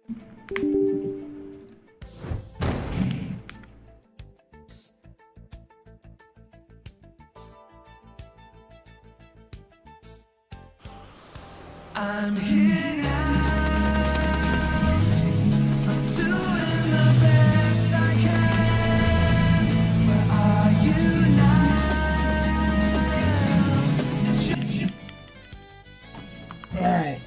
I'm here now. I'm doing the best I can. Where are you now? Alright.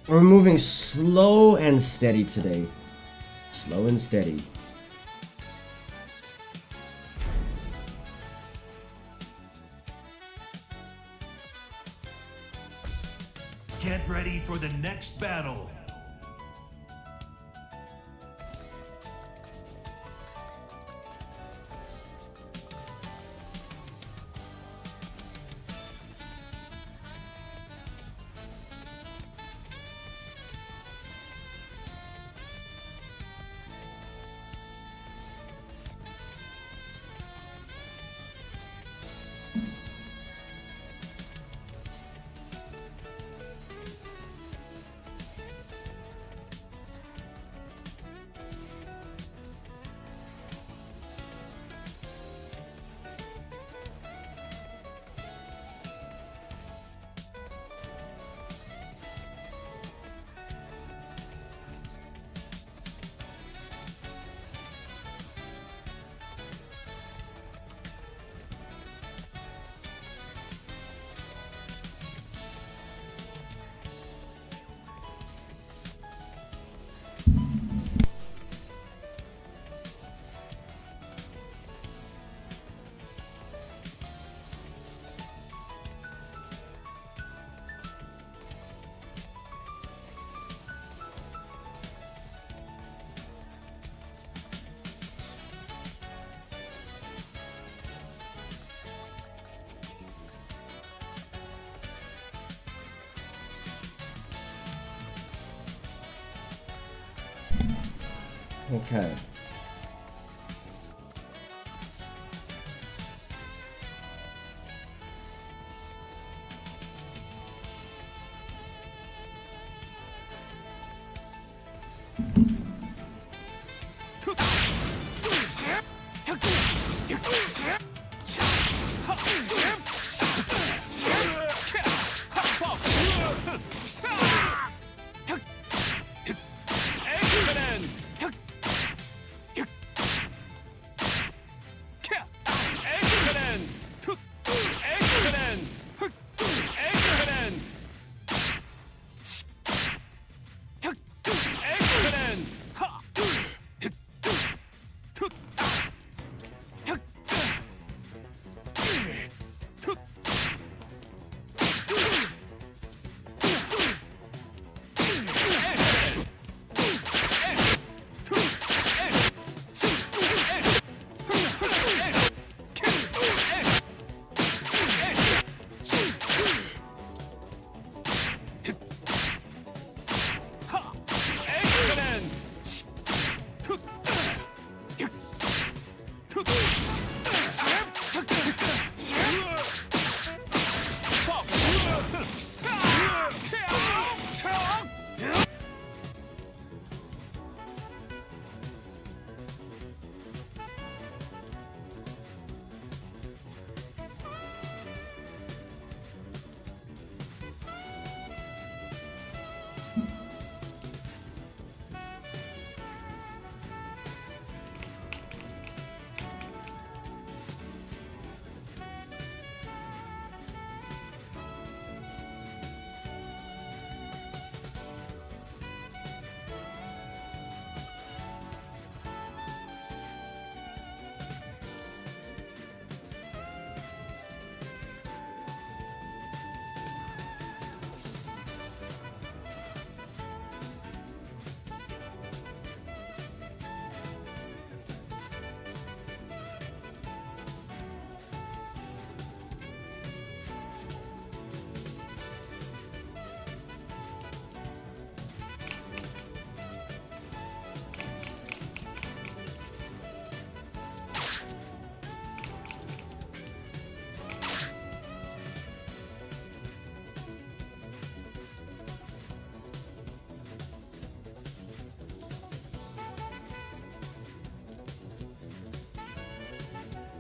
We're moving slow and steady today. Slow and steady. Get ready for the next battle. Okay.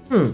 Hmm.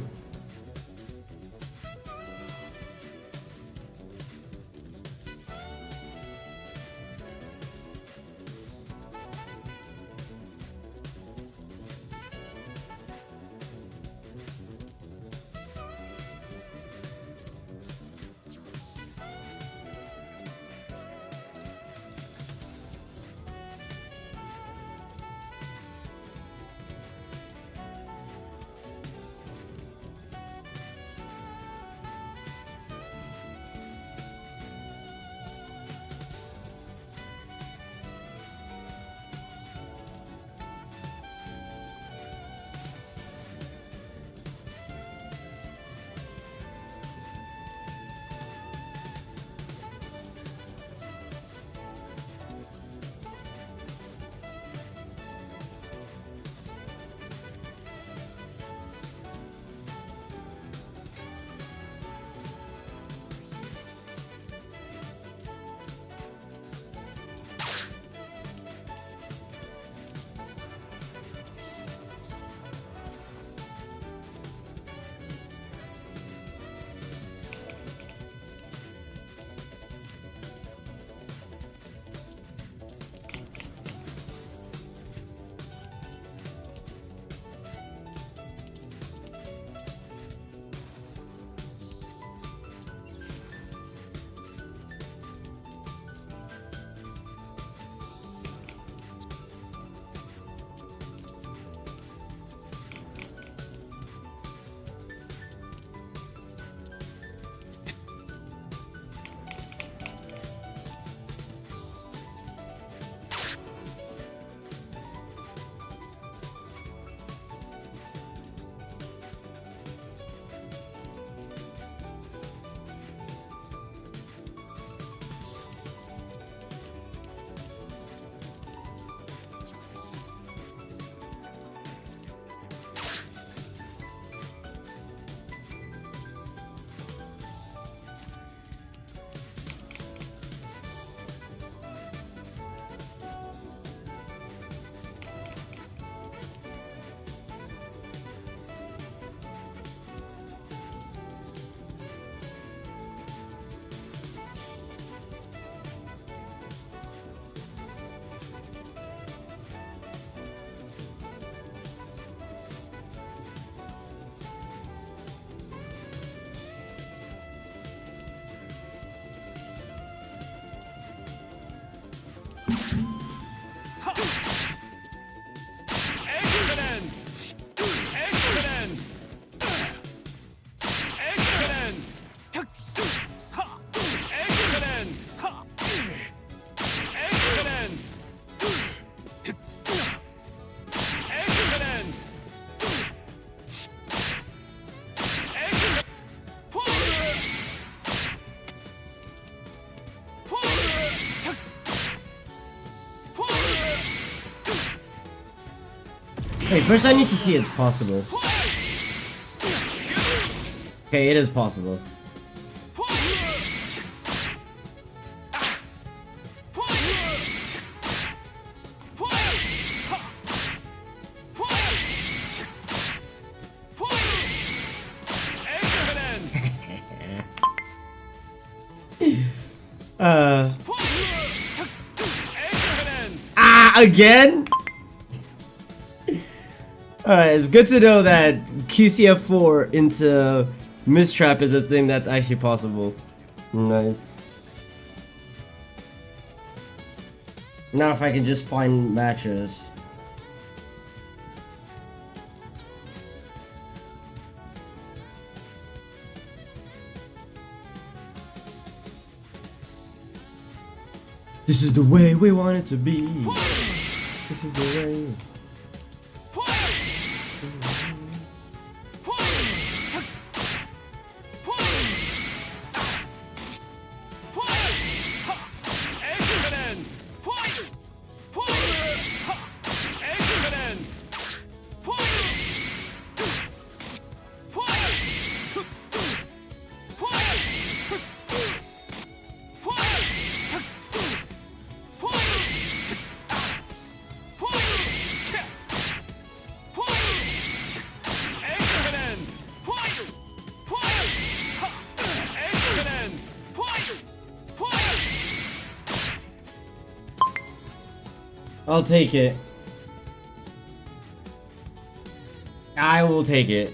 Excellent! Excellent! Excellent! Excellent! Excellent! Excellent! Wait, first I need to see it's possible. Okay, it is possible. Again? Alright, it's good to know that QCF4 into Mistrap is a thing that's actually possible. Nice. Now if I can just find matches. This is the way we want it to be. This is the way. I'll take it. I will take it.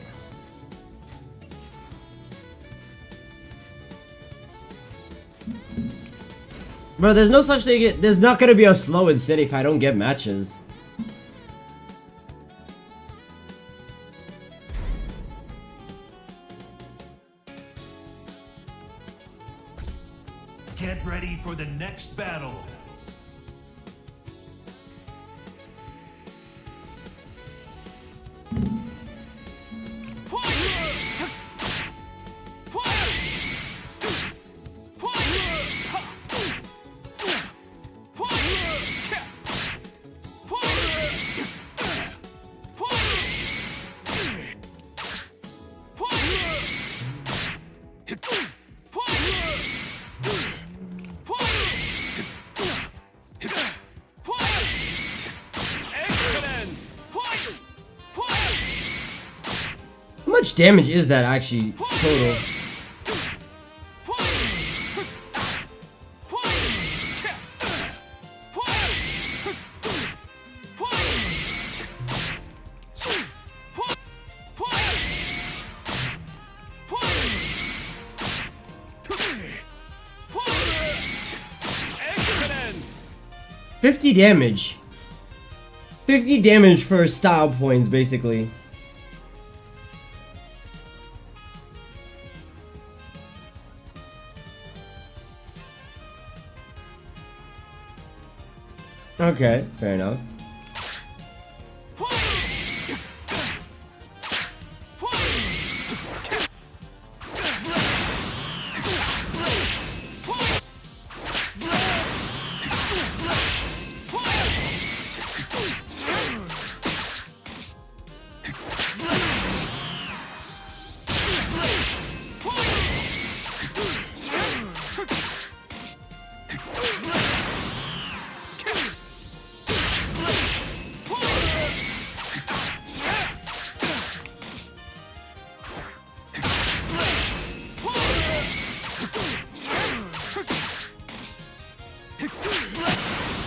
Bro, there's no such thing. There's not gonna be a slow and steady if I don't get matches. Get ready for the next battle. Excellent. How much damage is that actually total? Excellent. 50 damage. 50 damage for style points, basically. Okay, fair enough.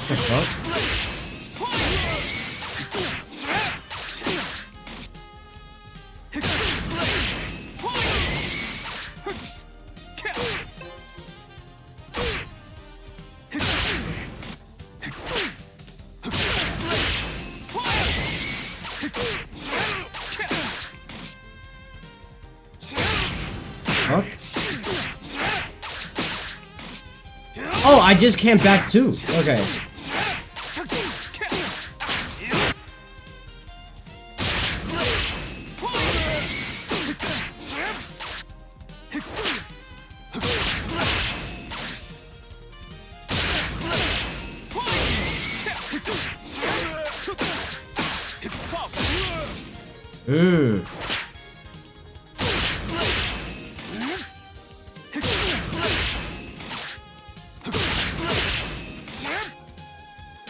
The fuck? Huh? Oh, I just came back too. Okay. Mmm.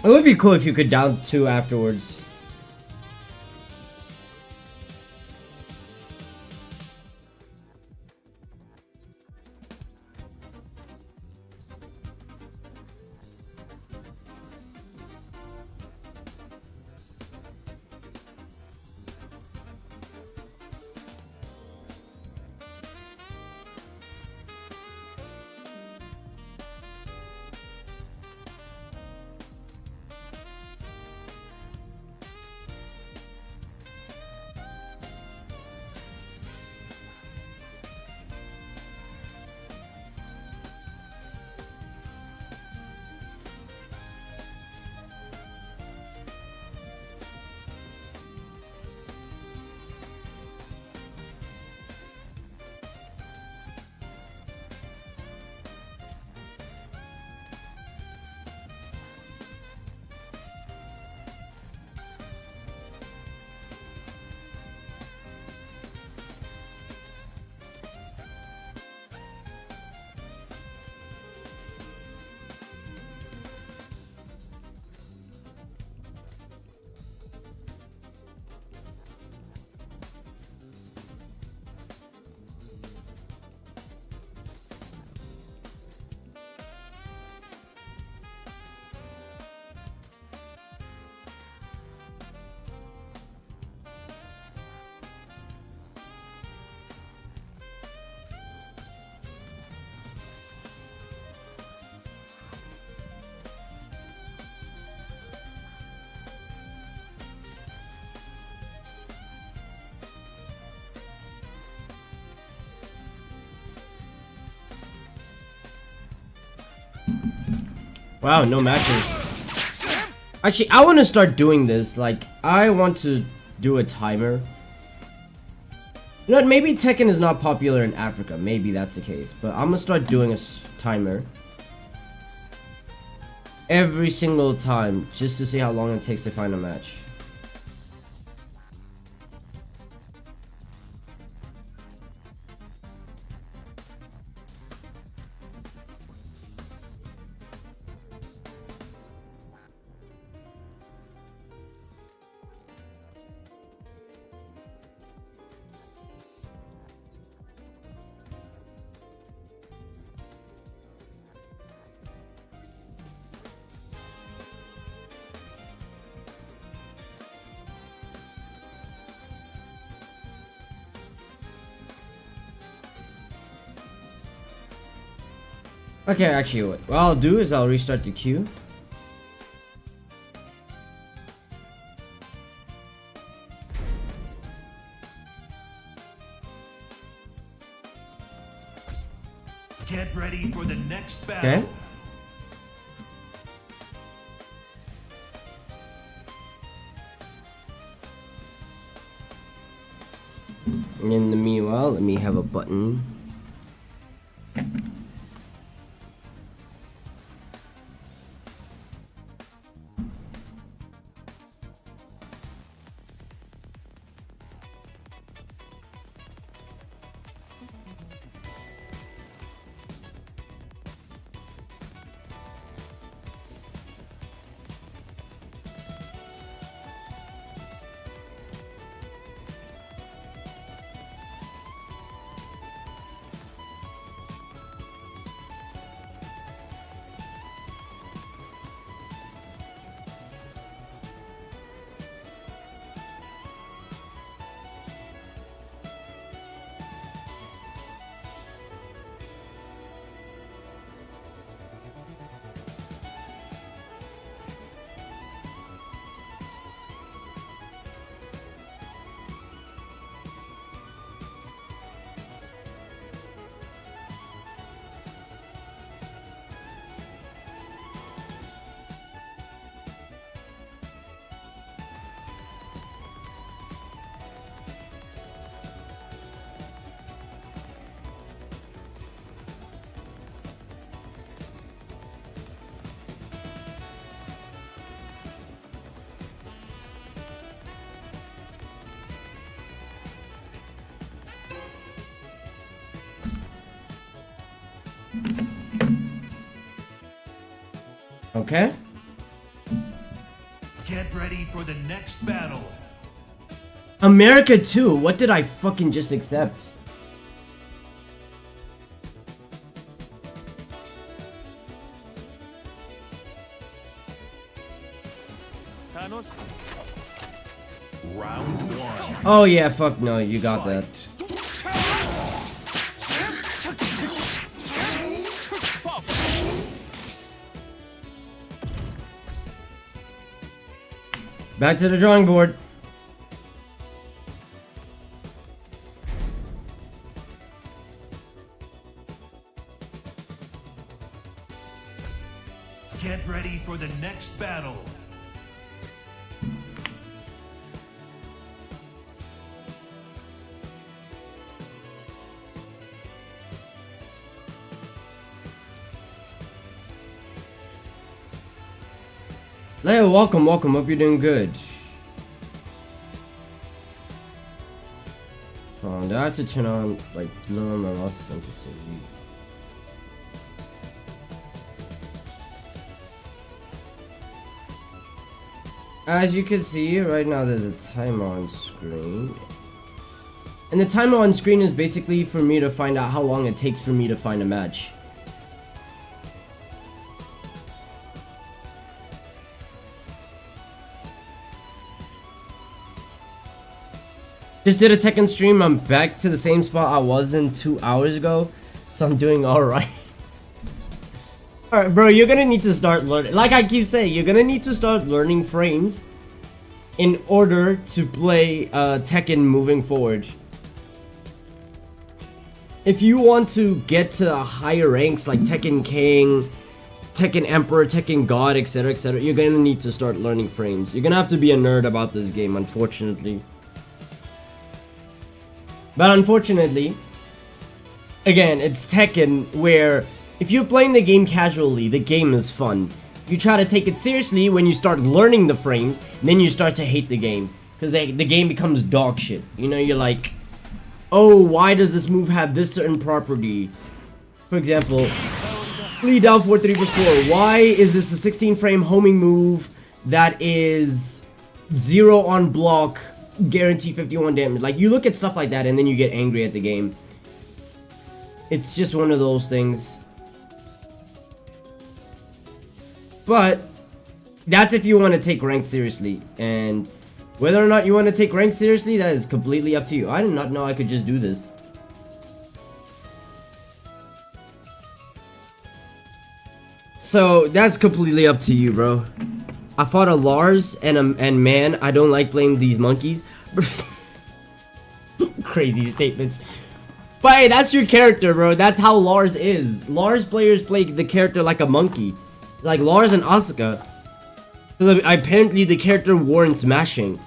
It would be cool if you could down 2 afterwards. Wow, no matches. Actually, I want to start doing this. Like, I want to do a timer. You know what? Maybe Tekken is not popular in Africa. Maybe that's the case. But I'm gonna start doing a timer every single time just to see how long it takes to find a match. Okay, actually, what I'll do is I'll restart the queue. Get ready for the next battle. Okay. In the meanwhile, let me have a button. Okay. Get ready for the next battle. America 2, what did I fucking just accept? Round one. Oh yeah, fuck no, you got that. Back to the drawing board. Get ready for the next battle. Leia, welcome, welcome. Hope you're doing good. Do I have to turn on, like, lower my mouse sensitivity? As you can see, right now there's a timer on screen. And the timer on screen is basically for me to find out how long it takes for me to find a match. Just did a Tekken stream. I'm back to the same spot I was in 2 hours ago, so I'm doing alright. Alright, bro, you're gonna need to start learning. Like I keep saying, you're gonna need to start learning frames in order to play Tekken moving forward. If you want to get to higher ranks like Tekken King Tekken Emperor, Tekken God, etc, etc, you're gonna need to start learning frames. You're gonna have to be a nerd about this game, unfortunately. But unfortunately, again, it's Tekken, where if you're playing the game casually, the game is fun. You try to take it seriously when you start learning the frames, then you start to hate the game. Because the game becomes dog shit. You know, you're like, oh, why does this move have this certain property? For example, lead down 4-3 plus 4. Why is this a 16 frame homing move that is 0 on block, guarantee 51 damage? Like, you look at stuff like that and then you get angry at the game. It's just one of those things. But that's if you want to take rank seriously, and whether or not you want to take rank seriously, that is completely up to you. I did not know I could just do this. So that's completely up to you, bro. I fought a Lars and man, I don't like playing these monkeys. Crazy statements. But hey, that's your character, bro. That's how Lars is. Lars players play the character like a monkey. Like Lars and Asuka. Because apparently the character warrants mashing.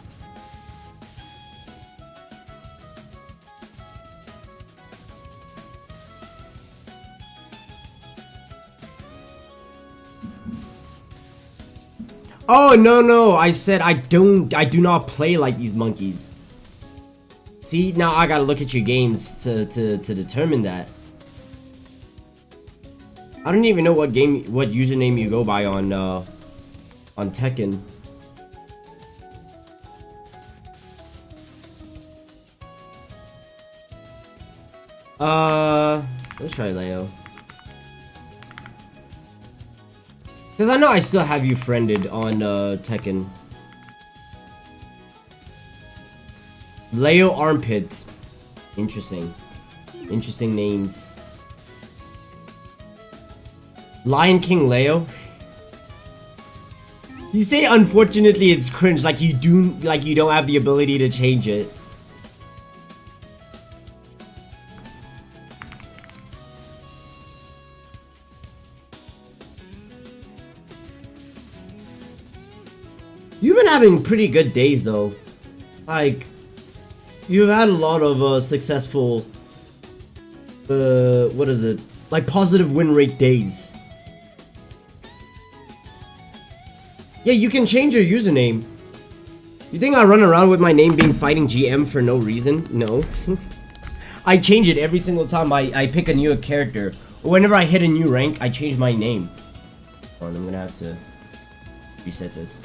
Oh, no, I said I do not play like these monkeys. See, now I gotta look at your games to determine that. I don't even know what username you go by on Tekken. Let's try Leo. Because I know I still have you friended on Tekken. Leo Armpit. Interesting. Interesting names. Lion King Leo. You say unfortunately it's cringe, like you don't have the ability to change it. You've been having pretty good days though. Like, you've had a lot of successful, what is it? Like positive win rate days. Yeah, you can change your username. You think I run around with my name being Fighting GM for no reason? No. I change it every single time I pick a new character. Or whenever I hit a new rank, I change my name. Hold on, I'm gonna have to reset this.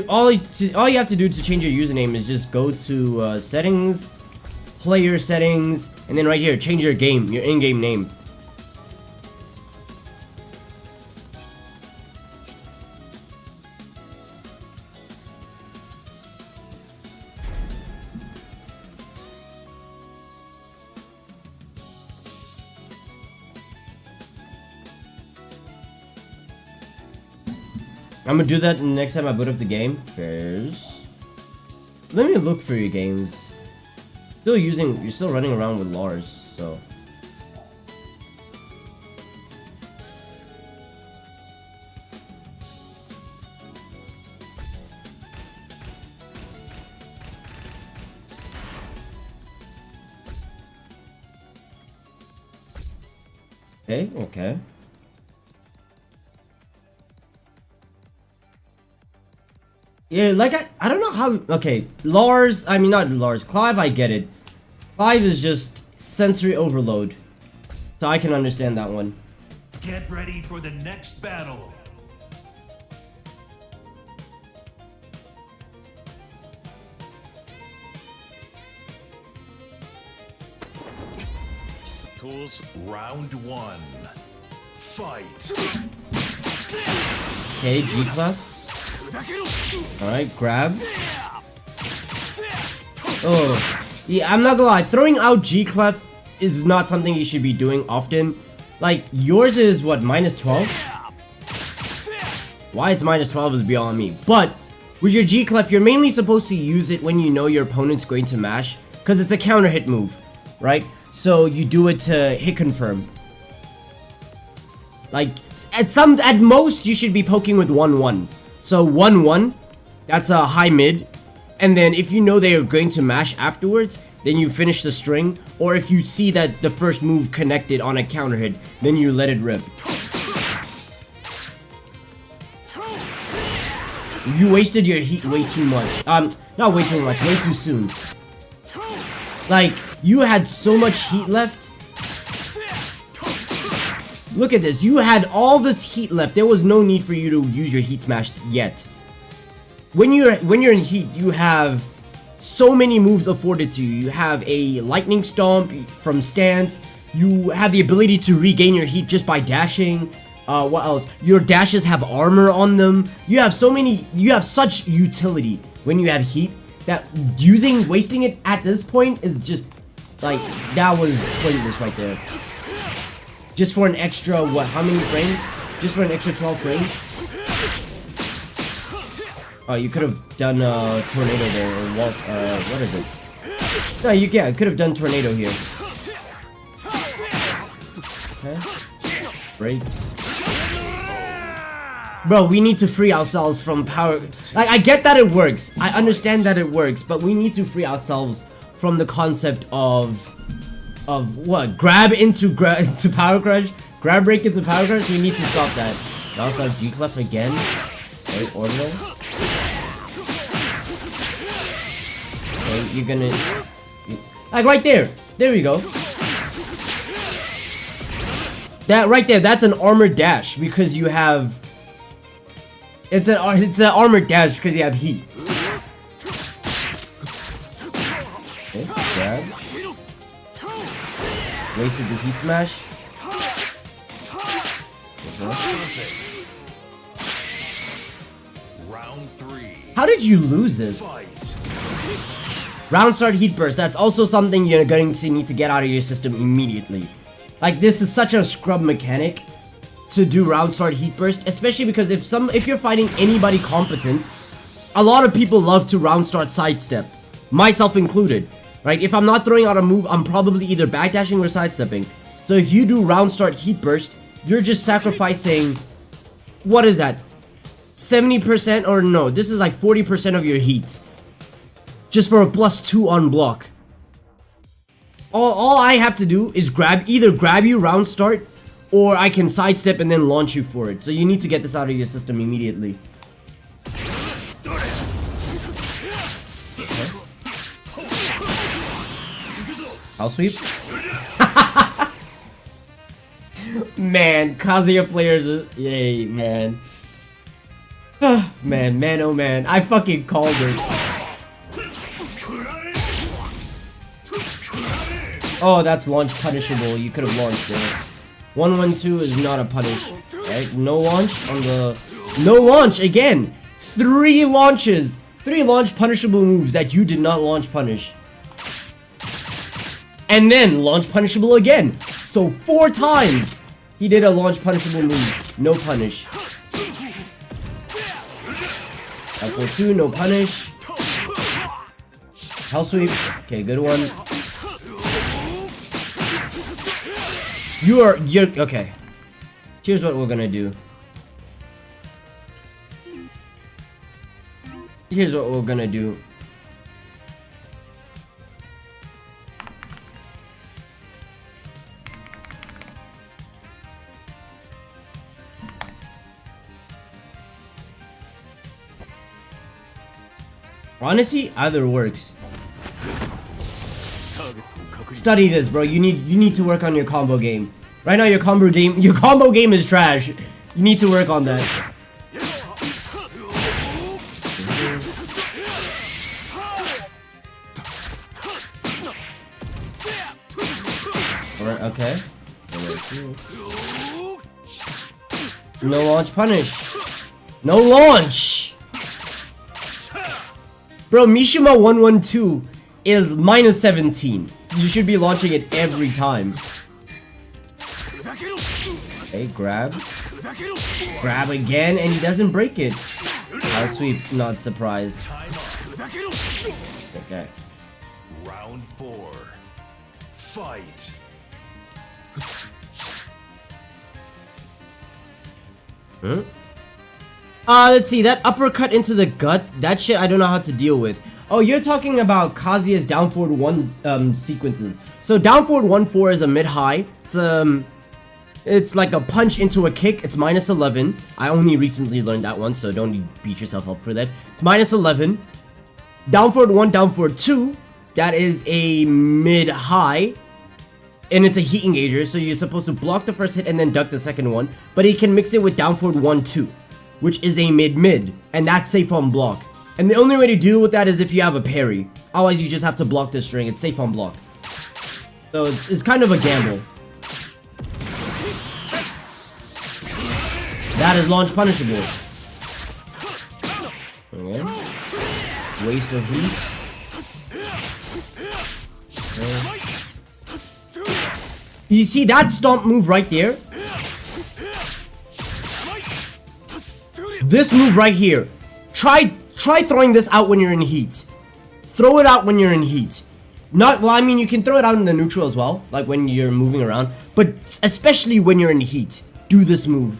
All you have to do to change your username is just go to settings, player settings, and then right here, change your in-game name. I'm gonna do that the next time I boot up the game. First, let me look for your games. You're still running around with Lars, so. Okay. Yeah, like I don't know how. Okay, Lars. I mean, not Lars. Clive, I get it. Clive is just sensory overload, so I can understand that one. Get ready for the next battle. Round 1. Fight. Okay, G-Clef. Alright, grab. Oh, yeah, I'm not gonna lie. Throwing out G-Clef is not something you should be doing often. Like, yours is what, -12? Why it's -12 is beyond me. But with your G-Clef, you're mainly supposed to use it when you know your opponent's going to mash, because it's a counter hit move, right? So you do it to hit confirm. Like, at most, you should be poking with 1-1. So 1-1, that's a high mid. And then if you know they are going to mash afterwards, then you finish the string. Or if you see that the first move connected on a counter hit, then you let it rip. You wasted your heat way too much. Not way too much, way too soon. Like, you had so much heat left. Look at this. You had all this heat left. There was no need for you to use your heat smash yet. When you're in heat, you have so many moves afforded to you. You have a lightning stomp from stance. You have the ability to regain your heat just by dashing. What else? Your dashes have armor on them. You have such utility when you have heat that wasting it at this point is just like, that was pointless right there. Just for an extra, what, how many frames? Just for an extra 12 frames? Oh, you could have done tornado there, or what is it? No, you could have done tornado here. Okay. Break. Bro, we need to free ourselves from power. Like, I get that it works. I understand that it works, but we need to free ourselves from the concept of what? Grab into power crush? Grab break into power crush? We need to stop that. Also, G-Clef again. Wait, orbital. Okay, you're gonna... Like, right there. There we go. That right there, that's an armored dash because you have... It's an armored dash because you have heat. Okay, grab. Wasted the heat smash. Okay. Round 3. How did you lose this? Round start heat burst. That's also something you're going to need to get out of your system immediately. Like, this is such a scrub mechanic to do round start heat burst, especially because if you're fighting anybody competent, a lot of people love to round start sidestep, myself included. Right? If I'm not throwing out a move, I'm probably either backdashing or sidestepping. So if you do round start heat burst, you're just sacrificing, what is that? 70% or no, this is like 40% of your heat. Just for a +2 on block. All I have to do is either grab you round start, or I can sidestep and then launch you for it. So you need to get this out of your system immediately. I'll sweep. Man, Kazuya players, yay, man. man, oh man, I fucking called it. Oh, that's launch punishable. You could have launched it. 1-1-2 is not a punish. Right? No launch on the... No launch again! 3 launches! 3 launch punishable moves that you did not launch punish. And then launch punishable again. So 4 times he did a launch punishable move. No punish. F4-2, no punish. Hell sweep. Okay, good one. You're okay. Here's what we're gonna do. Here's what we're gonna do. Honestly, either works. Study this, bro. You need to work on your combo game. Right now, your combo game is trash. You need to work on that. Alright, okay. No launch punish. No launch! Bro, Mishima 112 is -17. You should be launching it every time. Okay, grab. Grab again, and he doesn't break it. I'll sweep, not surprised. Okay. Round 4. Fight. Let's see, that uppercut into the gut, that shit I don't know how to deal with. Oh, you're talking about Kazuya's down forward 1 sequences. So down forward 1-4 is a mid-high. It's like a punch into a kick. It's -11. I only recently learned that one, so don't beat yourself up for that. It's -11. Down forward 1, down forward 2. That is a mid-high. And it's a heat engager, so you're supposed to block the first hit and then duck the second one. But he can mix it with down forward 1-2, which is a mid-mid. And that's safe on block. And the only way to deal with that is if you have a parry. Otherwise, you just have to block the string. It's safe on block. So it's kind of a gamble. That is launch punishable. Okay. Waste of heat. Okay. You see that stomp move right there? This move right here. Try throwing this out when you're in heat. Throw it out when you're in heat. Not, well, I mean, you can throw it out in the neutral as well, like when you're moving around. But especially when you're in heat, do this move.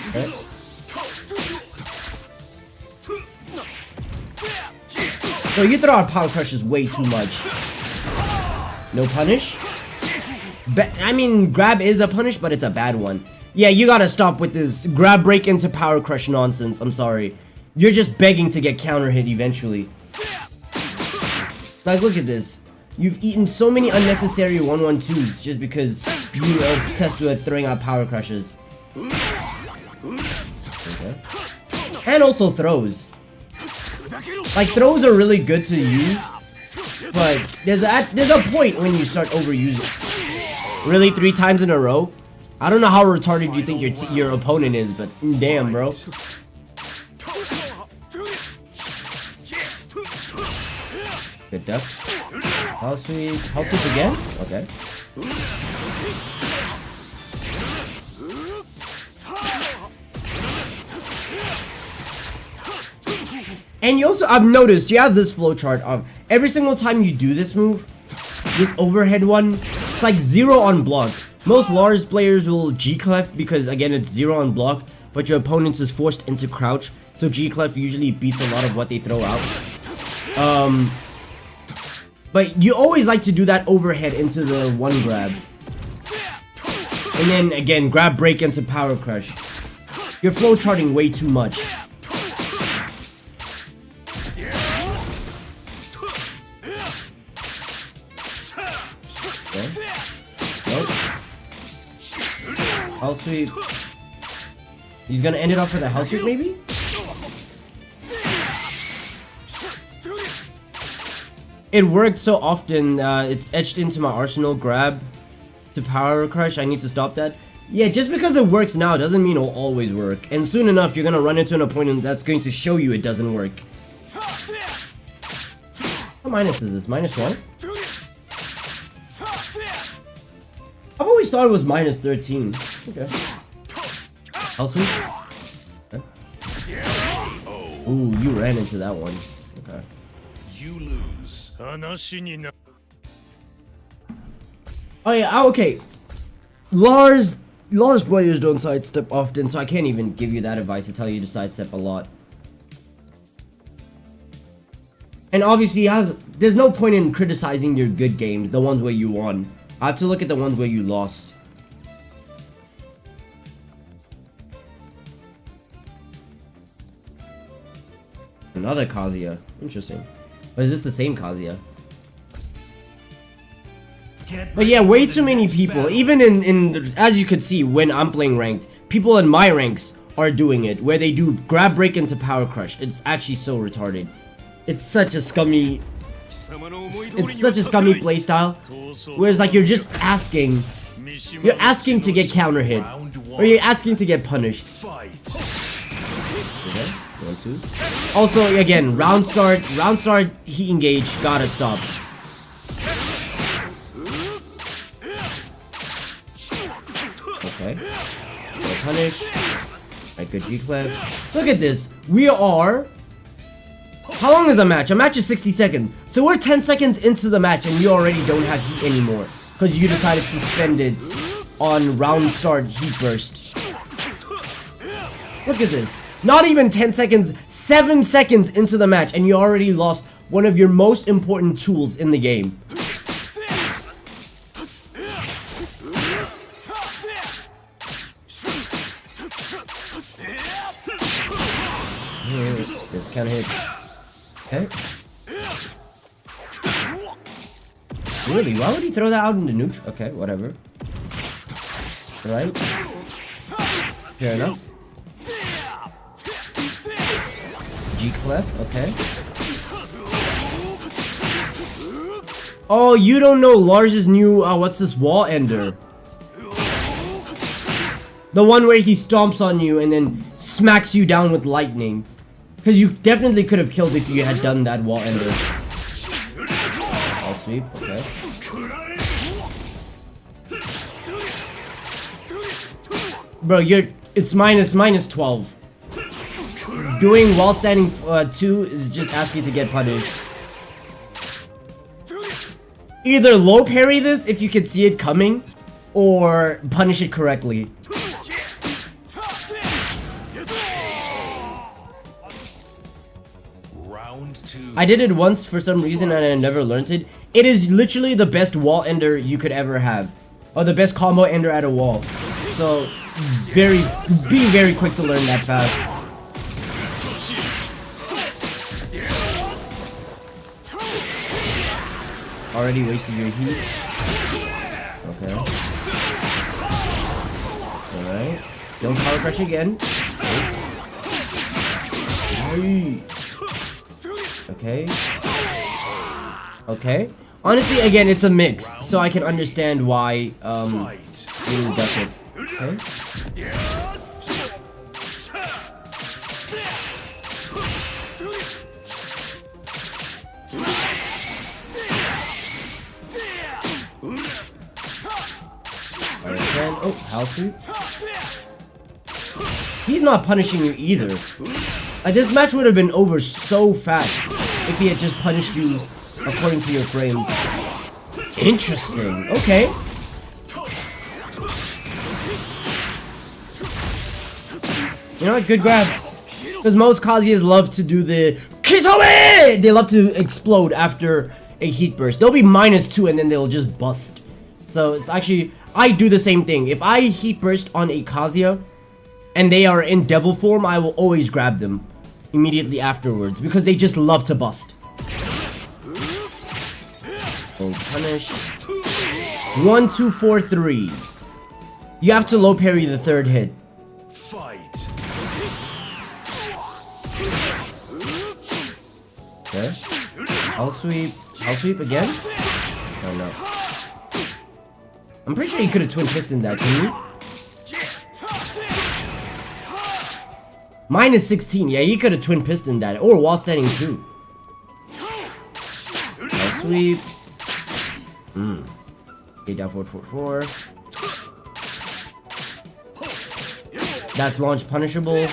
Okay. So you throw out power crushes way too much. No punish? I mean, grab is a punish, but it's a bad one. Yeah, you gotta stop with this grab break into power crush nonsense. I'm sorry. You're just begging to get counter hit eventually. Like, look at this. You've eaten so many unnecessary 1-1-2s just because you are obsessed with throwing out power crushes. Okay. And also throws. Like, throws are really good to use, but there's a point when you start overusing. Really, 3 times in a row? I don't know how retarded you think your opponent is, but damn, bro. Good duck. House sweep again? Okay. And you also, I've noticed, you have this flowchart of every single time you do this move, this overhead one, it's like 0 on block. Most Lars players will G-clef because, again, it's 0 on block, but your opponent is forced into crouch, so G-clef usually beats a lot of what they throw out. But you always like to do that overhead into the 1 grab. And then, again, grab break into power crush. You're flowcharting way too much. Okay. Nope. House sweep. He's gonna end it off with a house sweep, maybe? It worked so often, it's etched into my arsenal. Grab to power crush. I need to stop that. Yeah, just because it works now doesn't mean it'll always work. And soon enough, you're gonna run into an opponent that's going to show you it doesn't work. What minus is this? -1? I've always thought it was -13. Okay. House sweep? Okay. Ooh, you ran into that one. Okay. You lose. Oh yeah, okay. Lars players don't sidestep often, so I can't even give you that advice to tell you to sidestep a lot. And obviously, there's no point in criticizing your good games, the ones where you won. I have to look at the ones where you lost. Another Kazuya. Interesting. But is this the same Kazuya? But yeah, way too many people, even in as you could see when I'm playing ranked, people in my ranks are doing it, where they do grab break into power crush. It's actually so retarded. It's such a scummy playstyle, whereas like you're asking to get counter hit, or you're asking to get punished. Okay, 1, 2. Also, again, round start, heat engage, gotta stop. Okay, so punish. Right, good G-clef. Look at this. We are. How long is a match? A match is 60 seconds. So we're 10 seconds into the match and you already don't have heat anymore because you decided to spend it on round start heat burst. Look at this. Not even 10 seconds, 7 seconds into the match and you already lost one of your most important tools in the game. This kind of hit. Okay. Really? Why would he throw that out into neutral? Okay, whatever. Right? Fair enough. G clef, okay. Oh, you don't know Lars's new, what's this wall ender? The one where he stomps on you and then smacks you down with lightning. Because you definitely could have killed if you had done that wall ender. I'll sweep, okay. Bro, it's minus 12. Doing wall standing 2 is just asking to get punished. Either low parry this if you can see it coming, or punish it correctly. I did it once for some reason and I never learned it. It is literally the best wall ender you could ever have. Or the best combo ender at a wall. So, be very quick to learn that fast. Already wasted your heat. Okay. Alright. Don't power crush again. Hey. Okay. Okay. Honestly, again, it's a mix, so I can understand why, you duck it. Okay. Alright, oh, house sweep. He's not punishing you either. This match would have been over so fast if he had just punished you according to your frames. Interesting. Okay. You know what? Good grab. Because most Kazuya's love to do the Kitobe! They love to explode after a heat burst. They'll be -2 and then they'll just bust. So it's actually... I do the same thing. If I heat burst on a Kazuya and they are in devil form, I will always grab them immediately afterwards because they just love to bust. Oh, punish. 1, 2, 4, 3. You have to low parry the third hit. Fight. Okay. I'll sweep again? Oh no. I'm pretty sure you could have twin pistoned that, can you? -16, yeah, he could have twin pistoned that, or wall standing 2. I'll sweep. Okay, down 4. That's launch punishable.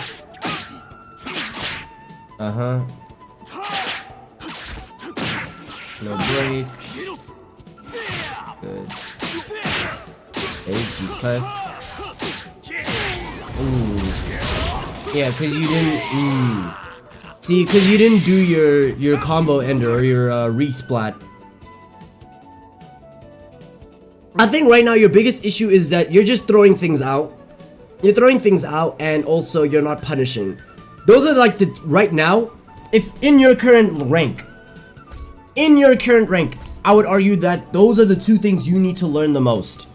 No break. Good. Okay. Ooh. Yeah, cause you didn't. See, cause you didn't do your combo ender or your resplat. I think right now your biggest issue is that you're just throwing things out. You're throwing things out, and also you're not punishing. Those are like the right now. If in your current rank, I would argue that those are the 2 things you need to learn the most.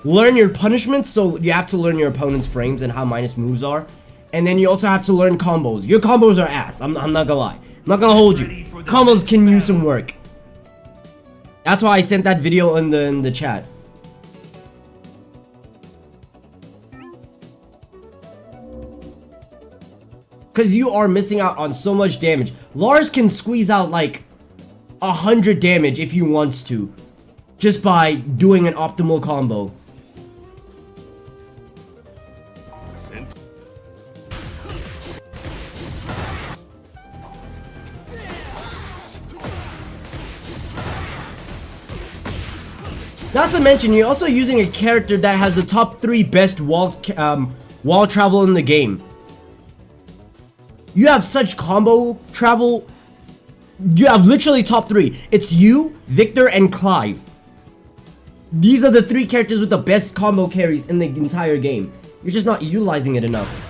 Learn your punishments, so you have to learn your opponent's frames and how minus moves are. And then you also have to learn combos. Your combos are ass, I'm not gonna lie. I'm not gonna hold you. Combos can use some work. That's why I sent that video in the chat. Because you are missing out on so much damage. Lars can squeeze out like 100 damage if he wants to, just by doing an optimal combo. Not to mention, you're also using a character that has the top 3 best wall travel in the game. You have such combo travel. You have literally top 3. It's you, Victor, and Clive. These are the 3 characters with the best combo carries in the entire game. You're just not utilizing it enough.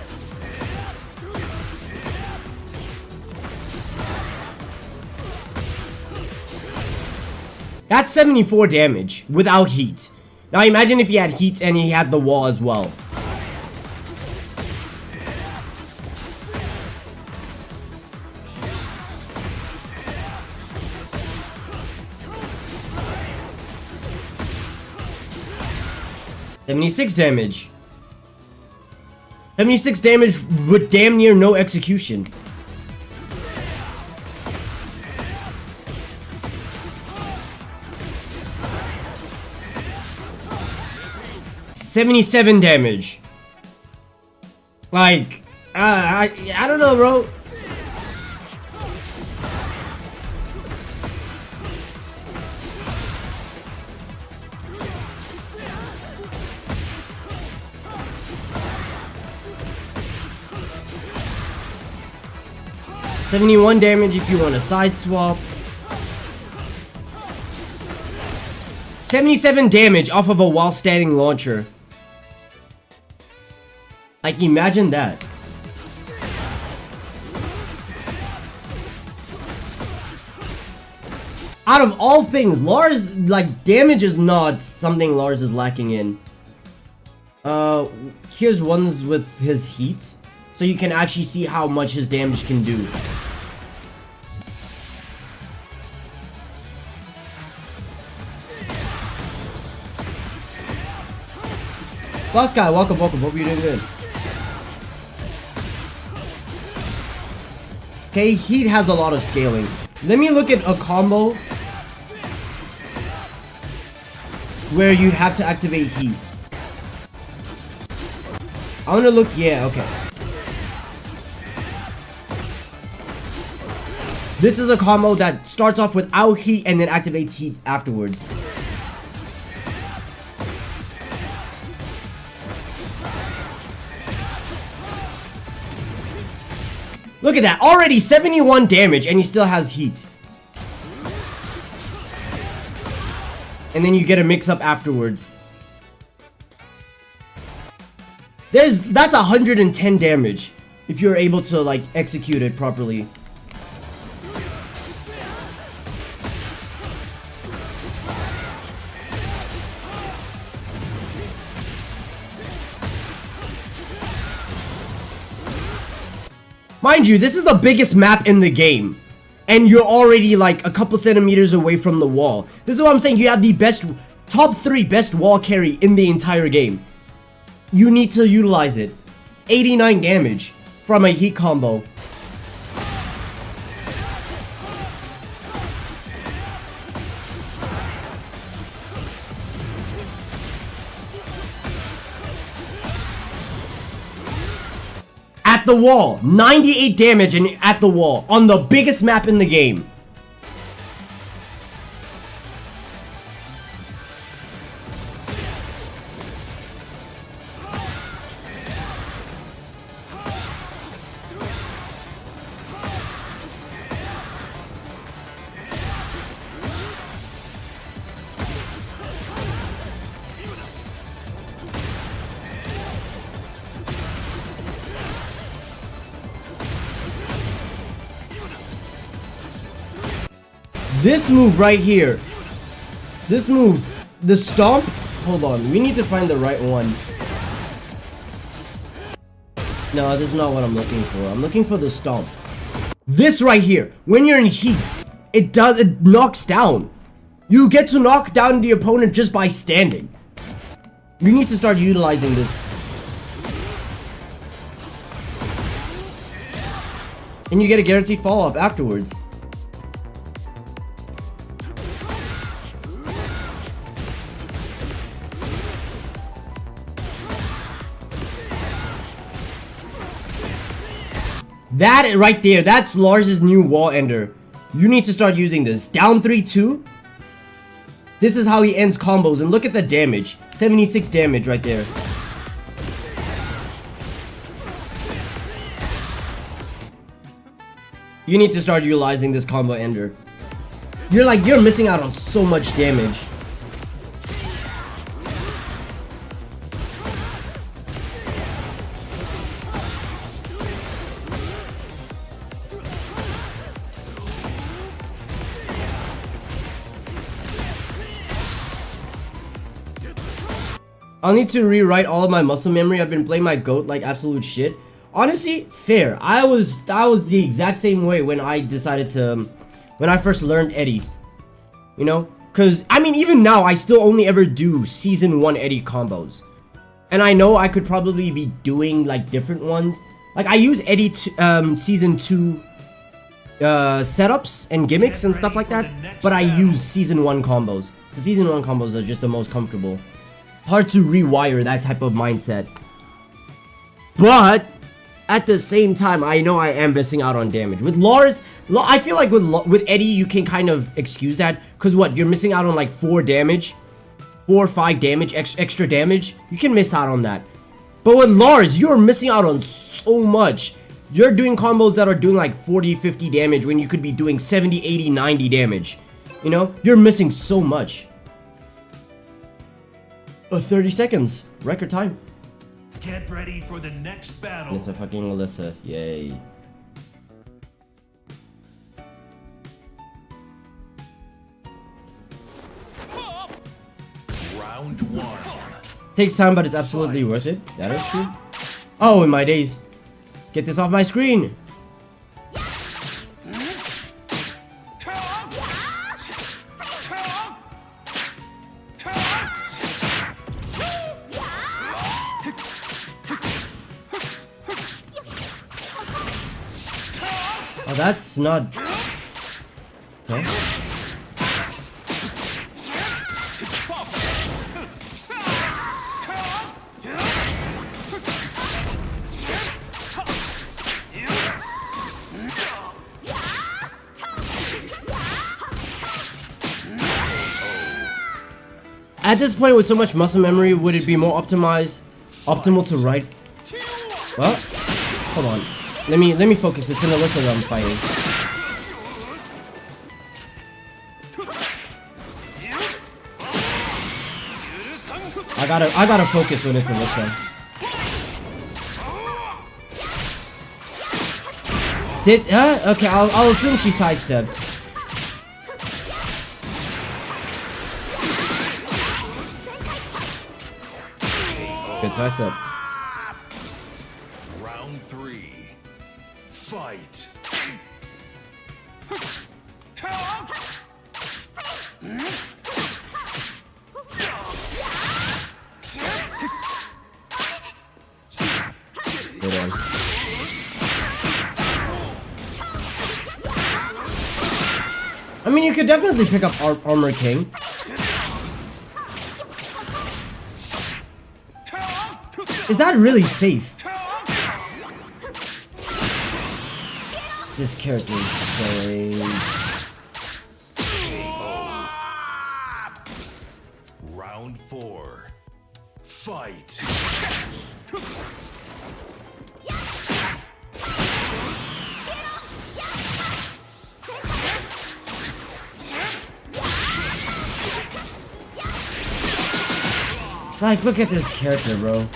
That's 74 damage without heat. Now imagine if he had heat and he had the wall as well. $76 damage. 76 damage with damn near no execution. $77 damage. Like, I don't know, bro. $71 damage if you want to side swap. 77 damage off of a while standing launcher. Like, imagine that. Out of all things, Lars, like, damage is not something Lars is lacking in. Here's ones with his heat, so you can actually see how much his damage can do. Boss guy, welcome. Hope you're doing good. Okay, heat has a lot of scaling. Let me look at a combo where you have to activate heat. I wanna look, yeah, okay. This is a combo that starts off without heat and then activates heat afterwards. Look at that, already 71 damage and he still has heat. And then you get a mix-up afterwards. That's 110 damage if you're able to, like, execute it properly. Mind you, this is the biggest map in the game. And you're already like a couple centimeters away from the wall. This is what I'm saying, you have the top 3 best wall carry in the entire game. You need to utilize it. 89 damage from a heat combo. At the wall, 98 damage and at the wall on the biggest map in the game. This move right here. This move. The stomp. Hold on. We need to find the right one. No, this is not what I'm looking for. I'm looking for the stomp. This right here. When you're in heat, it knocks down. You get to knock down the opponent just by standing. You need to start utilizing this. And you get a guaranteed follow-up afterwards. That right there, that's Lars's new wall ender. You need to start using this. Down 3-2. This is how he ends combos, and look at the damage. 76 damage right there. You need to start utilizing this combo ender. You're missing out on so much damage. I'll need to rewrite all of my muscle memory. I've been playing my GOAT like absolute shit. Honestly, fair. I was the exact same way when I decided to when I first learned Eddie. You know? Cause I mean even now I still only ever do season 1 Eddie combos. And I know I could probably be doing like different ones. Like I use Eddie season 2 setups and gimmicks and stuff like that, but I use season 1 combos. The season 1 combos are just the most comfortable. Hard to rewire that type of mindset. But at the same time, I know I am missing out on damage. With Lars, I feel like with Eddie, you can kind of excuse that. Because what, you're missing out on like 4 damage? 4 or 5 damage, extra damage? You can miss out on that. But with Lars, you're missing out on so much. You're doing combos that are doing like 40, 50 damage when you could be doing 70, 80, 90 damage. You know? You're missing so much. 30 seconds. Record time. Get ready for the next battle. It's a fucking Alyssa. Yay. Round 1. Takes time, but it's absolutely worth it. That is true. Oh, in my days. Get this off my screen. Oh, that's not... Okay. At this point, with so much muscle memory, would it be more optimal to write? Well, hold on. Let me focus. It's an Alyssa that I'm fighting. I gotta focus when it's Alyssa. Okay, I'll assume she sidestepped. Good sidestep. Round 3. Fight. Good one. I mean, you could definitely pick up Armor King. Is that really safe? This character is so... Round 4. Fight. Like, look at this character, bro.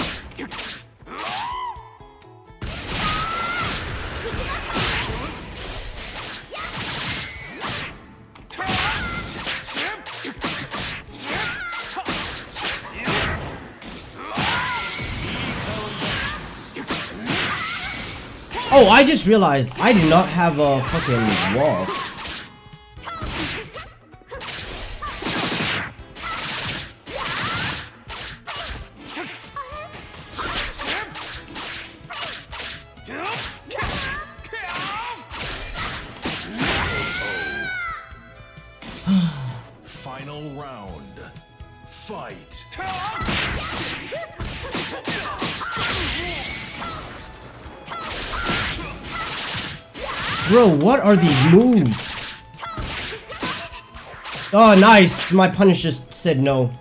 Oh, I just realized I do not have a fucking wall. Final round. Fight. Bro, what are these moves? Oh, nice. My punish just said no.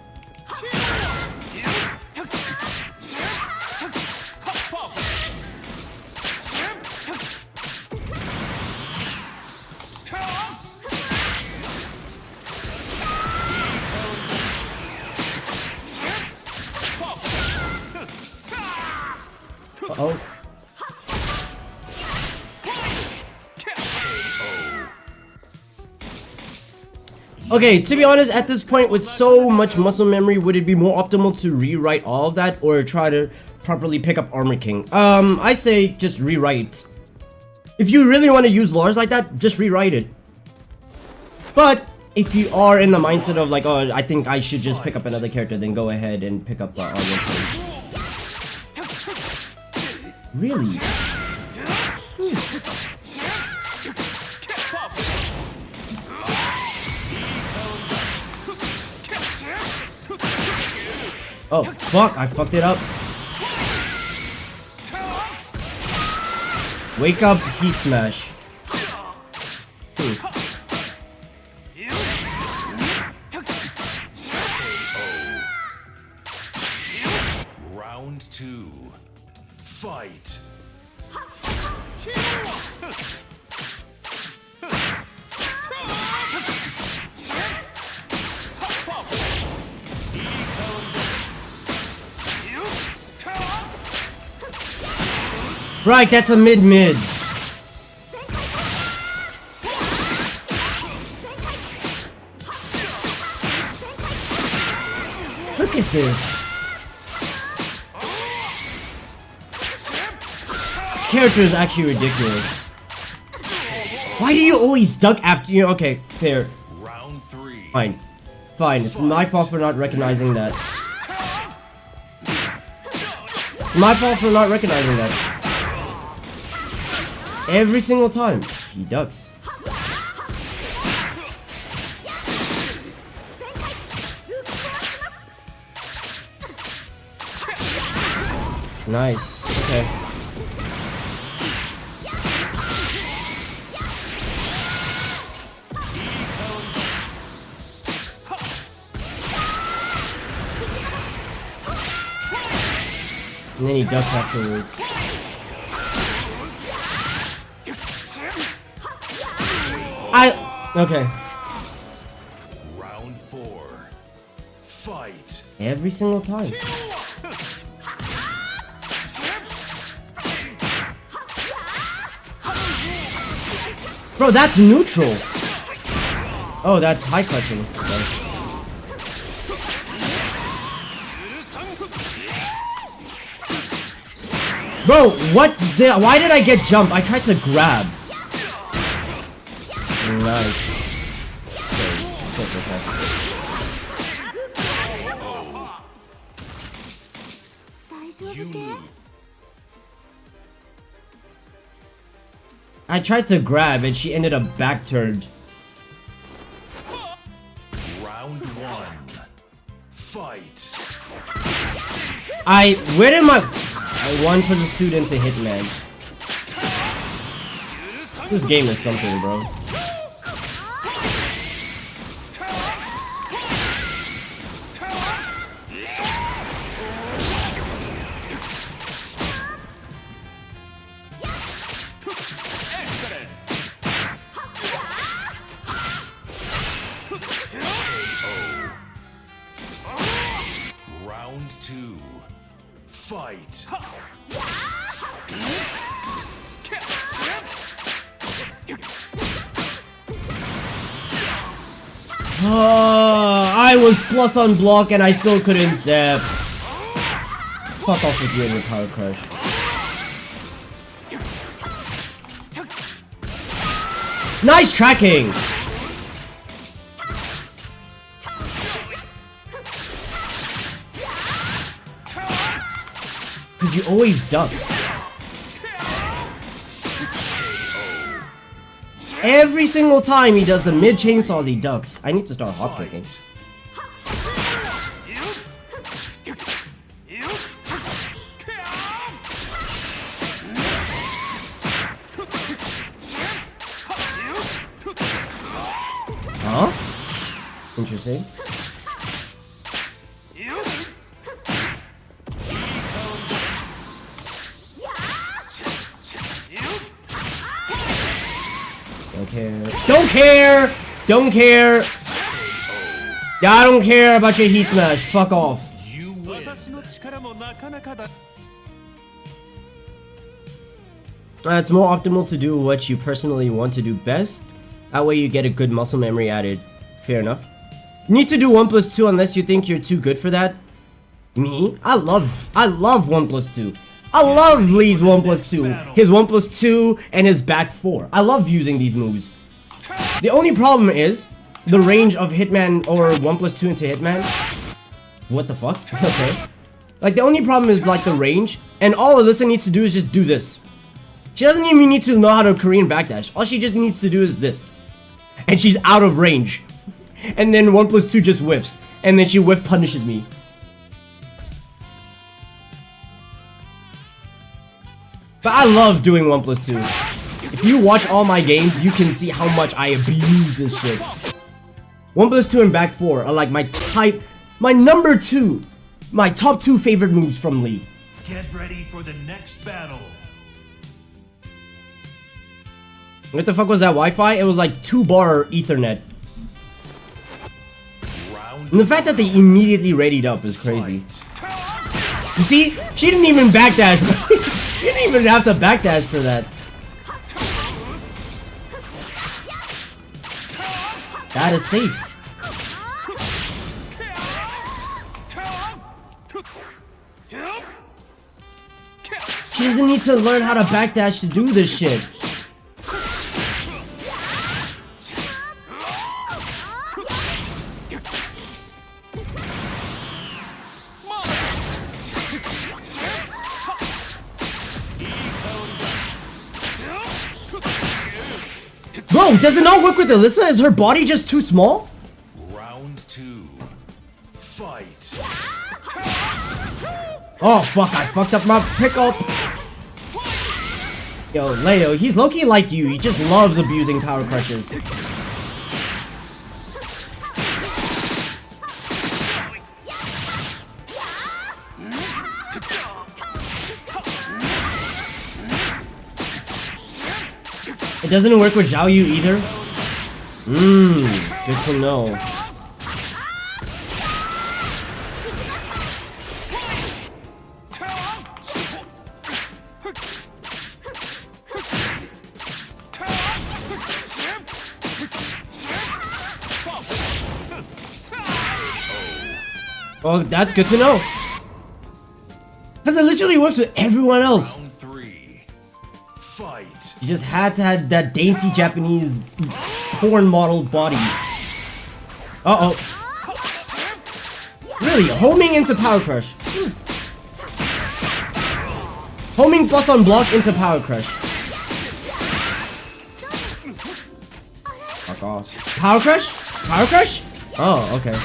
Uh-oh. Okay, to be honest, at this point, with so much muscle memory, would it be more optimal to rewrite all of that or try to properly pick up Armor King? I say just rewrite. If you really want to use lores like that, just rewrite it. But if you are in the mindset of like, oh, I think I should just pick up another character, then go ahead and pick up Armor King. Really? Oh, fuck, I fucked it up. Wake up, heat smash. Round 2. Fight. Right, that's a mid-mid. Look at this. This character is actually ridiculous. Why do you always duck after you? Okay, fair. Round 3. Fine. Fine, it's my fault for not recognizing that. It's my fault for not recognizing that. Every single time, he ducks. Nice. Okay. And then he ducks afterwards. Okay. Round 4. Fight. Every single time. Bro, that's neutral. Oh, that's high clutching. Okay. Bro, why did I get jumped? I tried to grab. Nice. So fantastic. You lose. I tried to grab and she ended up back turned. Round 1. Fight. Where did my... I one put a student into Hitman. This game is something, bro. Round 2. Fight. I was plus on block and I still couldn't step. Fuck off with you and your power crush. Nice tracking! Because you always duck. Every single time he does the mid chainsaws, he ducks. I need to start hop kicking. Huh? Interesting. Don't care. Don't care! Don't care! Yeah, I don't care about your heat smash. Fuck off. You win. It's more optimal to do what you personally want to do best. That way you get a good muscle memory added. Fair enough. You need to do 1+2 unless you think you're too good for that. Me? I love 1+2. I love Lee's 1+2. His 1+2 and his back 4. I love using these moves. The only problem is the range of Hitman or 1+2 into Hitman. What the fuck? Okay. Like the only problem is like the range, and all Alyssa needs to do is just do this. She doesn't even need to know how to Korean backdash. All she just needs to do is this. And she's out of range. And then 1+2 just whiffs. And then she whiff punishes me. But I love doing 1+2. If you watch all my games, you can see how much I abuse this shit. 1+2 and back 4 are like my number 2, my top 2 favorite moves from Lee. Get ready for the next battle. What the fuck was that Wi-Fi? It was like 2-bar Ethernet. And the fact that they immediately readied up is crazy. You see? She didn't even backdash. She didn't even have to backdash for that. That is safe. She doesn't need to learn how to backdash to do this shit. Bro, does it not work with Alyssa? Is her body just too small? Round 2. Fight. Oh fuck, I fucked up my pickup. Yo, Leo, he's low-key like you. He just loves abusing power crushes. It doesn't work with Zhao Yu either? Good to know. Oh, that's good to know. Because it literally works with everyone else. Round 3. Fight. You just had to have that dainty Japanese porn model body. Uh-oh. Really, homing into Power Crush. Homing plus on block into Power Crush. Fuck off. Power Crush? Power Crush? Oh, okay.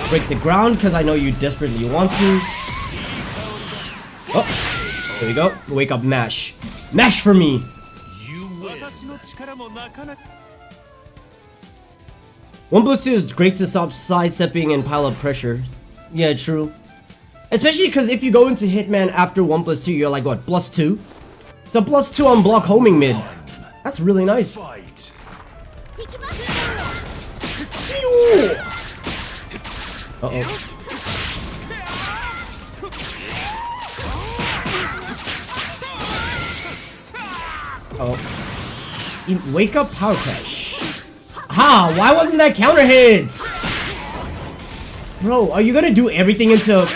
Break the ground because I know you desperately want to. Oh, there we go. Wake up, mash. Mash for me. You win. 1+2 is great to stop sidestepping and pile up pressure. Yeah, true. Especially because if you go into Hitman after 1+2, you're like, what, +2? It's a +2 on block homing mid. That's really nice. Fight. Uh-oh. Oh. Wake up Power Crash. Ha! Why wasn't that counter hits? Bro, are you gonna do everything into...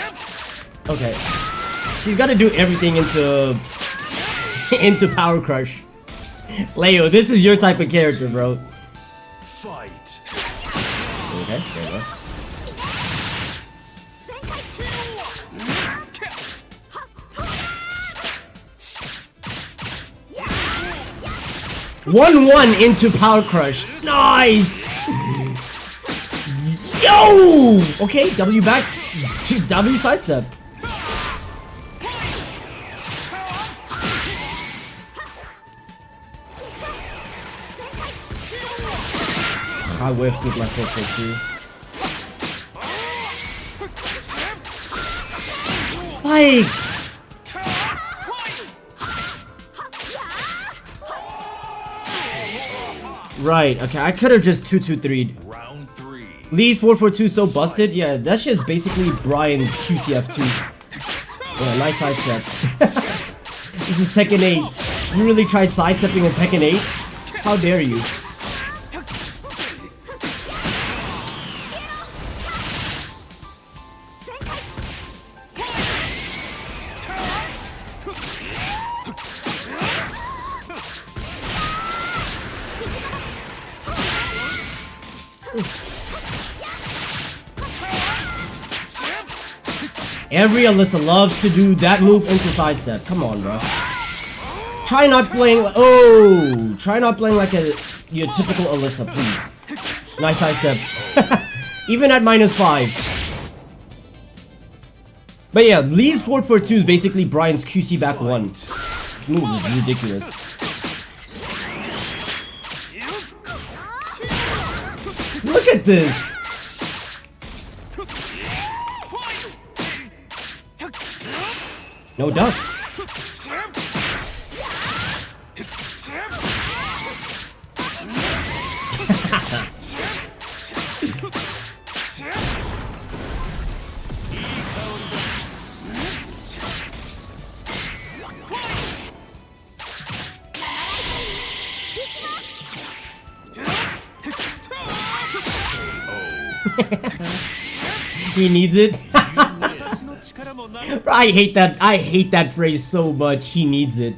Okay. She's gotta do everything into... into Power Crush. Leo, this is your type of character, bro. Fight. Okay, there you go. One into Power Crush. Nice. Yo. Okay, W back to W sidestep. I whiffed with my 442. Like... Right, okay, I could have just 2-2-3'd. Round 3. Lee's 442 so busted? Yeah, that shit's basically Brian's QCF2. Yeah, nice sidestep. This is Tekken 8. You really tried sidestepping in Tekken 8? How dare you? Every Alyssa loves to do that move into sidestep. Come on, bro. Try not playing. Oh, try not playing like your typical Alyssa, please. Nice sidestep. Even at -5. But yeah, Lee's 442 is basically Brian's QC back 1. This move is ridiculous. Look at this. No duck. He needs it. I hate that phrase so much. He needs it.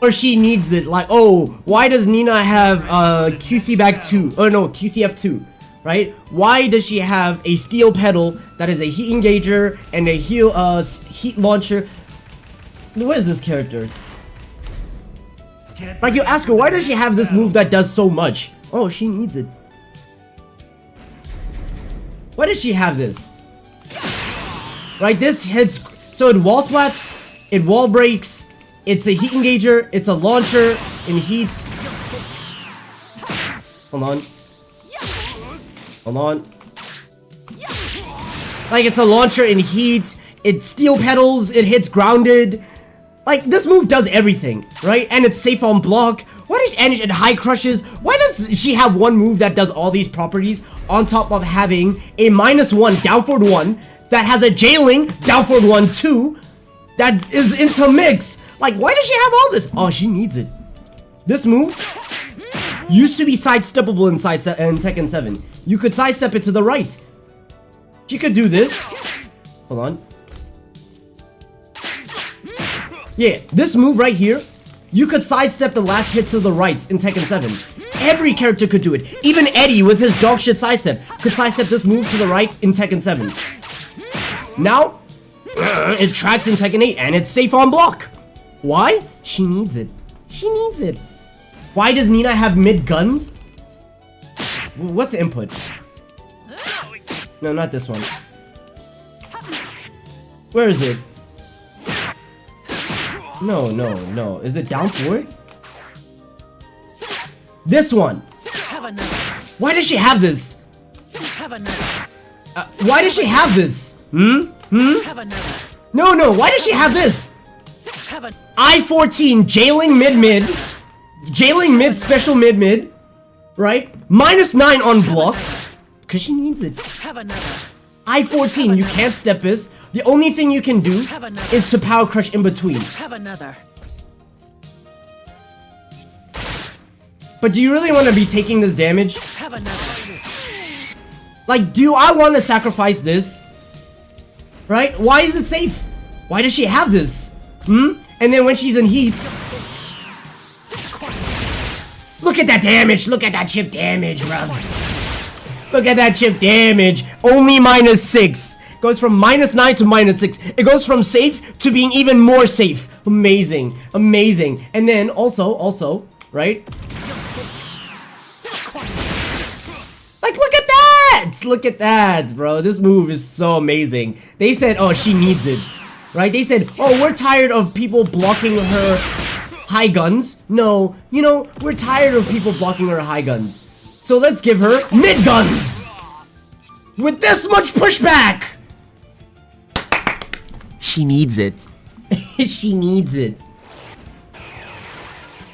Or she needs it. Like, oh, why does Nina have QC back 2? Oh no, QCF2, right? Why does she have a steel pedal that is a heat engager and a heat launcher? What is this character? Like, you ask her, why does she have this move that does so much? Oh, she needs it. Why does she have this? Right, this hits, so it wall splats, it wall breaks, it's a heat engager, it's a launcher, in heat. Hold on. Hold on. Like, it's a launcher in heat, it steel pedals, it hits grounded. Like, this move does everything, right? And it's safe on block. Why does and it high crushes? Why does she have one move that does all these properties on top of having a -1 down forward 1 that has a jailing down forward 1 2 that is into mix? Like, why does she have all this? Oh, she needs it. This move used to be sidesteppable in Tekken 7. You could sidestep it to the right. She could do this. Hold on. Yeah, this move right here, you could sidestep the last hit to the right in Tekken 7. Every character could do it. Even Eddie with his dogshit sidestep could sidestep this move to the right in Tekken 7. Now, it tracks in Tekken 8 and it's safe on block. Why? She needs it. She needs it. Why does Nina have mid guns? What's the input? No, not this one. Where is it? No, no, no. Is it down forward? This one. Why does she have this? Why does she have this? No, no. Why does she have this? I-14 jailing mid-mid. Jailing mid, special mid-mid. Right? -9 on block. Because she needs it. I-14, you can't step this. The only thing you can do is to power crush in between. But do you really want to be taking this damage? Like, do I want to sacrifice this? Right? Why is it safe? Why does she have this? And then when she's in heat... Look at that damage! Look at that chip damage, bro! Look at that chip damage! Only -6! Goes from -9 to -6. It goes from safe to being even more safe. Amazing. Amazing. And then also, right? Like, look at that! Look at that, bro. This move is so amazing. They said, oh, she needs it. Right? They said, oh, we're tired of people blocking her high guns. No, you know, we're tired of people blocking her high guns. So let's give her mid guns! With this much pushback! She needs it. She needs it.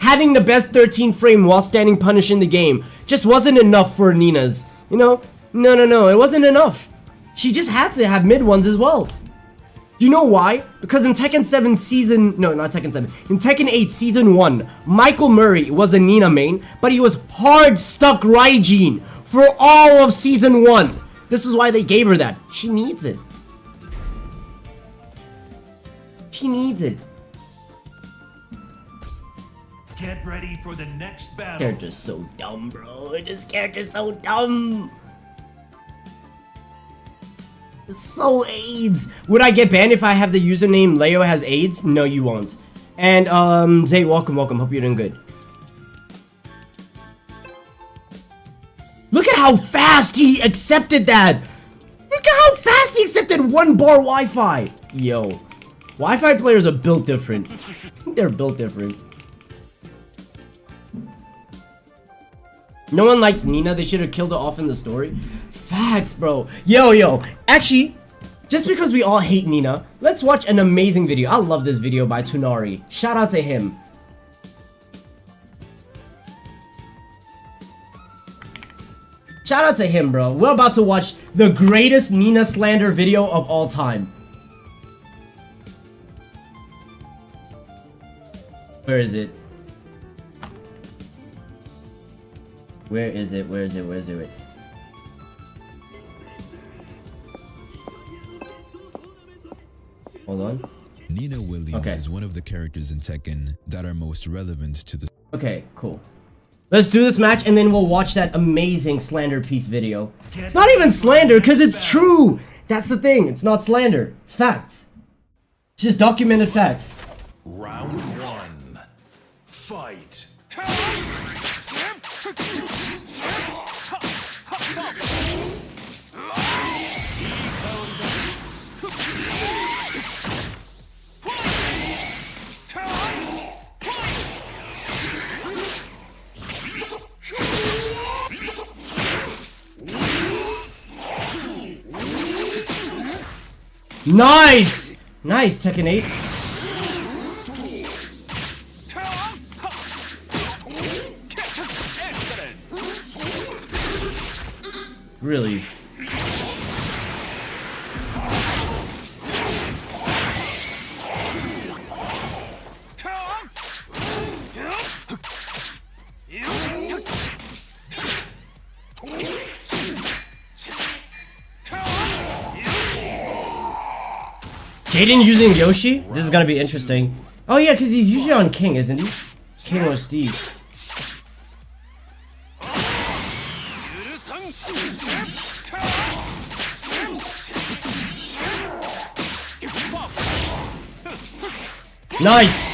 Having the best 13 frame while standing punish in the game just wasn't enough for Nina's. You know? No, it wasn't enough. She just had to have mid ones as well. Do you know why? Because in Tekken 7 season... No, not Tekken 7. In Tekken 8 season 1, Michael Murray was a Nina main, but he was hard stuck Raijin for all of season 1. This is why they gave her that. She needs it. She needs it. Get ready for the next battle. Character's so dumb, bro. This character's so dumb. It's so AIDS. Would I get banned if I have the username Leo has AIDS? No, you won't. And Zay, welcome. Hope you're doing good. Look at how fast he accepted that. Look at how fast he accepted 1 bar Wi-Fi. Yo, Wi-Fi players are built different. They're built different. No one likes Nina. They should have killed her off in the story. Facts, bro. Yo. Actually, just because we all hate Nina, let's watch an amazing video. I love this video by Tunari. Shout out to him. Shout out to him, bro. We're about to watch the greatest Nina slander video of all time. Where is it? Where is it? Hold on. Nina Williams is one of the characters in Tekken that are most relevant to the... Okay, cool. Let's do this match and then we'll watch that amazing slander piece video. It's not even slander because it's true. That's the thing. It's not slander. It's facts. It's just documented facts. Round 1. Fight. Nice! Nice, Tekken 8. Really? Jaden using Yoshi? This is gonna be interesting. Oh yeah, because he's usually on King, isn't he? King or Steve. Nice!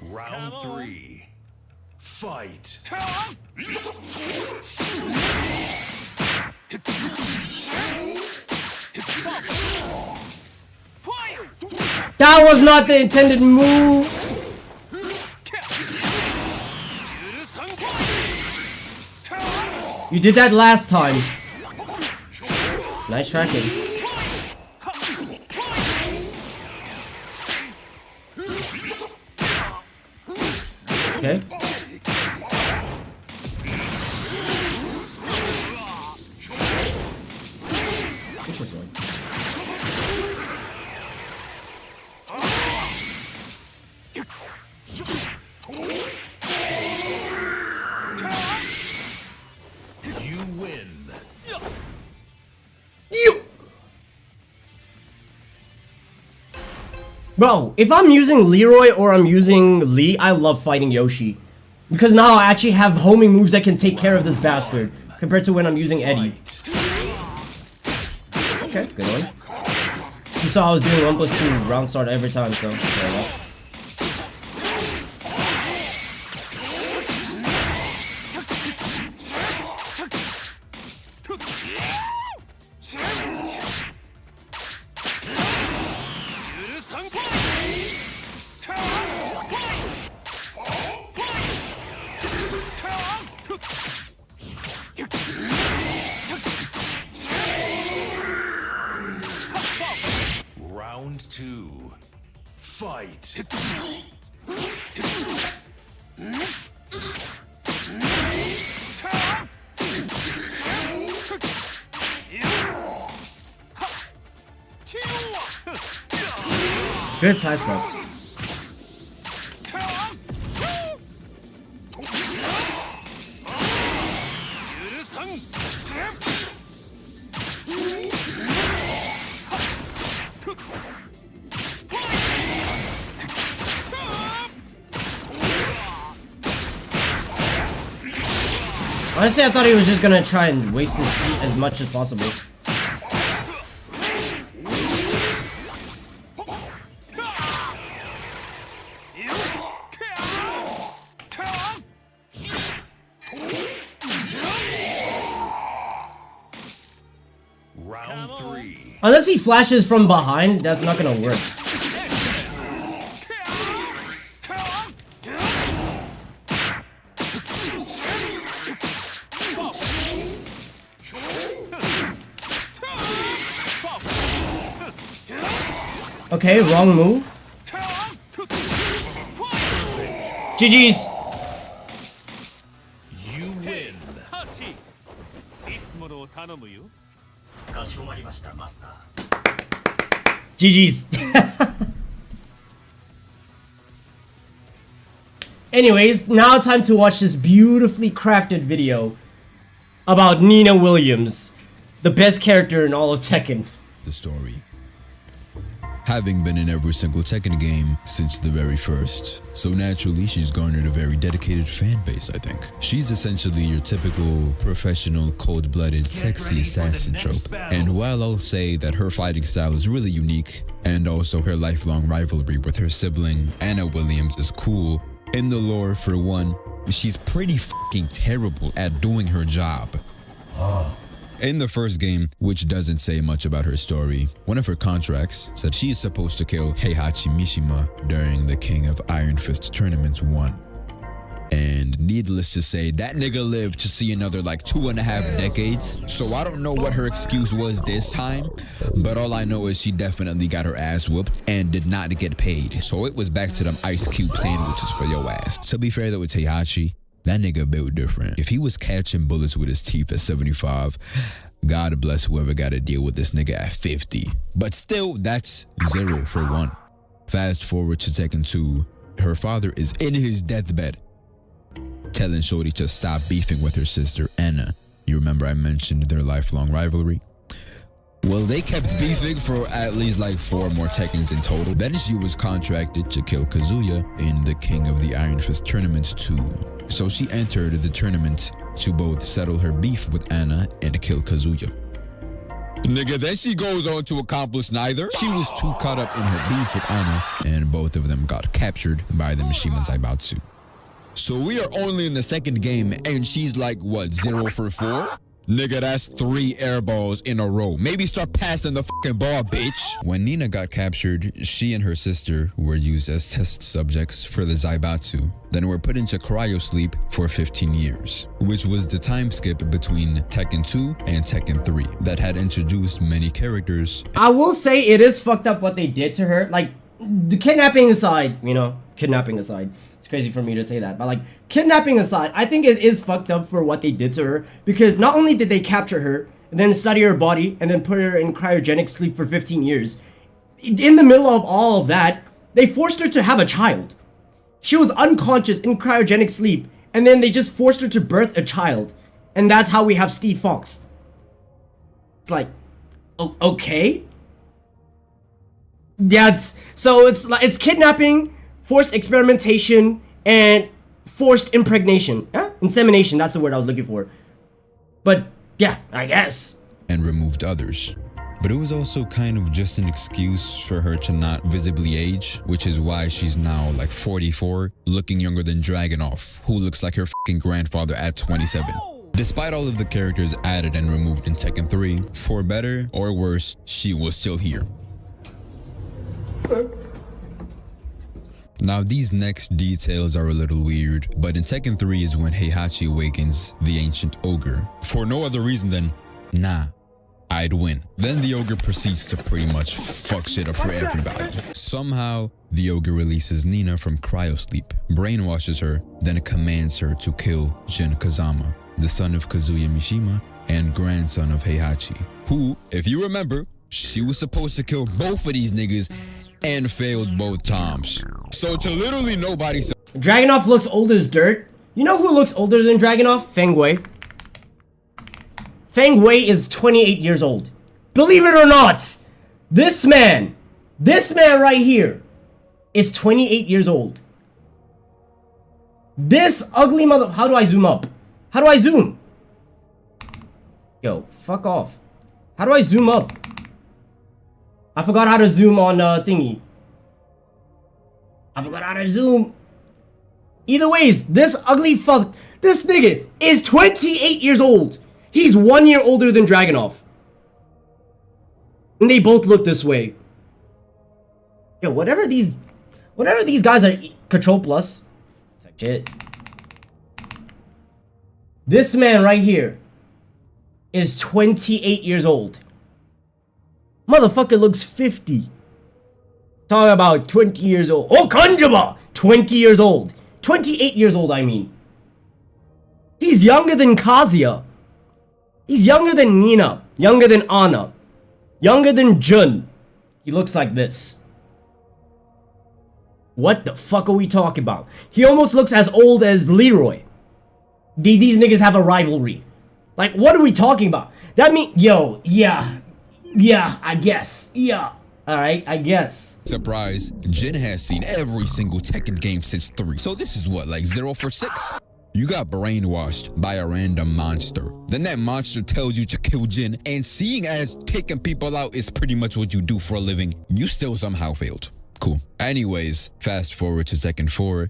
Round 3. Fight. That was not the intended move! You did that last time. Nice tracking. Okay. Interesting. You win. Bro, if I'm using Leroy or I'm using Lee, I love fighting Yoshi. Because now I actually have homing moves that can take care of this bastard. Compared to when I'm using Eddie. Okay, good one. You saw I was doing 1+2 round start every time, so fair enough. Round 2. Fight. Good side step. Honestly, I thought he was just gonna try and waste his heat as much as possible. Round 3. Unless he flashes from behind, that's not gonna work. Okay, wrong move. GG's. You win. GG's. Anyways, now time to watch this beautifully crafted video about Nina Williams, the best character in all of Tekken. The story. Having been in every single Tekken game since the very first, so naturally she's garnered a very dedicated fan base, I think. She's essentially your typical professional, cold-blooded, sexy assassin trope. And while I'll say that her fighting style is really unique, and also her lifelong rivalry with her sibling, Anna Williams, is cool, in the lore, for one, she's pretty fucking terrible at doing her job. In the first game, which doesn't say much about her story, one of her contracts said she is supposed to kill Heihachi Mishima during the King of Iron Fist Tournament 1. And needless to say, that nigga lived to see another like 2.5 decades, so I don't know what her excuse was this time, but all I know is she definitely got her ass whooped and did not get paid, so it was back to them ice cube sandwiches for your ass. To be fair though, with Heihachi, that nigga built different. If he was catching bullets with his teeth at 75, God bless whoever got to deal with this nigga at 50. But still, that's 0 for 1. Fast forward to Tekken 2, her father is in his deathbed, telling Shorty to stop beefing with her sister, Anna. You remember I mentioned their lifelong rivalry? Well, they kept beefing for at least like 4 more Tekkens in total. Then she was contracted to kill Kazuya in the King of the Iron Fist Tournament 2. So she entered the tournament to both settle her beef with Anna and kill Kazuya. Nigga, then she goes on to accomplish neither. She was too caught up in her beef with Anna, and both of them got captured by the Mishima Zaibatsu. So we are only in the second game, and she's like, what, 0 for 4? Nigga, that's 3 air balls in a row. Maybe start passing the fucking ball, bitch. When Nina got captured, she and her sister were used as test subjects for the Zaibatsu, then were put into cryo sleep for 15 years, which was the time skip between Tekken 2 and Tekken 3 that had introduced many characters. I will say it is fucked up what they did to her. Like, the kidnapping aside, you know, kidnapping aside. It's crazy for me to say that, but like, kidnapping aside, I think it is fucked up for what they did to her, because not only did they capture her and then study her body and then put her in cryogenic sleep for 15 years, in the middle of all of that, they forced her to have a child. She was unconscious in cryogenic sleep, and then they just forced her to birth a child, and that's how we have Steve Fox. It's like, okay? Yeah, it's kidnapping, forced experimentation, and forced impregnation. Insemination, that's the word I was looking for. But yeah, I guess. And removed others. But it was also kind of just an excuse for her to not visibly age, which is why she's now like 44, looking younger than Dragunov, who looks like her fucking grandfather at 27. Despite all of the characters added and removed in Tekken 3, for better or worse, she was still here. Now these next details are a little weird, but in Tekken 3 is when Heihachi awakens the ancient ogre. For no other reason than, nah, I'd win. Then the ogre proceeds to pretty much fuck shit up for everybody. Somehow, the ogre releases Nina from cryosleep, brainwashes her, then commands her to kill Jin Kazama, the son of Kazuya Mishima and grandson of Heihachi, who, if you remember, she was supposed to kill both of these niggas and failed both times. So to literally nobody... Dragunov looks old as dirt. You know who looks older than Dragunov? Feng Wei. Feng Wei is 28 years old. Believe it or not, this man right here is 28 years old. This ugly mother... How do I zoom up? How do I zoom? Yo, fuck off. How do I zoom up? I forgot how to zoom on thingy. I forgot how to zoom. Either ways, this ugly fuck... This nigga is 28 years old. He's 1 year older than Dragunov. And they both look this way. Yo, whatever these guys are... Control plus. It's like shit. This man right here is 28 years old. Motherfucker looks 50. Talking about 20 years old. Oh, Kanjaba! 20 years old. 28 years old, I mean. He's younger than Kazuya. He's younger than Nina. Younger than Anna. Younger than Jun. He looks like this. What the fuck are we talking about? He almost looks as old as Leroy. These niggas have a rivalry. Like, what are we talking about? That mean, yo, yeah, I guess, yeah. Alright, I guess. Surprise, Jin has seen every single Tekken game since 3. So this is what, like 0 for 6? You got brainwashed by a random monster. Then that monster tells you to kill Jin, and seeing as taking people out is pretty much what you do for a living, you still somehow failed. Cool. Anyways, fast forward to Tekken 4.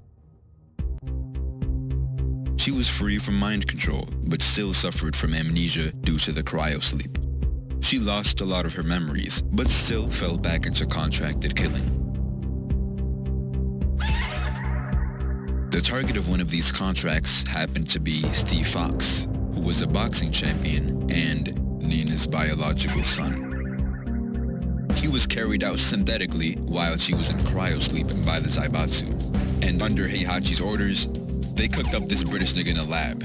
She was free from mind control, but still suffered from amnesia due to the cryosleep. She lost a lot of her memories, but still fell back into contracted killing. The target of one of these contracts happened to be Steve Fox, who was a boxing champion and Nina's biological son. He was carried out synthetically while she was in cryosleep by the Zaibatsu, and under Heihachi's orders, they cooked up this British nigga in a lab.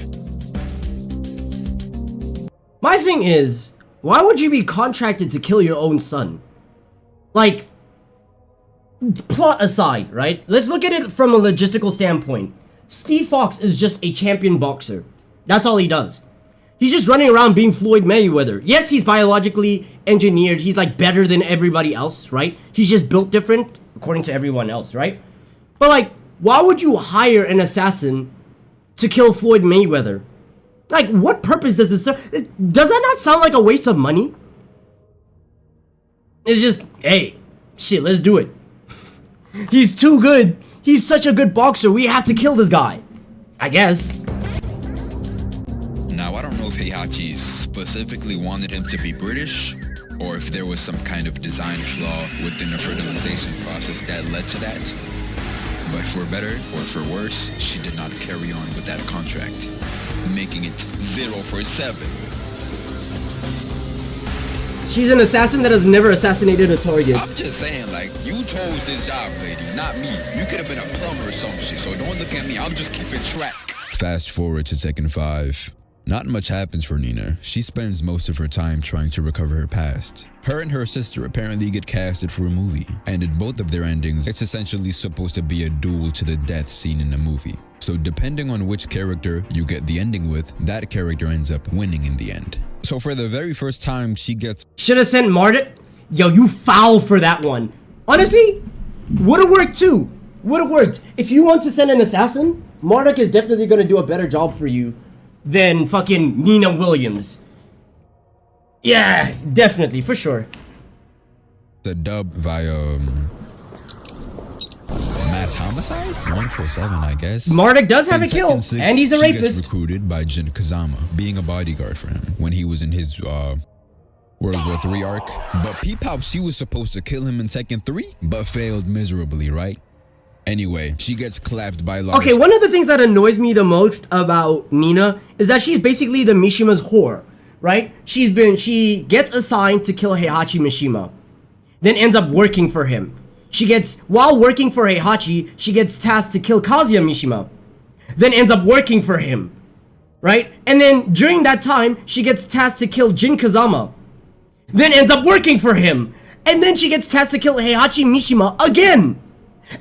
My thing is, why would you be contracted to kill your own son? Like, plot aside, right? Let's look at it from a logistical standpoint. Steve Fox is just a champion boxer. That's all he does. He's just running around being Floyd Mayweather. Yes, he's biologically engineered. He's like better than everybody else, right? He's just built different according to everyone else, right? But like, why would you hire an assassin to kill Floyd Mayweather? Like, what purpose does this serve? Does that not sound like a waste of money? It's just, hey, shit, let's do it. He's too good. He's such a good boxer. We have to kill this guy. I guess. Now, I don't know if Heihachi specifically wanted him to be British, or if there was some kind of design flaw within the fertilization process that led to that. But for better or for worse, she did not carry on with that contract, making it 0 for 7. She's an assassin that has never assassinated a target. I'm just saying, like, you chose this job, lady, not me. You could have been a plumber or some shit, so don't look at me. I'm just keeping track. Fast forward to Tekken 5. Not much happens for Nina. She spends most of her time trying to recover her past. Her and her sister apparently get casted for a movie, and in both of their endings, it's essentially supposed to be a duel to the death scene in the movie. So depending on which character you get the ending with, that character ends up winning in the end. So for the very first time, she gets... Should have sent Marduk? Yo, you foul for that one. Honestly, would have worked too. Would have worked. If you want to send an assassin, Marduk is definitely going to do a better job for you than fucking Nina Williams. Yeah, definitely, for sure. The dub via mass homicide? 147, I guess. Marduk does have In a kill, Tekken 6, and he's a she rapist. gets recruited by Jin Kazama, being a bodyguard for him when he was in his World War III arc. But peep how she was supposed to kill him in Tekken 3, but failed miserably, right? Anyway, she gets clapped by Lars. Okay, one of the things that annoys me the most about Nina is that she's basically the Mishima's whore, right? She gets assigned to kill Heihachi Mishima, then ends up working for him. While working for Heihachi, she gets tasked to kill Kazuya Mishima, then ends up working for him, right? And then during that time, she gets tasked to kill Jin Kazama, then ends up working for him. And then she gets tasked to kill Heihachi Mishima again,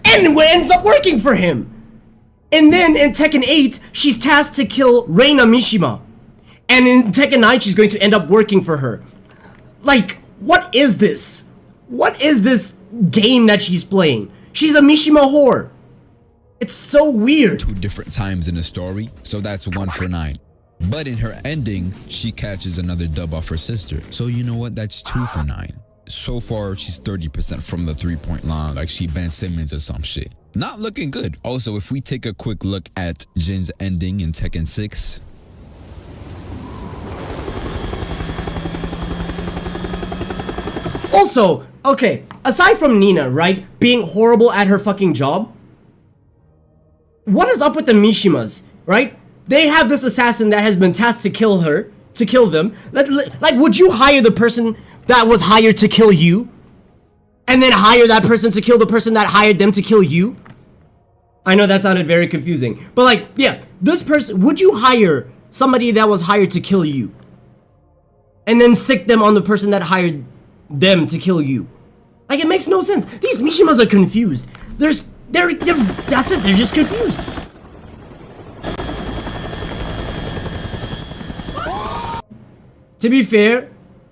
and ends up working for him. And then in Tekken 8, she's tasked to kill Reina Mishima. And in Tekken 9, she's going to end up working for her. Like, what is this? What is this game that she's playing? She's a Mishima whore. It's so weird. 2 different times in the story, so that's 1 for 9. But in her ending, she catches another dub off her sister. So you know what? That's 2 for 9. So far, she's 30% from the 3-point line, like she Ben Simmons or some shit. Not looking good. Also, if we take a quick look at Jin's ending in Tekken 6. Also, okay, aside from Nina, right, being horrible at her fucking job, what is up with the Mishimas, right? They have this assassin that has been tasked to kill them. Like, would you hire the person that was hired to kill you, and then hire that person to kill the person that hired them to kill you? I know that sounded very confusing, but like, yeah, this person, would you hire somebody that was hired to kill you, and then sick them on the person that hired them to kill you? Like, it makes no sense. These Mishimas are confused. That's it, they're just confused. To be fair,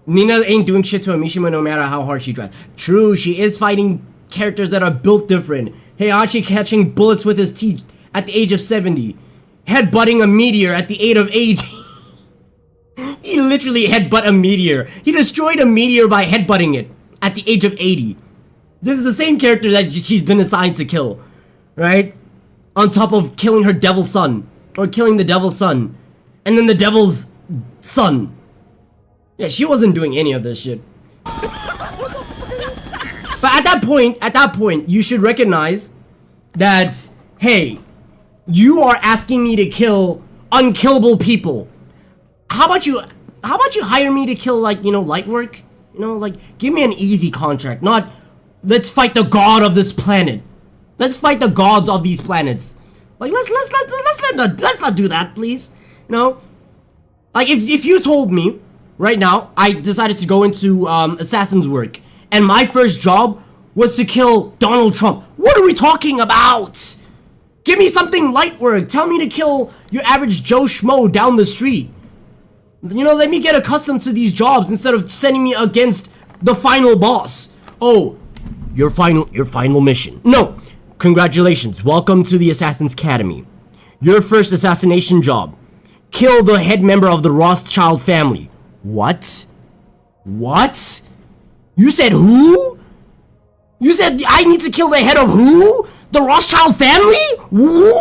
Nina ain't doing shit to a Mishima no matter how hard she tries. True, she is fighting characters that are built different. Heihachi catching bullets with his teeth at the age of 70. Headbutting a meteor at the age of 80. He literally headbutt a meteor. He destroyed a meteor by headbutting it at the age of 80. This is the same character that she's been assigned to kill, right? On top of killing her devil son, or killing the devil's son, and then the devil's son. Yeah, she wasn't doing any of this shit. But at that point, you should recognize that, hey, you are asking me to kill unkillable people. How about you hire me to kill, like, you know, light work? You know, like, give me an easy contract, not let's fight the god of this planet. Let's fight the gods of these planets. Like, let's not do that, please. You know? Like, if you told me right now, I decided to go into assassin's work, and my first job was to kill Donald Trump. What are we talking about? Give me something light work. Tell me to kill your average Joe Schmo down the street. You know, let me get accustomed to these jobs instead of sending me against the final boss. Oh, your final mission. No, congratulations. Welcome to the Assassin's Academy. Your first assassination job. Kill the head member of the Rothschild family. What? What? You said who? You said I need to kill the head of who? The Rothschild family? Who?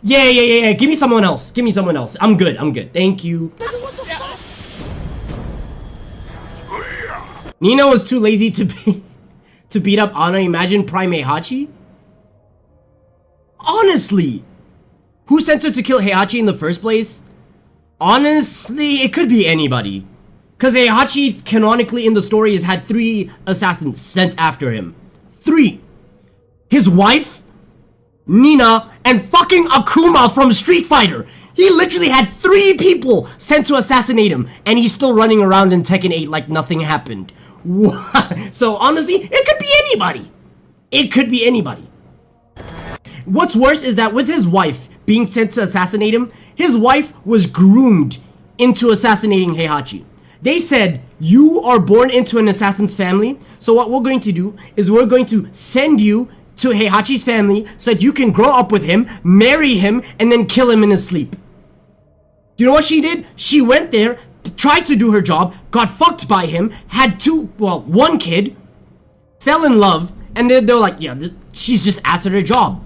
Yeah. Give me someone else. I'm good. Thank you. Nina was too lazy to beat up Anna. Imagine Prime Heihachi? Honestly, who sent her to kill Heihachi in the first place? Honestly, it could be anybody. Because Heihachi, canonically in the story, has had 3 assassins sent after him. 3. His wife, Nina, and fucking Akuma from Street Fighter. He literally had 3 people sent to assassinate him, and he's still running around in Tekken 8 like nothing happened. What? So honestly, it could be anybody. It could be anybody. What's worse is that with his wife being sent to assassinate him, his wife was groomed into assassinating Heihachi. They said, you are born into an assassin's family, so what we're going to do is we're going to send you to Heihachi's family so that you can grow up with him, marry him, and then kill him in his sleep. Do you know what she did? She went there, tried to do her job, got fucked by him, had 1 kid, fell in love, and they're like, yeah, she's just ass at her job.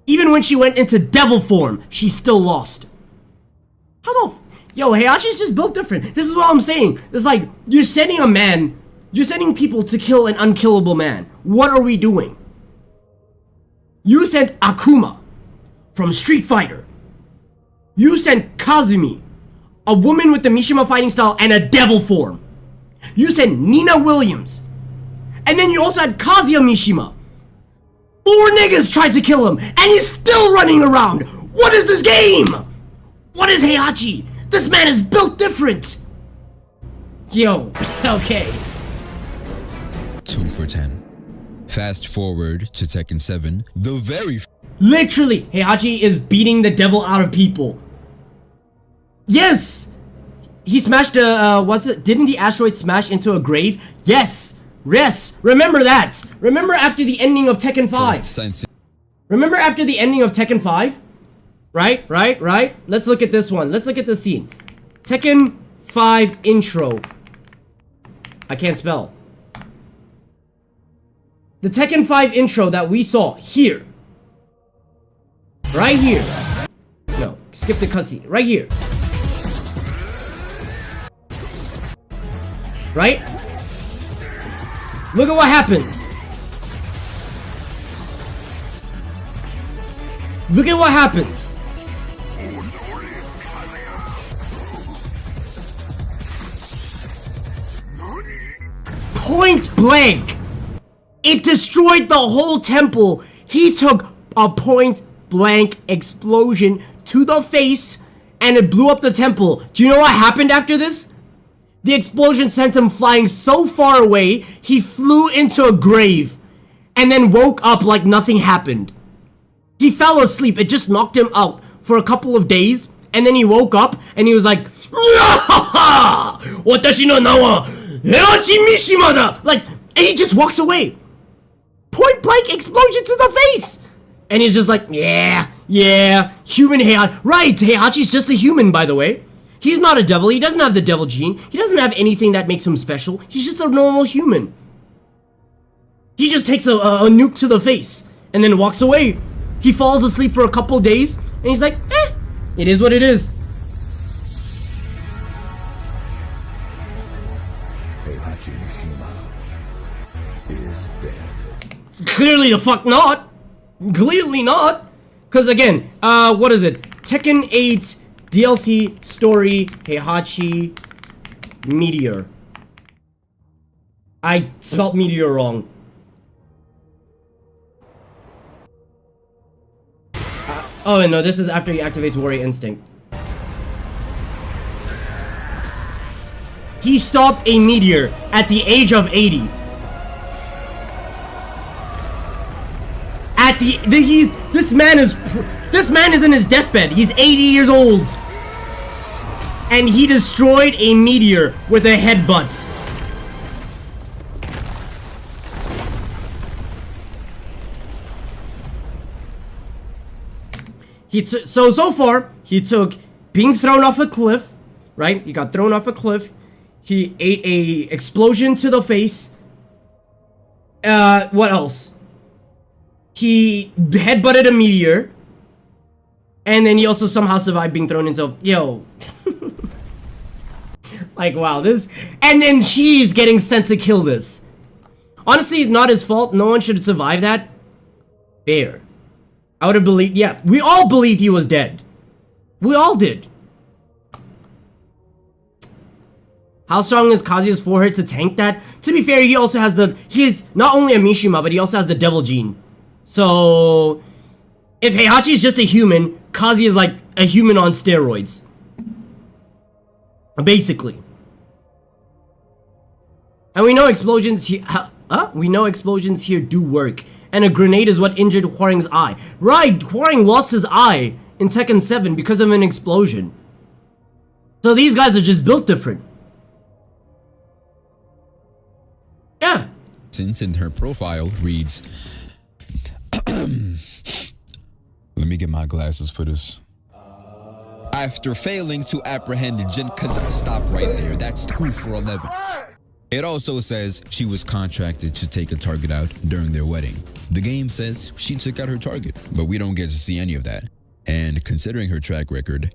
Even when she went into devil form, she still lost. How the Yo, Heihachi's just built different. This is what I'm saying. It's like, you're sending people to kill an unkillable man. What are we doing? You sent Akuma from Street Fighter. You sent Kazumi, a woman with the Mishima fighting style and a devil form. You sent Nina Williams. And then you also had Kazuya Mishima. 4 niggas tried to kill him, and he's still running around. What is this game? What is Heihachi? This man is built different. Yo, okay. 2 for 10. Fast forward to Tekken 7, the very Literally, Heihachi is beating the devil out of people. Yes! He smashed a, didn't the asteroid smash into a grave? Yes! Yes! Remember that! Remember after the ending of Tekken 5? first sense. Remember after the ending of Tekken 5? Right? Let's look at this one. Let's look at the scene. Tekken 5 intro. I can't spell. The Tekken 5 intro that we saw here. Right here. No, skip the cutscene. Right here. Right? Look at what happens. Look at what happens. Point blank. It destroyed the whole temple. He took a point blank explosion to the face and it blew up the temple. Do you know what happened after this? The explosion sent him flying so far away, he flew into a grave and then woke up like nothing happened. He fell asleep. It just knocked him out for a couple of days and then he woke up and he was like, Watashi no na wa Heihachi Mishima da! Like, and he just walks away. Point blank explosion to the face! And he's just like, yeah, human Heihachi. Right, Heihachi's just a human, by the way. He's not a devil. He doesn't have the devil gene. He doesn't have anything that makes him special. He's just a normal human. He just takes a nuke to the face and then walks away. He falls asleep for a couple days and he's like, it is what it is. Heihachi Mishima is dead. Clearly the fuck not. Clearly not. Because again, what is it? Tekken 8 DLC story Heihachi Meteor. I spelled meteor wrong. Oh no, this is after he activates Warrior Instinct. He stopped a meteor at the age of 80. This man is in his deathbed. He's 80 years old. And he destroyed a meteor with a headbutt. So far, he took being thrown off a cliff, right? He got thrown off a cliff. He ate a explosion to the face. What else? He headbutted a meteor. And then he also somehow survived being thrown into... Yo. Like, wow, this... And then she's getting sent to kill this. Honestly, it's not his fault. No one should survive that. Fair. I would have believed... Yeah, we all believed he was dead. We all did. How strong is Kazuya's forehead to tank that? To be fair, he also has the... He's not only a Mishima, but he also has the devil gene. So... If Heihachi is just a human, Kazuya is like a human on steroids. Basically. And we know explosions here... We know explosions here do work. And a grenade is what injured Hwoarang's eye. Right, Hwoarang lost his eye in Tekken 7 because of an explosion. So these guys are just built different. Yeah. Since in her profile reads... Let me get my glasses for this. After failing to apprehend Jin stop right there. That's 2 for 11. It also says she was contracted to take a target out during their wedding. The game says she took out her target, but we don't get to see any of that. And considering her track record,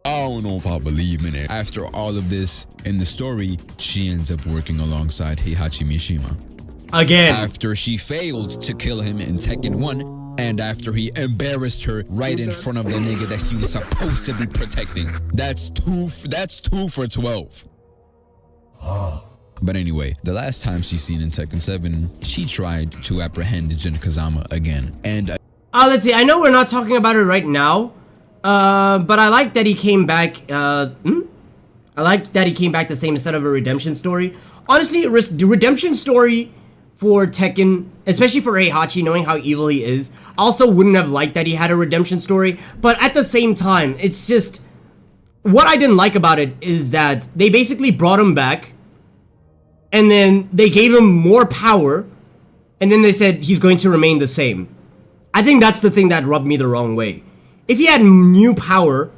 I don't know if I believe in it. After all of this, in the story, she ends up working alongside Heihachi Mishima. Again. After she failed to kill him in Tekken 1, and after he embarrassed her right in front of the nigga that she was supposed to be protecting. That's two for 12. But anyway, the last time she's seen in Tekken 7, she tried to apprehend Jin Kazama again. And let's see. I know we're not talking about it right now, but I like that he came back. I liked that he came back the same instead of a redemption story. Honestly, the redemption story for Tekken, especially for Heihachi, knowing how evil he is, also wouldn't have liked that he had a redemption story. But at the same time, it's just what I didn't like about it is that they basically brought him back. And then they gave him more power, and then they said he's going to remain the same. I think that's the thing that rubbed me the wrong way. If he had new power,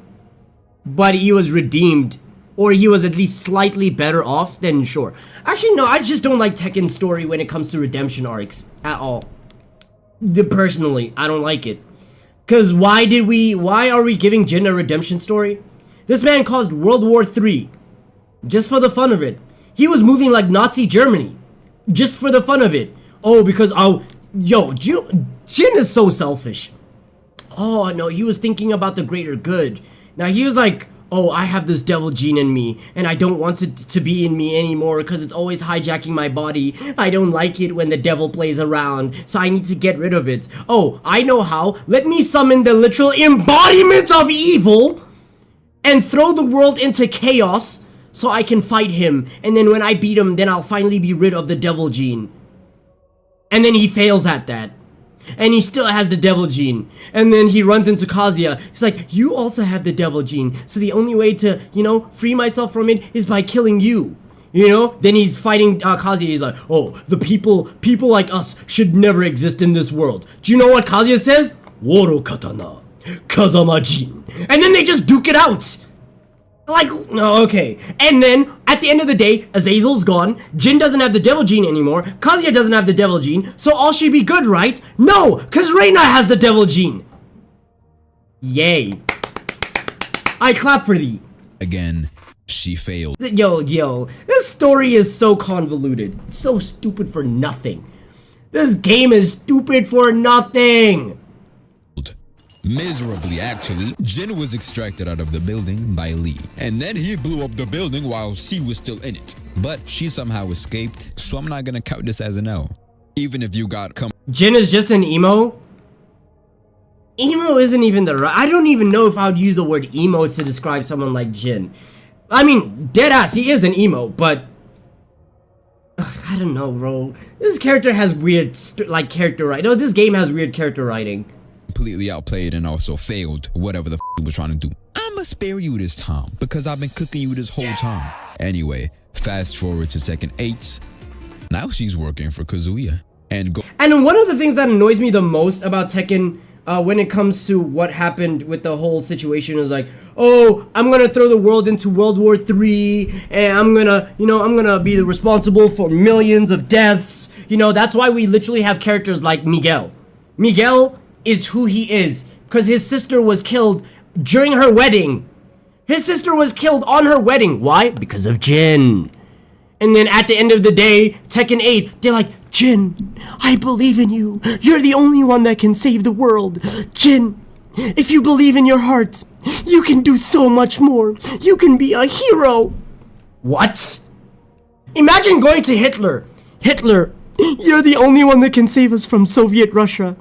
but he was redeemed, or he was at least slightly better off, then sure. Actually, no, I just don't like Tekken's story when it comes to redemption arcs at all. Personally, I don't like it. Because why are we giving Jin a redemption story? This man caused World War III, just for the fun of it. He was moving like Nazi Germany, just for the fun of it. Oh, because, Jin is so selfish. Oh, no, he was thinking about the greater good. Now, he was like, oh, I have this devil gene in me, and I don't want it to be in me anymore because it's always hijacking my body. I don't like it when the devil plays around, so I need to get rid of it. Oh, I know how. Let me summon the literal embodiment of evil and throw the world into chaos so I can fight him, and then when I beat him, then I'll finally be rid of the devil gene. And then he fails at that. And he still has the devil gene. And then he runs into Kazuya. He's like, you also have the devil gene, so the only way to, free myself from it is by killing you. Then he's fighting Kazuya. He's like, oh, the people like us should never exist in this world. Do you know what Kazuya says? Woro katana, Kazama jin. And then they just duke it out. Like, no, okay. And then, at the end of the day, Azazel's gone, Jin doesn't have the devil gene anymore, Kazuya doesn't have the devil gene, so all should be good, right? No, because Reina has the devil gene. Yay. I clap for thee. again, she failed. Yo, this story is so convoluted. It's so stupid for nothing. This game is stupid for nothing. Miserably, actually. Jin was extracted out of the building by Lee, and then he blew up the building while she was still in it. But she somehow escaped, so I'm not gonna count this as an L. Even if you got Jin is just an emo? Emo isn't even the right... I don't even know if I would use the word emo to describe someone like Jin. I mean, deadass, he is an emo, but... I don't know, bro. This character has weird, character writing. No, this game has weird character writing. completely outplayed and also failed whatever the he was trying to do. I'ma spare you this time because I've been cooking you this whole time. Anyway, fast forward to Tekken 8. Now she's working for Kazuya. And one of the things that annoys me the most about Tekken when it comes to what happened with the whole situation is like, oh, I'm gonna throw the world into World War III, and I'm gonna be responsible for millions of deaths. That's why we literally have characters like Miguel. Miguel is who he is because his sister was killed during her wedding. His sister was killed on her wedding. Why? Because of Jin. And then at the end of the day, Tekken 8, they're like, Jin, I believe in you. You're the only one that can save the world. Jin, if you believe in your heart, you can do so much more. You can be a hero. What? Imagine going to Hitler. Hitler, you're the only one that can save us from Soviet Russia.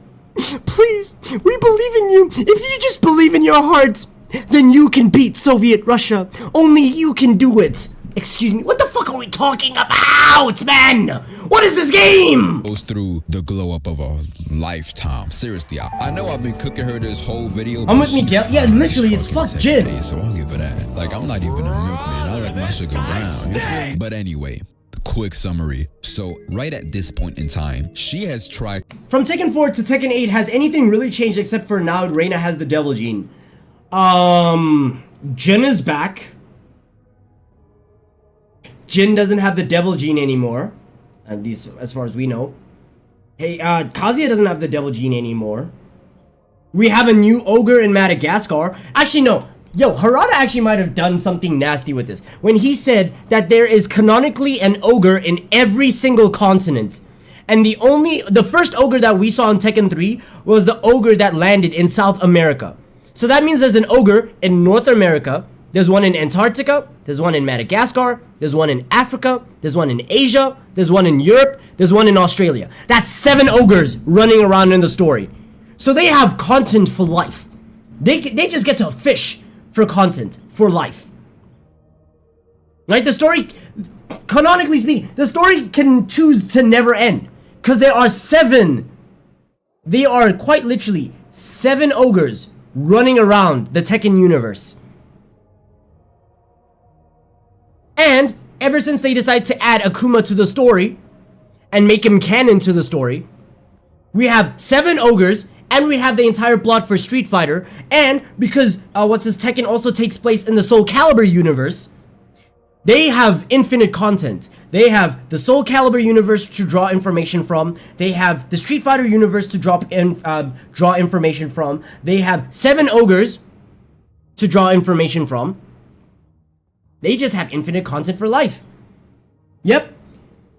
Please, we believe in you. If you just believe in your heart, then you can beat Soviet Russia. Only you can do it. Excuse me, what the fuck are we talking about, man? What is this game? Goes through the glow up of a lifetime. Seriously, I know I've been cooking her this whole video. I'm with Miguel. Yeah, literally, it's fuck Jin. So I'll give her that. Like, I'm not even a milkman. I like my sugar brown. You feel me? But anyway, quick summary. So, right at this point in time, she has tried. From Tekken 4 to Tekken 8, has anything really changed except for now Reina has the devil gene? Jin is back. Jin doesn't have the devil gene anymore, at least as far as we know. Hey, Kazuya doesn't have the devil gene anymore. We have a new ogre in Madagascar. Actually, no. Yo, Harada actually might have done something nasty with this. When he said that there is canonically an ogre in every single continent. And the first ogre that we saw in Tekken 3 was the ogre that landed in South America. So that means there's an ogre in North America, there's one in Antarctica, there's one in Madagascar, there's one in Africa, there's one in Asia, there's one in Europe, there's one in Australia. That's 7 ogres running around in the story. So they have content for life. They just get to fish for content for life. Right? The story, canonically speaking, the story can choose to never end. Because there are 7. They are quite literally 7 ogres running around the Tekken universe. And ever since they decided to add Akuma to the story and make him canon to the story, we have 7 ogres and we have the entire plot for Street Fighter. And because Tekken also takes place in the Soul Calibur universe, they have infinite content. They have the Soul Calibur universe to draw information from. They have the Street Fighter universe to draw information from. They have 7 ogres to draw information from. They just have infinite content for life. Yep.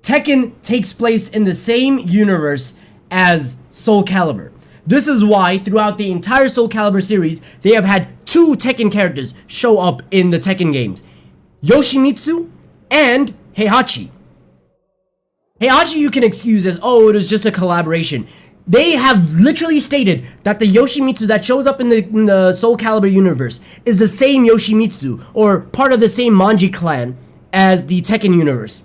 Tekken takes place in the same universe as Soul Calibur. This is why throughout the entire Soul Calibur series, they have had 2 Tekken characters show up in the Tekken games. Yoshimitsu and Heihachi. Heihachi you can excuse as, oh, it was just a collaboration. They have literally stated that the Yoshimitsu that shows up in the Soul Calibur universe is the same Yoshimitsu, or part of the same Manji clan as the Tekken universe.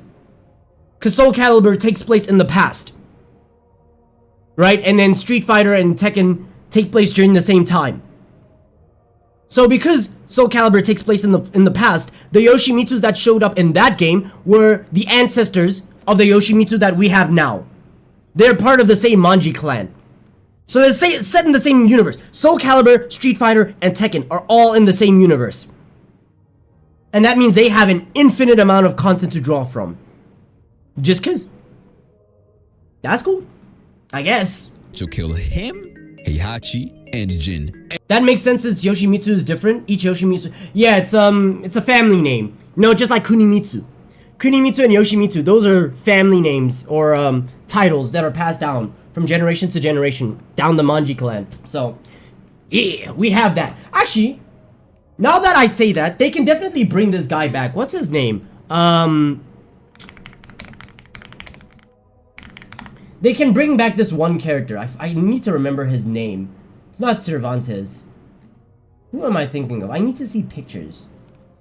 Because Soul Calibur takes place in the past. Right? And then Street Fighter and Tekken take place during the same time. So because Soul Calibur takes place in the past, the Yoshimitsus that showed up in that game were the ancestors of the Yoshimitsu that we have now. They're part of the same Manji clan. So they're set in the same universe. Soul Calibur, Street Fighter, and Tekken are all in the same universe. And that means they have an infinite amount of content to draw from. Just cause. That's cool. I guess. To kill him, Heihachi, and Jin. That makes sense since Yoshimitsu is different. Each Yoshimitsu. Yeah, it's a family name. No, just like Kunimitsu. Kunimitsu and Yoshimitsu, those are family names or titles that are passed down from generation to generation down the Manji clan. So, yeah, we have that. Actually, now that I say that, they can definitely bring this guy back. What's his name? They can bring back this one character. I need to remember his name. It's not Cervantes. Who am I thinking of? I need to see pictures.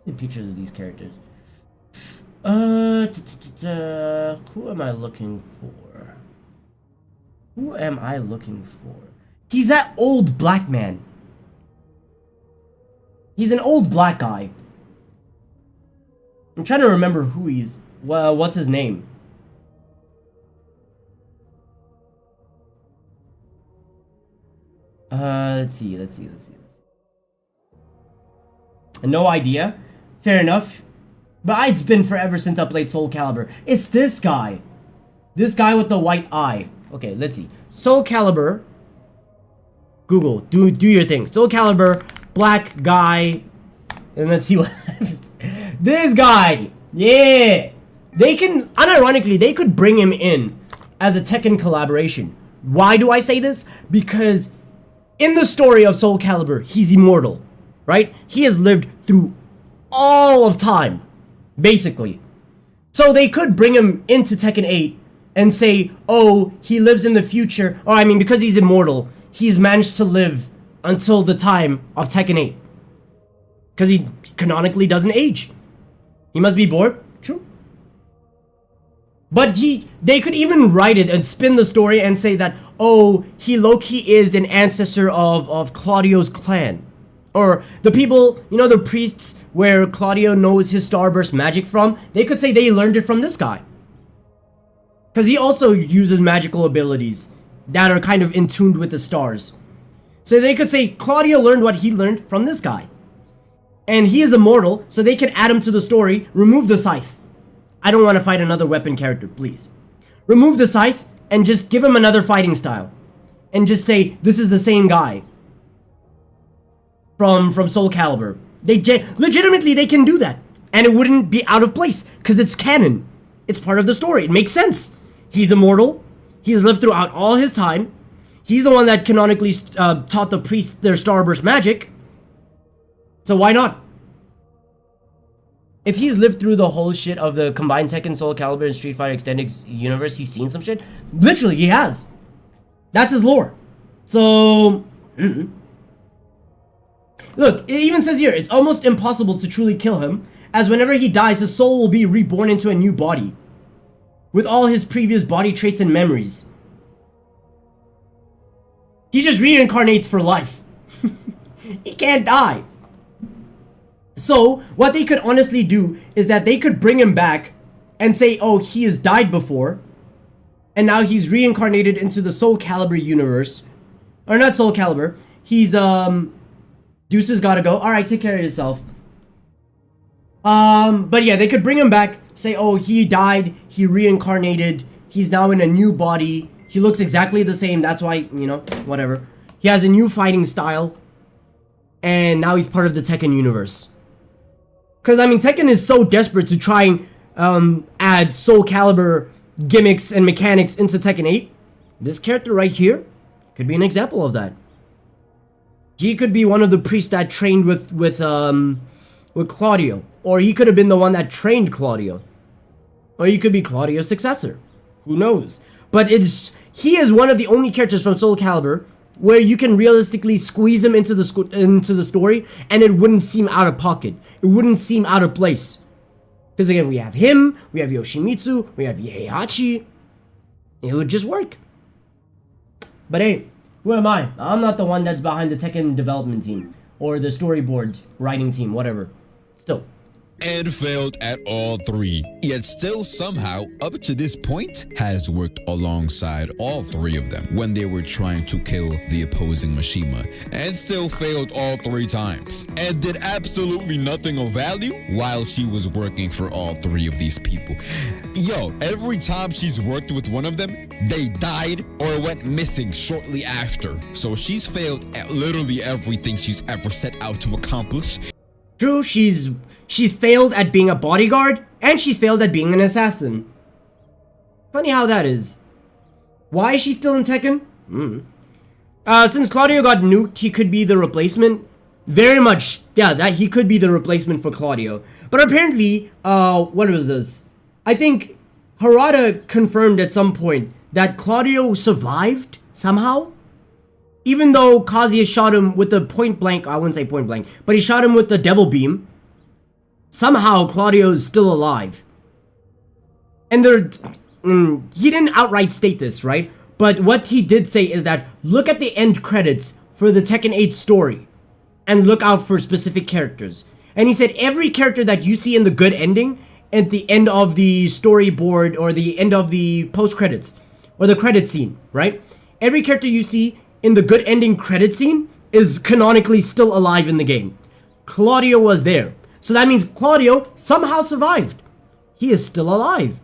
See pictures of these characters. Who am I looking for? Who am I looking for? He's that old black man. He's an old black guy. I'm trying to remember who he's. Well, what's his name? Let's see. No idea. Fair enough. But it's been forever since I played Soul Calibur. It's this guy. This guy with the white eye. Okay, let's see. Soul Calibur. Google. Do your thing. Soul Calibur. Black guy. And let's see what happens. This guy. Yeah. They can, unironically, they could bring him in as a Tekken collaboration. Why do I say this? Because in the story of Soul Calibur, he's immortal. Right? He has lived through all of time. Basically. So they could bring him into Tekken 8 and say, oh, he lives in the future. Or I mean, because he's immortal, he's managed to live until the time of Tekken 8. Because he canonically doesn't age. He must be bored. True. But they could even write it and spin the story and say that, oh, he low-key is an ancestor of Claudio's clan. Or the people, you know, the priests where Claudio knows his starburst magic from, they could say they learned it from this guy. Because he also uses magical abilities that are kind of in tune with the stars. So they could say Claudio learned what he learned from this guy. And he is immortal, so they can add him to the story, remove the scythe. I don't want to fight another weapon character, please. Remove the scythe and just give him another fighting style. And just say, this is the same guy. From Soul Calibur. Legitimately, they can do that. And it wouldn't be out of place, because it's canon. It's part of the story. It makes sense. He's immortal. He's lived throughout all his time. He's the one that canonically taught the priests their starburst magic. So why not? If he's lived through the whole shit of the combined Tekken, Soul Calibur, and Street Fighter Extended universe, he's seen some shit. Literally, he has. That's his lore. So, look, it even says here, it's almost impossible to truly kill him, as whenever he dies, his soul will be reborn into a new body, with all his previous body traits and memories. He just reincarnates for life. He can't die. So, what they could honestly do is that they could bring him back and say, oh, he has died before, and now he's reincarnated into the Soul Calibur universe. Or not Soul Calibur. He's, Deuce's gotta go. Alright, take care of yourself. But yeah, they could bring him back, say, oh, he died, he reincarnated, he's now in a new body, he looks exactly the same, that's why, you know, whatever. He has a new fighting style, and now he's part of the Tekken universe. Because, I mean, Tekken is so desperate to try and add Soul Calibur gimmicks and mechanics into Tekken 8. This character right here could be an example of that. He could be one of the priests that trained with Claudio. Or he could have been the one that trained Claudio. Or he could be Claudio's successor. Who knows? But he is one of the only characters from Soul Calibur where you can realistically squeeze him into the story and it wouldn't seem out of pocket. It wouldn't seem out of place. Because again, we have him, we have Yoshimitsu, we have Heihachi. It would just work. But hey, who am I? I'm not the one that's behind the Tekken development team. Or the storyboard writing team, whatever. Still. And failed at all three, yet still somehow, up to this point, has worked alongside all three of them when they were trying to kill the opposing Mishima, and still failed all three times, and did absolutely nothing of value while she was working for all three of these people. Yo, every time she's worked with one of them, they died or went missing shortly after, so she's failed at literally everything she's ever set out to accomplish. True, she's failed at being a bodyguard, and she's failed at being an assassin. Funny how that is. Why is she still in Tekken? Since Claudio got nuked, he could be the replacement. Very much, yeah, that he could be the replacement for Claudio. But apparently, what was this? I think Harada confirmed at some point that Claudio survived somehow. Even though Kazuya shot him with the point blank, I wouldn't say point blank, but he shot him with the devil beam. Somehow Claudio's still alive. And he didn't outright state this, right? But what he did say is that look at the end credits for the Tekken 8 story and look out for specific characters. And he said every character that you see in the good ending at the end of the storyboard or the end of the post credits or the credit scene, right? Every character you see in the good ending credit scene is canonically still alive in the game. Claudio was there. So that means Claudio somehow survived. He is still alive.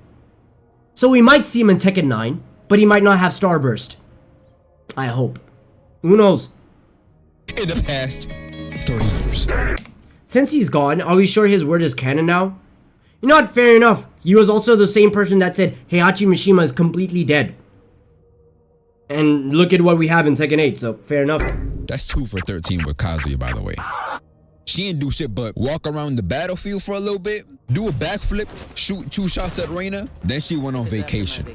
So we might see him in Tekken 9, but he might not have Starburst. I hope. Who knows? In the past 30 years. Since he's gone, are we sure his word is canon now? You know what? Fair enough. He was also the same person that said Heihachi Mishima is completely dead. And look at what we have in Tekken 8, so fair enough. That's 2 for 13 with Kazuya, by the way. She didn't do shit but walk around the battlefield for a little bit, do a backflip, shoot 2 shots at Reina, then she went on vacation.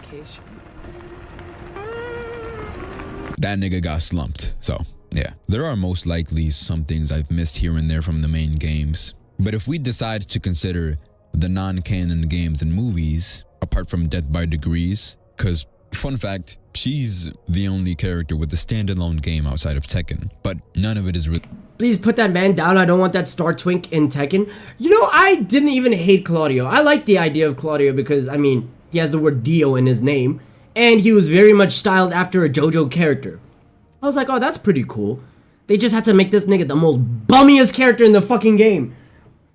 That nigga got slumped, so yeah. There are most likely some things I've missed here and there from the main games. But if we decide to consider the non-canon games and movies, apart from Death by Degrees, cause fun fact, she's the only character with a standalone game outside of Tekken, but none of it is really. Please put that man down. I don't want that star twink in Tekken. You know, I didn't even hate Claudio. I like the idea of Claudio because, I mean, he has the word Dio in his name. And he was very much styled after a JoJo character. I was like, oh, that's pretty cool. They just had to make this nigga the most bummiest character in the fucking game.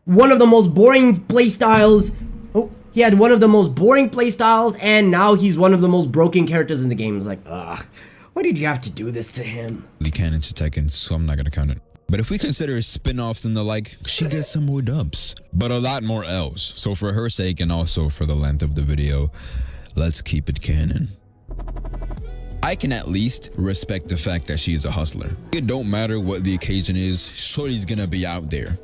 One of the most boring playstyles. Oh, he had one of the most boring playstyles, and now he's one of the most broken characters in the game. I was like, ugh, why did you have to do this to him? Canon to Tekken, so I'm not gonna count it. But if we consider spin-offs and the like, she gets some more dubs, but a lot more L's. So for her sake and also for the length of the video, let's keep it canon. I can at least respect the fact that she is a hustler. It don't matter what the occasion is, shorty's gonna be out there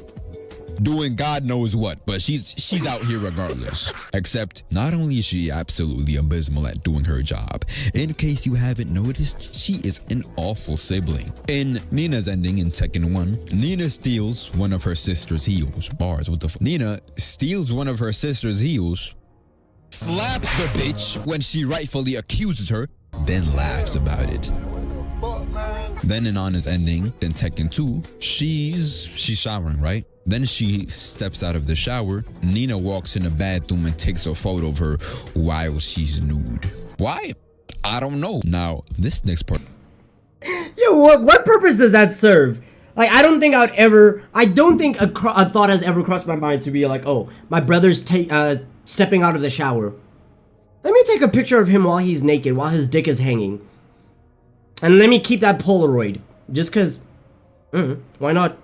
doing God knows what, but she's out here regardless. Except not only is she absolutely abysmal at doing her job, in case you haven't noticed, she is an awful sibling. In Nina's ending in Tekken 1, Nina steals one of her sister's heels. Bars, what the fuck? Nina steals one of her sister's heels, slaps the bitch when she rightfully accuses her, then laughs about it. Then in Anna's ending, in Tekken 2, she's showering, right? Then she steps out of the shower. Nina walks in the bathroom and takes a photo of her while she's nude. Why? I don't know. Now, this next part. Yo, what purpose does that serve? Like, I don't think a thought has ever crossed my mind to be like, oh, my brother's stepping out of the shower. Let me take a picture of him while he's naked, while his dick is hanging. And let me keep that Polaroid. Just cause, why not?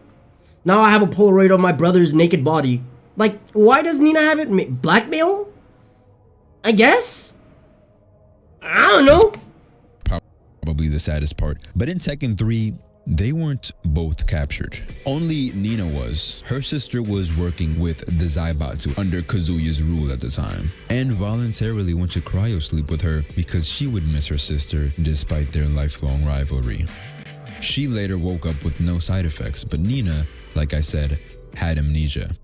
Now I have a Polaroid of my brother's naked body. Like, why does Nina have it? Blackmail? I guess? I don't know. Probably the saddest part. But in Tekken 3, they weren't both captured. Only Nina was. Her sister was working with the Zaibatsu under Kazuya's rule at the time, and voluntarily went to cryo-sleep with her because she would miss her sister despite their lifelong rivalry. She later woke up with no side effects, but Nina, like I said, had amnesia.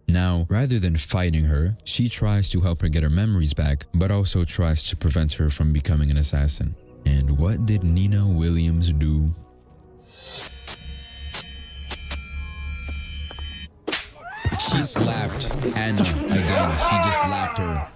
Now, rather than fighting her, she tries to help her get her memories back, but also tries to prevent her from becoming an assassin. And what did Nina Williams do? She slapped Anna again.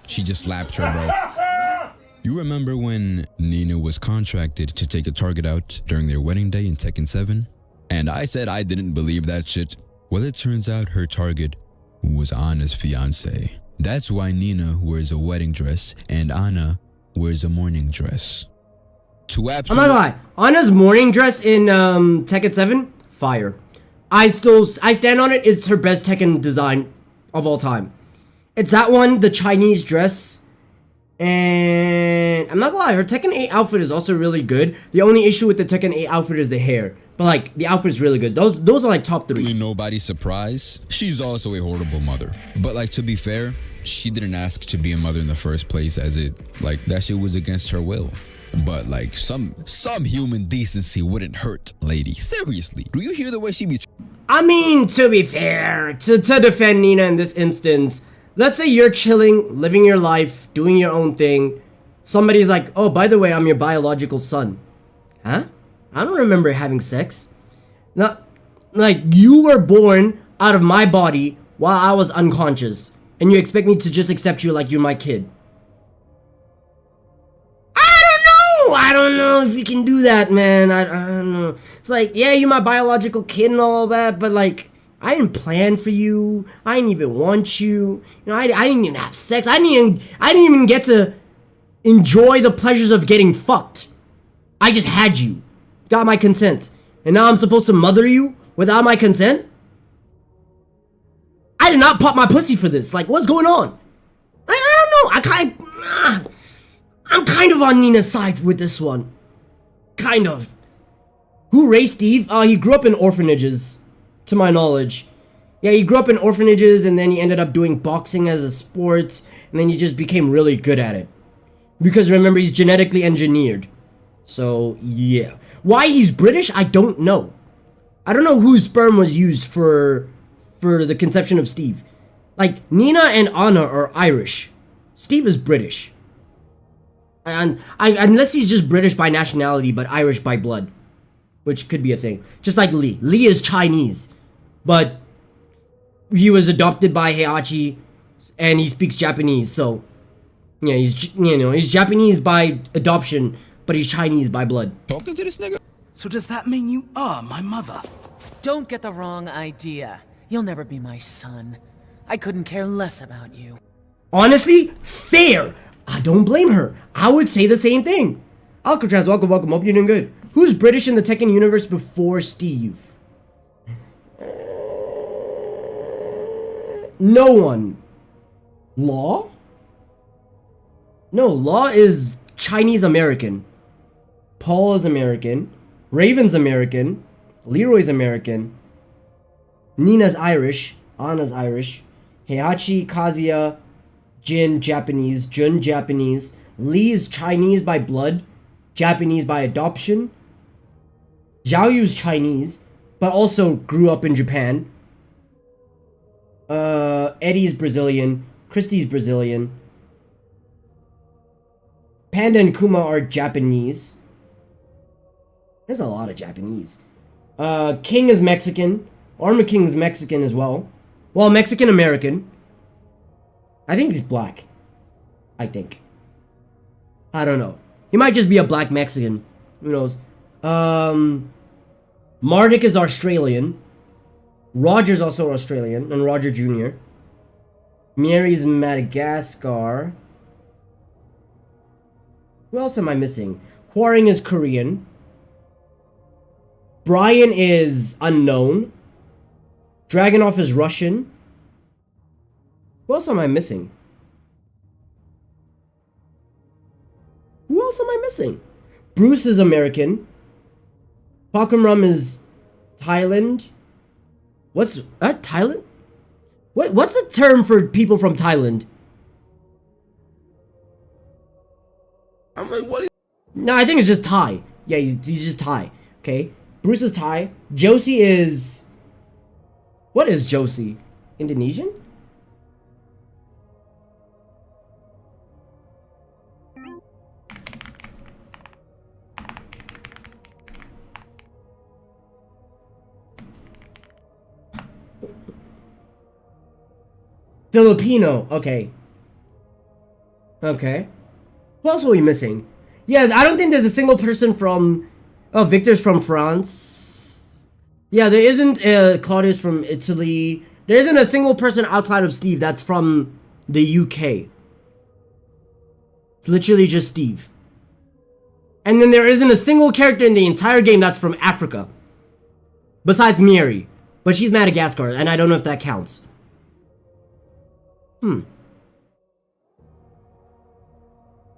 She just slapped her, bro. You remember when Nina was contracted to take a target out during their wedding day in Tekken 7? And I said I didn't believe that shit. Well, it turns out her target was Anna's fiance. That's why Nina wears a wedding dress and Anna wears a morning dress. I'm not gonna lie, Anna's morning dress in Tekken 7, fire. I stand on it. It's her best Tekken design of all time. It's that one, the Chinese dress. And I'm not gonna lie, her Tekken 8 outfit is also really good. The only issue with the Tekken 8 outfit is the hair. But like, the outfit is really good. Those are like top 3. Nobody's surprise. She's also a horrible mother. But like, to be fair, she didn't ask to be a mother in the first place, as that shit was against her will. But like, some human decency wouldn't hurt, lady. Seriously, do you hear the way she be? I mean, to be fair, to defend Nina in this instance, let's say you're chilling, living your life, doing your own thing. Somebody's like, oh, by the way, I'm your biological son. Huh? I don't remember having sex. Now, like, you were born out of my body while I was unconscious, and you expect me to just accept you like you're my kid. I don't know if you can do that, man. I don't know. It's like, yeah, you're my biological kid and all that, but like, I didn't plan for you. I didn't even want you. You know, I didn't even have sex. I didn't even get to enjoy the pleasures of getting fucked. I just had you. Got my consent. And now I'm supposed to mother you without my consent? I did not pop my pussy for this. Like, what's going on? I don't know. I'm kind of on Nina's side with this one. Kind of. Who raised Steve? He grew up in orphanages, to my knowledge. Yeah, he grew up in orphanages and then he ended up doing boxing as a sport. And then he just became really good at it. Because remember, he's genetically engineered. So, yeah. Why he's British, I don't know. I don't know whose sperm was used for the conception of Steve. Like, Nina and Anna are Irish. Steve is British. And unless he's just British by nationality, but Irish by blood. Which could be a thing. Just like Lee. Lee is Chinese. But he was adopted by Heihachi and he speaks Japanese, so yeah, he's Japanese by adoption, but he's Chinese by blood. Talking to this nigga. So does that mean you are my mother? Don't get the wrong idea. You'll never be my son. I couldn't care less about you. Honestly, fair. I don't blame her. I would say the same thing. Alcatraz, welcome. Hope you're doing good. Who's British in the Tekken universe before Steve? No one. Law? No, Law is Chinese American. Paul is American. Raven's American. Leroy's American. Nina's Irish. Anna's Irish. Heihachi, Kazuya, Jin, Japanese. Jun, Japanese. Lee is Chinese by blood. Japanese by adoption. Xiaoyu's Chinese, but also grew up in Japan. Eddie's Brazilian. Christie's Brazilian. Panda and Kuma are Japanese. There's a lot of Japanese. King is Mexican. Armor King is Mexican as well. Well, Mexican-American. I think he's black. I think. I don't know. He might just be a black Mexican. Who knows? Marduk is Australian. Roger's also Australian. And Roger Jr. Mary's Madagascar. Who else am I missing? Hwaring is Korean. Brian is unknown. Dragunov is Russian. Who else am I missing? Who else am I missing? Bruce is American. Pakumram is Thailand. What's Thailand? What's the term for people from Thailand? I'm like, what? No, I think it's just Thai. Yeah, he's just Thai. Okay. Bruce is Thai. Josie is... What is Josie? Indonesian? Filipino. Okay. Okay. Who else are we missing? Yeah, I don't think there's a single person from... Oh, Victor's from France. Yeah, there isn't Claudius from Italy. There isn't a single person outside of Steve that's from the UK. It's literally just Steve. And then there isn't a single character in the entire game that's from Africa. Besides Miri. But she's Madagascar, and I don't know if that counts.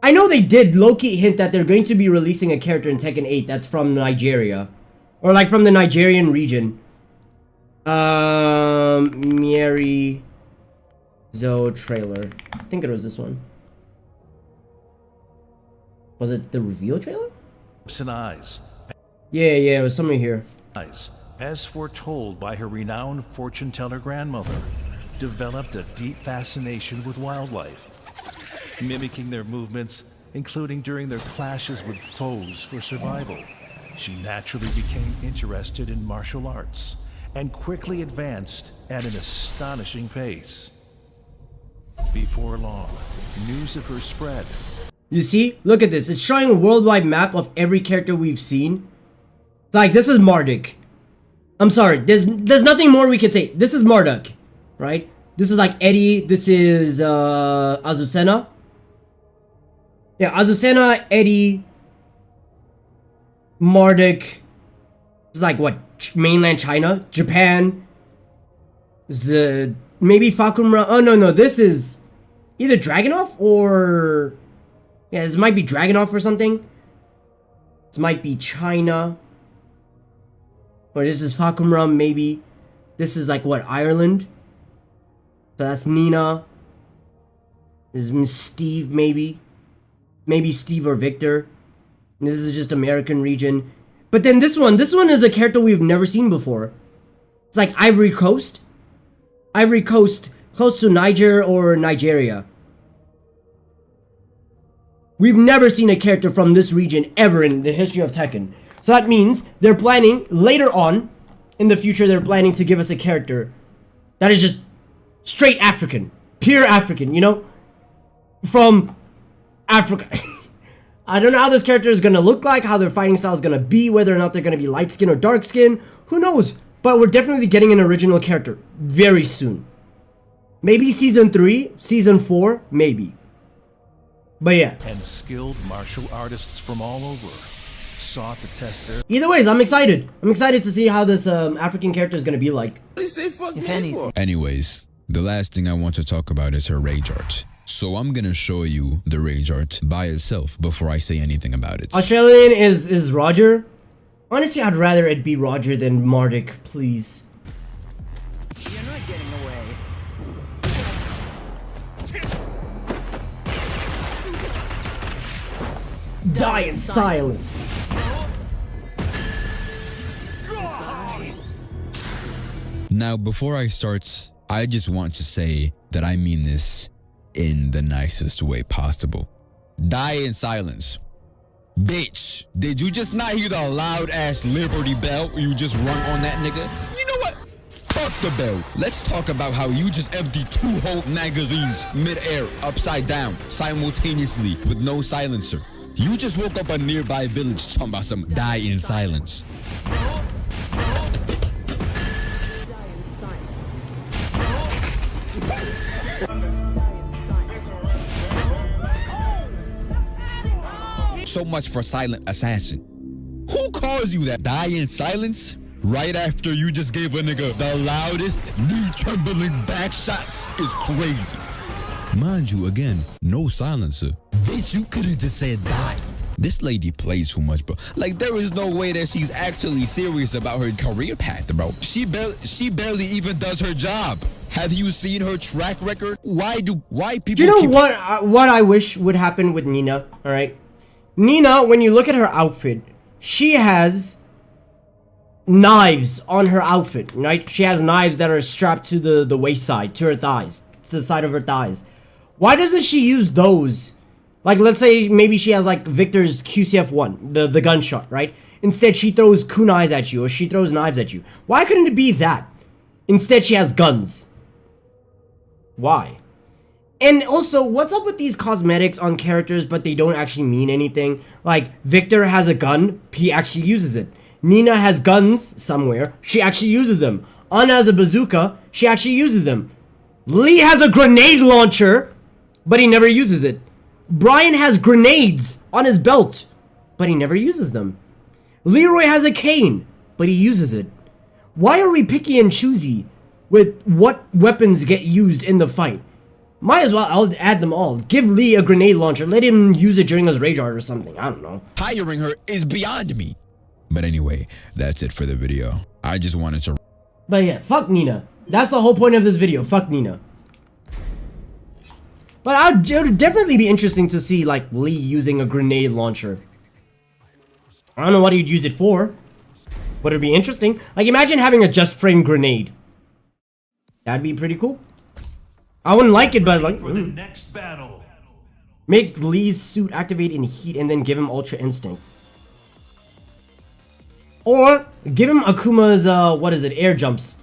I know they did low-key hint that they're going to be releasing a character in Tekken 8 that's from Nigeria. Or like from the Nigerian region. Miri Zo trailer. I think it was this one. Was it the reveal trailer? And eyes. Yeah, it was somewhere here. As foretold by her renowned fortune teller grandmother, developed a deep fascination with wildlife, mimicking their movements, including during their clashes with foes for survival. She naturally became interested in martial arts and quickly advanced at an astonishing pace. Before long, news of her spread. You see? Look at this. It's showing a worldwide map of every character we've seen. Like, this is Marduk. I'm sorry. There's nothing more we can say. This is Marduk. Right? This is like Eddie. This is Azucena. Yeah, Azucena, Eddie, Marduk. This is like what? Mainland China? Japan? Maybe Fakumra. Oh, no. This is either Dragunov or... Yeah, this might be Dragunov or something. This might be China. Or this is Fakumram, maybe. This is like what? Ireland? So that's Nina. This is Steve, maybe. Maybe Steve or Victor. And this is just American region. But then this one is a character we've never seen before. It's like Ivory Coast. Ivory Coast, close to Niger or Nigeria. We've never seen a character from this region ever in the history of Tekken. So that means they're planning, later on, in the future, they're planning to give us a character that is just straight African. Pure African, you know? From Africa. I don't know how this character is going to look like, how their fighting style is going to be, whether or not they're going to be light skin or dark skin. Who knows? But we're definitely getting an original character very soon. Maybe Season 3, Season 4, maybe. But yeah. And skilled martial artists from all over sought to test their... Either ways, I'm excited. I'm excited to see how this African character is going to be like. They say fuck If me anything. for? Anyways, the last thing I want to talk about is her rage art. So I'm gonna show you the rage art by itself before I say anything about it. Australian is Roger. Honestly, I'd rather it be Roger than Mardik, please. You're not getting away. Die in silence. Now, before I start, I just want to say that I mean this in the nicest way possible. Die in silence. Bitch, did you just not hear the loud ass Liberty Bell you just rung on that nigga? You know what? Fuck the bell. Let's talk about how you just emptied 2 whole magazines mid-air, upside down, simultaneously, with no silencer. You just woke up a nearby village talking about some die in silence. So much for silent assassin. Who calls you that? Die in silence? Right after you just gave a nigga the loudest knee-trembling back shots is crazy. Mind you, again, no silencer. Bitch, you could've just said die. This lady plays too much, bro. Like, there is no way that she's actually serious about her career path, bro. She barely even does her job. Have you seen her track record? Why people Do you know what I wish would happen with Nina, alright? Nina, when you look at her outfit, she has knives on her outfit, right? She has knives that are strapped to the waist side, to her thighs, to the side of her thighs. Why doesn't she use those? Like, let's say maybe she has like Victor's QCF1, the gunshot, right? Instead, she throws kunais at you, or she throws knives at you. Why couldn't it be that? Instead, she has guns. Why? And also, what's up with these cosmetics on characters, but they don't actually mean anything? Like, Victor has a gun, he actually uses it. Nina has guns somewhere, she actually uses them. Anna has a bazooka, she actually uses them. Lee has a grenade launcher, but he never uses it. Brian has grenades on his belt, but he never uses them. Leroy has a cane, but he uses it. Why are we picky and choosy with what weapons get used in the fight? Might as well, I'll add them all. Give Lee a grenade launcher. Let him use it during his rage art or something. I don't know. Hiring her is beyond me. But anyway, that's it for the video. I just wanted to... But yeah, fuck Nina. That's the whole point of this video. Fuck Nina. But it would definitely be interesting to see, like, Lee using a grenade launcher. I don't know what he'd use it for. But it'd be interesting. Like, imagine having a just frame grenade. That'd be pretty cool. I wouldn't like it, but like, for the next battle. Make Lee's suit activate in heat and then give him Ultra Instinct. Or give him Akuma's, what is it, air jumps.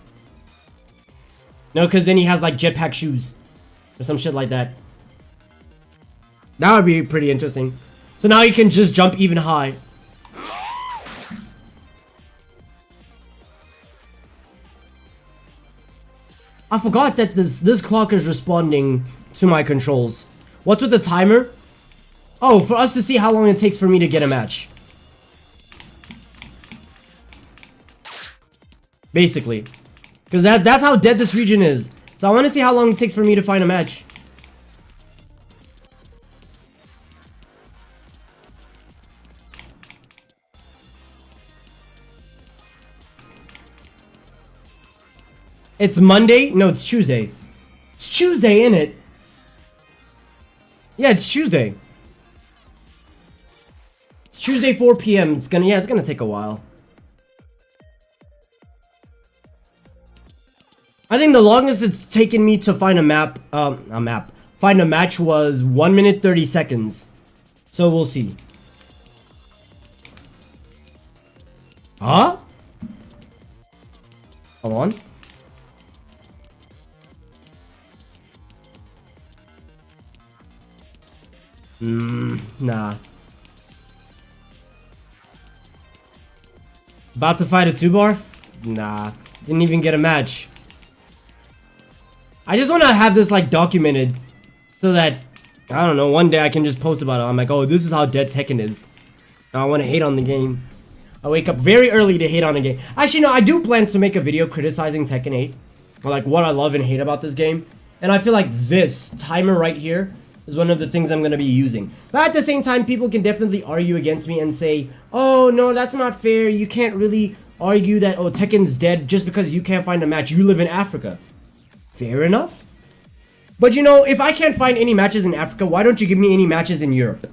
No, because then he has like jetpack shoes. Or some shit like that. That would be pretty interesting. So now he can just jump even high. I forgot that this clock is responding to my controls. What's with the timer? Oh, for us to see how long it takes for me to get a match. Basically. Because that's how dead this region is. So I want to see how long it takes for me to find a match. It's Monday? No, it's Tuesday. It's Tuesday, innit? Yeah, it's Tuesday. It's Tuesday, 4 p.m. It's gonna take a while. I think the longest it's taken me to find find a match was 1 minute 30 seconds. So we'll see. Huh? Hold on. Nah. About to fight a 2-bar? Nah. Didn't even get a match. I just want to have this like documented so that, I don't know, one day I can just post about it. I'm like, oh, this is how dead Tekken is. I want to hate on the game. I wake up very early to hate on a game. Actually, no, I do plan to make a video criticizing Tekken 8. Or like what I love and hate about this game. And I feel like this timer right here is one of the things I'm going to be using. But at the same time, people can definitely argue against me and say, oh, no, that's not fair. You can't really argue that, oh, Tekken's dead just because you can't find a match. You live in Africa. Fair enough. But you know, if I can't find any matches in Africa, why don't you give me any matches in Europe?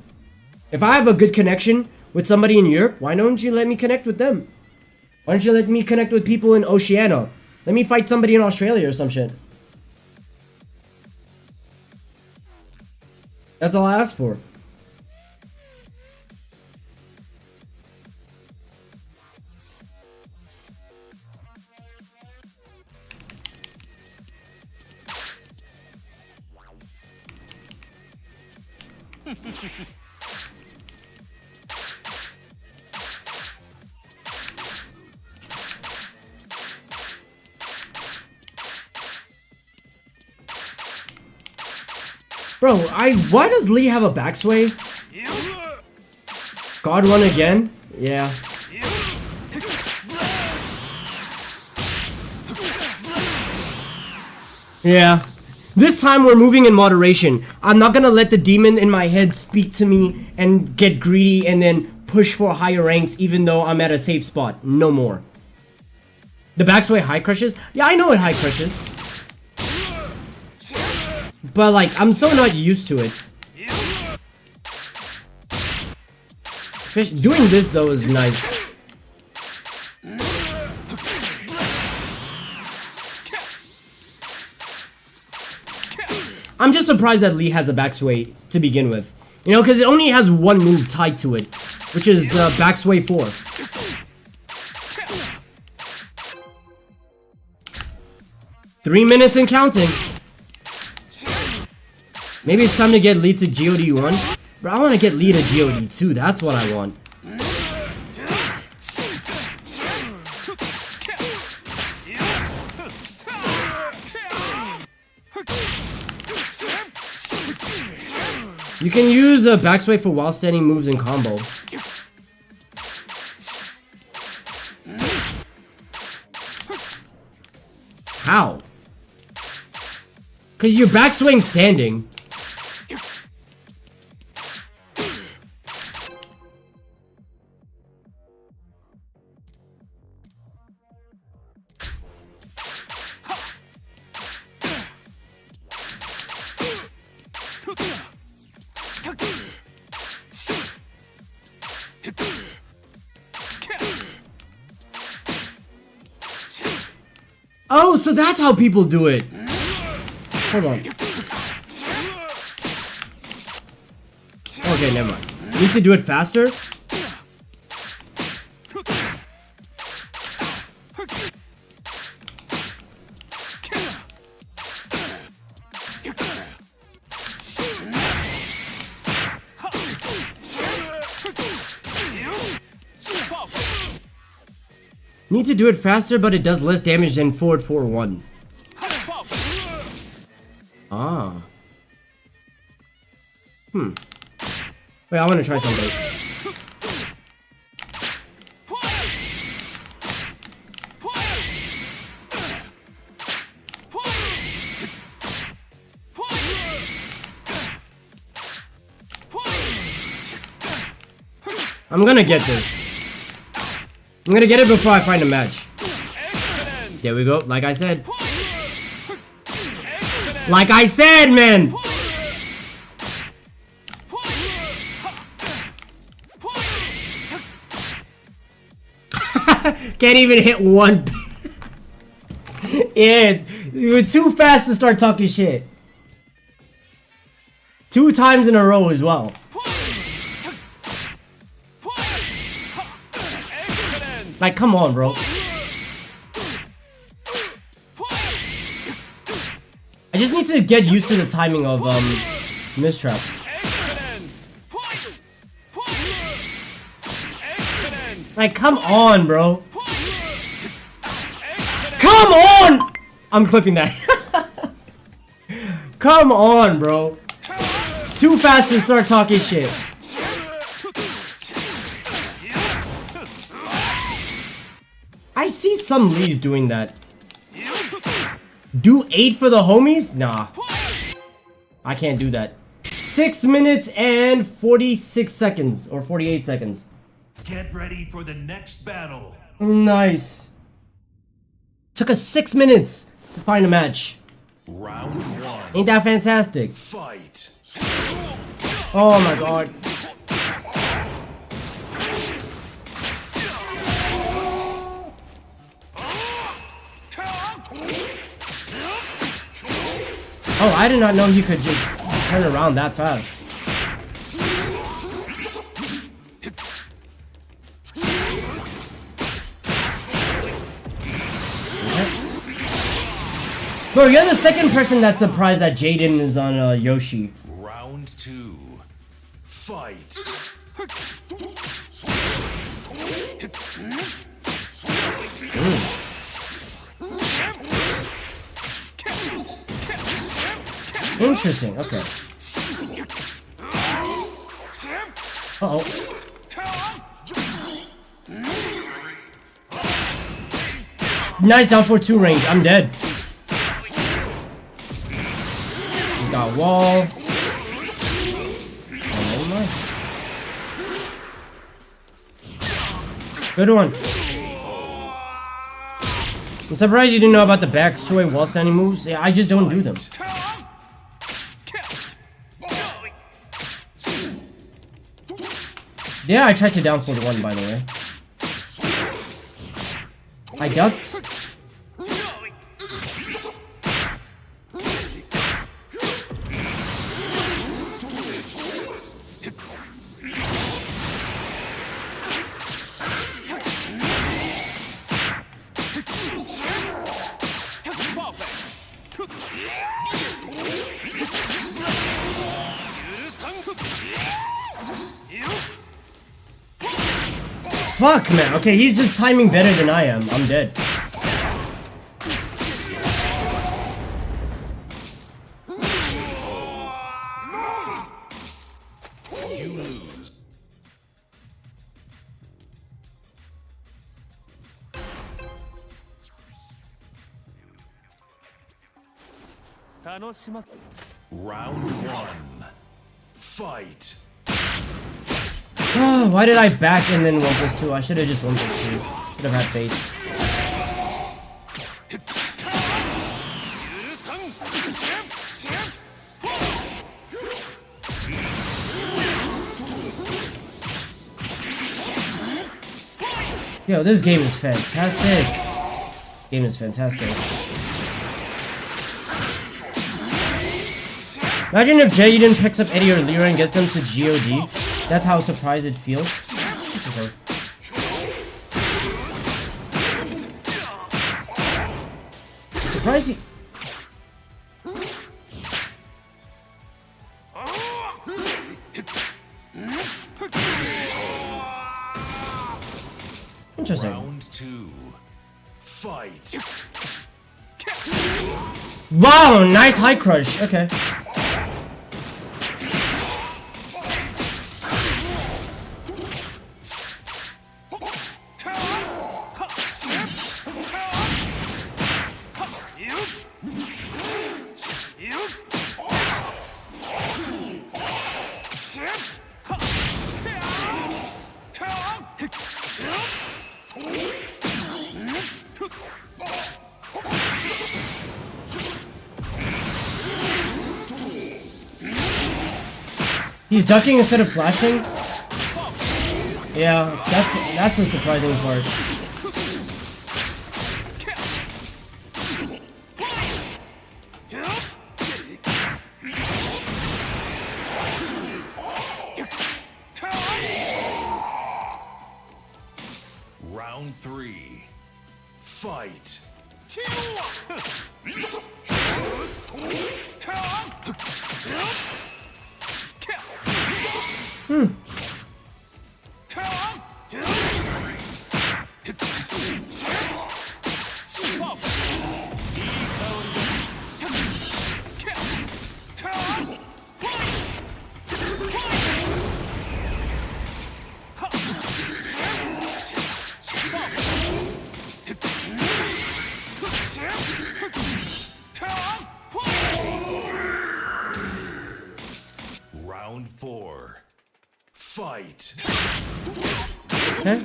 If I have a good connection with somebody in Europe, why don't you let me connect with them? Why don't you let me connect with people in Oceania? Let me fight somebody in Australia or some shit. That's all I asked for. Bro, why does Lee have a backsway? God run again? Yeah. Yeah. This time we're moving in moderation. I'm not gonna let the demon in my head speak to me and get greedy and then push for higher ranks even though I'm at a safe spot. No more. The backsway high crushes? Yeah, I know it high crushes. But like, I'm so not used to it. Doing this though is nice. I'm just surprised that Lee has a backsway to begin with. You know, because it only has one move tied to it, which is backsway 4. Three minutes and counting. Maybe it's time to get Lee to GOD 1. Bro, I want to get Lee to GOD 2. That's what I want. You can use a backsway for while standing moves in combo. How? Because you're backswing standing. Oh, so that's how people do it. Hold on. Okay, never mind. Need to do it faster? Need to do it faster, but it does less damage than forward 4-1. Ah. Wait, I want to try something. I'm gonna get this. I'm gonna get it before I find a match. There we go, like I said. Like I said, man! Can't even hit one. Yeah, you were too fast to start talking shit. 2 times in a row as well. Like, come on, bro. I just need to get used to the timing of Mistrap. Like, come on, bro. Come on! I'm clipping that. Come on, bro. Too fast to start talking shit. I see some Lees doing that. Do 8 for the homies? Nah. I can't do that. 6 minutes and 46 seconds. Or 48 seconds. Get ready for the next battle. Nice. Took us 6 minutes to find a match. Round 1. Ain't that fantastic? Fight. Oh my god. Oh, I did not know he could just turn around that fast. Bro, you're the second person that's surprised that Jaden is on Yoshi. Round 2. Fight. Interesting, okay. Uh-oh. Nice down for 2 range. I'm dead. He's got wall. Oh, never mind. Good one. I'm surprised you didn't know about the back sway wall standing moves. Yeah, I just don't do them. Yeah, I tried to down for the 1, by the way. I ducked. Fuck, man. Okay, he's just timing better than I am. I'm dead. You lose. Round 1. Fight. Oh, why did I back and then 1+2? I should have just 1+2. Should have had faith. Yo, this game is fantastic. Game is fantastic. Imagine if Jaden picks up Eddie or Lyra and gets them to GOD. That's how surprised it feels. Okay. Surprised he... Interesting. Round 2. Fight. Wow, nice high crush. Okay. He's ducking instead of flashing? Yeah, that's a surprising part. Round 3. Fight. Fight. Okay.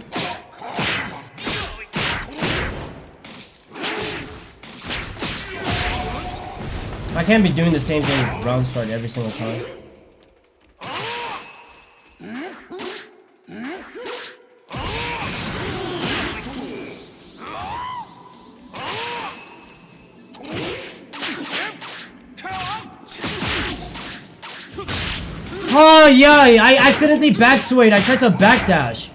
I can't be doing the same thing round start every single time. Oh yeah, I accidentally back swayed. I tried to backdash.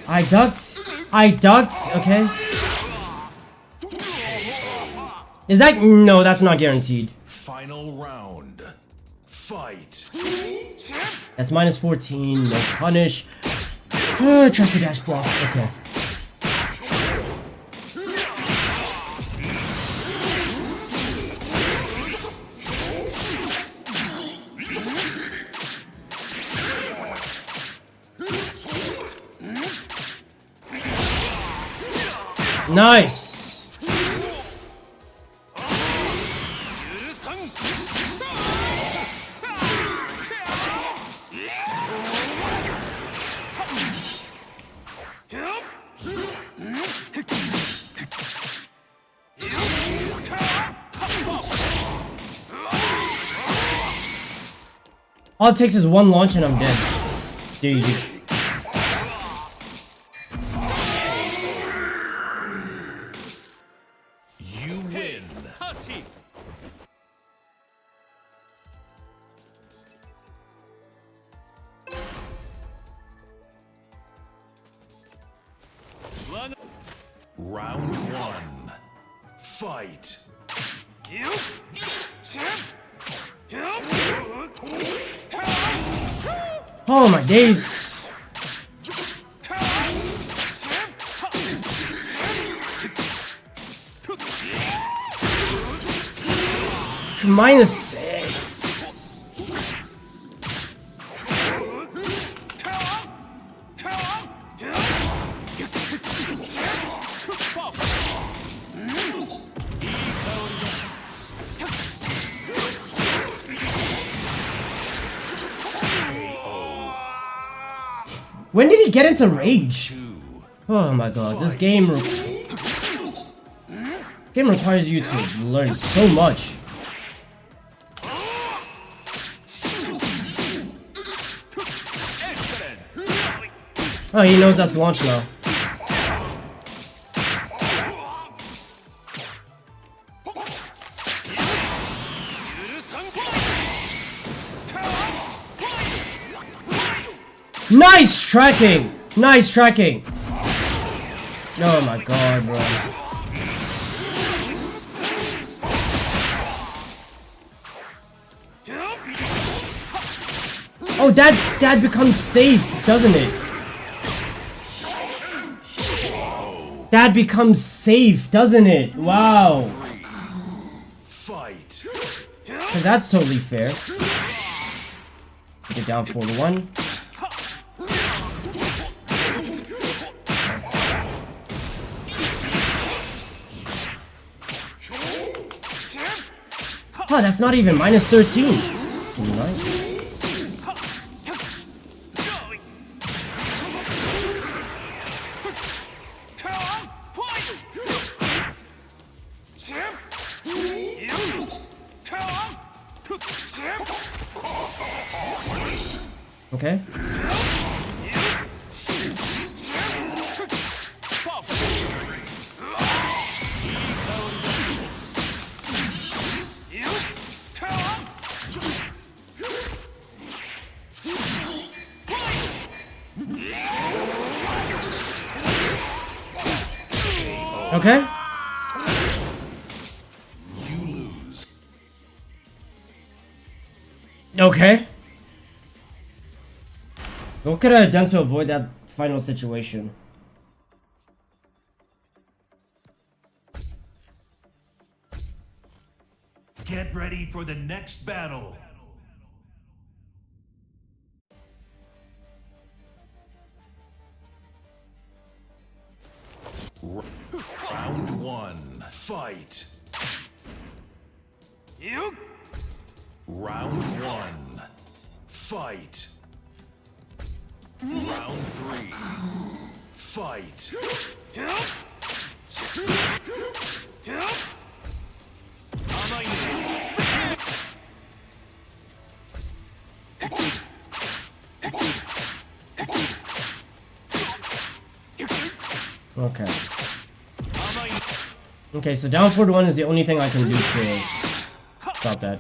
I ducked, okay. Is that, no, that's not guaranteed. Final round. Fight. That's minus 14, no punish. Try to dash block, okay. Nice. All it takes is one launch and I'm dead. GG. You win. Round one. Fight. Oh my days. -6. When did he get into rage? Oh my god, this game requires you to learn so much. Oh, he knows that's launch now. Nice tracking! Nice tracking! Oh my god, bro. Oh, that becomes safe, doesn't it? That becomes safe, doesn't it? Wow. Fight. Because that's totally fair. Get down 4-1. Oh, that's not even -13. Nice. Okay. Okay. Okay. What could I have done to avoid that final situation? Get ready for the next battle. Round one, fight. Round one, fight. Round three, fight. Okay. Okay, so down forward 1 is the only thing I can do to stop that.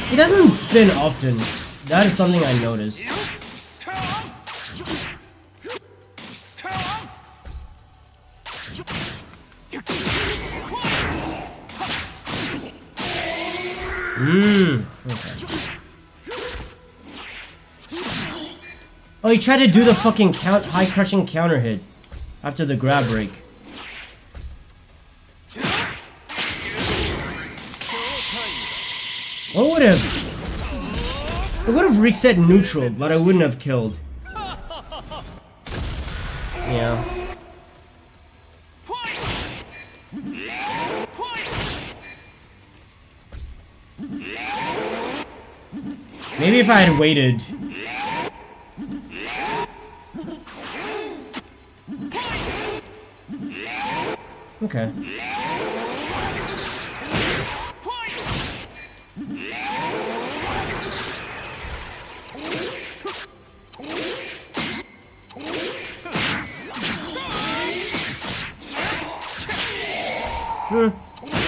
He doesn't spin often. That is something I noticed. Okay. Oh, he tried to do the fucking high crushing counter hit after the grab break. What would have? It would have reset neutral, but I wouldn't have killed. Yeah. Maybe if I had waited. Okay.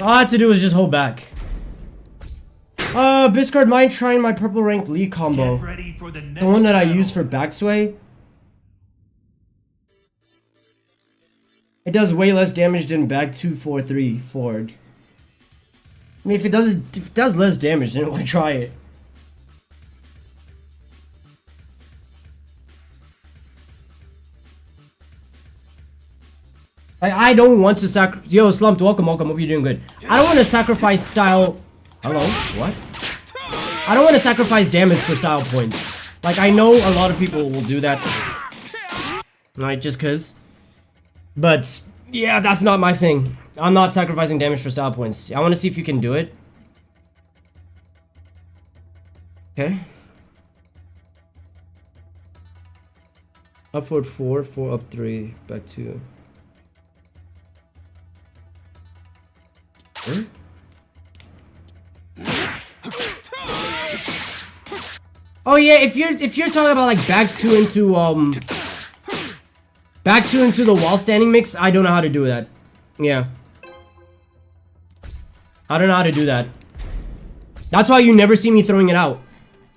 All I had to do was just hold back. Biscard, mind trying my purple ranked League combo? The one that I use for backsway? It does way less damage than back 2-4-3 forward. I mean, if it does less damage, then why try it? I don't want to Yo, Slumped, welcome. Hope you're doing good. I don't want to sacrifice style. Hello? What? I don't want to sacrifice damage for style points. Like, I know a lot of people will do that. Right, just cause. But, yeah, that's not my thing. I'm not sacrificing damage for style points. I want to see if you can do it. Okay. Up forward 4, 4 up 3, back 2. Hmm? Oh yeah, if you're talking about like back 2 into the wall standing mix, I don't know how to do that. Yeah. I don't know how to do that. That's why you never see me throwing it out.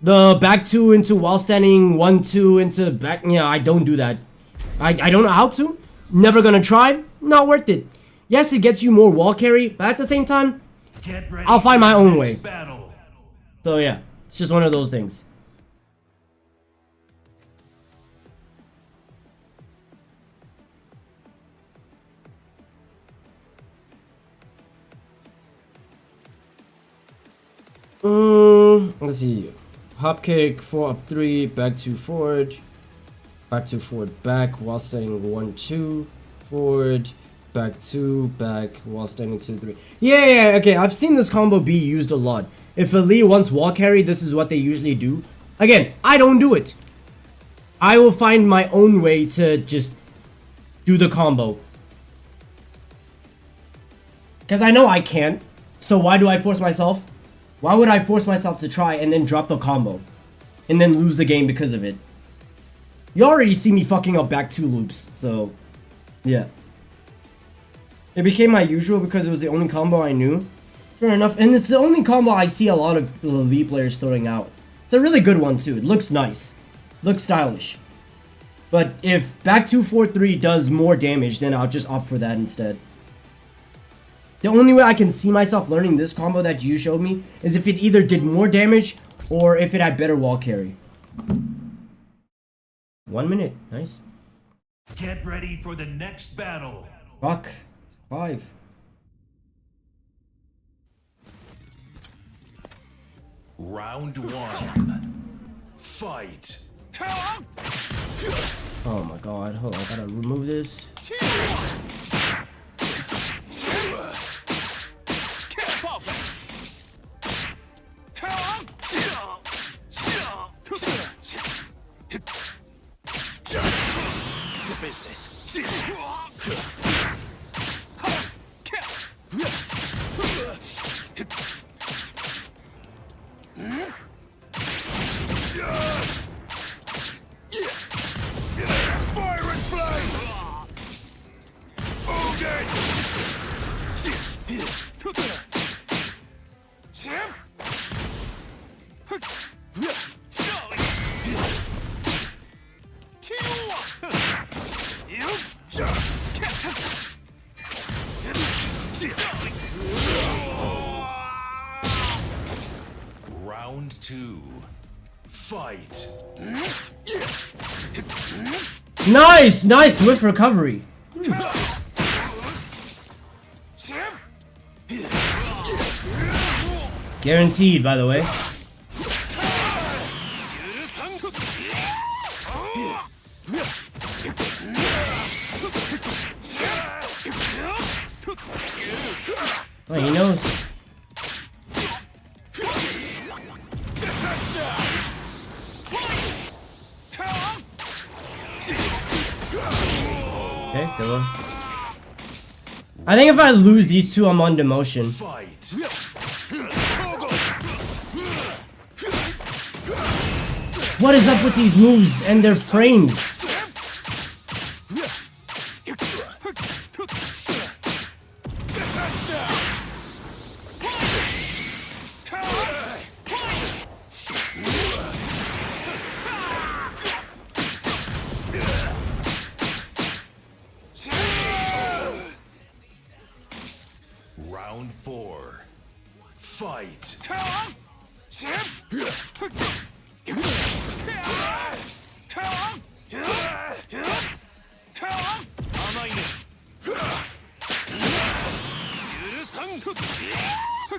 The back 2 into wall standing, 1-2 into back, yeah, I don't do that. I don't know how to. Never gonna try. Not worth it. Yes, it gets you more wall carry, but at the same time, I'll find my own way. So yeah, it's just one of those things. Let's see. Hop kick, 4 up 3, back 2 forward, back 2 forward, back, while standing 1-2, forward, back 2, back, while standing 2-3. Yeah, okay, I've seen this combo be used a lot. If Elite wants wall carry, this is what they usually do. Again, I don't do it. I will find my own way to just do the combo. Because I know I can't, so why do I force myself? Why would I force myself to try and then drop the combo? And then lose the game because of it? You already see me fucking up back 2 loops, so... yeah. It became my usual because it was the only combo I knew. Fair enough, and it's the only combo I see a lot of Elite players throwing out. It's a really good one too, it looks nice. Looks stylish. But if back 2-4-3 does more damage, then I'll just opt for that instead. The only way I can see myself learning this combo that you showed me is if it either did more damage or if it had better wall carry. 1 minute, nice. Get ready for the next battle. Fuck, 5. Round 1. Fight. Oh my god, hold on, I gotta remove this. To business. Fire and flame! Okay! Round 2. Fight. Nice! Nice swift recovery. Guaranteed, by the way. Oh, he knows. Okay, good one. I think if I lose these two, I'm on demotion. Fight. What is up with these moves and their frames? Round 4. Fight.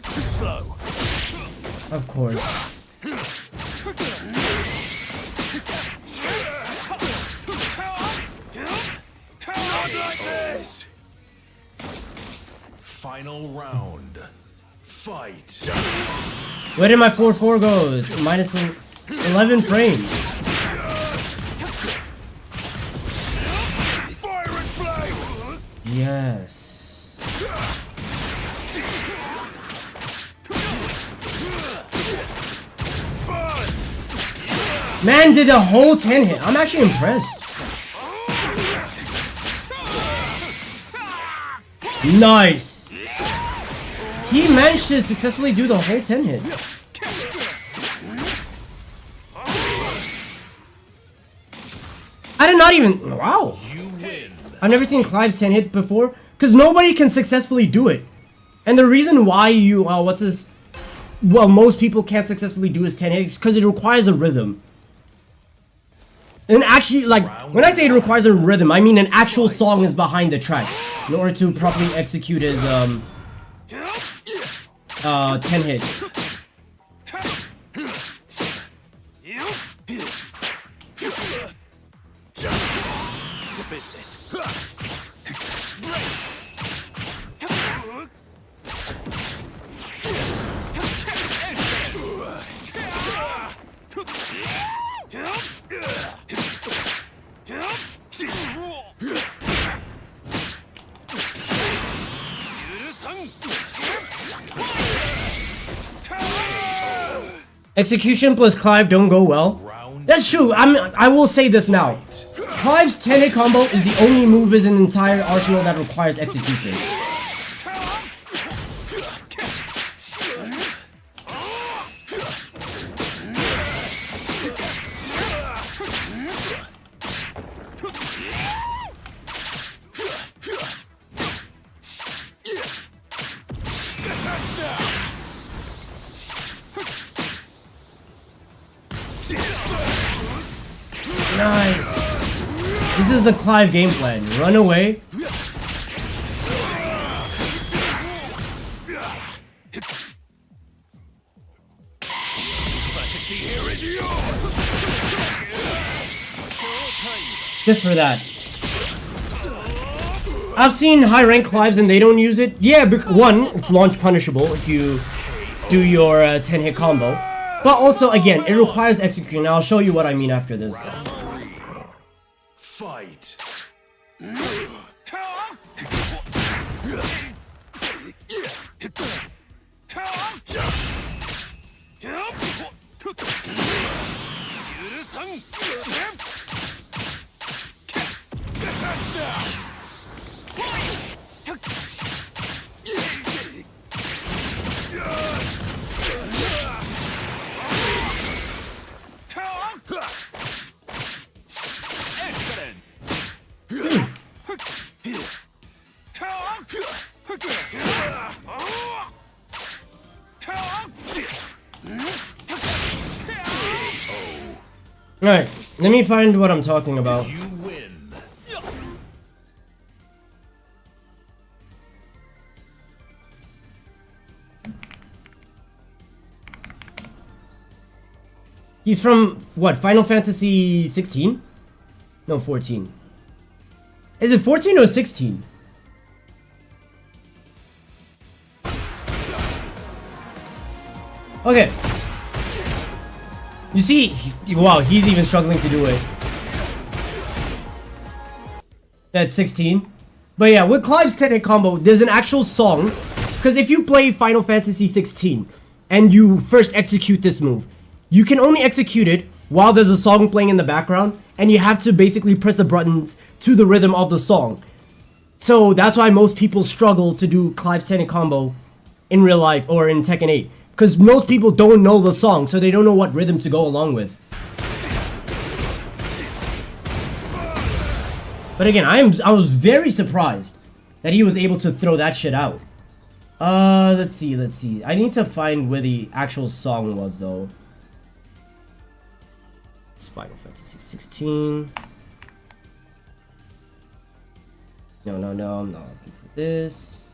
Too slow. Of course. Not like this! Final round. Fight. Where did my 4-4 go? It's minus 11 frames. Fire and flame! Yes. Man did a whole 10 hit. I'm actually impressed. Nice. He managed to successfully do the whole 10 hit. I did not even... Wow. You win. I've never seen Clive's 10 hit before. Because nobody can successfully do it. And the reason why you... what's this? Well, most people can't successfully do his 10 hit is because it requires a rhythm. And actually, like, when I say it requires a rhythm, I mean an actual song is behind the track in order to properly execute his, 10 hit. To business. Execution plus Clive don't go well. That's true. I will say this now. Clive's 10 hit combo is the only move in an entire arsenal that requires execution. Nice. This is the Clive game plan. Run away. Fantasy here is yours. Just for that. I've seen high rank Clives and they don't use it. Yeah, one, it's launch punishable if you do your 10 hit combo. But also, again, it requires execution. I'll show you what I mean after this. Fight. Alright, let me find what I'm talking about. You win. He's from, what, Final Fantasy 16? No, 14. Is it 14 or 16? Okay. You see, wow, he's even struggling to do it. That's 16. But yeah, with Clive's 10-hit combo, there's an actual song. Because if you play Final Fantasy 16 and you first execute this move, you can only execute it while there's a song playing in the background, and you have to basically press the buttons to the rhythm of the song. So that's why most people struggle to do Clive's 10-hit combo in real life or in Tekken 8. Because most people don't know the song, so they don't know what rhythm to go along with. But again, I was very surprised that he was able to throw that shit out. Let's see. I need to find where the actual song was, though. It's Final Fantasy 16. No, I'm not looking for this.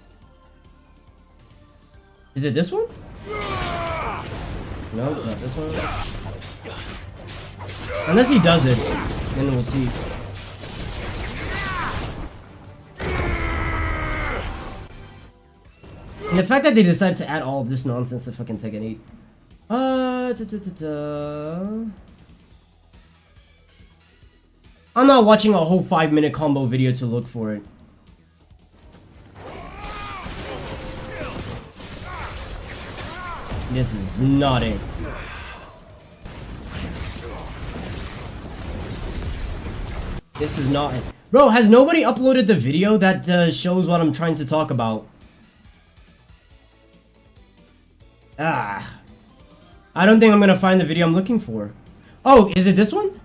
Is it this one? No, not this one. Unless he does it, then we'll see. And the fact that they decided to add all of this nonsense to fucking Tekken 8. I'm not watching a whole 5-minute combo video to look for it. This is not it. This is not it. Bro, has nobody uploaded the video that shows what I'm trying to talk about? Ah. I don't think I'm gonna find the video I'm looking for. Oh, is it this one?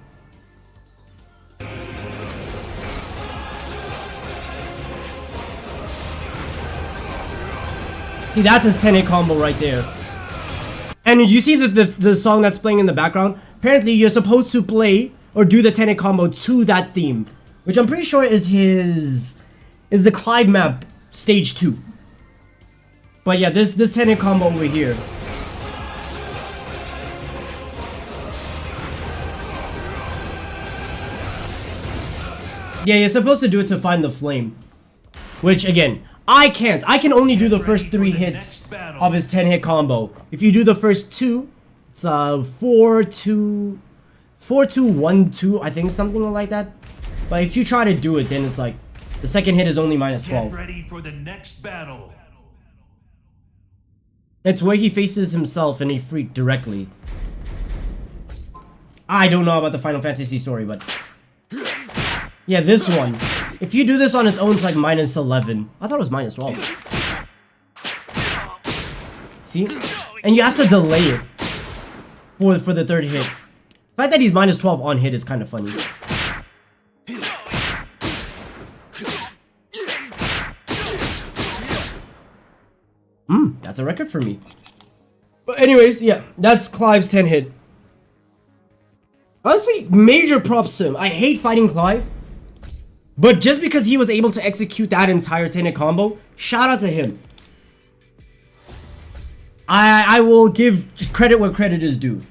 See, that's his 10-hit combo right there. And you see the song that's playing in the background? Apparently, you're supposed to play or do the 10-hit combo to that theme. Which I'm pretty sure is the Clive map stage 2. But yeah, this 10-hit combo over here. Yeah, you're supposed to do it to find the flame. Which, again, I can't. I can only do the first 3 hits of his 10-hit combo. If you do the first 2, it's 4-2... It's 4-2-1-2, I think, something like that. But if you try to do it, then it's like... The second hit is only minus 12. Get ready for the next battle. It's where he faces himself and he freaked directly. I don't know about the Final Fantasy story, but... Yeah, this one. If you do this on its own, it's like minus 11. I thought it was minus 12. See? And you have to delay it for the third hit. The fact that he's minus 12 on hit is kind of funny. That's a record for me. But anyways, yeah, that's Clive's 10 hit. Honestly, major props to him. I hate fighting Clive. But just because he was able to execute that entire Tenet combo, shout out to him. I will give credit where credit is due.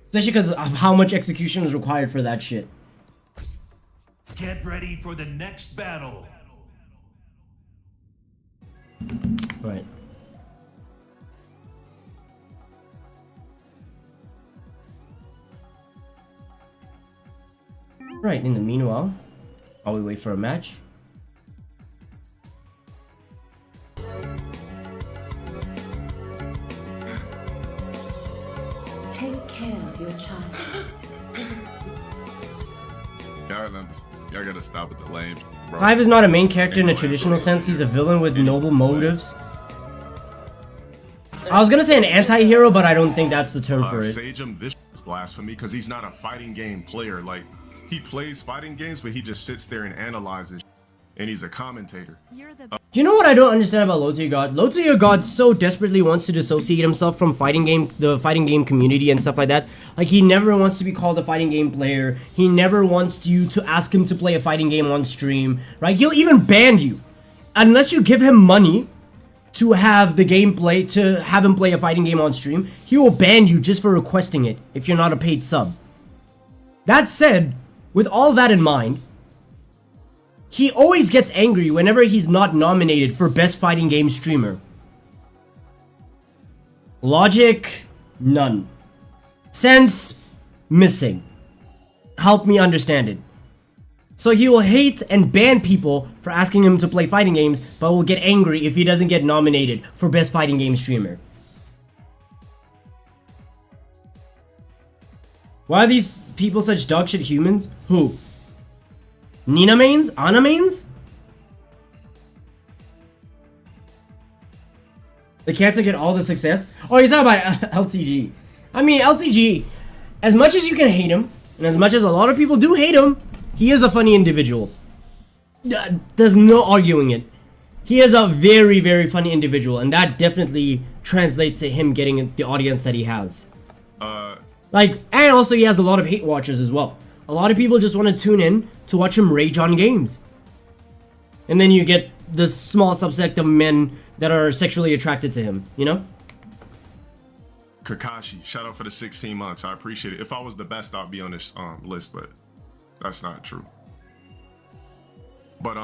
Especially because of how much execution is required for that shit. Get ready for the next battle. Right. Right, in the meanwhile, while we wait for a match. Take care of your child. Y'all gotta stop with the lame, bro. Clive is not a main character in a traditional sense. He's a villain with noble motives. I was gonna say an anti-hero, but I don't think that's the term for it. Sage him, this is blasphemy because he's not a fighting game player. Like, he plays fighting games, but he just sits there and analyzes, and he's a commentator. Do you know what I don't understand about Low Tier God? Low Tier God so desperately wants to dissociate himself from the fighting game community and stuff like that. Like, he never wants to be called a fighting game player. He never wants you to ask him to play a fighting game on stream, right? He'll even ban you. Unless you give him money to have the gameplay, to have him play a fighting game on stream, he will ban you just for requesting it if you're not a paid sub. That said, with all that in mind, he always gets angry whenever he's not nominated for Best Fighting Game Streamer. Logic, none. Sense, missing. Help me understand it. So he will hate and ban people for asking him to play fighting games, but will get angry if he doesn't get nominated for Best Fighting Game Streamer. Why are these people such dogshit humans? Who? Nina mains? Ana mains? The cancer get all the success? Oh, you're talking about LTG. I mean, LTG, as much as you can hate him, and as much as a lot of people do hate him, he is a funny individual. There's no arguing it. He is a very, very funny individual, and that definitely translates to him getting the audience that he has. And also he has a lot of hate watchers as well. A lot of people just want to tune in to watch him rage on games. And then you get the small subsect of men that are sexually attracted to him, you know? Kakashi, shout out for the 16 months. I appreciate it. If I was the best, I'd be on this list, but that's not true. But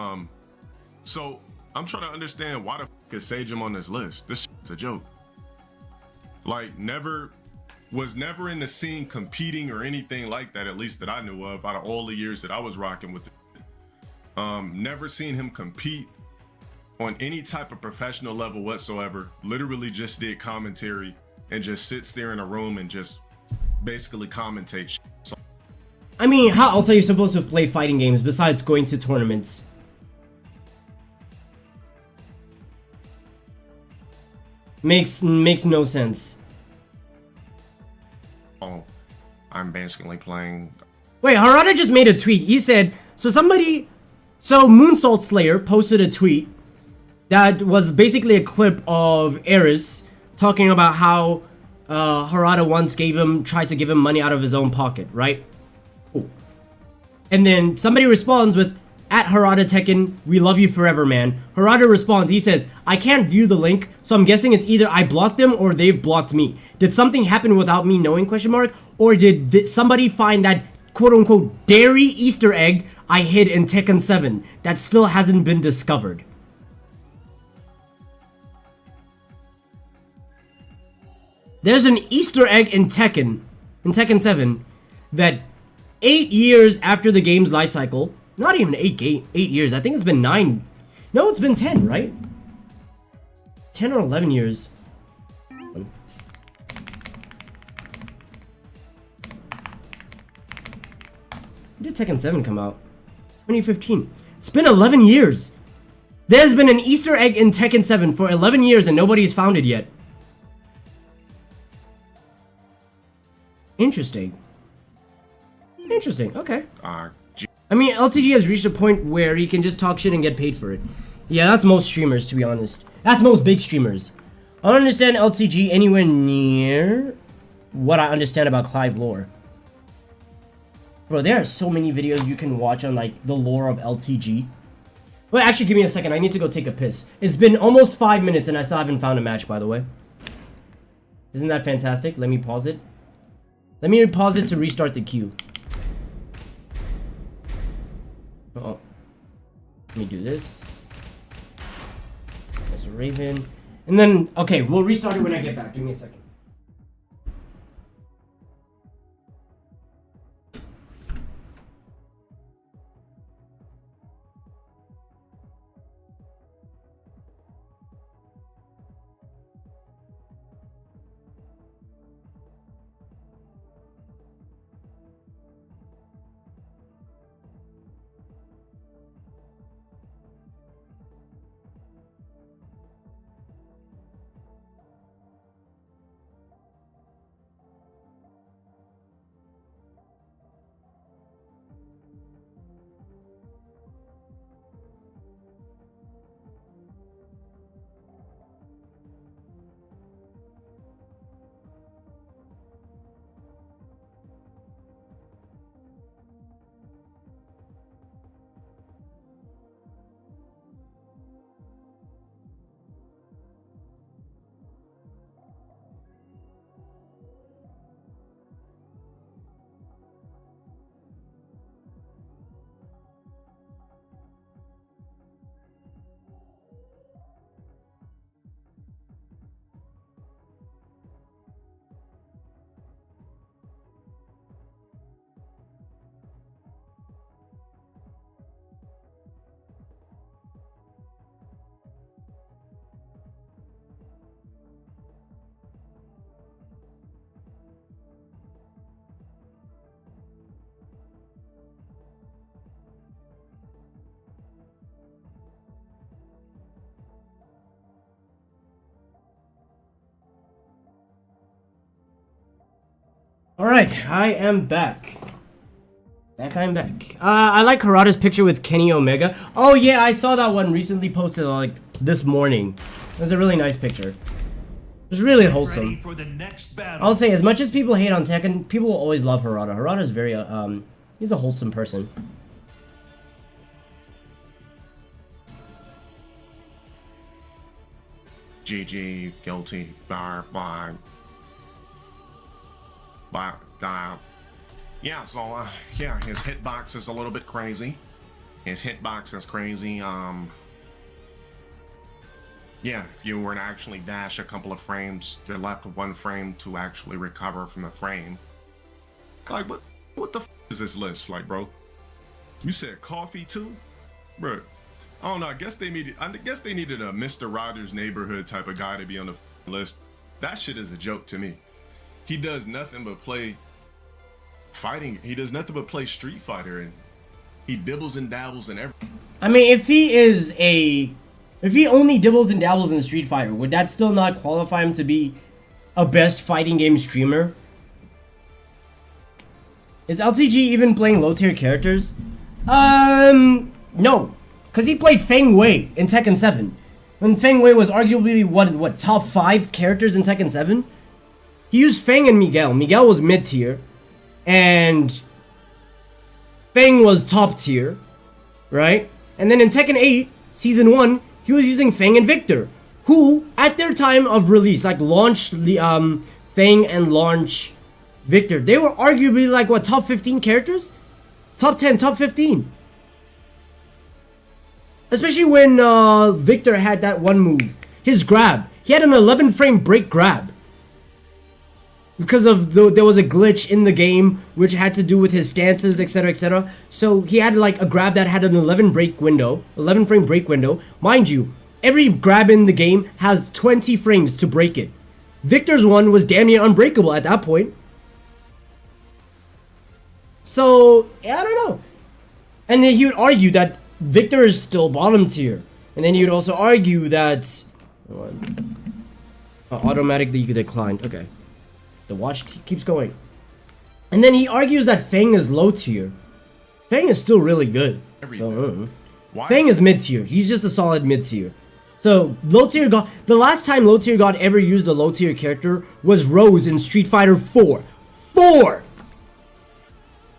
so I'm trying to understand why the f is Sage him on this list. This is a joke. Like, was never in the scene competing or anything like that, at least that I knew of, out of all the years that I was rocking with it. Never seen him compete on any type of professional level whatsoever. Literally just did commentary and just sits there in a room and just basically commentates. So, I mean, how else are you supposed to play fighting games besides going to tournaments? Makes no sense. oh, I'm basically playing. Wait, Harada just made a tweet. He said, so Moonsault Slayer posted a tweet that was basically a clip of Eris talking about how Harada once tried to give him money out of his own pocket, right? Cool. And then somebody responds with, at Harada Tekken, we love you forever, man. Harada responds, he says, I can't view the link, so I'm guessing it's either I blocked them or they've blocked me. Did something happen without me knowing, question mark? Or did somebody find that quote-unquote dairy Easter egg I hid in Tekken 7 that still hasn't been discovered? There's an Easter egg in Tekken 7, that 8 years after the game's life cycle, not even 8 years, I think it's been 9. No, it's been 10, right? 10 or 11 years. When did Tekken 7 come out? 2015. It's been 11 years. There's been an Easter egg in Tekken 7 for 11 years and nobody's found it yet. Interesting. Interesting, okay. I mean, LTG has reached a point where he can just talk shit and get paid for it. Yeah, that's most streamers, to be honest. That's most big streamers. I don't understand LTG anywhere near what I understand about Clive lore. Bro, there are so many videos you can watch on like the lore of LTG. Wait, actually, give me a second. I need to go take a piss. It's been almost 5 minutes and I still haven't found a match, by the way. Isn't that fantastic? Let me pause it. Let me pause it to restart the queue. Oh. Let me do this. There's a Raven. And then, okay, we'll restart it when I get back. Give me a second. Alright, I am back. I'm back. I like Harada's picture with Kenny Omega. Oh yeah, I saw that one recently posted like this morning. It was a really nice picture. It was really wholesome. For the next battle. I'll say, as much as people hate on Tekken, people will always love Harada. Harada's very, he's a wholesome person. GG, guilty, bar, yeah, so, yeah, his hitbox is a little bit crazy. His hitbox is crazy, yeah, if you were to actually dash a couple of frames, you're left with 1 frame to actually recover from the frame. Like, what the f is this list, like, bro? You said coffee, too? Bro, I don't know, I guess they needed a Mr. Rogers' Neighborhood type of guy to be on the list. That shit is a joke to me. He does nothing but play fighting. He does nothing but play Street Fighter, and he dibbles and dabbles in everything. I mean, if he only dibbles and dabbles in Street Fighter, would that still not qualify him to be a best fighting game streamer? Is LTG even playing low tier characters? No, because he played Feng Wei in Tekken 7. When Feng Wei was arguably what top 5 characters in Tekken 7? He used Feng and Miguel. Miguel was mid tier, and Feng was top tier, right? And then in Tekken 8, Season 1, he was using Feng and Victor, who, at their time of release, like launch Feng and launch Victor, they were arguably like, what, top 15 characters? Top 10, top 15. Especially when Victor had that one move, his grab. He had an 11 frame break grab. Because of there was a glitch in the game which had to do with his stances, etc, etc. So he had like a grab that had an 11 frame break window. Mind you, every grab in the game has 20 frames to break it. Victor's one was damn near unbreakable at that point. So, yeah, I don't know. And then he would argue that Victor is still bottom tier. And then he would also argue that automatically declined. Okay. The watch keeps going. And then he argues that Feng is low tier. Feng is still really good. So, Feng is mid tier. He's just a solid mid tier. So low tier god. The last time low tier god ever used a low tier character was Rose in Street Fighter 4.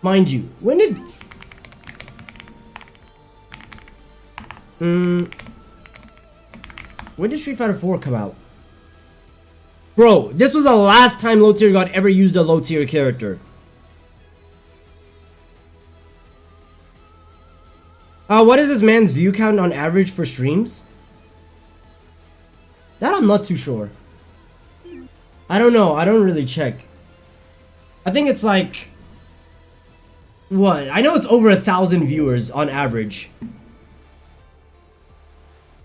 Mind you, when did... When did Street Fighter 4 come out? Bro, this was the last time low tier god ever used a low tier character. What is this man's view count on average for streams? That I'm not too sure. I don't know. I don't really check. I think it's like... What? I know it's over 1,000 viewers on average.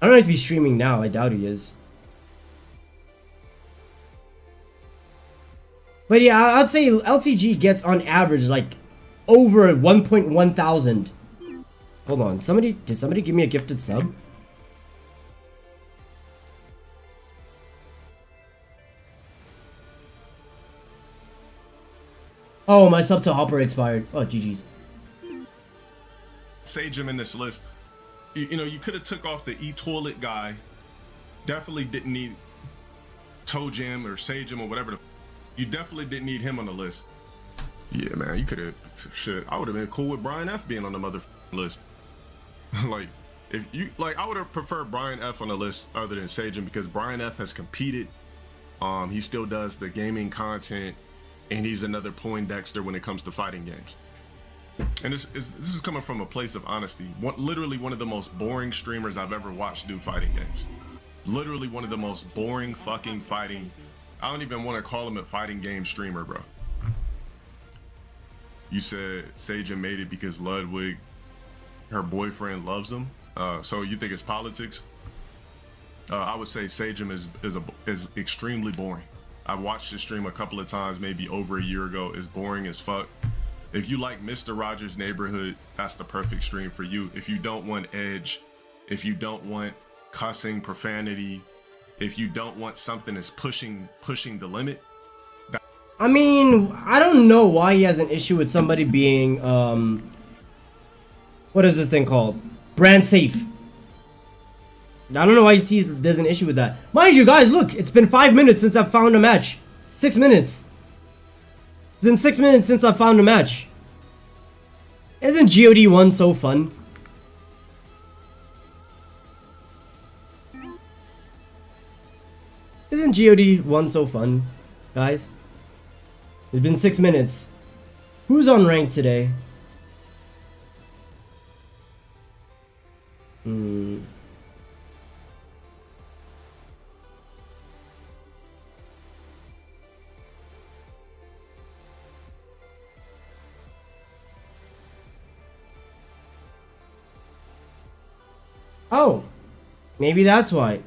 I don't know if he's streaming now. I doubt he is. But yeah, I'd say LCG gets on average like over 1.1 thousand. Hold on. Did somebody give me a gifted sub? Oh, my sub to Hopper expired. Oh, GG's. Sage him in this list. You know, you could have took off the e-toilet guy. Definitely didn't need Toe Jam or Sage him or whatever. You definitely didn't need him on the list. Yeah, man, you could have. Shit, I would have been cool with Brian F being on the mother list. Like, if you like, I would have preferred Brian F on the list other than Sage him because Brian F has competed. He still does the gaming content, and he's another Poindexter when it comes to fighting games. And this is coming from a place of honesty. Literally one of the most boring streamers I've ever watched do fighting games. Literally one of the most boring fucking fighting. I don't even want to call him a fighting game streamer, bro. You said Sajin made it because Ludwig, her boyfriend, loves him. So you think it's politics? I would say Sajin is extremely boring. I watched his stream a couple of times, maybe over a year ago. It's boring as fuck. If you like Mr. Rogers' Neighborhood, that's the perfect stream for you. If you don't want edge, if you don't want cussing, profanity, if you don't want something that's pushing the limit. I mean, I don't know why he has an issue with somebody being, what is this thing called? Brand safe. I don't know why he sees there's an issue with that. Mind you guys, look, it's been 5 minutes since I've found a match. 6 minutes. It's been 6 minutes since I found a match. Isn't GOD 1 so fun? Isn't GOD 1 so fun, guys? It's been 6 minutes. Who's on rank today? Oh, maybe that's why.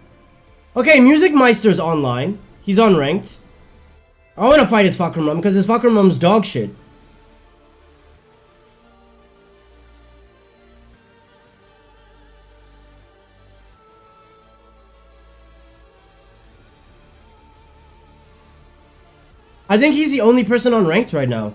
Okay, Music Meister's online. He's unranked. I want to fight his fucking mom because his fucking mom's dog shit. I think he's the only person unranked right now.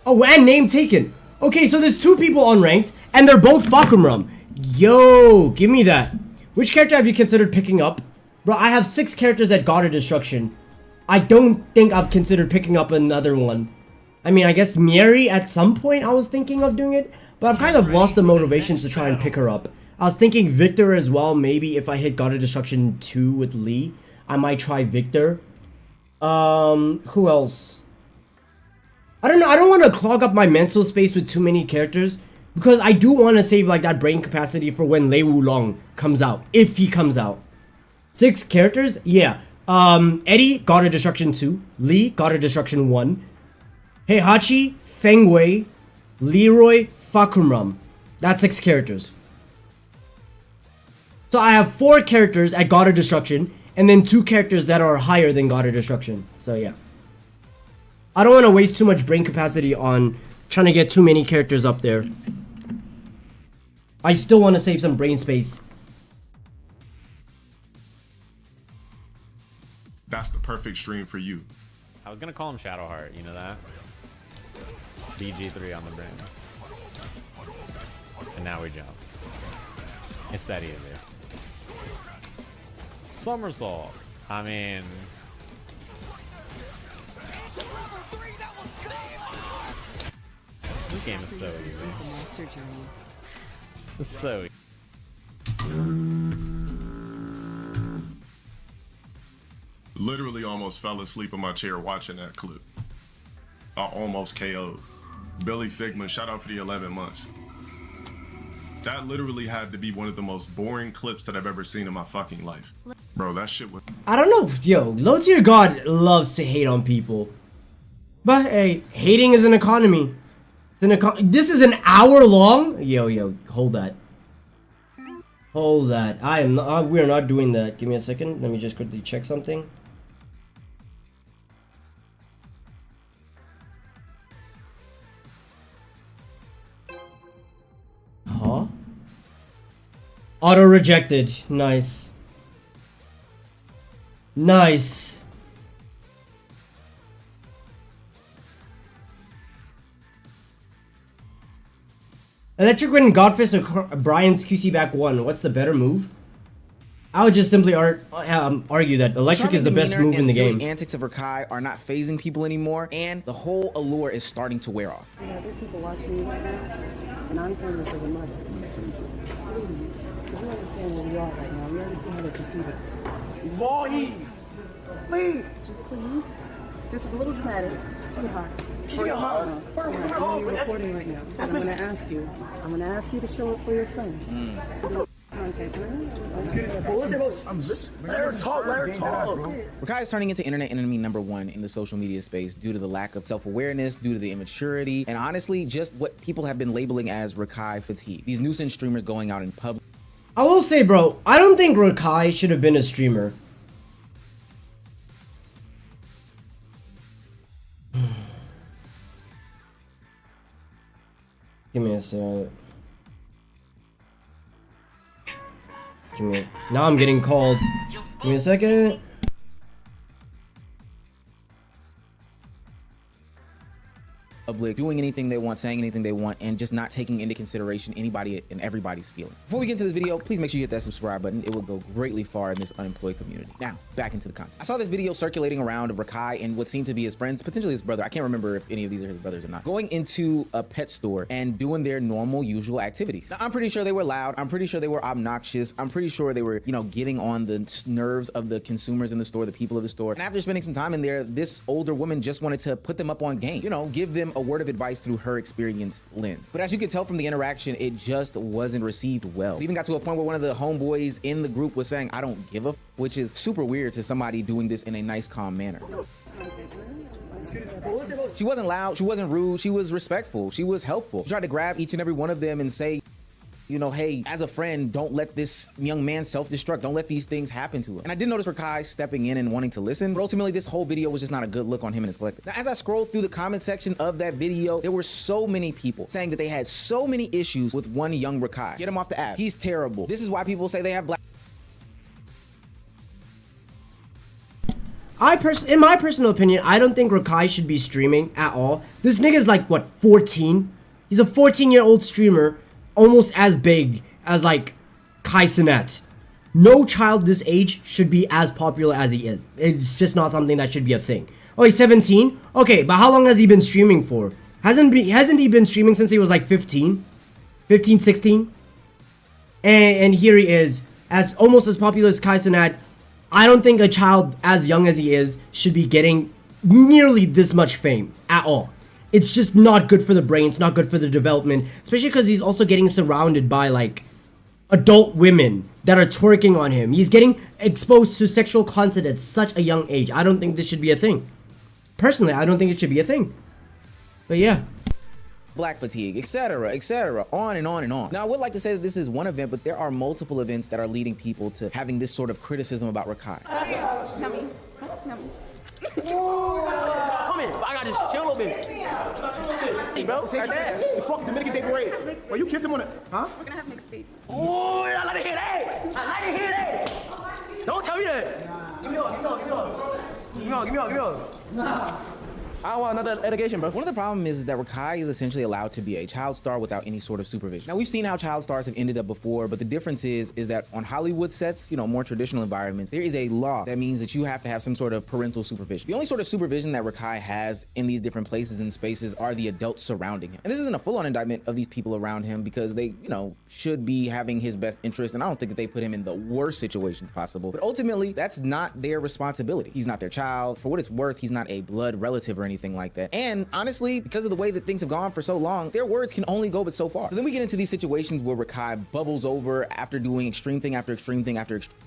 Oh, and name taken. Okay, so there's 2 people unranked, and they're both Fakumram. Yo, give me that. Which character have you considered picking up? Bro, I have 6 characters at God of Destruction. I don't think I've considered picking up another one. I mean, I guess Mieri at some point I was thinking of doing it, but I've kind of lost the motivation to try and pick her up. I was thinking Victor as well. Maybe if I hit God of Destruction 2 with Lee, I might try Victor. Who else? I don't know. I don't want to clog up my mental space with too many characters because I do want to save like that brain capacity for when Lei Wulong comes out, if he comes out. 6 characters? Yeah. Eddie, God of Destruction 2. Lee, God of Destruction 1. Heihachi, Feng Wei, Leroy, Fakumram. That's 6 characters. So I have 4 characters at God of Destruction, and then 2 characters that are higher than God of Destruction. So yeah. I don't want to waste too much brain capacity on trying to get too many characters up there. I still want to save some brain space. That's the perfect stream for you. I was gonna call him Shadowheart, you know that? BG3 on the brain. And now we jump. It's that easy. Somersault. I mean... This game is so easy. Master journey. It's so easy. Literally almost fell asleep in my chair watching that clip. I almost KO'd. Billy Figman, shout out for the 11 months. That literally had to be one of the most boring clips that I've ever seen in my fucking life. Bro, that shit was... I don't know, yo, low tier God loves to hate on people. But hey, hating is an economy. This is an hour long? Yo, hold that. Hold that. We're not doing that. Give me a second. Let me just quickly check something. Huh? Auto rejected. Nice. Nice. Electric Wind, Godfist, or Brian's QC back 1. What's the better move? I would just simply argue that Electric is the best move in the game. The antics of Rakai are not phasing people anymore, and the whole allure is starting to wear off. Yeah, there's people watching you right now, and I'm saying this as a mother. Please, you understand where we are right now. We already see how they perceive us. Boy, please, just please. This is a little dramatic, sweetheart. For your mama. I'm recording right now. I'm gonna ask you to show it for your friends. Okay, Rakai is turning into internet enemy #1 in the social media space due to the lack of self-awareness, due to the immaturity, and honestly, just what people have been labeling as Rakai fatigue. These nuisance streamers going out in public. I will say, bro, I don't think Rakai should have been a streamer. Give me a sec. Now I'm getting called. Give me a second. Public, doing anything they want, saying anything they want, and just not taking into consideration anybody and everybody's feeling. Before we get into this video, please make sure you hit that subscribe button. It will go greatly far in this unemployed community. Now, back into the content. I saw this video circulating around of Rakai and what seemed to be his friends, potentially his brother. I can't remember if any of these are his brothers or not. Going into a pet store and doing their normal, usual activities. Now, I'm pretty sure they were loud. I'm pretty sure they were obnoxious. I'm pretty sure they were, getting on the nerves of the consumers in the store, the people of the store. And after spending some time in there, this older woman just wanted to put them up on game. Give them a word of advice through her experienced lens. But as you could tell from the interaction, it just wasn't received well. It even got to a point where one of the homeboys in the group was saying, "I don't give a f," which is super weird to somebody doing this in a nice, calm manner. She wasn't loud, she wasn't rude, she was respectful, she was helpful. She tried to grab each and every one of them and say, hey, as a friend, don't let this young man self-destruct. Don't let these things happen to him. And I did notice Rakai stepping in and wanting to listen, but ultimately this whole video was just not a good look on him and his collective. Now, as I scrolled through the comment section of that video, there were so many people saying that they had so many issues with one young Rakai. Get him off the app. He's terrible. This is why people say they have black. In my personal opinion, I don't think Rakai should be streaming at all. This nigga's like, what, 14? He's a 14-year-old streamer, almost as big as like Kai Cenat. No child this age should be as popular as he is. It's just not something that should be a thing. Oh, he's 17? Okay, but how long has he been streaming for? Hasn't he been streaming since he was like 15? 15, 16? And here he is, as almost as popular as Kai Cenat. I don't think a child as young as he is should be getting nearly this much fame at all. It's just not good for the brain. It's not good for the development, especially because he's also getting surrounded by like adult women that are twerking on him. He's getting exposed to sexual content at such a young age. I don't think this should be a thing. Personally, I don't think it should be a thing. But yeah. Black fatigue, etc., on and on and on. Now, I would like to say that this is one event, but there are multiple events that are leading people to having this sort of criticism about Rakai. Come in. I got this. Chill a little bit. Hey, bro. Say that. Fuck Dominican Day Parade. Well, you kiss him on it. Huh? We're gonna have mixed babies. Oh, I like to hear that. I like to hear that. Don't tell me that. Give me all. Nah. I don't want another education, bro. One of the problems is that Rakai is essentially allowed to be a child star without any sort of supervision. Now, we've seen how child stars have ended up before, but the difference is that on Hollywood sets, you know, more traditional environments, there is a law that means that you have to have some sort of parental supervision. The only sort of supervision that Rakai has in these different places and spaces are the adults surrounding him. And this isn't a full-on indictment of these people around him because they, you know, should be having his best interest, and I don't think that they put him in the worst situations possible. But ultimately, that's not their responsibility. He's not their child. For what it's worth, he's not a blood relative or anything like that. And honestly, because of the way that things have gone for so long, their words can only go but so far. So then we get into these situations where Rakai bubbles over after doing extreme thing after extreme thing after extreme.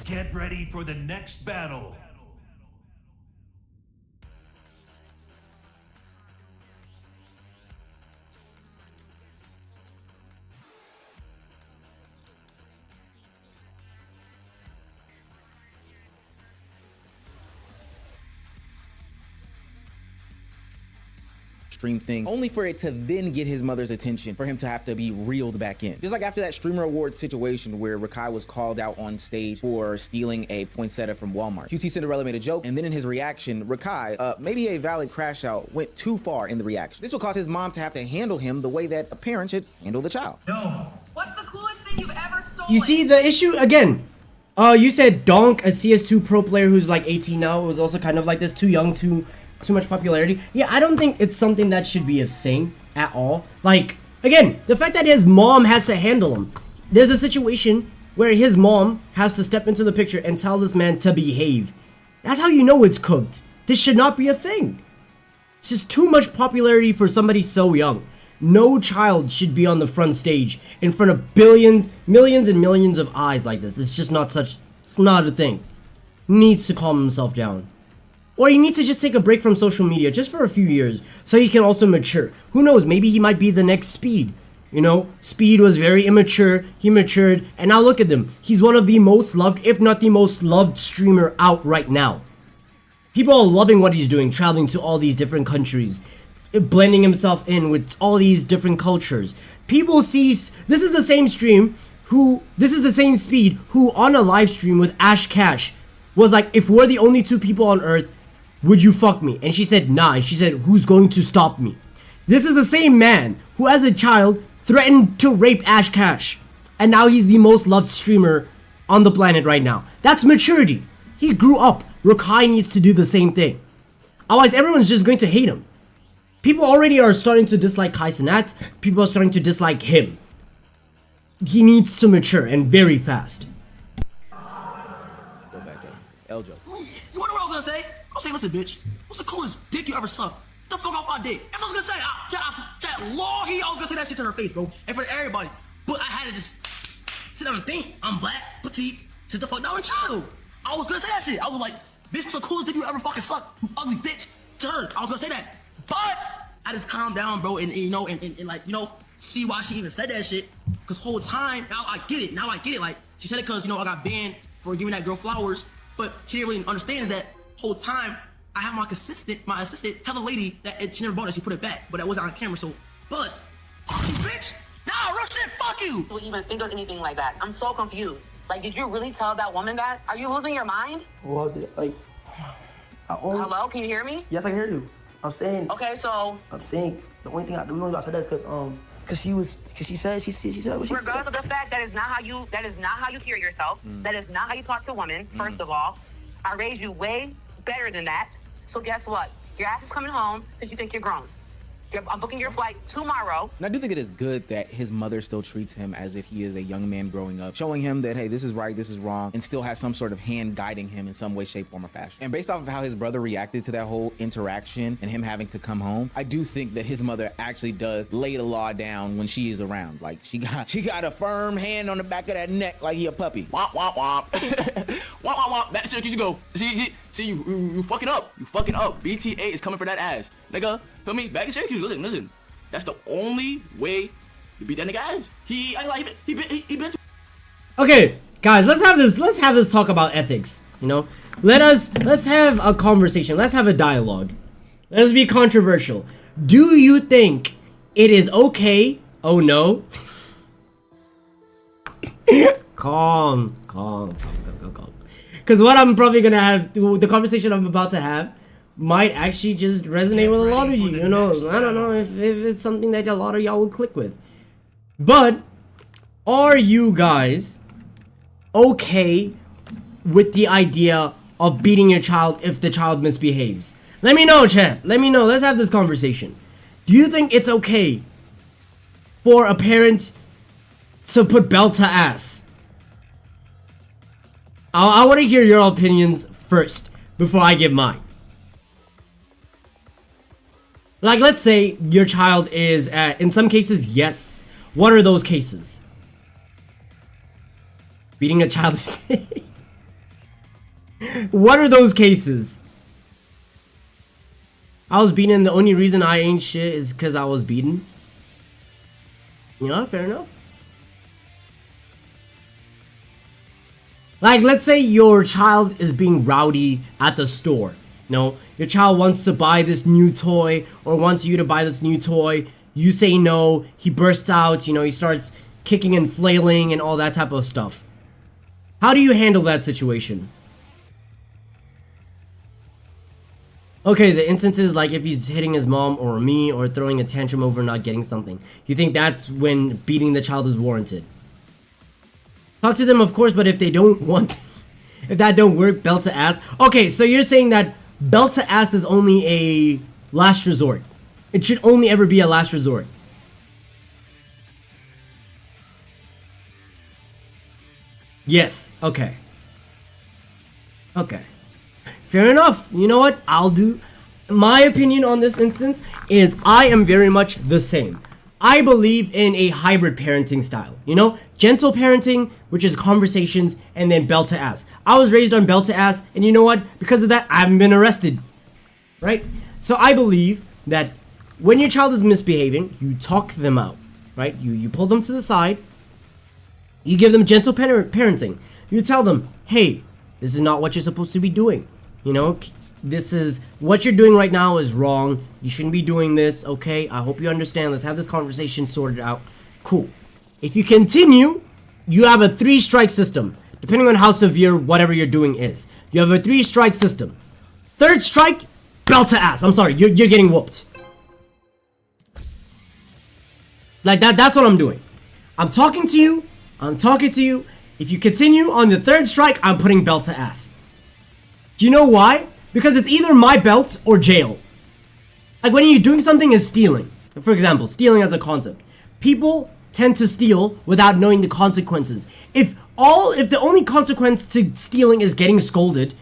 Get ready for the next battle. Extreme thing, only for it to then get his mother's attention, for him to have to be reeled back in. Just like after that Streamer Awards situation where Rakai was called out on stage for stealing a poinsettia from Walmart. QT Cinderella made a joke, and then in his reaction, Rakai, maybe a valid crash out, went too far in the reaction. This will cause his mom to have to handle him the way that a parent should handle the child. No. What's the coolest thing you've ever stolen? You see the issue again. You said Donk, a CS2 pro player who's like 18 now, was also kind of like this, too young, too much popularity. Yeah, I don't think it's something that should be a thing at all. Like, again, the fact that his mom has to handle him. There's a situation where his mom has to step into the picture and tell this man to behave. That's how you know it's cooked. This should not be a thing. It's just too much popularity for somebody so young. No child should be on the front stage in front of billions, millions and millions of eyes like this. It's just not such, it's not a thing. He needs to calm himself down. Or he needs to just take a break from social media just for a few years so he can also mature. Who knows, maybe he might be the next Speed. You know, Speed was very immature, he matured, and now look at him. He's one of the most loved, if not the most loved streamer out right now. People are loving what he's doing, traveling to all these different countries, blending himself in with all these different cultures. People see, this is the same stream who, this is the same Speed who on a live stream with Ash Cash was like, if we're the only two people on Earth, would you fuck me? And she said, nah. And she said, who's going to stop me? This is the same man who as a child threatened to rape Ash Cash. And now he's the most loved streamer on the planet right now. That's maturity. He grew up. Rakai needs to do the same thing. Otherwise, everyone's just going to hate him. People already are starting to dislike Kai Cenat. People are starting to dislike him. He needs to mature and very fast. Go back, Joe. Eljo. You wonder what I was gonna say? I'll say, listen, bitch. What's the coolest dick you ever sucked? Get the fuck off my dick. That's what I was gonna say. I was gonna say that shit to her face, bro. In front of everybody. But I had to just sit down and think. I'm black, petite, sit the fuck down and chill. I was gonna say that shit. I was like, bitch, what's the coolest dick you ever fucking sucked? You ugly bitch. To her. I was gonna say that. But I just calmed down, bro, and you know, and like, you know, see why she even said that shit. Cause whole time, now I get it. Now I get it. Like, she said it cause, you know, I got banned for giving that girl flowers. But she didn't really understand that whole time I have my assistant tell the lady that she never bought it, she put it back, but that wasn't on camera, so, but, fuck you, bitch! Nah, real shit, fuck you! You even think of anything like that? I'm so confused. Like, did you really tell that woman that? Are you losing your mind? Well, like, hello, can you hear me? Yes, I can hear you. I'm saying. Okay, so. I'm saying the only thing the reason I said that is cause she said what she said. Regardless of the fact that is not how you carry yourself. That is not how you talk to a woman. First of all, I raised you way better than that. So guess what? Your ass is coming home since you think you're grown. I'm booking your flight tomorrow. And I do think it is good that his mother still treats him as if he is a young man growing up, showing him that, hey, this is right, this is wrong, and still has some sort of hand guiding him in some way, shape, form, or fashion. And based off of how his brother reacted to that whole interaction and him having to come home, I do think that his mother actually does lay the law down when she is around. Like, she got a firm hand on the back of that neck like he a puppy. Womp, womp, womp. Womp, womp, womp. Back to Syracuse you go. See, you fucking up. You fucking up. BTA is coming for that ass. Nigga, feel me? Back in Syracuse, listen. That's the only way to beat that nigga ass. He been. Okay, guys, let's have this talk about ethics, you know? Let's have a conversation. Let's have a dialogue. Let's be controversial. Do you think it is okay? Oh no. Calm. Because what I'm probably gonna have, the conversation I'm about to have, might actually just resonate with a lot of you. You know, I don't know if it's something that a lot of y'all would click with. But are you guys okay with the idea of beating your child if the child misbehaves? Let me know, chat. Let me know. Let's have this conversation. Do you think it's okay for a parent to put belt to ass? I want to hear your opinions first before I give mine. Like, let's say your child is in some cases, yes. What are those cases? Beating a child is what are those cases? I was beaten, and the only reason I ain't shit is because I was beaten. You know, fair enough. Like, let's say your child is being rowdy at the store. You know, your child wants to buy this new toy or wants you to buy this new toy. You say no, he bursts out, you know, he starts kicking and flailing and all that type of stuff. How do you handle that situation? Okay, the instances like if he's hitting his mom or me or throwing a tantrum over not getting something. You think that's when beating the child is warranted? Talk to them, of course, but if they don't want, if that don't work, belt to ass. Okay, so you're saying that belt to ass is only a last resort. It should only ever be a last resort. Yes, okay. Okay. Fair enough. You know what? I'll do. My opinion on this instance is I am very much the same. I believe in a hybrid parenting style. You know, gentle parenting, which is conversations, and then belt to ass. I was raised on belt to ass, and you know what? Because of that, I haven't been arrested. Right? So I believe that when your child is misbehaving, you talk them out. Right? You pull them to the side. You give them gentle parenting. You tell them, hey, this is not what you're supposed to be doing. You know, this is what you're doing right now is wrong. You shouldn't be doing this. Okay, I hope you understand. Let's have this conversation sorted out. Cool. If you continue, you have a 3-strike system, depending on how severe whatever you're doing is. You have a 3-strike system. 3rd strike, belt to ass. I'm sorry, you're getting whooped. Like that's what I'm doing. I'm talking to you. If you continue on the 3rd strike, I'm putting belt to ass. Do you know why? Because it's either my belt or jail. Like when you're doing something is stealing. For example, stealing as a concept. People tend to steal without knowing the consequences. If the only consequence to stealing is getting scolded,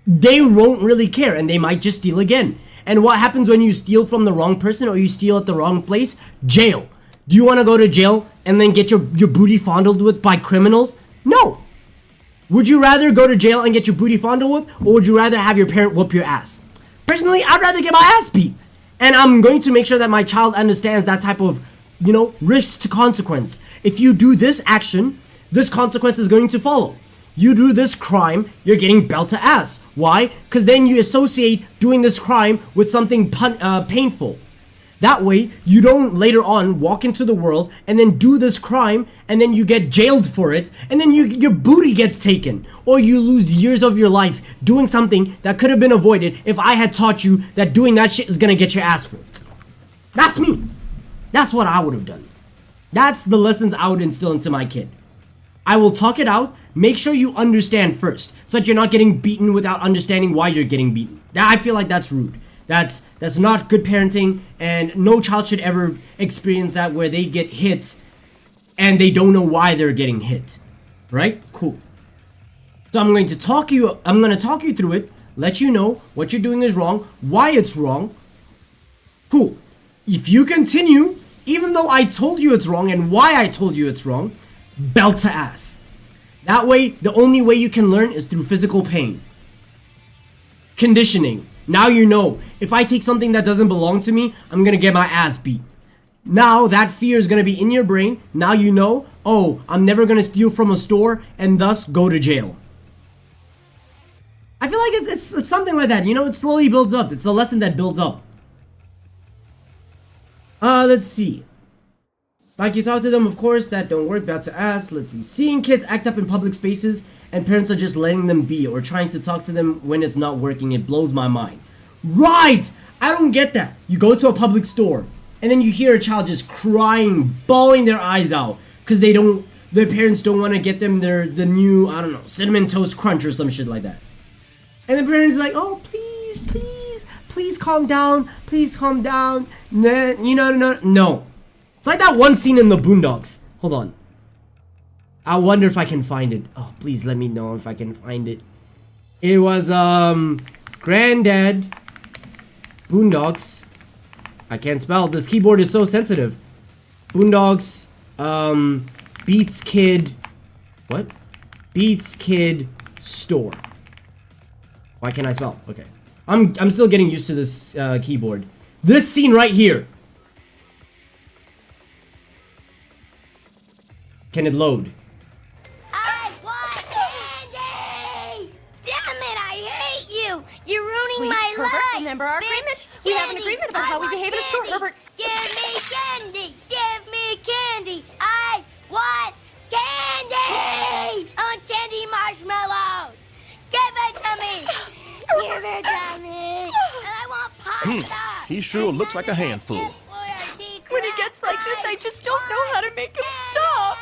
they won't really care and they might just steal again. And what happens when you steal from the wrong person or you steal at the wrong place? Jail. Do you want to go to jail and then get your booty fondled with by criminals? No. Would you rather go to jail and get your booty fondled with, or would you rather have your parent whoop your ass? Personally, I'd rather get my ass beat. And I'm going to make sure that my child understands that type of, you know, risk to consequence. If you do this action, this consequence is going to follow. You do this crime, you're getting belt to ass. Why? Because then you associate doing this crime with something painful. That way, you don't later on walk into the world and then do this crime and then you get jailed for it and then your booty gets taken. Or you lose years of your life doing something that could have been avoided if I had taught you that doing that shit is gonna get your ass whooped. That's me. That's what I would have done. That's the lessons I would instill into my kid. I will talk it out. Make sure you understand first so that you're not getting beaten without understanding why you're getting beaten. I feel like that's rude. That's not good parenting, and no child should ever experience that where they get hit and they don't know why they're getting hit. Right? Cool. So I'm going to talk you through it, let you know what you're doing is wrong, why it's wrong. Cool. If you continue, even though I told you it's wrong and why I told you it's wrong, belt to ass. That way, the only way you can learn is through physical pain. Conditioning. Now you know, if I take something that doesn't belong to me, I'm gonna get my ass beat. Now that fear is gonna be in your brain. Now you know, oh, I'm never gonna steal from a store and thus go to jail. I feel like it's something like that, you know, it slowly builds up. It's a lesson that builds up. Let's see. Like you talk to them, of course, that don't work, bad to ask. Let's see. Seeing kids act up in public spaces and parents are just letting them be or trying to talk to them when it's not working, it blows my mind. Right! I don't get that. You go to a public store and then you hear a child just crying, bawling their eyes out because their parents don't want to get them the new, I don't know, Cinnamon Toast Crunch or some shit like that. And the parents are like, oh, please calm down. Please calm down. Nah, you know, no. It's like that one scene in the Boondocks. Hold on. I wonder if I can find it. Oh, please let me know if I can find it. It was, Granddad, Boondocks. I can't spell. This keyboard is so sensitive. Boondocks, Beats Kid. What? Beats Kid Store. Why can't I spell? Okay. I'm still getting used to this keyboard. This scene right here. Can it load? I want candy! Damn it, I hate you! You're ruining my Herbert, life! remember our agreement? We have an agreement about how we behave in a store, Herbert. Give me candy! Give me candy! I want candy! I want candy marshmallows! Give it to me! Give it to me! And I want pasta! He sure looks like a handful. When he gets like this, I just don't know how to make him stop.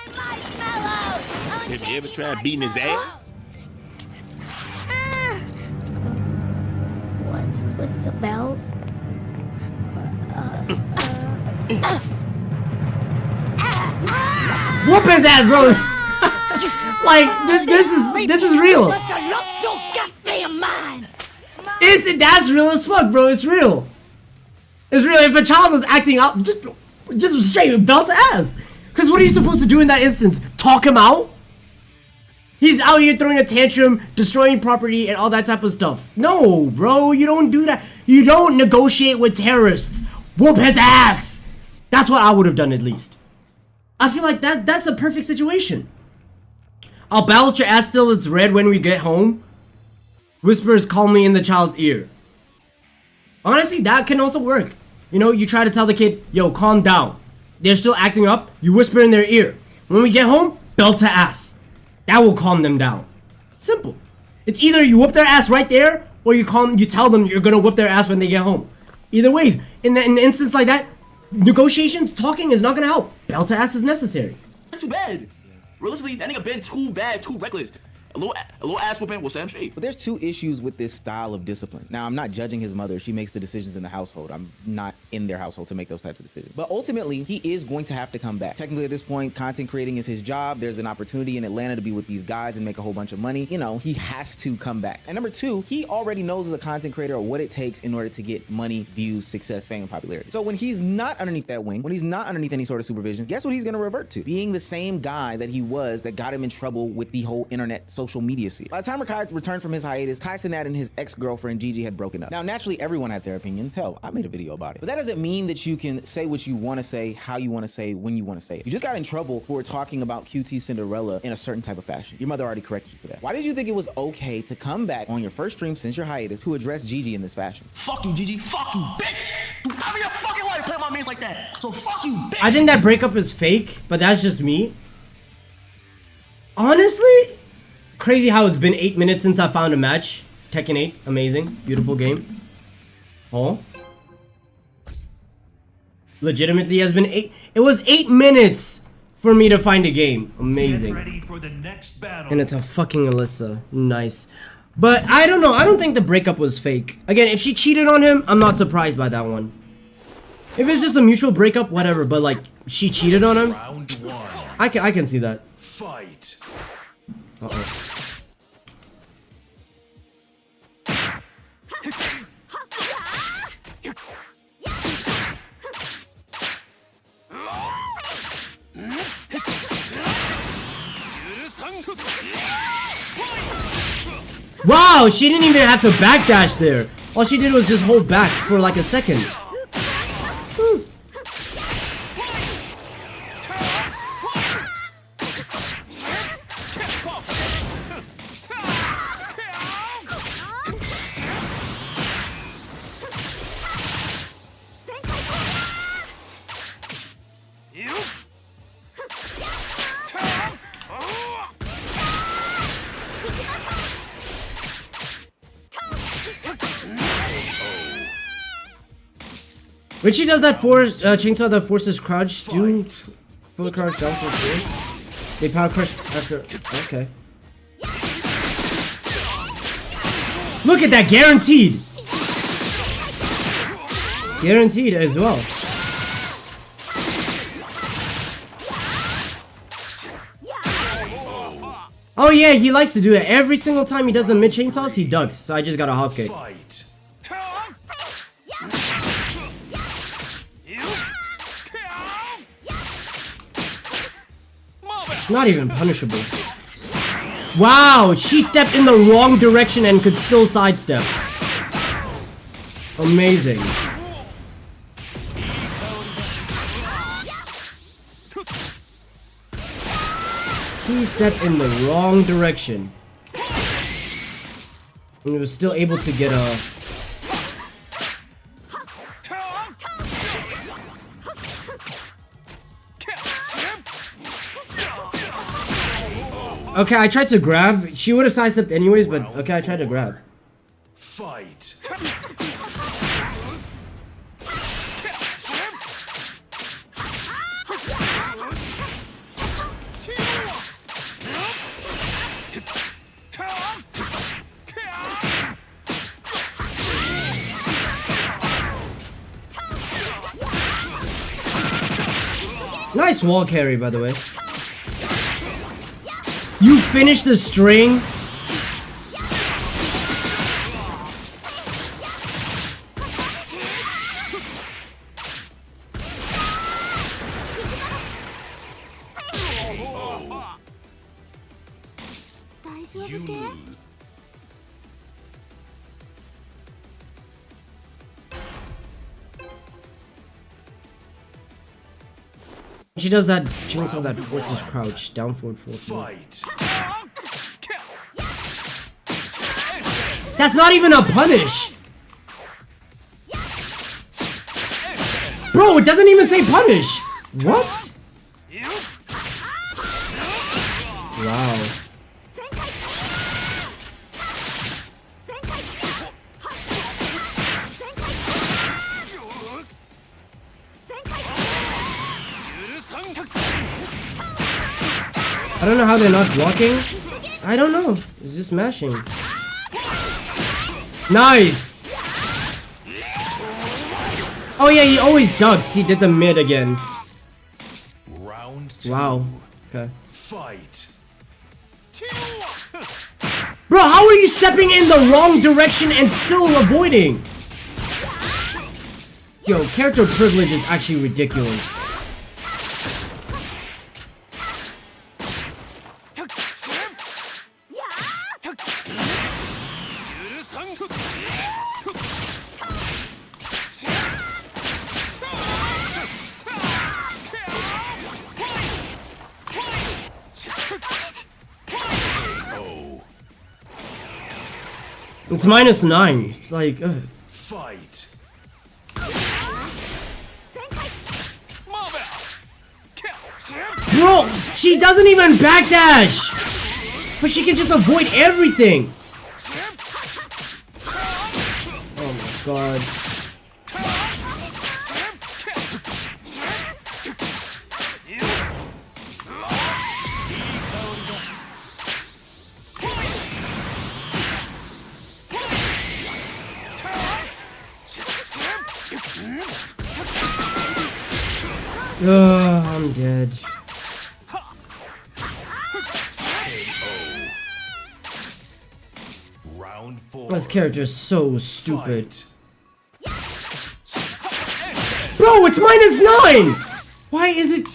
Have you ever tried beating his ass? What was the bell? Whoop his ass, bro! Like, this is real. That's real as fuck, bro. It's real. It's real. If a child is acting out, just straight belt ass. Because what are you supposed to do in that instance? Talk him out? He's out here throwing a tantrum, destroying property, and all that type of stuff. No, bro, you don't do that. You don't negotiate with terrorists. Whoop his ass. That's what I would have done at least. I feel like that's a perfect situation. I'll ballot your ass till it's red when we get home. Whispers calmly in the child's ear. Honestly, that can also work. You know, you try to tell the kid, yo, calm down. They're still acting up, you whisper in their ear. When we get home, belt to ass. That will calm them down. Simple. It's either you whoop their ass right there, or you tell them you're gonna whoop their ass when they get home. Either ways, in an instance like that, negotiations, talking is not gonna help. Belt to ass is necessary. Not too bad. Realistically, that nigga been too bad, too reckless. A little ass whooping will set him straight. But there's two issues with this style of discipline. Now, I'm not judging his mother. She makes the decisions in the household. I'm not in their household to make those types of decisions. But ultimately, he is going to have to come back. Technically, at this point, content creating is his job. There's an opportunity in Atlanta to be with these guys and make a whole bunch of money. You know, he has to come back. And number two, he already knows as a content creator what it takes in order to get money, views, success, fame, and popularity. So when he's not underneath that wing, when he's not underneath any sort of supervision, guess what he's going to revert to? Being the same guy that he was that got him in trouble with the whole internet social media sphere. By the time Kai returned from his hiatus, Kai Cenat and his ex-girlfriend Gigi had broken up. Now, naturally, everyone had their opinions. Hell, I made a video about it. But that doesn't mean that you can say what you want to say, how you want to say, when you want to say it. You just got in trouble for talking about QT Cinderella in a certain type of fashion. Your mother already corrected you for that. Why did you think it was okay to come back on your first stream since your hiatus to address Gigi in this fashion? Fuck you, Gigi. Fuck you, bitch. You have me a fucking life to play my mates like that. So fuck you, bitch. I think that breakup is fake, but that's just me. Honestly, crazy how it's been 8 minutes since I found a match. Tekken 8, amazing, beautiful game. Oh, legitimately has been 8. It was 8 minutes for me to find a game. Amazing. Get ready for the next battle. And it's a fucking Alyssa. Nice. But I don't know. I don't think the breakup was fake. Again, if she cheated on him, I'm not surprised by that one. If it's just a mutual breakup, whatever. But like, she cheated on him. Round one. I can see that. Fight. Uh-oh. Wow, she didn't even have to backdash there. All she did was just hold back for like a second. When she does that chainsaw that forces crouch, do full crouch down for free. They power crush after. Okay. Look at that, guaranteed. Guaranteed as well. Oh yeah, he likes to do that. Every single time he does the mid chainsaws, he ducks. So I just got a hop kick. Not even punishable. Wow, she stepped in the wrong direction and could still sidestep. Amazing. She stepped in the wrong direction. And was still able to get a... Okay, I tried to grab. She would have sidestepped anyways, but okay, I tried to grab. Fight. Nice wall carry, by the way. You finished the string? You lose. She does that chainsaw that forces crouch, down forward, Fight. That's not even a punish! Bro, it doesn't even say punish! What? Wow. I don't know how they're not blocking. I don't know. It's just mashing. Nice! Oh yeah, he always ducks. He did the mid again. Round 2. Wow. Okay. Fight. Bro, how are you stepping in the wrong direction and still avoiding? Yo, character privilege is actually ridiculous. It's -9. It's like, Fight. Bro, she doesn't even backdash! But she can just avoid everything! Oh my god. I'm dead. Round 4. This character is so stupid. Bro, it's -9! Why is it...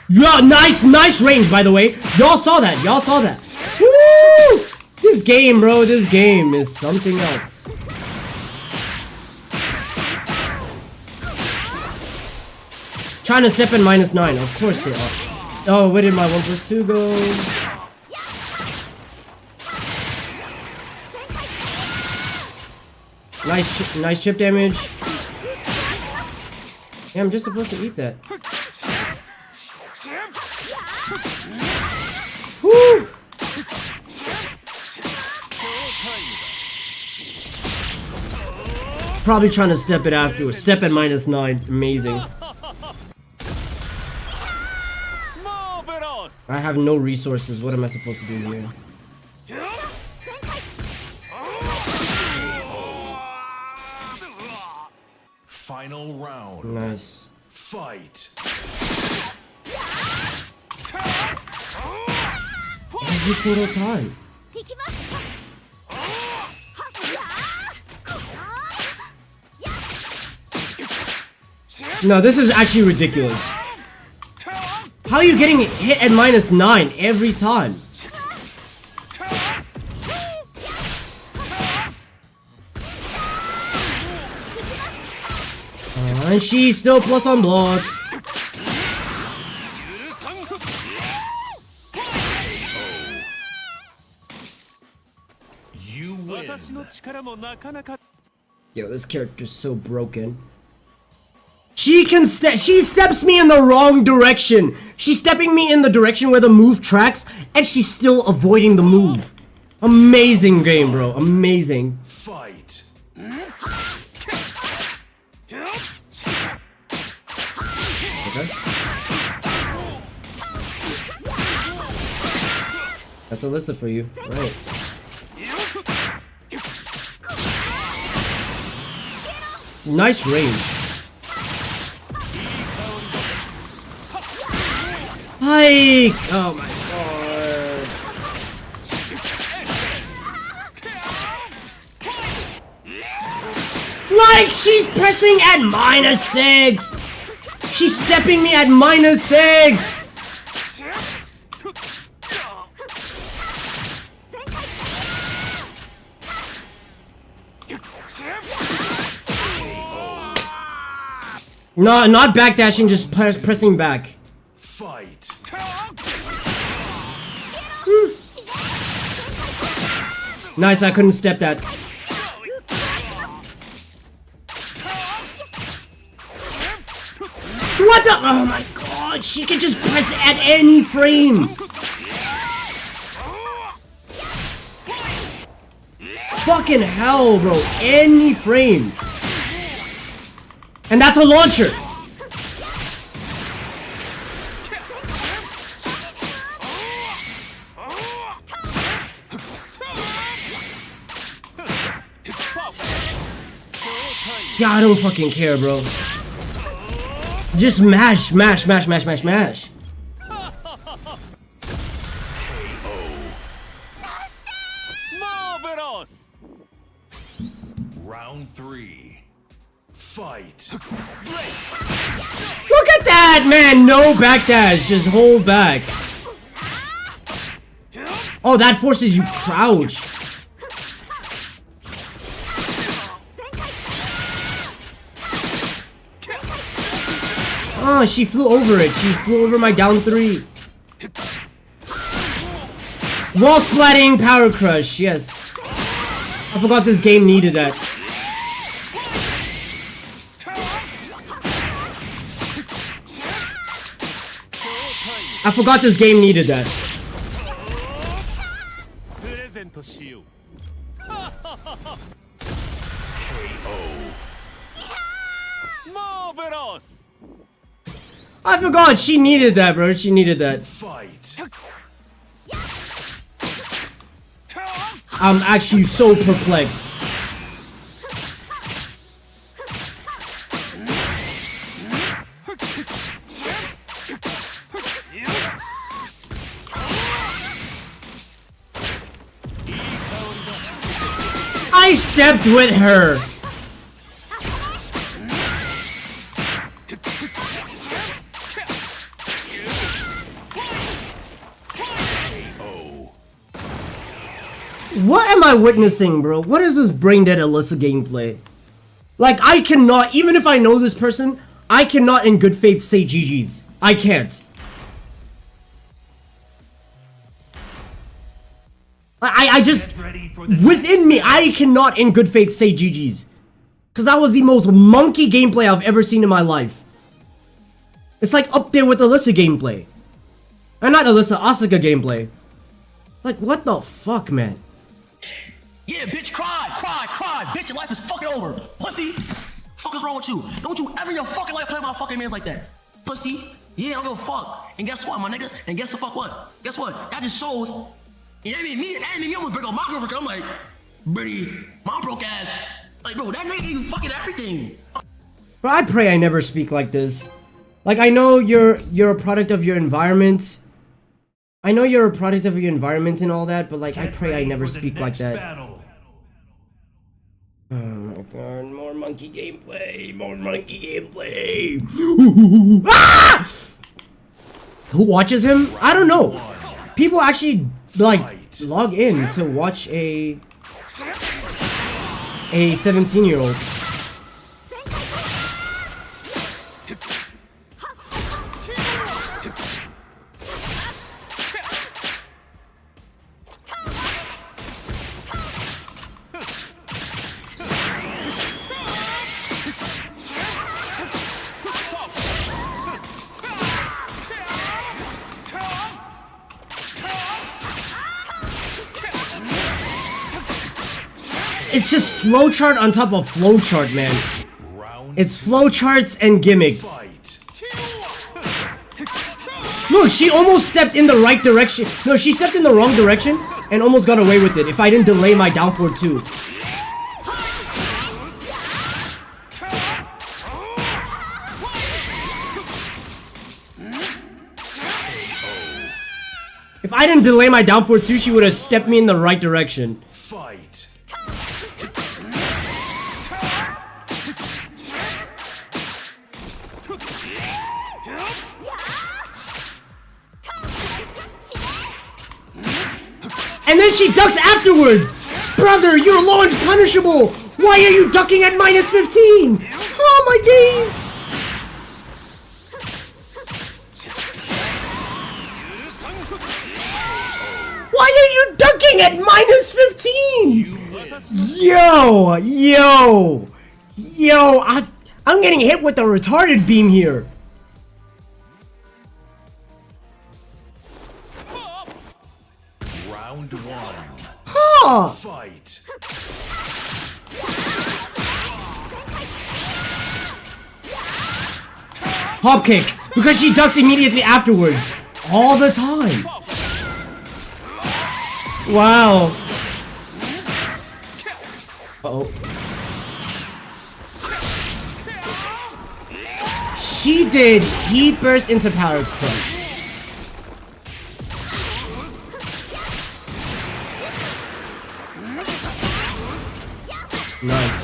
Yeah, nice range, by the way. Y'all saw that. Woo! This game, bro, this game is something else. Trying to step in -9. Of course they are. Oh, where did my 1+2 go? Nice chip damage. Yeah, I'm just supposed to eat that. Woo! Probably trying to step it afterwards. Step at -9. Amazing. I have no resources. What am I supposed to do here? Final round. Nice. Fight. Every single time. No, this is actually ridiculous. How are you getting hit at -9 every time? And she's still plus on block. You win. Yo, this character's so broken. She steps me in the wrong direction. She's stepping me in the direction where the move tracks, and she's still avoiding the move. Amazing game, bro. Amazing. Fight. Okay. That's Alyssa for you. Right. Nice range. Hike! Oh my god. Like, she's pressing at -6! She's stepping me at -6! No, not backdashing, just pressing back. Fight. Nice, I couldn't step that. What the? Oh my god, she can just press at any frame. Fucking hell, bro. Any frame. And that's a launcher. Yeah, I don't fucking care, bro. Just mash, mash, mash, mash, mash, mash. Round 3. Fight. Look at that, man! No backdash, just hold back. Oh, that forces you crouch. Oh, she flew over it. She flew over my down 3. Wall splatting power crush, yes. I forgot this game needed that. I forgot this game needed that. I forgot she needed that, bro. She needed that. Fight. I'm actually so perplexed. I stepped with her. What am I witnessing, bro? What is this brain dead Alyssa gameplay? Like, I cannot, even if I know this person, I cannot in good faith say GG's. I can't. I just, within me, I cannot in good faith say GG's. Because that was the most monkey gameplay I've ever seen in my life. It's like up there with Alyssa gameplay. And not Alyssa, Asuka gameplay. Like, what the fuck, man? Yeah, bitch, cry. Bitch, your life is fucking over. Pussy. Fuck is wrong with you? Don't you ever in your fucking life play with my fucking mans like that. Pussy. Yeah, I don't give a fuck. And guess what, my nigga? And guess the fuck what? Guess what? That just shows. And that made me almost break up my girlfriend. I'm like, Brady, my broke ass. Like, bro, that nigga you fucking everything. But I pray I never speak like this. Like, I know you're a product of your environment. I know you're a product of your environment and all that, but like, I pray I never speak like that. Battle. Oh my god, more monkey gameplay, more monkey gameplay. Ah! Who watches him? I don't know. People actually like log in to watch a 17-year-old. It's just flowchart on top of flowchart, man. It's flowcharts and gimmicks. Look, she almost stepped in the right direction. No, she stepped in the wrong direction and almost got away with it if I didn't delay my down forward too. If I didn't delay my down forward too, she would have stepped me in the right direction. Fight. And then she ducks afterwards! Brother, your launch punishable! Why are you ducking at minus 15? Oh my days! Why are you ducking at minus 15? Yo! I'm getting hit with a retarded beam here. Round one. Huh! Fight. Hop kick, because she ducks immediately afterwards. All the time. Wow. Uh-oh. She did. He burst into power crush. Nice.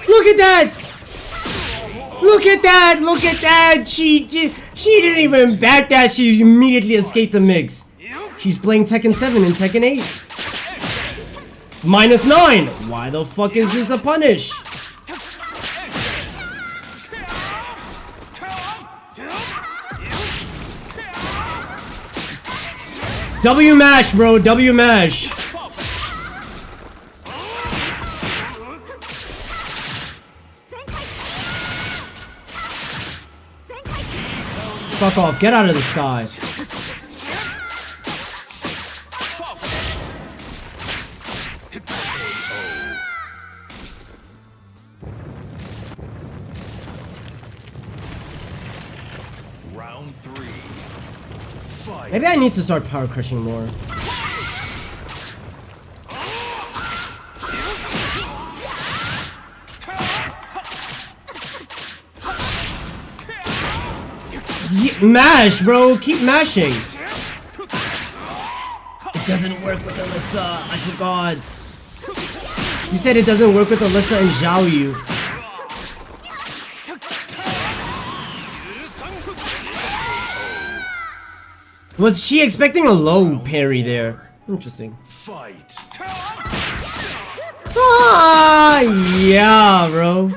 Look at that! Look at that! Look at that! She didn't even back that. She immediately escaped the mix. She's playing Tekken 7 and Tekken 8. Minus 9. Why the fuck is this a punish? W mash, bro. W mash. Fuck off. Get out of the sky. Round three. Fight. Maybe I need to start power crushing more. Mash, bro. Keep mashing. It doesn't work with Alyssa. I forgot. You said it doesn't work with Alyssa and Zhao Yu. Was she expecting a low parry there? Interesting. Fight. Ah, yeah, bro.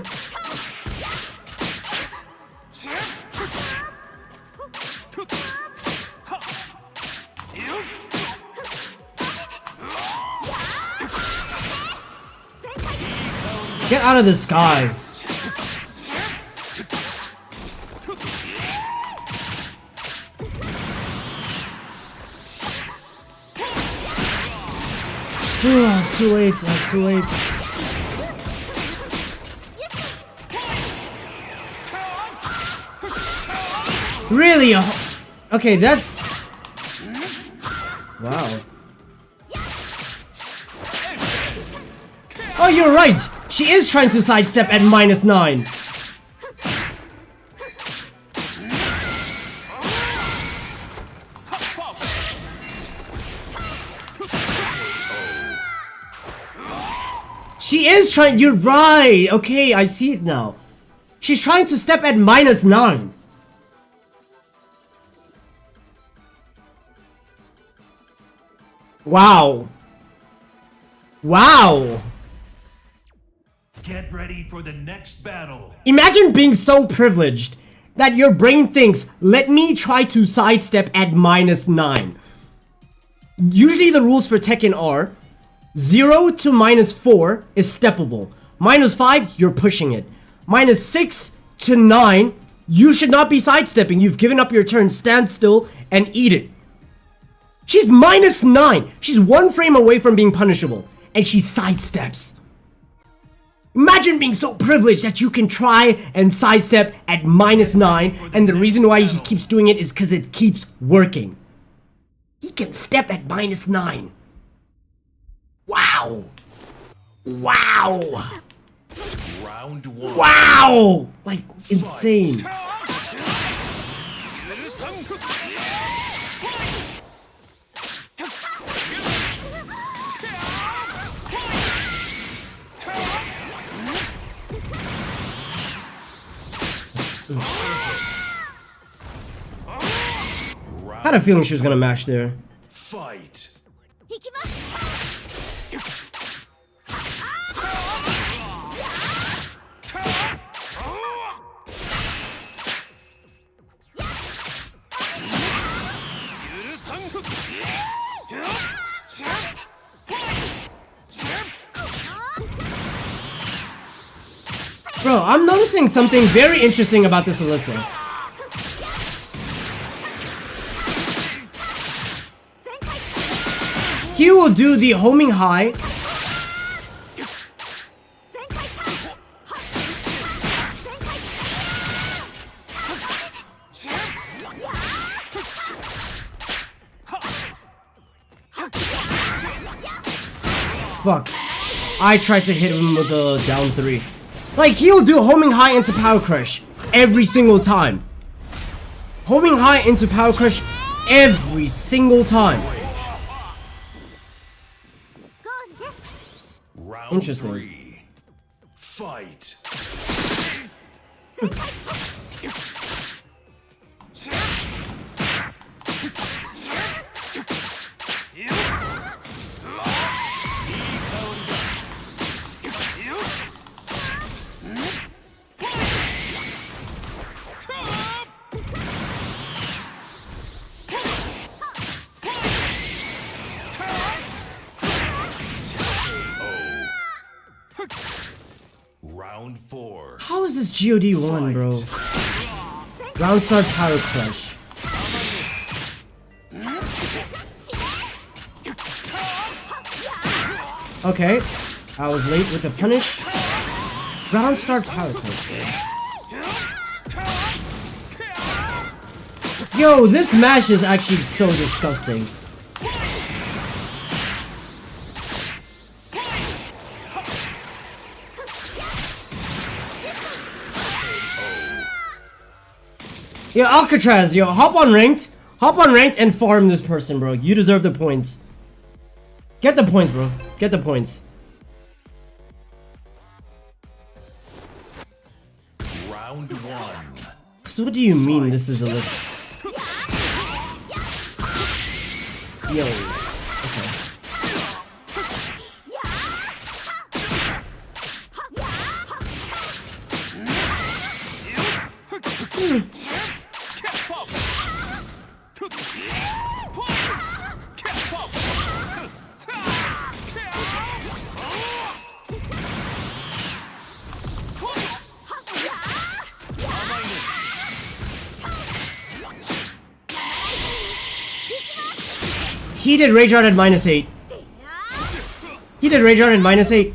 Get out of the sky. It's too late. It's too late. Really? Okay, that's... Wow. Oh, you're right! She is trying to sidestep at -9. She is trying... You're right! Okay, I see it now. She's trying to step at -9. Wow. Wow. Get ready for the next battle. Imagine being so privileged that your brain thinks, let me try to sidestep at -9. Usually the rules for Tekken are 0 to -4 is steppable. -5, you're pushing it. -6 to 9, you should not be sidestepping. You've given up your turn. Stand still and eat it. She's -9. She's 1 frame away from being punishable. And she sidesteps. Imagine being so privileged that you can try and sidestep at -9. And the reason why he keeps doing it is because it keeps working. He can step at -9. Wow. Wow. Round 1. Wow. Like, insane. I had a feeling she was gonna mash there. Fight. Bro, I'm noticing something very interesting about this Alyssa. He will do the homing high. Fuck. I tried to hit him with a down 3. Like, he'll do homing high into power crush every single time. Homing high into power crush every single time. Interesting. 3. Fight. Round 4. How is this GOD 1, bro? Round start power crush. Okay, I was late with the punish. Round start power crush, bro. Yo, this mash is actually so disgusting. Yo, Alcatraz, yo, hop on ranked and farm this person, bro. You deserve the points. Get the points, bro. Get the points. Round 1. Cause what do you mean this is a list? Yo, okay. He did Rage Art at -8. He did Rage Art at -8.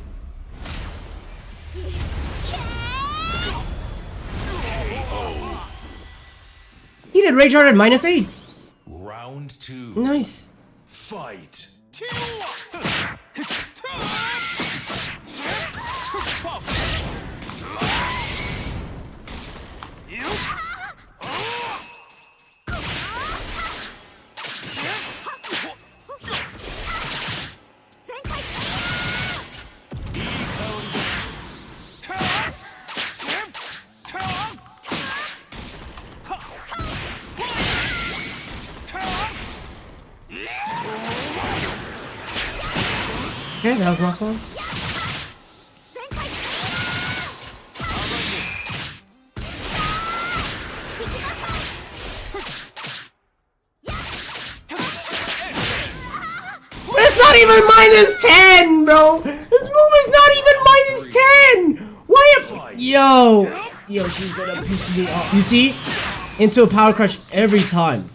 He did Rage Art at -8. Round 2. Nice. Fight. Okay, that was my fault. It's not even -10, bro. This move is not even -10. Why if yo, she's gonna piss me off. You see, into a power crush every time.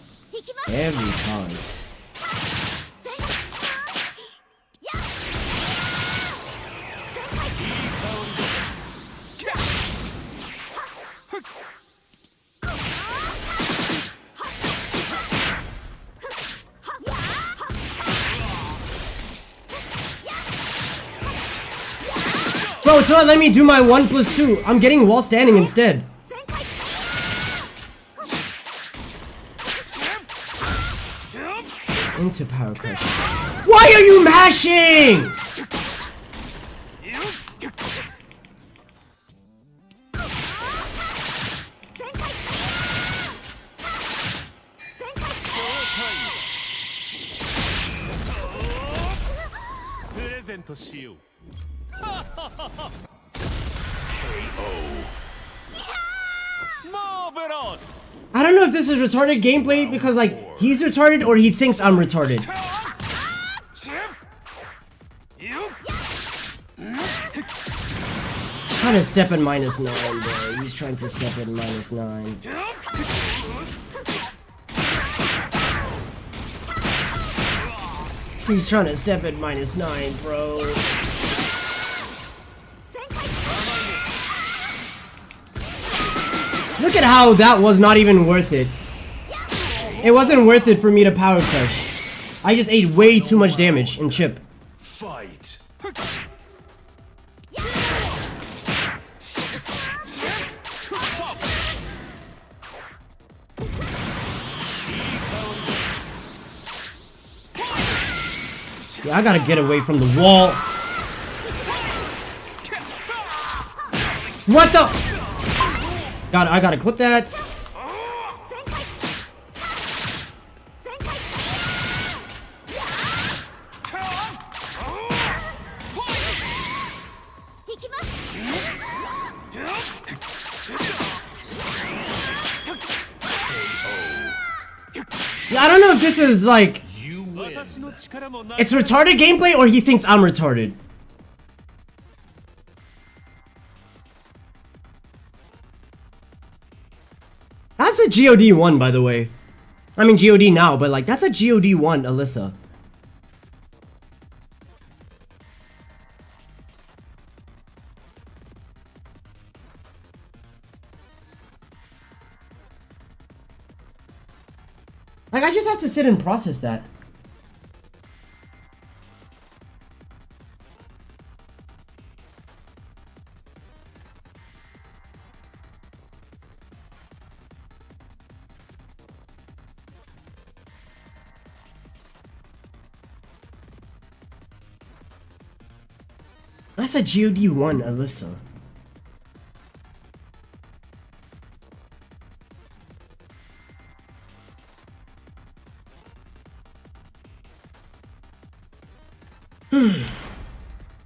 Every time. Bro, it's not letting me do my 1+2. I'm getting wall standing instead. Into power crush. Why are you mashing? I don't know if this is retarded gameplay because like he's retarded or he thinks I'm retarded. Trying to step in -9, bro. He's trying to step in -9. He's trying to step in -9, bro. Look at how that was not even worth it. It wasn't worth it for me to power crush. I just ate way too much damage in chip. Fight. Yeah, I gotta get away from the wall. What the? I gotta clip that. Yeah, I don't know if this is like it's retarded gameplay or he thinks I'm retarded. That's a GOD 1, by the way. I mean GOD now, but like that's a GOD 1, Alyssa. Like I just have to sit and process that. That's a GOD 1, Alyssa.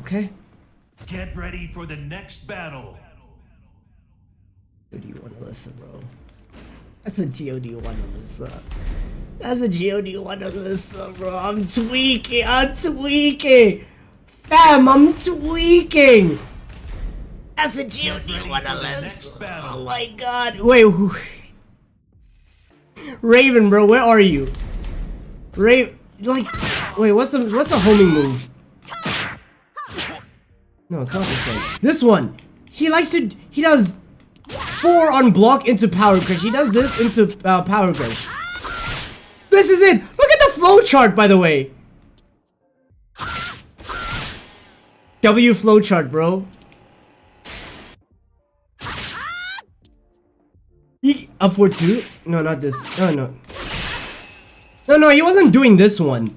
Okay. Get ready for the next battle. GOD 1, Alyssa, bro. That's a GOD 1, Alyssa. That's a GOD 1, Alyssa, bro. I'm tweaking. I'm tweaking. Fam, I'm tweaking. That's a GOD 1, Alyssa. Oh my god. Wait. Raven, bro, where are you? like, wait, what's the homing move? No, it's not this one. This one. He does 4 on block into power crush. He does this into power crush. This is it. Look at the flow chart, by the way. W flow chart, bro. Up for 2? No, not this. No. No, he wasn't doing this one.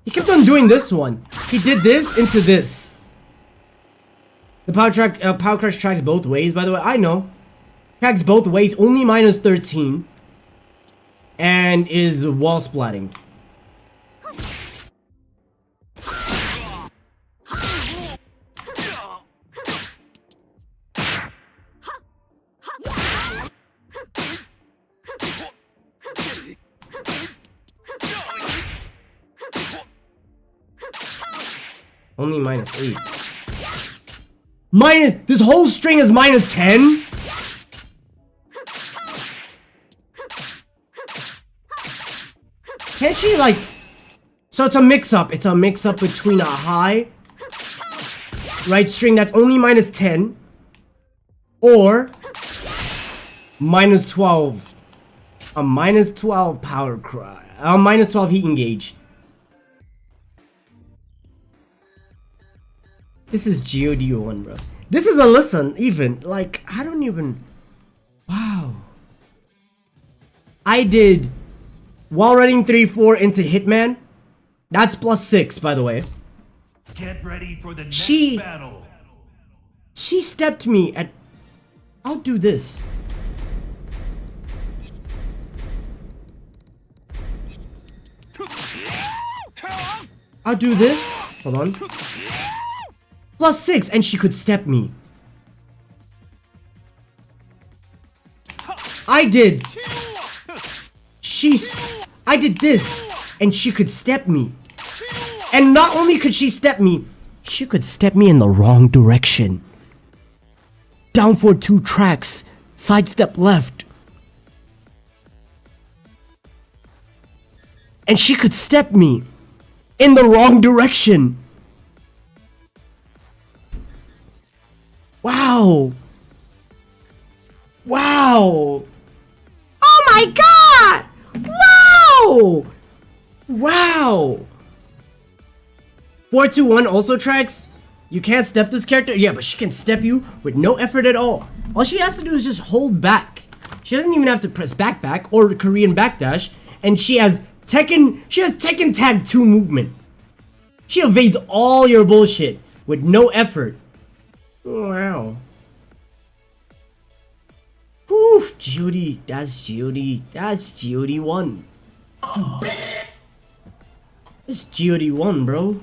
He kept on doing this one. He did this into this. The power crush tracks both ways, by the way. I know. Tracks both ways, only minus 13. And is wall splatting. Only minus 8. This whole string is minus 10? Can't she like... So it's a mix-up. It's a mix-up between a high right string that's only minus 10 or minus 12. A minus 12 power cry. A minus 12 heat engage. This is GOD1, bro. This is a listen, even. Like, I don't even... Wow. I did... While running 3-4 into Hitman. That's plus 6, by the way. Get ready for the next battle. She stepped me at... I'll do this. I'll do this. Hold on. Plus 6, and she could step me. I did this, and she could step me. And not only could she step me, she could step me in the wrong direction. Down for 2 tracks, sidestep left. And she could step me in the wrong direction. Wow. Wow. Oh my god! Wow! Wow. 4-2-1 also tracks. You can't step this character. Yeah, but she can step you with no effort at all. All she has to do is just hold back. She doesn't even have to press back or Korean backdash. And she has Tekken Tag 2 movement. She evades all your bullshit with no effort. Wow. Oof, Judy. That's Judy. That's GOD1. It's GOD1, bro.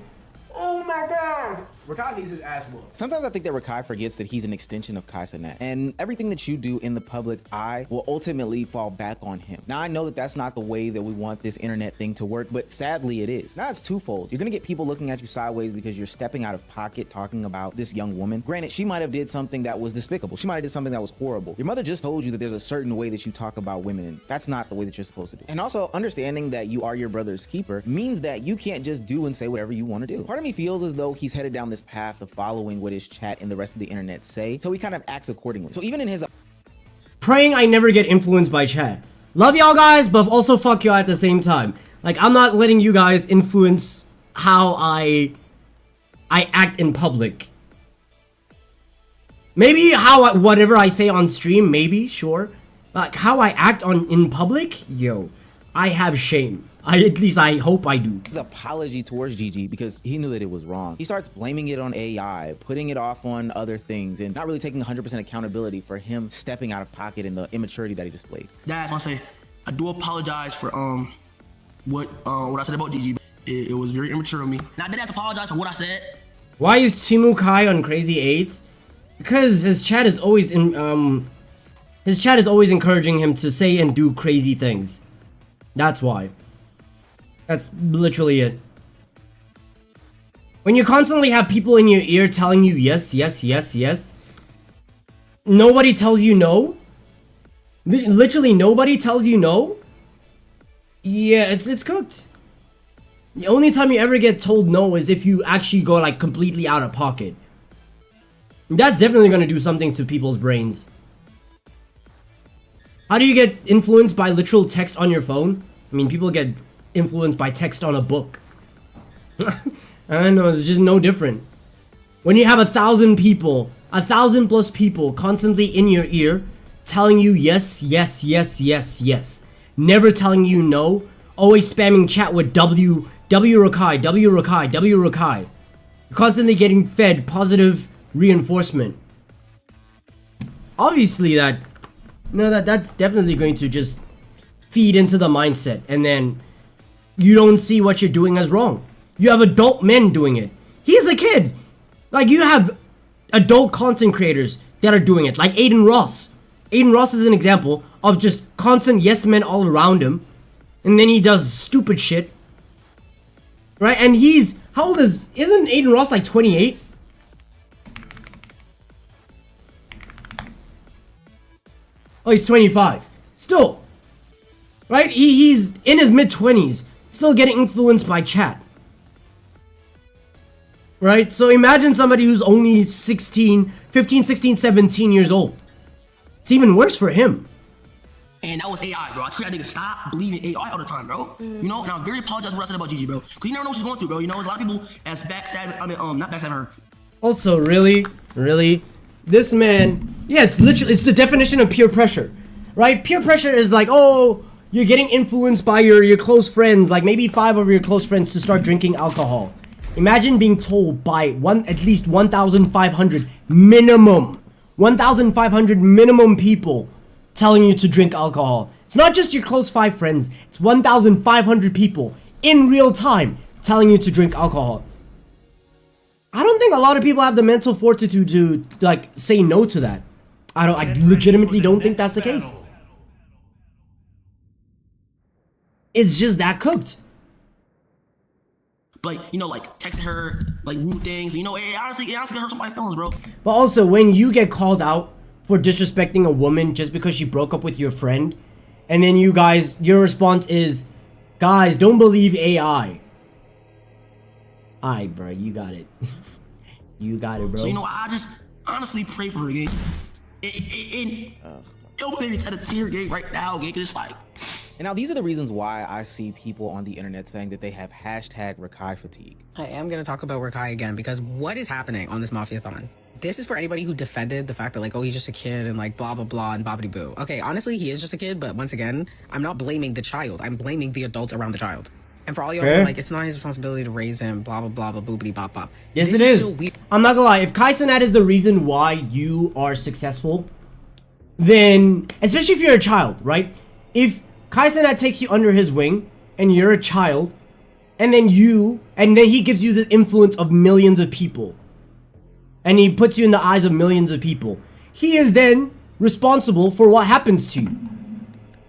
Oh my god! Rakai needs his ass whooped. Sometimes I think that Rakai forgets that he's an extension of Kai Cenat, and everything that you do in the public eye will ultimately fall back on him. Now I know that that's not the way that we want this internet thing to work, but sadly it is. Now it's twofold. You're gonna get people looking at you sideways because you're stepping out of pocket talking about this young woman. Granted, she might have did something that was despicable. She might have did something that was horrible. Your mother just told you that there's a certain way that you talk about women, and that's not the way that you're supposed to do. And also, understanding that you are your brother's keeper means that you can't just do and say whatever you want to do. Part of me feels as though he's headed down this path of following what his chat and the rest of the internet say, so he kind of acts accordingly. So even in his praying I never get influenced by chat. Love y'all guys, but also fuck y'all at the same time. Like, I'm not letting you guys influence how I act in public. Maybe whatever I say on stream, maybe, sure. Like, how I act in public, yo, I have shame. At least I hope I do. His apology towards Gigi because he knew that it was wrong. He starts blaming it on AI, putting it off on other things, and not really taking 100% accountability for him stepping out of pocket and the immaturity that he displayed. Guys, I want to say, I do apologize for what I said about Gigi. It was very immature of me. Now I did have to apologize for what I said. Why is Timu Kai on Crazy 8? Because his chat is always encouraging him to say and do crazy things. That's why. That's literally it. When you constantly have people in your ear telling you yes, yes, yes, yes, nobody tells you no. Literally nobody tells you no. Yeah, it's cooked. The only time you ever get told no is if you actually go like completely out of pocket. That's definitely gonna do something to people's brains. How do you get influenced by literal text on your phone? I mean, people get influenced by text on a book. I don't know, it's just no different. When you have 1,000 people, 1,000 plus people constantly in your ear, telling you yes, yes, yes, yes, yes. Never telling you no. Always spamming chat with W Rakai, W Rakai, W Rakai. Constantly getting fed positive reinforcement. Obviously that's definitely going to just feed into the mindset, and then you don't see what you're doing as wrong. You have adult men doing it. He's a kid. Like, you have adult content creators that are doing it, like Aiden Ross. Aiden Ross is an example of just constant yes men all around him, and then he does stupid shit. Right? And he's, how old isn't Aiden Ross like 28? Oh, he's 25. Still. Right? He's in his mid-20s, still getting influenced by chat. Right? So imagine somebody who's only 15, 16, 17 years old. It's even worse for him. And that was AI, bro. I tell you, that nigga, stop believing AI all the time, bro. You know, and I'm very apologetive for what I said about Gigi, bro. Because you never know what she's going through, bro. You know, there's a lot of people as backstabbing, not backstabbing her. Also, really? This man, yeah, it's the definition of peer pressure, right? Peer pressure is like, oh, you're getting influenced by your close friends, like maybe 5 of your close friends to start drinking alcohol. Imagine being told by at least 1,500 minimum, 1,500 minimum people telling you to drink alcohol. It's not just your close 5 friends, it's 1,500 people in real time telling you to drink alcohol. I don't think a lot of people have the mental fortitude to like say no to that. I legitimately don't think that's the case. It's just that cooked. But, you know, like, texting her, like, rude things, you know, it honestly can hurt somebody's feelings, bro. But also, when you get called out for disrespecting a woman just because she broke up with your friend, and then your response is, guys, don't believe AI. Alright, bro, you got it. You got it, bro. So, you know, I just honestly pray for her, gang. Yo, baby, it's at a tear, gang, right now, gang, because it's like... And now these are the reasons why I see people on the internet saying that they have hashtag Rakai fatigue. I am going to talk about Rakai again, because what is happening on this Mafia-thon? This is for anybody who defended the fact that, like, oh, he's just a kid and, like, blah, blah, blah, and bobbity boo. Okay, honestly, he is just a kid, but once again, I'm not blaming the child. I'm blaming the adults around the child. And for all y'all, like, it's not his responsibility to raise him, blah, blah, blah, blah, boobity, bop, bop. Yes, it is. I'm not gonna lie. If Kai Cenat is the reason why you are successful, then, especially if you're a child, right? If Kai Cenat takes you under his wing, and you're a child, and then he gives you the influence of millions of people, and he puts you in the eyes of millions of people, he is then responsible for what happens to you.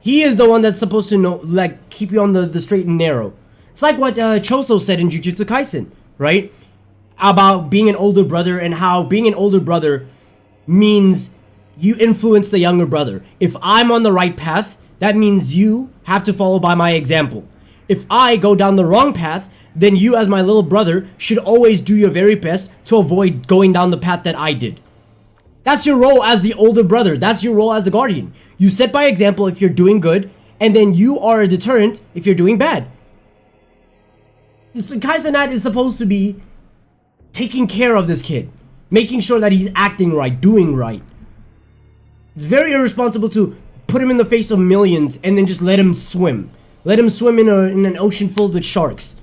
He is the one that's supposed to know, like, keep you on the straight and narrow. It's like what Choso said in Jujutsu Kaisen, right? About being an older brother, and how being an older brother means you influence the younger brother. If I'm on the right path, that means you have to follow by my example. If I go down the wrong path, then you as my little brother should always do your very best to avoid going down the path that I did. That's your role as the older brother. That's your role as the guardian. You set by example if you're doing good, and then you are a deterrent if you're doing bad. Kai Cenat is supposed to be taking care of this kid, making sure that he's acting right, doing right. It's very irresponsible to put him in the face of millions and then just let him swim. Let him swim in an ocean filled with sharks.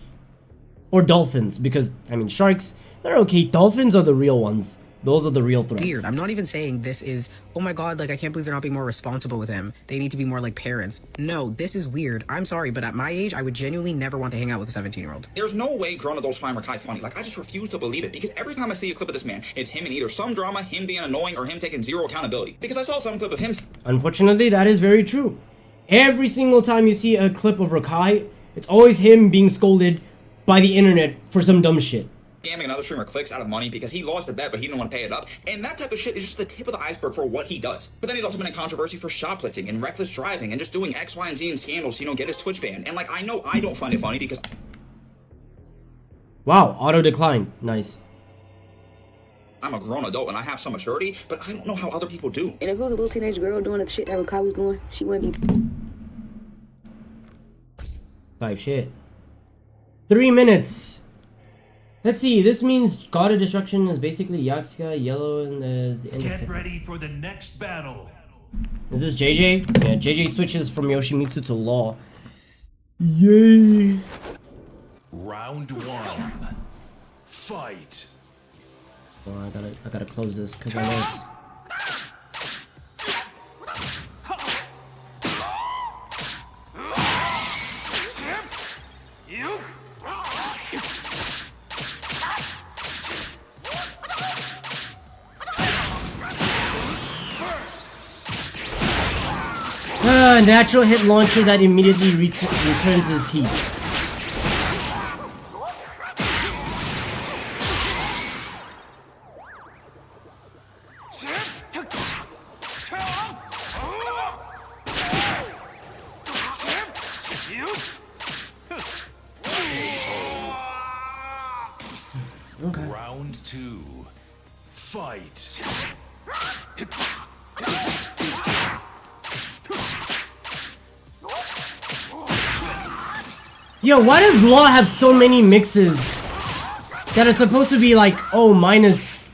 Or dolphins, because, I mean, sharks, they're okay. Dolphins are the real ones. Those are the real threats. Weird. I'm not even saying this is, oh my god, like, I can't believe they're not being more responsible with him. They need to be more like parents. No, this is weird. I'm sorry, but at my age, I would genuinely never want to hang out with a 17-year-old. There's no way grown adults find Rakai funny. Like, I just refuse to believe it, because every time I see a clip of this man, it's him in either some drama, him being annoying, or him taking zero accountability. Because I saw some clip of him... Unfortunately, that is very true. Every single time you see a clip of Rakai, it's always him being scolded by the internet for some dumb shit. Scamming another streamer clicks out of money because he lost a bet but he didn't want to pay it up, and that type of shit is just the tip of the iceberg for what he does. But then he's also been in controversy for shoplifting and reckless driving and just doing X, Y, and Z and scandals so you don't get his Twitch ban. And like, I know I don't find it funny because... Wow, auto decline. Nice. I'm a grown adult and I have some maturity, but I don't know how other people do. And if it was a little teenage girl doing the shit that Rakai was doing, she wouldn't be. Type shit. 3 minutes. Let's see. This means God of Destruction is basically Yaxka, yellow, and is the end of Get Tekken. ready for the next battle. Is this JJ? Yeah, JJ switches from Yoshimitsu to Law. Yay! Round 1. Fight. Oh, I gotta close this because I know it's. Natural hit launcher that immediately returns his heat. Okay. Round 2. Fight. Yo, why does Law have so many mixes that are supposed to be like, oh, minus?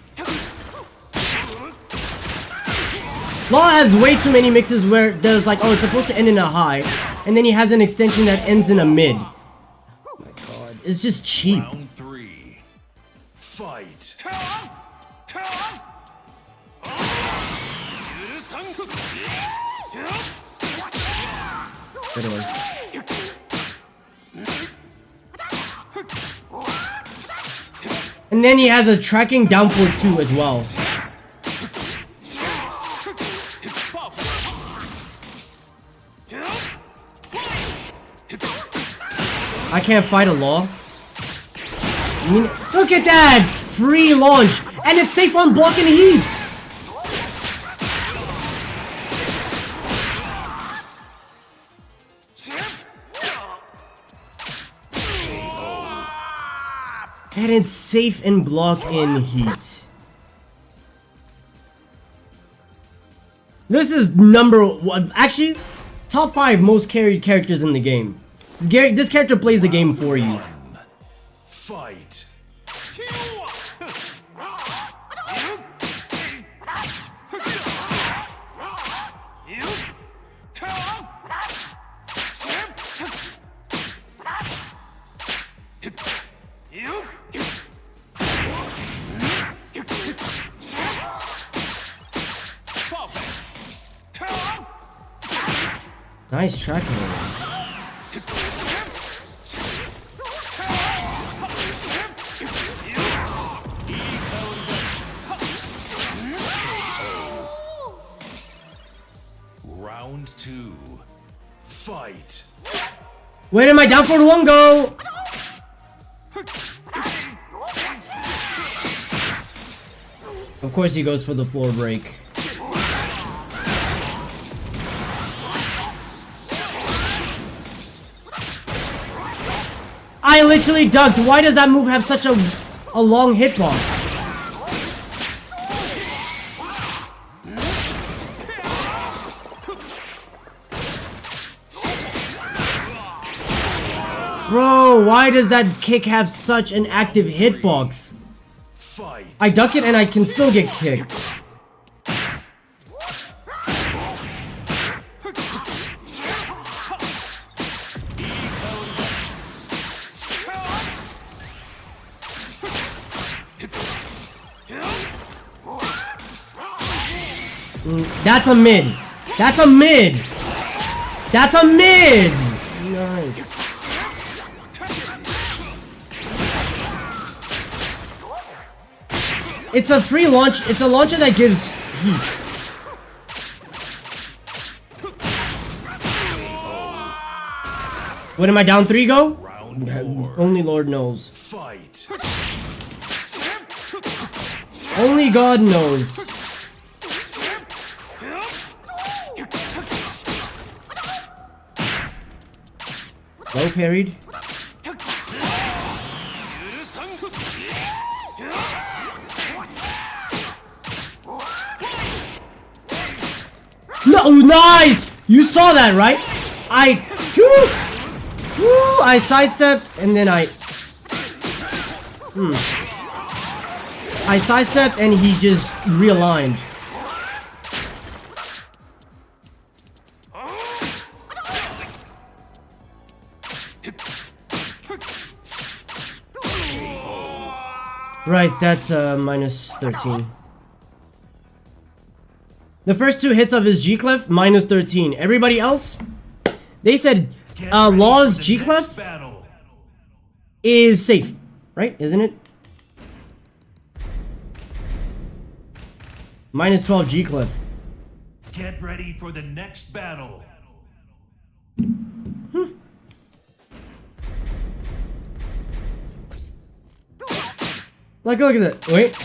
Law has way too many mixes where there's like, oh, it's supposed to end in a high, and then he has an extension that ends in a mid. Oh my god, it's just cheap. Round 3. Fight. Good one. And then he has a tracking down for 2 as well. I can't fight a Law. I mean, look at that! Free launch! And it's safe on blocking heat! And it's safe and block in heat. This is number 1, actually, top 5 most carried characters in the game. This character plays the game for you. Fight. Nice tracking. Round 2. Fight. Where am I down for the 1 go? Of course he goes for the floor break. I literally ducked. Why does that move have such a long hitbox? Bro, why does that kick have such an active hitbox? I duck it and I can still get kicked. That's a mid. That's a mid. That's a mid. Nice. It's a free launch. It's a launcher that gives heat. What am I down 3 go? Only Lord knows. Fight. Only God knows. Low parried. No, nice! You saw that, right? I sidestepped and then I sidestepped and he just realigned. Right, that's minus 13. The first 2 hits of his G-Clef, minus 13. Everybody else, they said Law's G-Clef is safe, right? Isn't it? Minus 12 G-Clef. Get ready for the next battle. Like, look at that. Wait.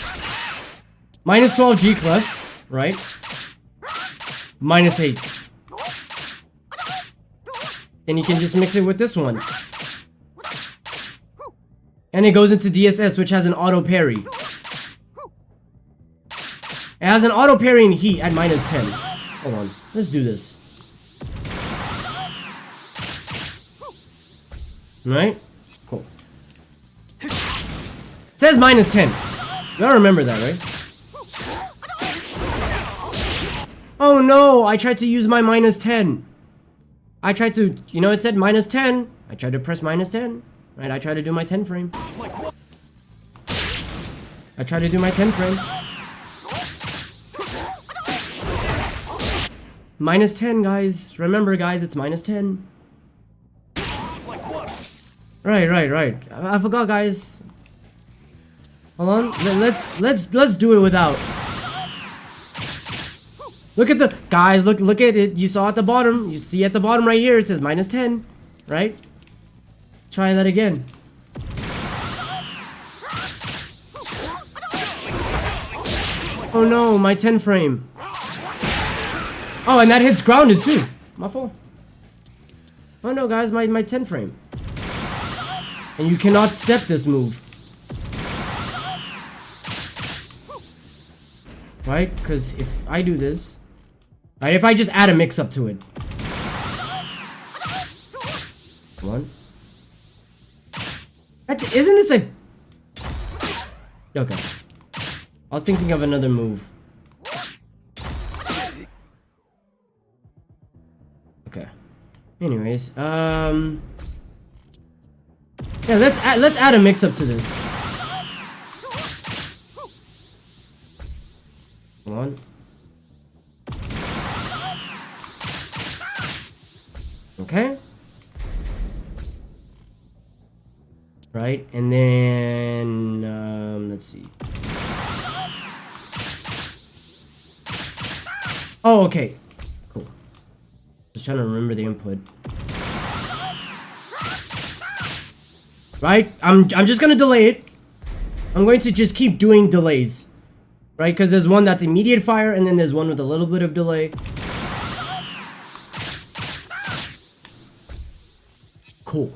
Minus 12 G-Clef, right? Minus 8. Then you can just mix it with this one. And it goes into DSS, which has an auto parry. It has an auto parry in heat at minus 10. Hold on. Let's do this. Right? Cool. It says minus 10. Y'all remember that, right? Oh no! I tried to use my minus 10. I tried to, you know, it said minus 10. I tried to press minus 10. Right? I tried to do my 10 frame. I tried to do my 10 frame. Minus 10, guys. Remember, guys, it's minus 10. Right. I forgot, guys. Hold on. Let's do it without. Look at the guys. Look at it. You saw at the bottom. You see at the bottom right here. It says minus 10. Right? Try that again. Oh no, my 10 frame. Oh, and that hits grounded too. My fault. Oh no, guys, my 10 frame. And you cannot step this move. Right? Because if I do this... Right, if I just add a mix-up to it. Come on. Isn't this a... Okay. I was thinking of another move. Okay. Anyways, yeah, let's add a mix-up to this. Come on. Okay. Right, and then let's see. Oh, okay. Cool. Just trying to remember the input. Right? I'm just gonna delay it. I'm going to just keep doing delays. Right? Because there's one that's immediate fire, and then there's one with a little bit of delay. Cool.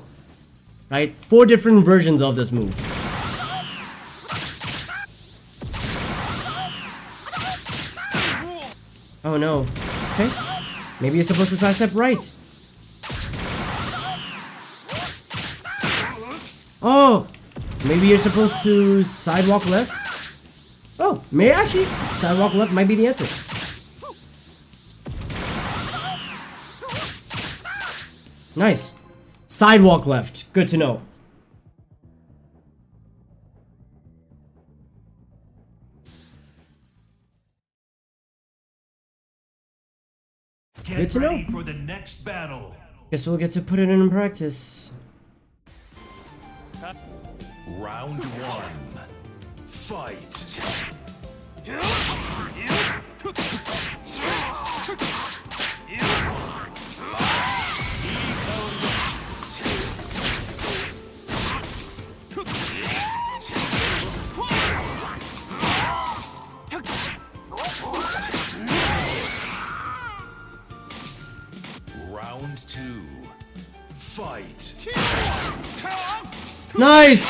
Right? 4 different versions of this move. Oh no. Okay. Maybe you're supposed to sidestep right. Oh! Maybe you're supposed to sidewalk left? Oh, may actually. Sidewalk left might be the answer. Nice. Sidewalk left. Good to know. Get ready for the next battle. Guess we'll get to put it in practice. Round 1. Fight. Round 2. Fight. Nice!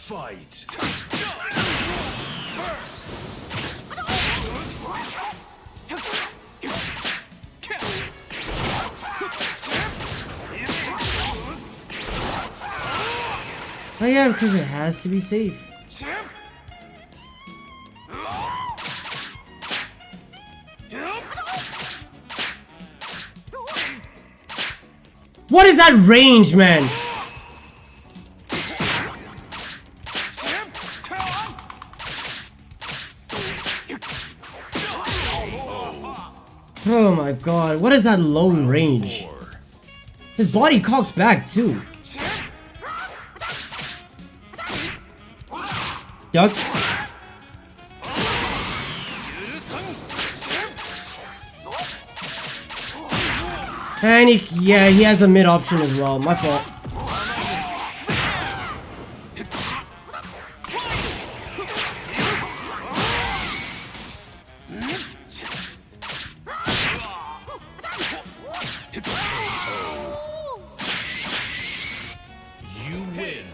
Fight. Oh yeah, because it has to be safe. What is that range, man? Oh my god, what is that low range? His body cocks back too. Ducks. And he has a mid option as well. My fault. You win.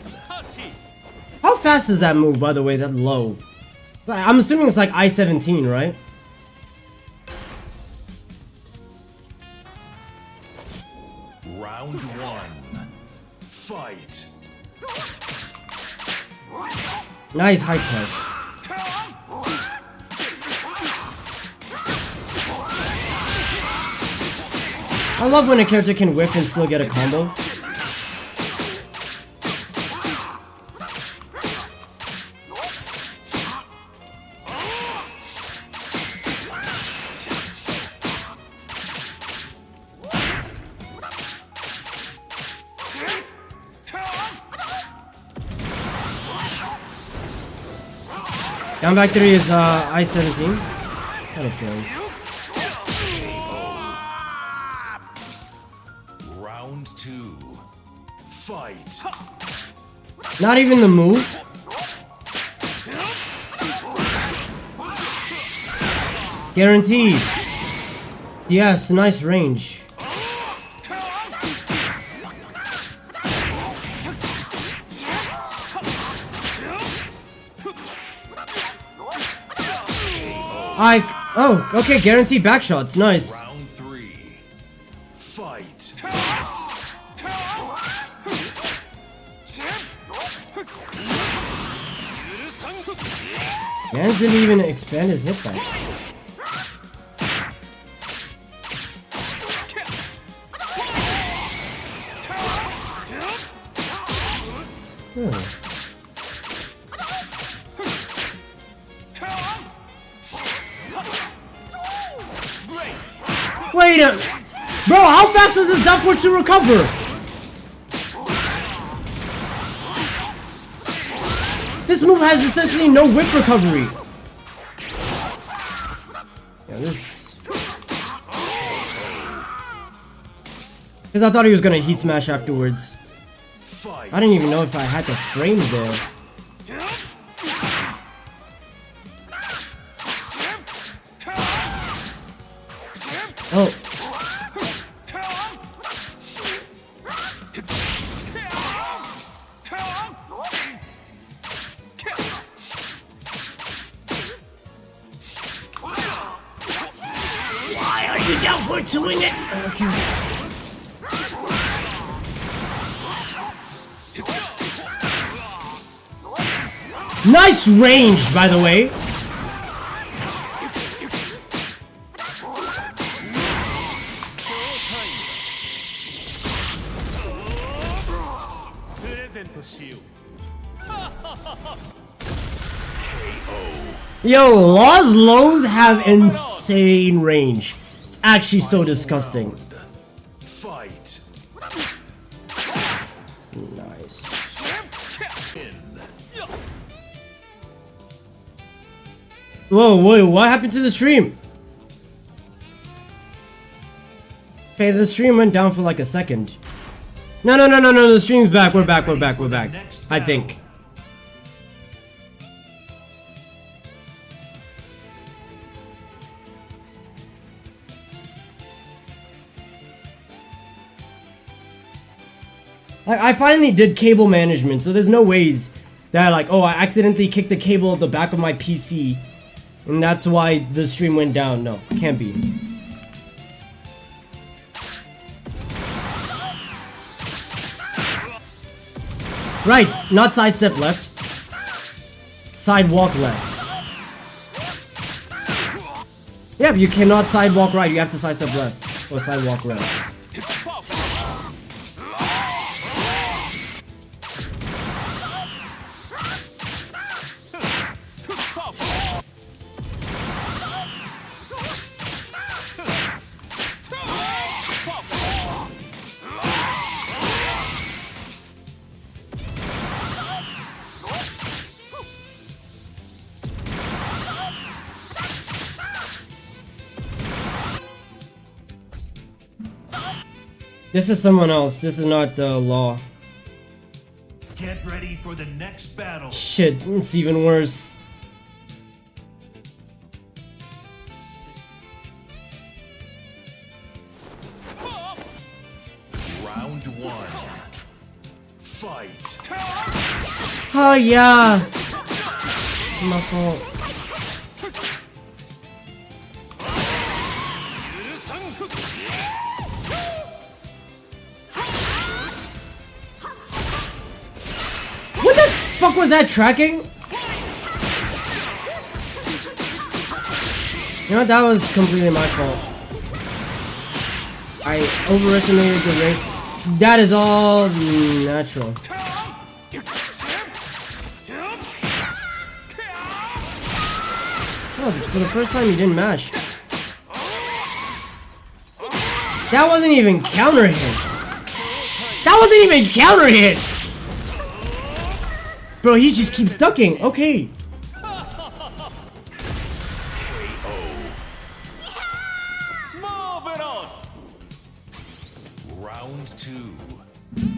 How fast is that move, by the way, that low? I'm assuming it's like I-17, right? Round one. Fight. Nice high push. I love when a character can whiff and still get a combo. Down back 3 is I-17. Kind of feeling. Round two. Fight. Not even the move. Guaranteed. Yes, nice range. Oh, okay, guaranteed back shots, nice. Round three. Fight. Mans didn't even expand his hitbox. Wait a... Bro, how fast does this down for to recover? This move has essentially no whip recovery. Yeah, this... Because I thought he was gonna heat smash afterwards. I didn't even know if I had the frames there. Oh. Why are you down for doing it? Okay. Nice range, by the way. Yo, Law's lows have insane range. It's actually so disgusting. Fight. Nice. Whoa, wait, what happened to the stream? Okay, the stream went down for like a second. No, the stream's back. We're back. I think. I finally did cable management, so there's no ways that like, oh, I accidentally kicked the cable at the back of my PC, and that's why the stream went down. No, can't be. Right, not sidestep left. Sidewalk left. Yeah, but you cannot sidewalk right. You have to sidestep left or sidewalk left. This is someone else. This is not the law. Get ready for the next battle. Shit, it's even worse. Round 1. Fight. Oh yeah. My fault. What the fuck was that tracking? You know what? That was completely my fault. I overestimated the rate. That is all natural. Oh, for the first time you didn't mash. That wasn't even counter hit. That wasn't even counter hit. Bro, he just keeps ducking. Okay. Round 2.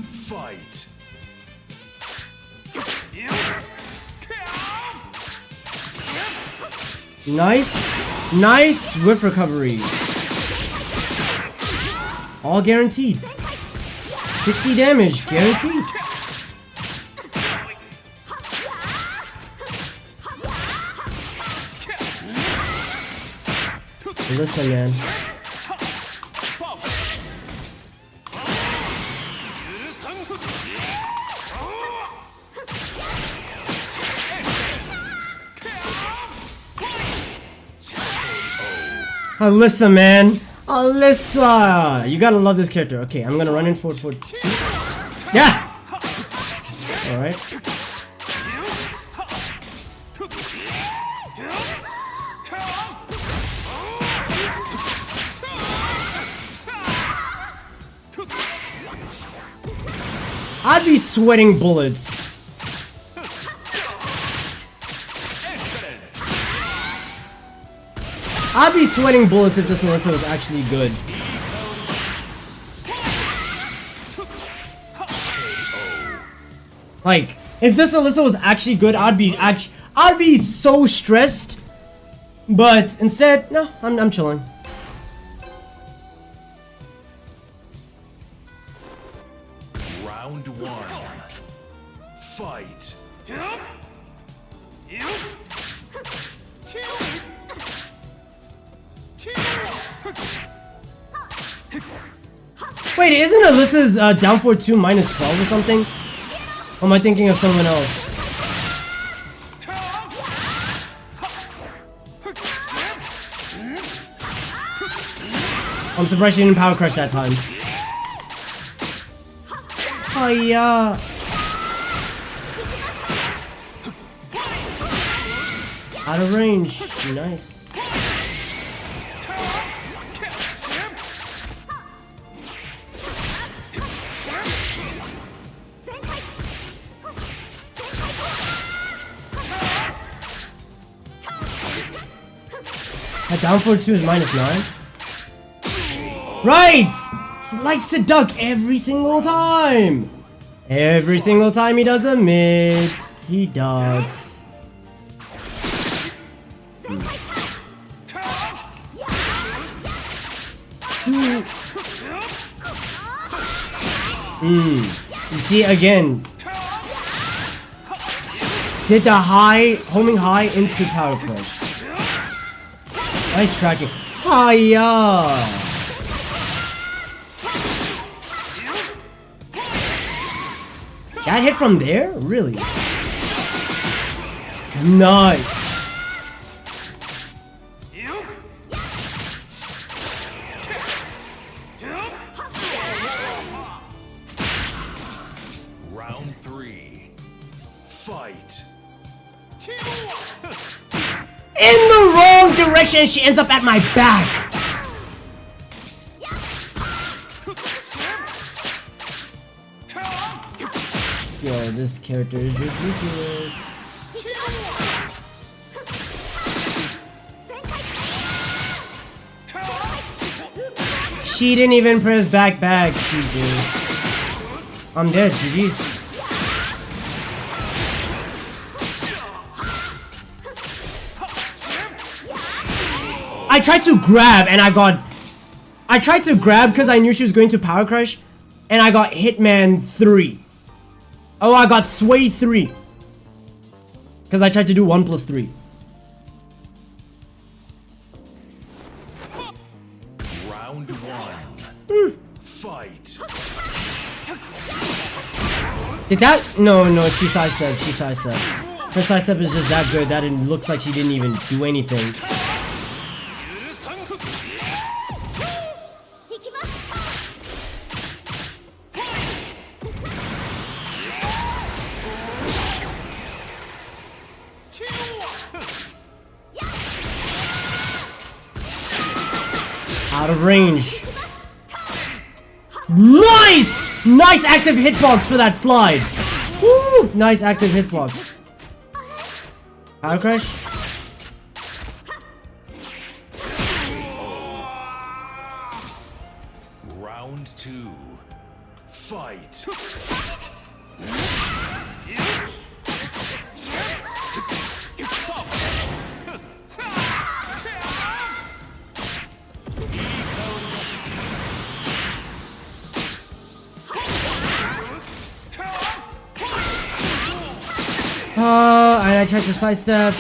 Fight. Nice whiff recovery. All guaranteed. 60 damage, guaranteed. Listen, man. Alyssa, man. Alyssa! You gotta love this character. Okay, I'm gonna run in forward. Yeah! Alright. I'd be sweating bullets. I'd be sweating bullets if this Alyssa was actually good. Like, if this Alyssa was actually good, I'd be so stressed. But instead, no, I'm chilling. Round 1. Fight. Wait, isn't Alyssa's down for 2 minus 12 or something? Or am I thinking of someone else? I'm surprised she didn't power crush that time. Oh yeah. Out of range. Nice. That down forward 2 is minus 9. Right! He likes to duck every single time! Every single time he does the mid, he ducks. You see, again. Did the high, homing high into power crush. Nice tracking. Hiya! That hit from there? Really? Nice. Round 3. Fight. In the wrong direction, she ends up at my back. Yo, this character is ridiculous. She didn't even press back. She did. I'm dead, GG's. I tried to grab and I tried to grab because I knew she was going to power crush and I got Hitman 3. Oh, I got Sway 3. Because I tried to do 1 plus 3. Round 1. Fight. Did that? No, she sidestepped. Her sidestep is just that good that it looks like she didn't even do anything. Out of range. Nice! Nice active hitbox for that slide. Woo! Nice active hitbox. Power crush. Round 2. Fight. And I tried to sidestep.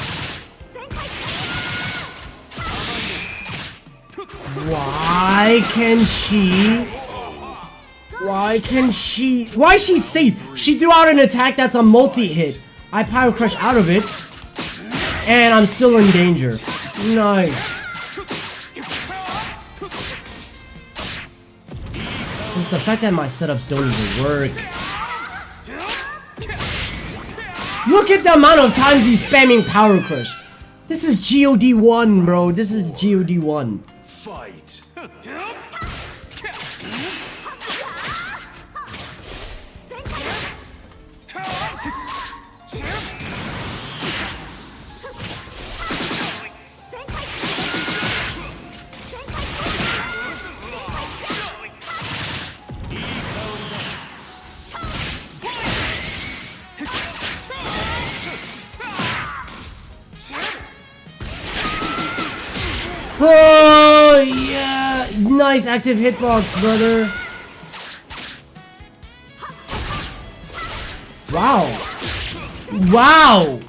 Why is she safe? She threw out an attack that's a multi-hit. I power crush out of it. And I'm still in danger. Nice. It's the fact that my setups don't even work. Look at the amount of times he's spamming power crush. This is GOD1, bro. This is GOD1. Fight. Oh, yeah. Nice active hitbox, brother. Wow. Wow.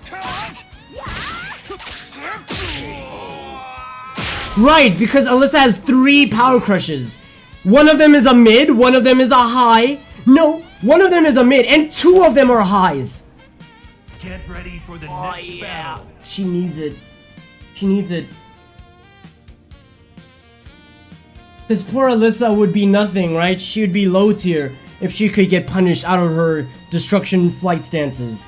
Right, because Alyssa has 3 power crushes. One of them is a mid, one of them is a high. No, one of them is a mid, and 2 of them are highs. Get ready for the next battle. She needs it. She needs it. Because poor Alyssa would be nothing, right? She would be low tier if she could get punished out of her destruction flight stances.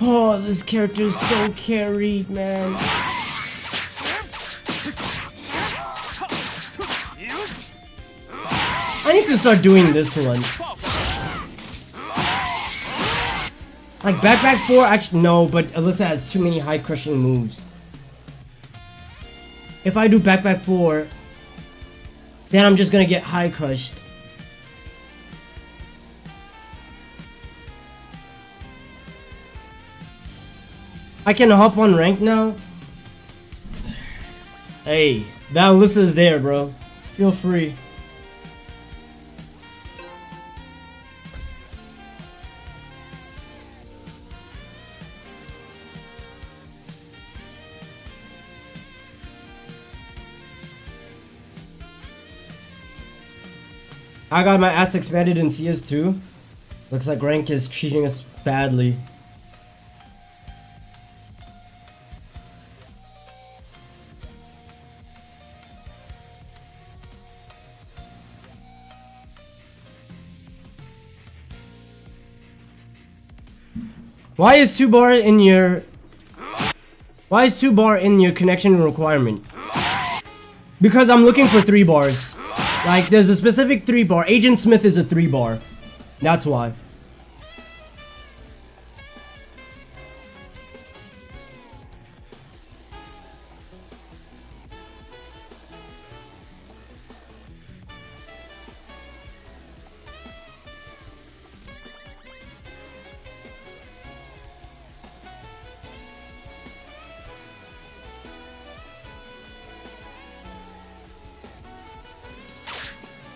Oh, this character is so carried, man. I need to start doing this one. Like back 4, actually no, but Alyssa has too many high crushing moves. If I do back 4, then I'm just gonna get high crushed. I can hop on rank now? Hey, that list is there, bro. Feel free. I got my ass expanded in CS2. Looks like rank is treating us badly. Why is 2-bar in your... Why is 2-bar in your connection requirement? Because I'm looking for 3 bars. Like, there's a specific 3-bar. Agent Smith is a 3-bar. That's why.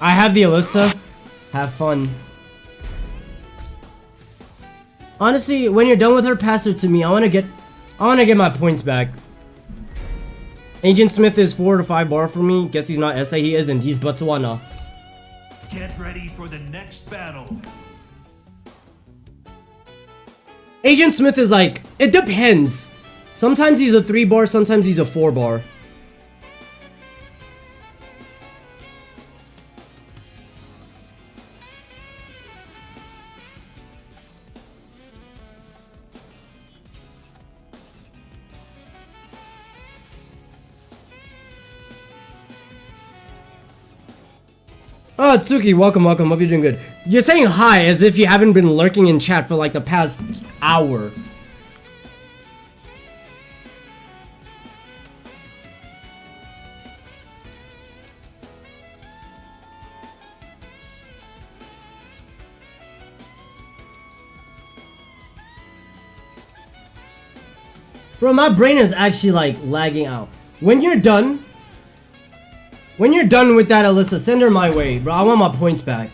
I have the Alyssa. Have fun. Honestly, when you're done with her, pass her to me. I wanna get my points back. Agent Smith is 4 to 5 bar for me. Guess he's not SA, he isn't. He's Botswana. Get ready for the next battle. Agent Smith is like, it depends. Sometimes he's a 3 bar, sometimes he's a 4 bar. Oh, Tsuki, welcome. Hope you're doing good. You're saying hi as if you haven't been lurking in chat for like the past hour. Bro, my brain is actually like lagging out. When you're done with that, Alyssa, send her my way, bro. I want my points back.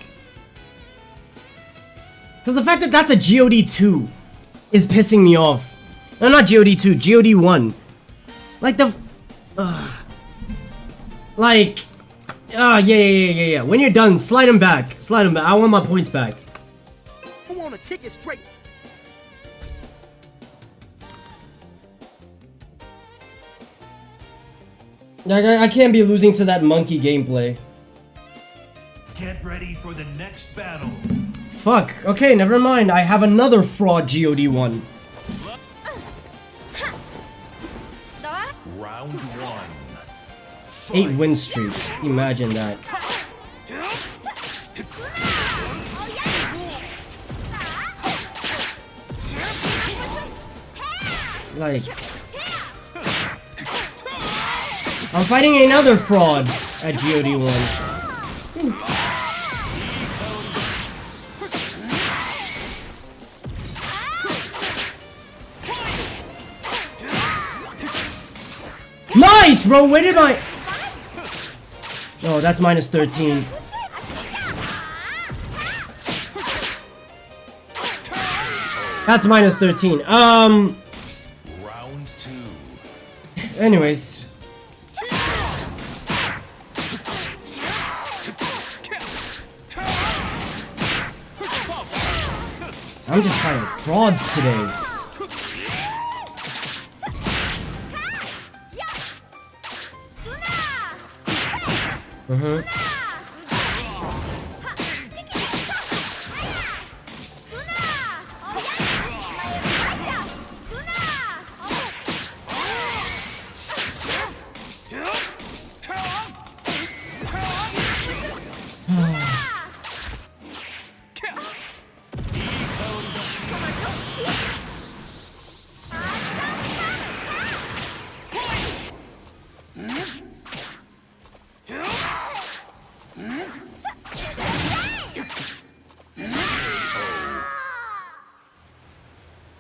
Because the fact that that's a GOD2 is pissing me off. No, not GOD2, GOD1. Like the... yeah. When you're done, slide him back. Slide him back. I want my points back. I want a ticket straight. I can't be losing to that monkey gameplay. Get ready for the next battle. Fuck. Okay, never mind. I have another fraud GOD1. Round 1. 8 win streak. Imagine that. Like... I'm fighting another fraud at GOD1. Nice, bro! Where did my... Oh, that's minus 13. That's minus 13. Round 2. Anyways. I'm just fighting frauds today.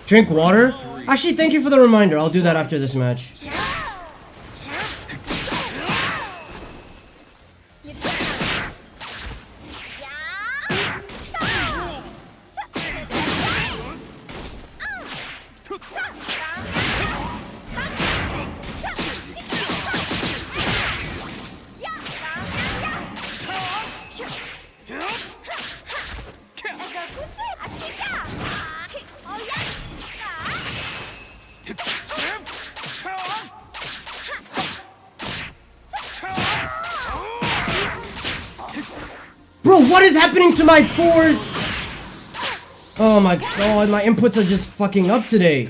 Drink water? Actually, thank you for the reminder. I'll do that after this match. Bro, what is happening to my forward? Oh my god, my inputs are just fucking up today.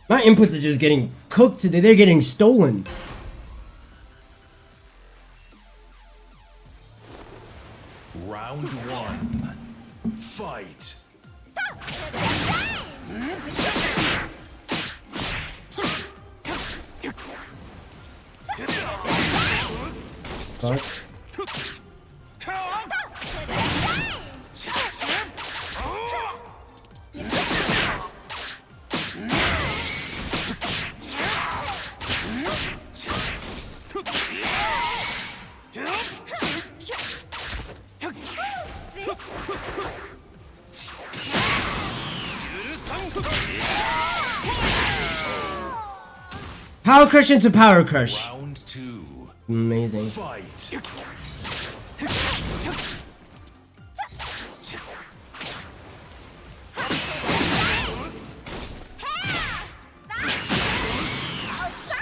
My inputs are just getting cooked today. They're getting stolen. Round 1. Fight. Fuck. Power crush into power crush. Round 2. Amazing. Fight.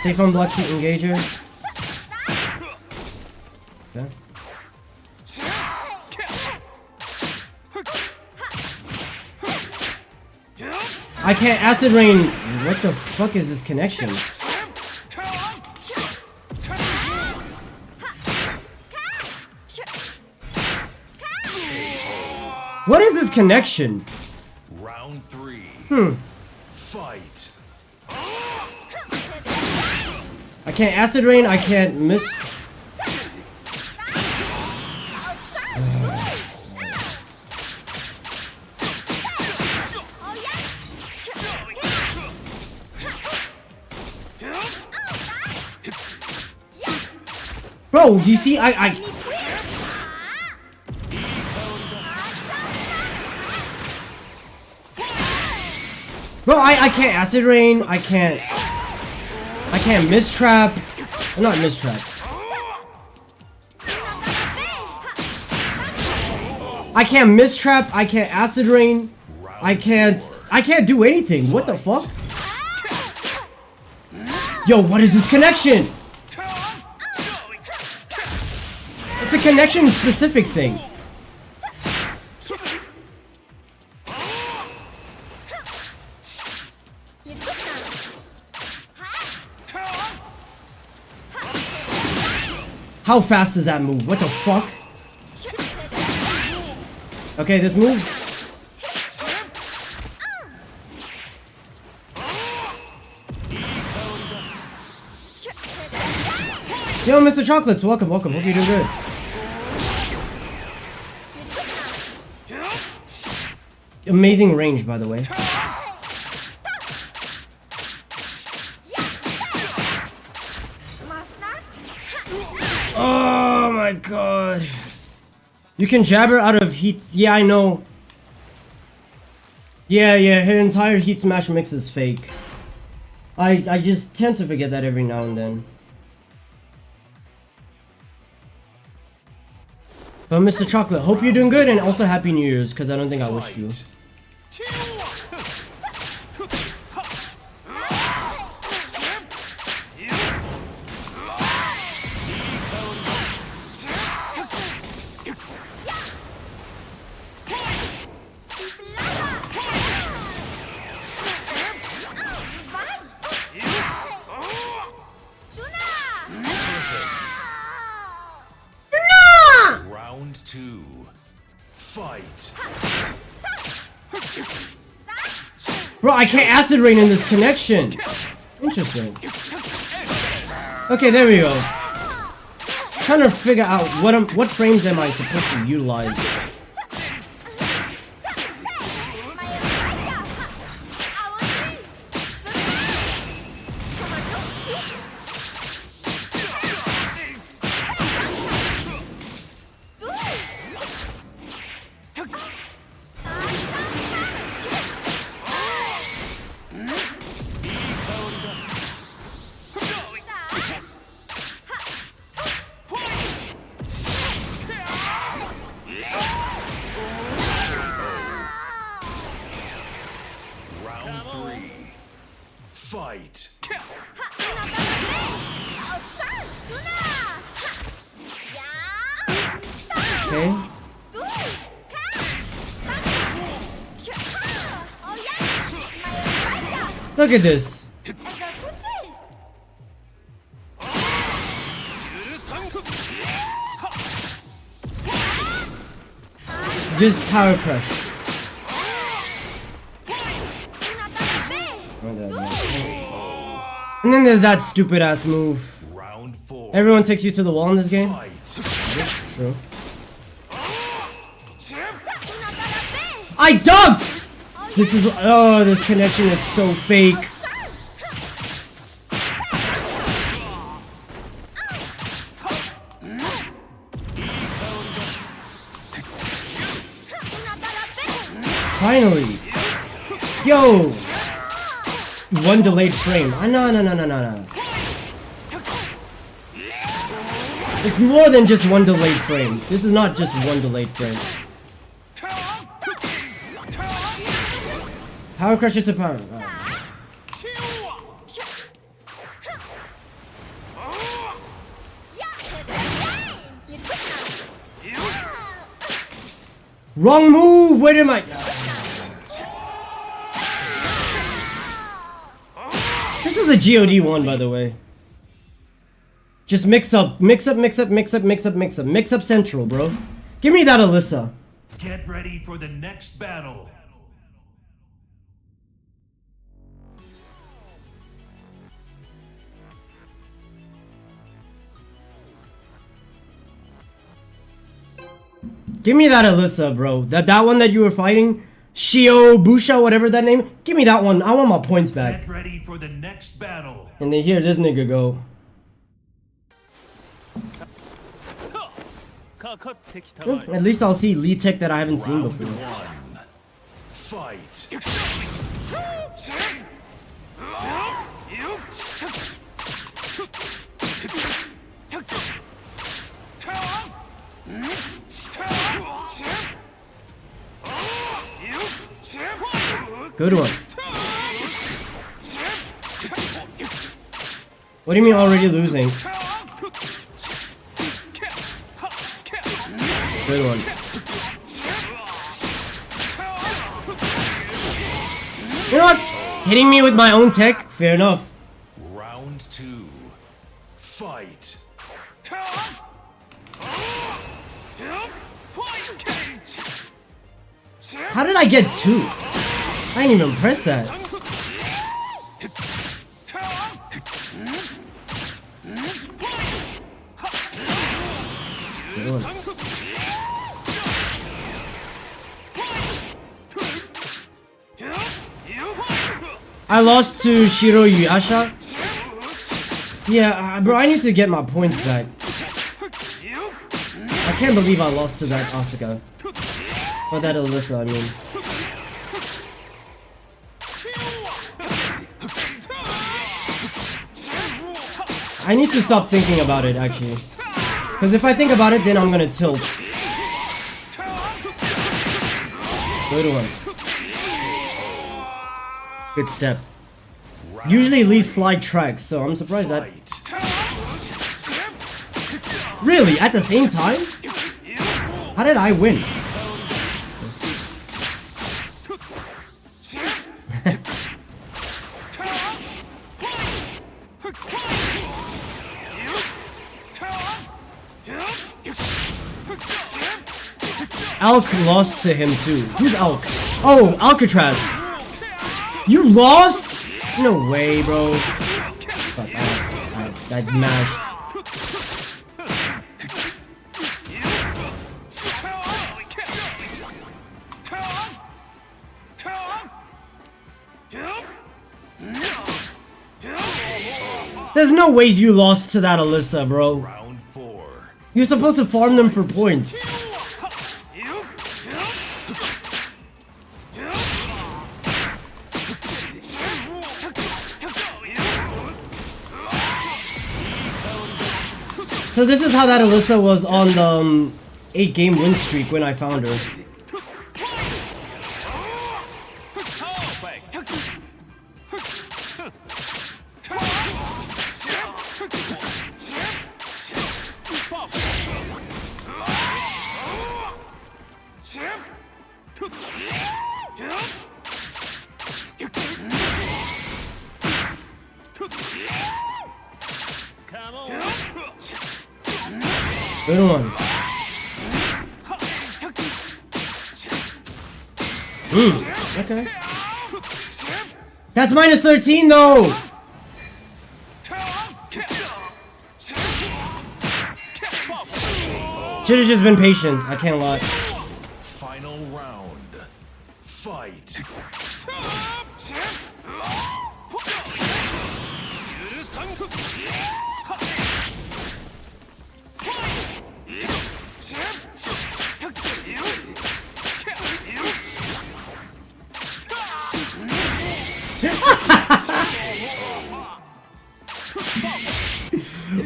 Safe on block heat engager. Okay. I can't acid rain. What the fuck is this connection? What is this connection? Round 3. Fight. I can't acid rain, I can't miss. Bro, do you see? Bro, I can't acid rain. I can't mistrap. Not mistrap. I can't mistrap. I can't acid rain. I can't do anything. What the fuck? Yo, what is this connection? It's a connection specific thing. How fast does that move? What the fuck? Okay, this move. Yo, Mr. Chocolates, welcome, welcome. Hope you're doing good. Amazing range, by the way. Oh my god. You can jab her out of heat. Yeah, I know. Yeah, her entire heat smash mix is fake. I just tend to forget that every now and then. But Mr. Chocolate, hope you're doing good and also Happy New Year's, because I don't think I wished you. Round 2. Fight. Bro, I can't acid rain in this connection. Interesting. Okay, there we go. Trying to figure out what frames am I supposed to utilize. Fight. Okay. Look at this. Just power crush. And then there's that stupid ass move. Everyone takes you to the wall in this game. True. I dunked! This is, oh, this connection is so fake. Finally. Yo. One delayed frame. No. It's more than just one delayed frame. This is not just one delayed frame. Power crusher to power. Wrong move! Where am I? This is a GOD one, by the way. Just mix up central, bro. Give me that Alyssa. Get ready for the next battle. Give me that Alyssa, bro. That one that you were fighting, Shio Busha, whatever that name. Give me that one. I want my points back. Get ready for the next battle. And then here, this nigga go. At least I'll see Lee Tech that I haven't seen before. Fight. Good one. What do you mean already losing? Good one. You know what? Hitting me with my own tech? Fair enough. Round 2. Fight. How did I get 2? I didn't even press that. Good one. I lost to Shiro Yasha. Yeah, bro, I need to get my points back. I can't believe I lost to that Asuka. Or that Alyssa, I mean. I need to stop thinking about it, actually. Because if I think about it, then I'm gonna tilt. Good one. Good step. Usually Lee slide tracks, so I'm surprised that... Really? At the same time? How did I win? Alk lost to him too. Who's Alk? Oh, Alcatraz. You lost? No way, bro. Fuck, I mashed. There's no ways you lost to that Alyssa, bro. Round 4. You're supposed to farm them for points. So this is how that Alyssa was on the 8-game win streak when I found her. Good one. Okay. That's minus 13 though! Should've just been patient, I can't lie. Final round. Fight.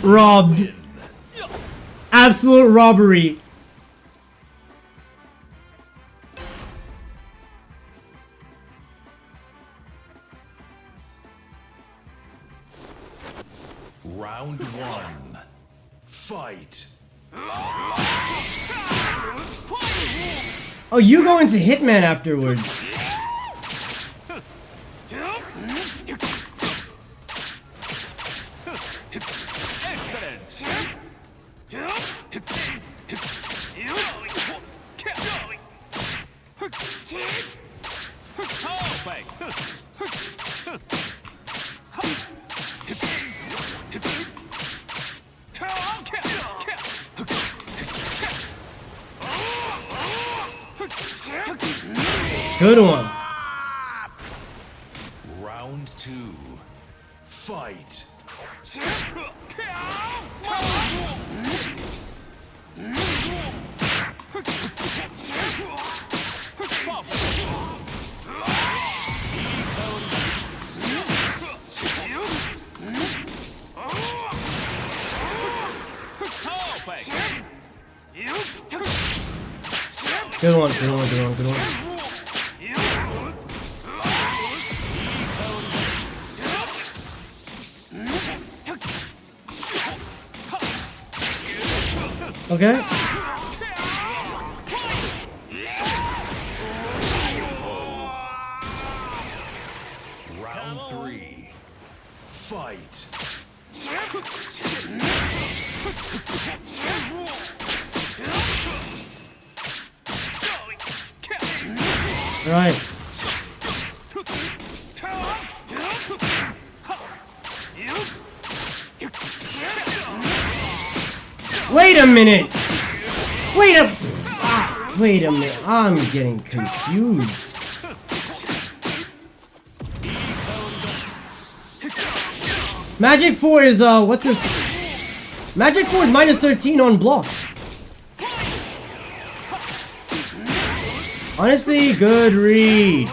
Robbed. Absolute robbery. Round 1. Fight. Oh, you go into Hitman afterwards. Good one. Round 2. Fight. Good one, good one, good one, good one. Okay. Round 3. Fight. All right. Wait a minute. Wait a minute. I'm getting confused. Magic 4 is what's this? Magic 4 is minus 13 on block. Honestly, good read.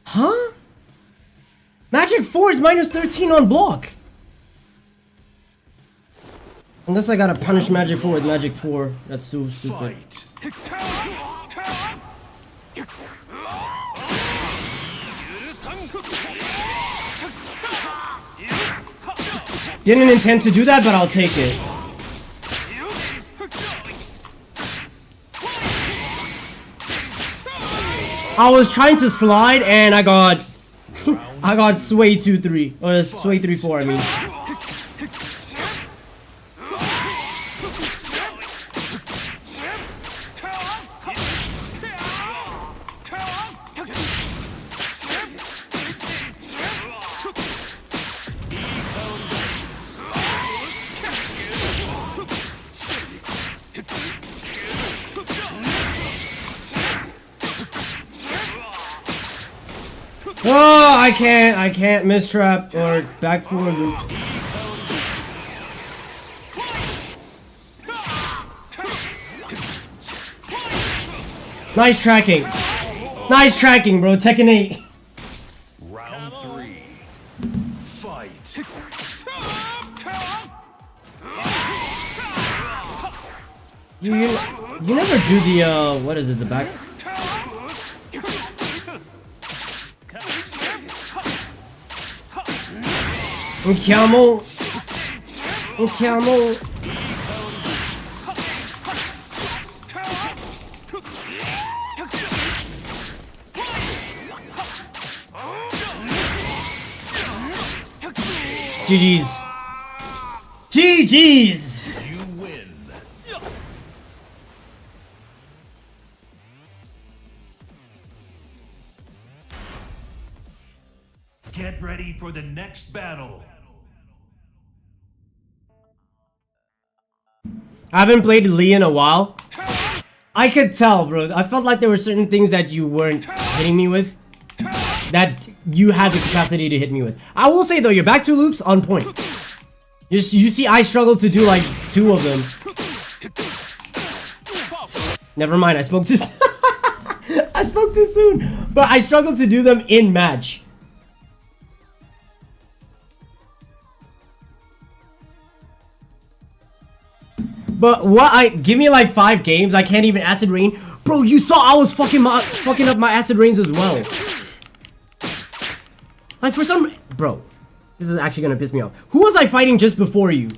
Huh? Magic 4 is minus 13 on block. Unless I gotta punish Magic 4 with Magic 4. That's so stupid. Didn't intend to do that, but I'll take it. I was trying to slide and I got I got Sway 2-3 or Sway 3-4 I mean. Oh, I can't mistrap or back forward loop. Nice tracking. Nice tracking, bro. Tekken 8. Round 3. Fight. You never do the what is it, the back? Camel. Camel. GG's. GG's. You win. Get ready for the next battle. I haven't played Lee in a while. I could tell, bro. I felt like there were certain things that you weren't hitting me with, that you had the capacity to hit me with. I will say though, your back two loops on point. You see, I struggled to do like 2 of them. Never mind, I spoke too. I spoke too soon, but I struggled to do them in match. But give me like 5 games, I can't even acid rain. Bro, you saw I was fucking up my acid rains as well. Like for some, bro, this is actually gonna piss me off. Who was I fighting just before you?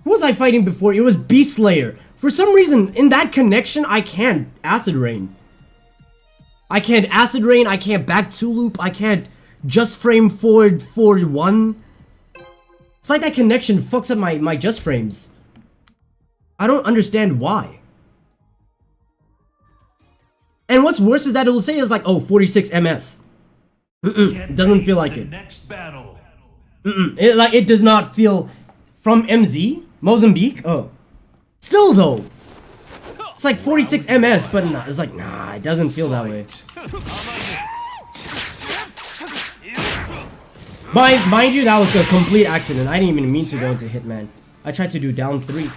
Who was I fighting before? It was Beast Slayer. For some reason, in that connection, I can't acid rain. I can't acid rain, I can't back 2 loop, I can't just frame forward 1. It's like that connection fucks up my just frames. I don't understand why. And what's worse is that it will say it's like, oh, 46 ms. It doesn't feel like it. Next battle. It does not feel from MZ? Mozambique? Oh. Still though. It's like 46 ms, but nah, it's like, nah, it doesn't feel that way. Mind you, that was a complete accident. I didn't even mean to go into Hitman. I tried to do down 3.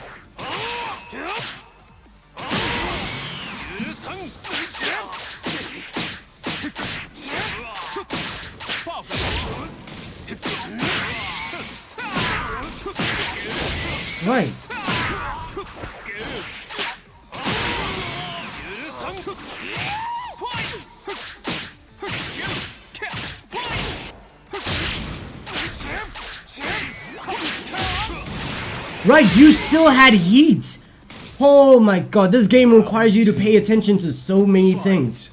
Right. Right, you still had heat. Oh my god, this game requires you to pay attention to so many things.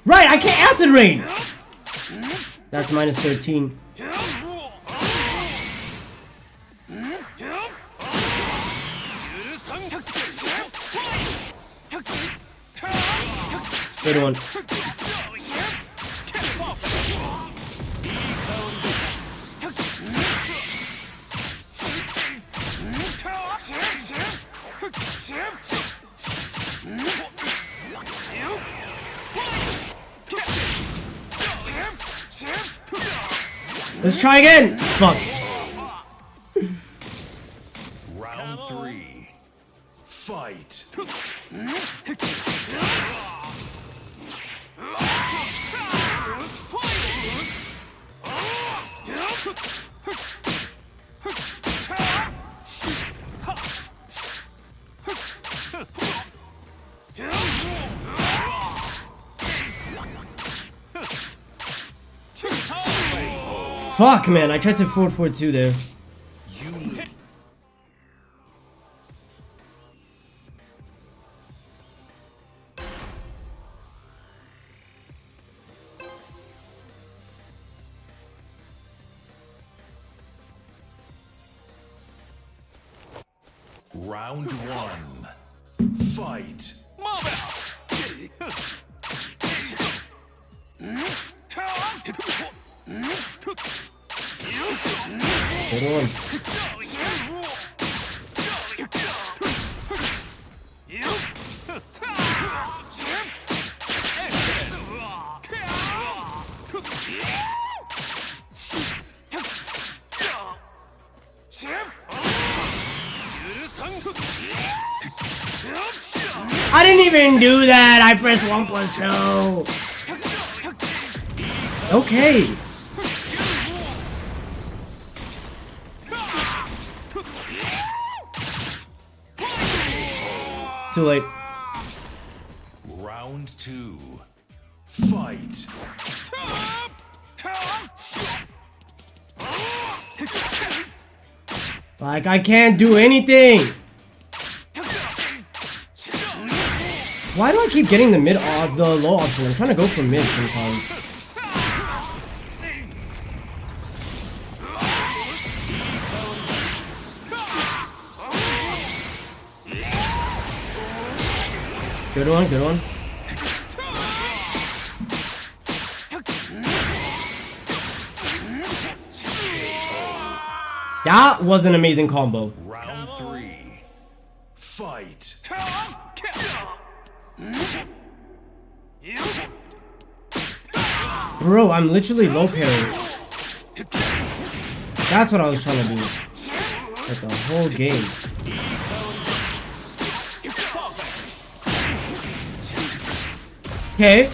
Right, I can't acid rain. That's minus 13. Good one. Let's try again. Fuck. Round 3. Fight. Fuck, man, I tried to forward 4-2 there. Round 1. Fight. Good one. I didn't even do that. I pressed 1+2. Okay. Too late. Round 2. Fight. Like, I can't do anything. Why do I keep getting the the low option? I'm trying to go for mid sometimes. Good one, good one. That was an amazing combo. Round 3. Fight. Bro, I'm literally low parry. That's what I was trying to do. Like the whole game. Okay.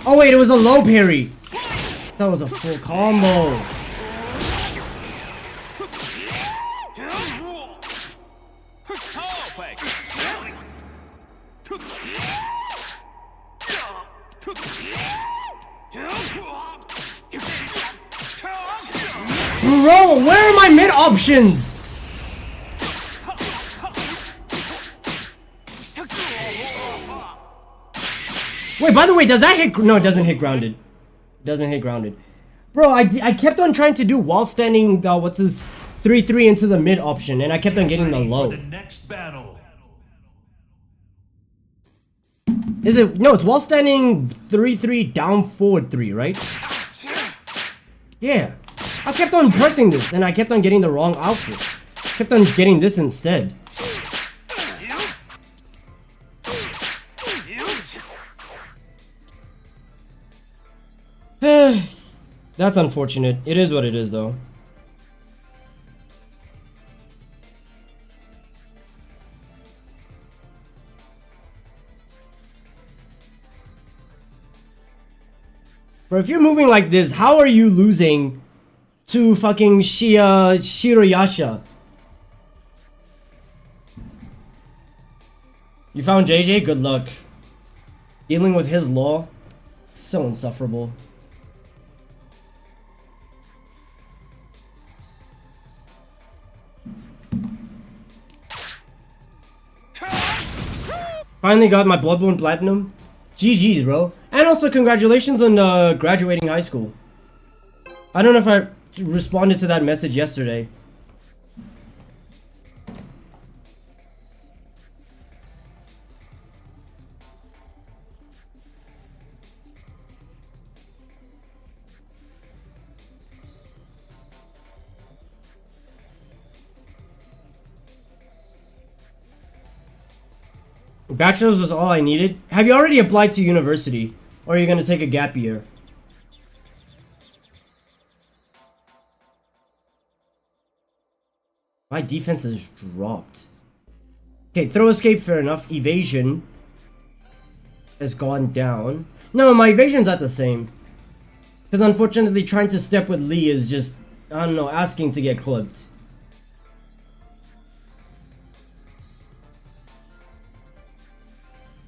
Oh wait, it was a low parry. That was a full combo. Bro, where are my mid options? Wait, by the way, does that hit? No, it doesn't hit grounded. It doesn't hit grounded. Bro, I kept on trying to do while standing, what's his 3-3 into the mid option, and I kept on getting the low. Next battle. Is it? No, it's while standing 3-3 down forward 3, right? Yeah. I kept on pressing this, and I kept on getting the wrong outfit. Kept on getting this instead. That's unfortunate. It is what it is, though. Bro, if you're moving like this, how are you losing to fucking Shiroyasha? You found JJ? Good luck. Dealing with his law? So insufferable. Finally got my Bloodborne Platinum. GG's, bro. And also congratulations on graduating high school. I don't know if I responded to that message yesterday. Bachelor's was all I needed. Have you already applied to university? Or are you gonna take a gap year? My defense has dropped. Okay, throw escape, fair enough. Evasion has gone down. No, my evasion's at the same. Because unfortunately trying to step with Lee is just, I don't know, asking to get clipped.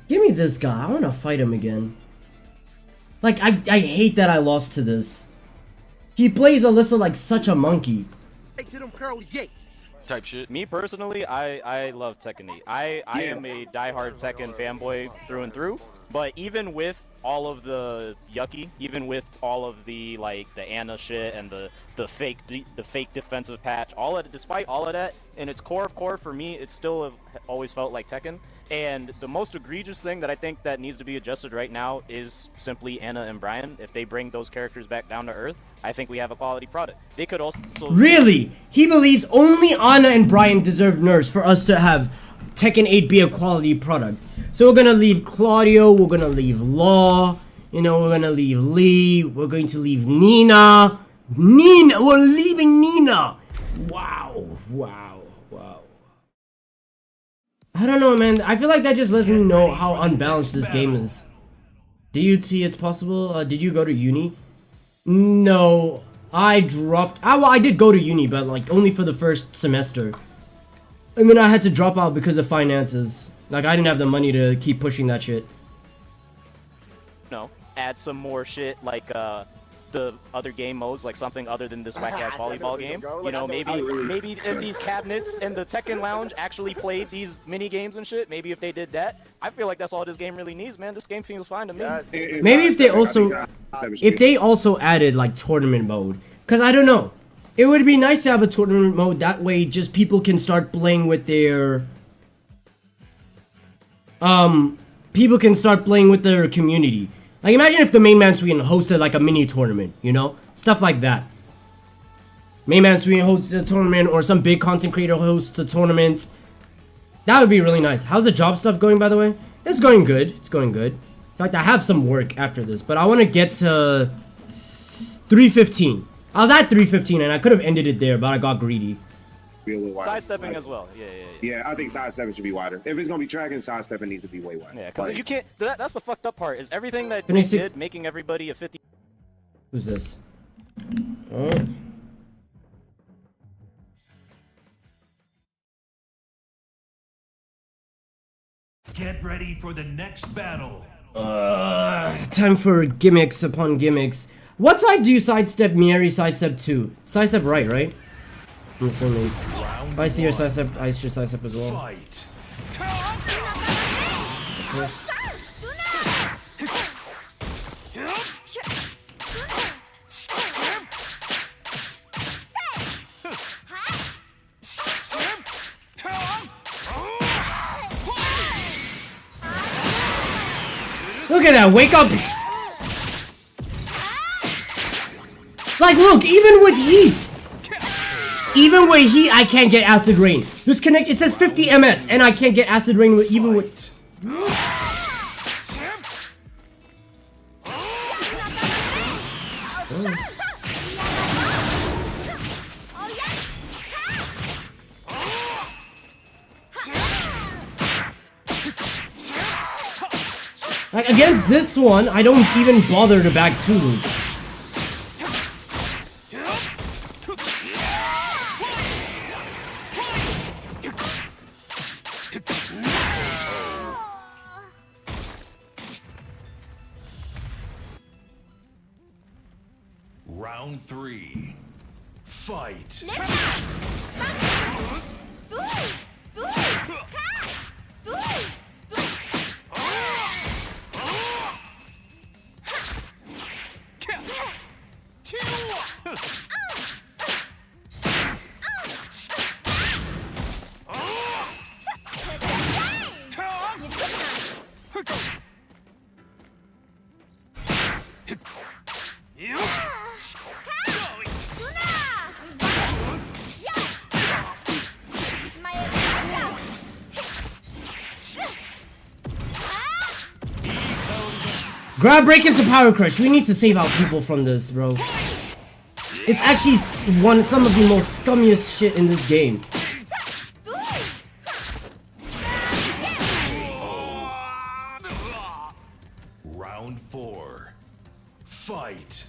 Give me this guy. I want to fight him again. Like, I hate that I lost to this. He plays Alyssa like such a monkey. Type shit. Me personally, I love Tekken 8. I am a diehard Tekken fanboy through and through. But even with all of the yucky, even with all of the like the Anna shit and the fake defensive patch, despite all of that, in its core for me, it still have always felt like Tekken. And the most egregious thing that I think that needs to be adjusted right now is simply Anna and Brian. If they bring those characters back down to earth, I think we have a quality product. They could also... Really? He believes only Anna and Brian deserve nerfs for us to have Tekken 8 be a quality product. So we're gonna leave Claudio, we're gonna leave Law, You know, we're gonna leave Lee. We're going to leave Nina. We're leaving Nina. Wow. I don't know, man. I feel like that just lets me know how unbalanced this game is. Do you see it's possible? Did you go to uni? No. I dropped. Well, I did go to uni, but like only for the first semester. And then I had to drop out because of finances. Like, I didn't have the money to keep pushing that shit. No, add some more shit like the other game modes, like something other than this whack-ass volleyball game. You know, maybe if these cabinets and the Tekken Lounge actually played these mini games and shit, maybe if they did that, I feel like that's all this game really needs, man. This game feels fine to me. Maybe if they also added like tournament mode, cause I don't know, it would be nice to have a tournament mode. That way, just people can start playing with their community. Like, imagine if the main man Sweden hosted like a mini tournament, you know? Stuff like that. Main man Sweden hosts a tournament, or some big content creator hosts a tournament. That would be really nice. How's the job stuff going, by the way? It's going good. It's going good. In fact, I have some work after this, but I want to get to 315. I was at 315 and I could have ended it there, but I got greedy. Be a little wider. Sidestepping as well. Yeah, I think sidestepping should be wider. If it's gonna be tracking, sidestepping needs to be way wider. Yeah, because you can't. That's the fucked up part. Is everything that they 26 did making everybody a 50. Who's this? Get ready for the next battle. Time for gimmicks upon gimmicks. What side do you sidestep Mieri sidestep to? Sidestep right? I'm assuming. If I see your sidestep, I should sidestep as well. Fight. Look at that, wake up! Like, look, even with heat! Even with heat, I can't get acid rain. This connect, it says 50 ms, and I can't get acid rain with, even with... Like, against this one, I don't even bother to back 2 loop. Round 3. Fight. Grab break into power crush. We need to save out people from this, bro. It's actually some of the most scummiest shit in this game. Round 4. Fight.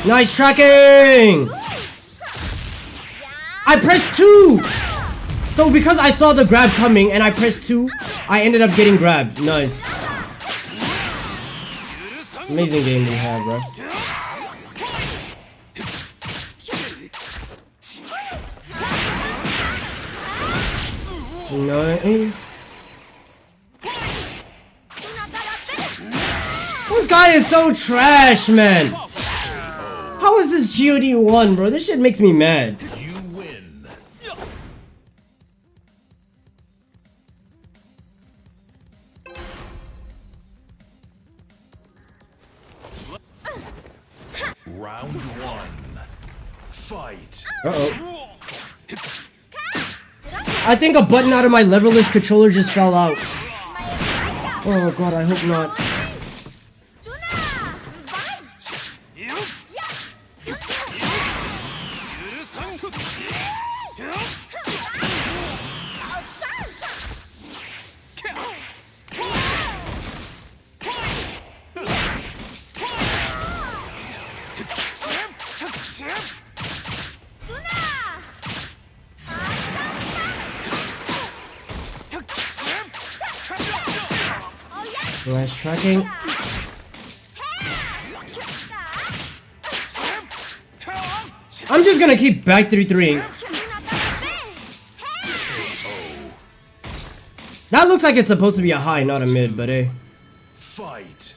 Nice tracking! I pressed 2! So because I saw the grab coming and I pressed 2, I ended up getting grabbed. Nice. Amazing game we have, bro. Nice. This guy is so trash, man. How is this GOD 1, bro? This shit makes me mad. Round 1. Fight. Uh-oh. I think a button out of my leverless controller just fell out. Oh god, I hope not. Nice tracking. I'm just gonna keep back 3-3. That looks like it's supposed to be a high, not a mid, but eh. Fight.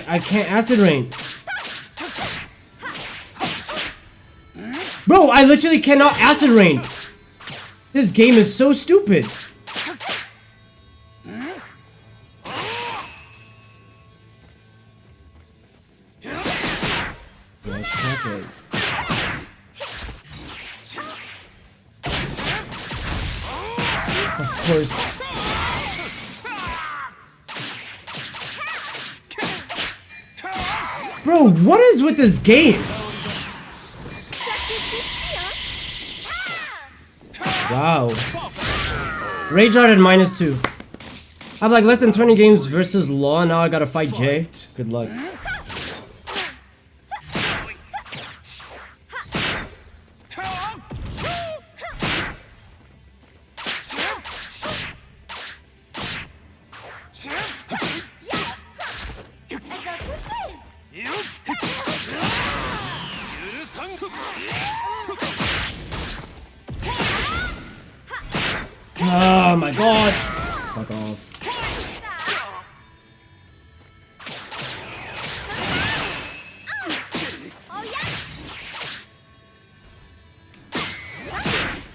I can't acid rain. Bro, I literally cannot acid rain. This game is so stupid. Of course. Bro, what is with this game? Wow. Rage Art at -2. I have like less than 20 games versus Law, now I gotta fight Jay. Good luck. Oh my god! Fuck off.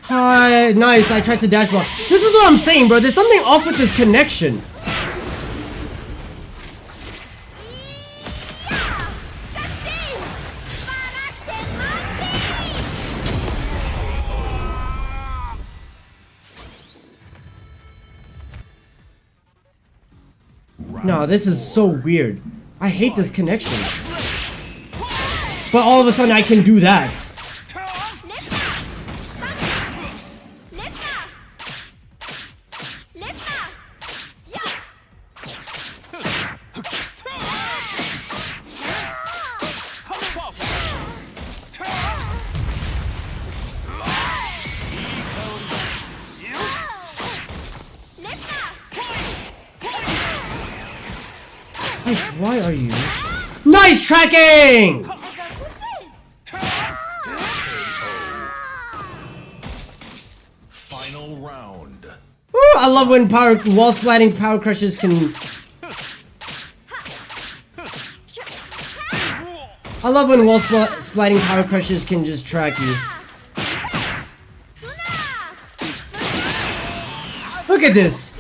Hi, nice, I tried to dash block. This is what I'm saying, bro. There's something off with this connection. No, this is so weird. I hate this connection. But all of a sudden I can do that. Like, why are you? Nice tracking! Final round. Ooh, I love when wall splatting power crushes can. I love when wall splatting power crushes can just track you. Look at this.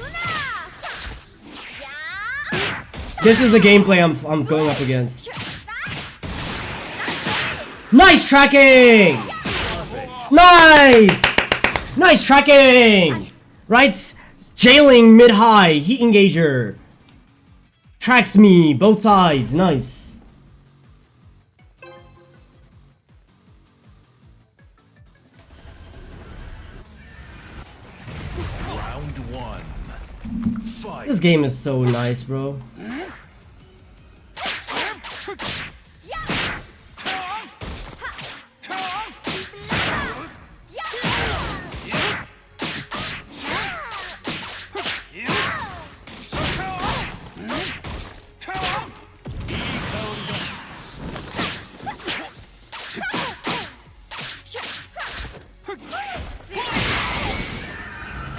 This is the gameplay I'm going up against. Nice tracking! Nice! Nice tracking! Right? Jailing mid-high, heat engager. Tracks me, both sides, nice. Round one. Fight. This game is so nice, bro.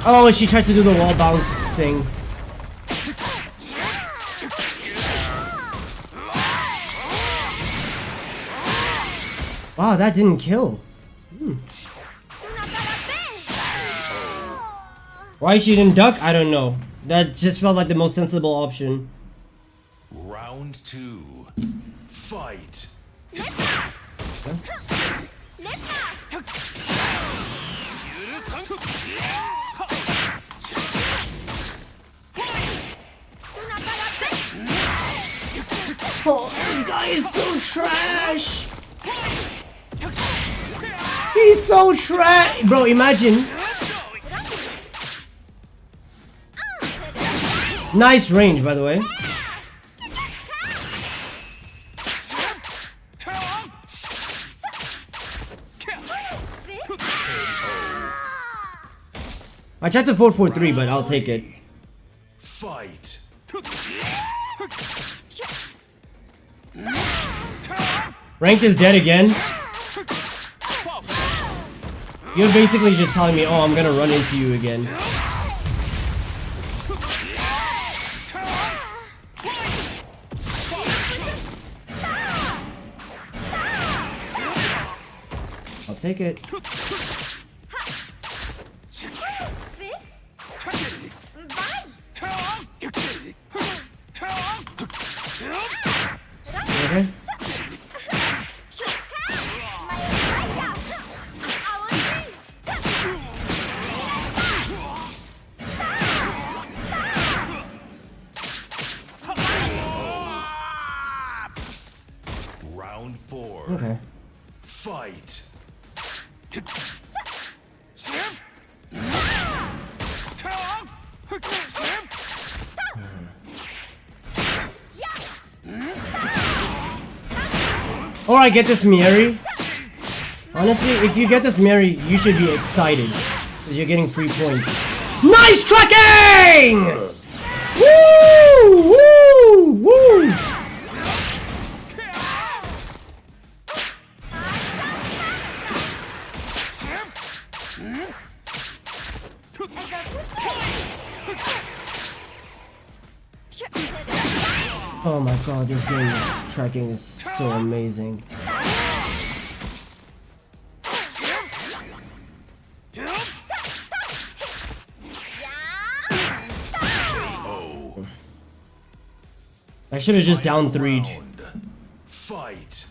Oh, she tried to do the wall bounce thing. Wow, that didn't kill. Why she didn't duck? I don't know. That just felt like the most sensible option. Round 2. Fight. Oh, this guy is so trash. He's so trash. Bro, imagine. Nice range, by the way. I tried to 4-4-3, but I'll take it. Fight. Ranked is dead again. You're basically just telling me, oh, I'm gonna run into you again. I'll take it. Okay. Round 4. Okay. Fight. Alright, get this Mieri. Honestly, if you get this Mieri, you should be excited. Because you're getting free points. Nice tracking! Woo! Woo! Woo! Oh my god, this game is tracking is so amazing. I should have just down 3'd. Fight.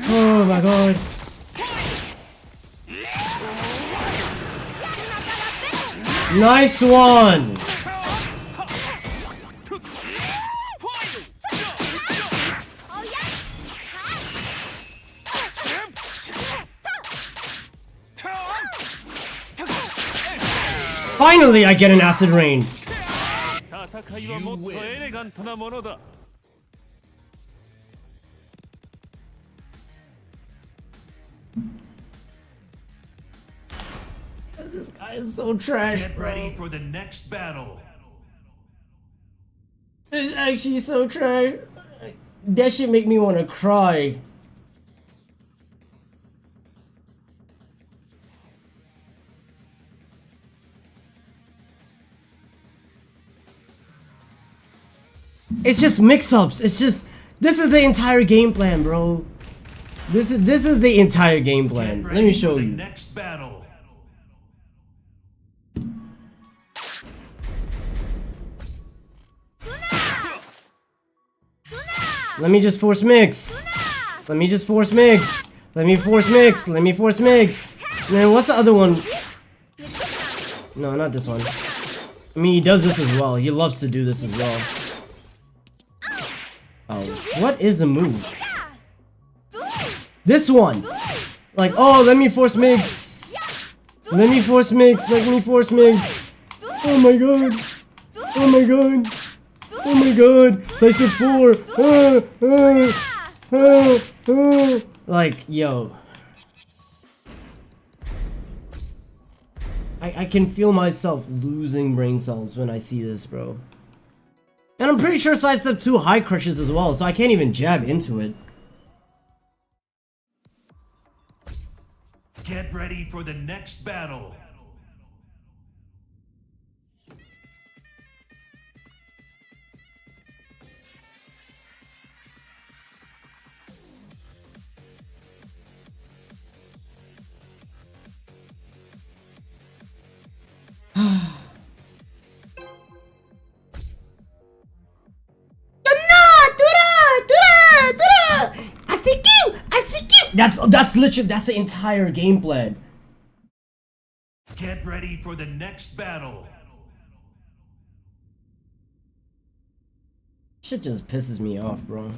Oh my god. Nice one. Finally, I get an acid rain. This guy is so trash. Get ready for the next battle. It's actually so trash. That shit make me want to cry. It's just mix-ups. It's just this is the entire game plan, bro. This is the entire game plan. Let me show you. Next battle. Let me just force mix. Let me just force mix. Let me force mix. Let me force mix. And then what's the other one? No, not this one. I mean, he does this as well. He loves to do this as well. Oh, what is the move? This one. Like, oh, let me force mix. Let me force mix. Let me force mix. Oh my god. Oh my god. Oh my god. Size of 4. Like, yo. I can feel myself losing brain cells when I see this, bro. And I'm pretty sure sidestep 2 high crushes as well, so I can't even jab into it. Get ready for the next battle. That's literally that's the entire game plan. Get ready for the next battle. Shit just pisses me off, bro.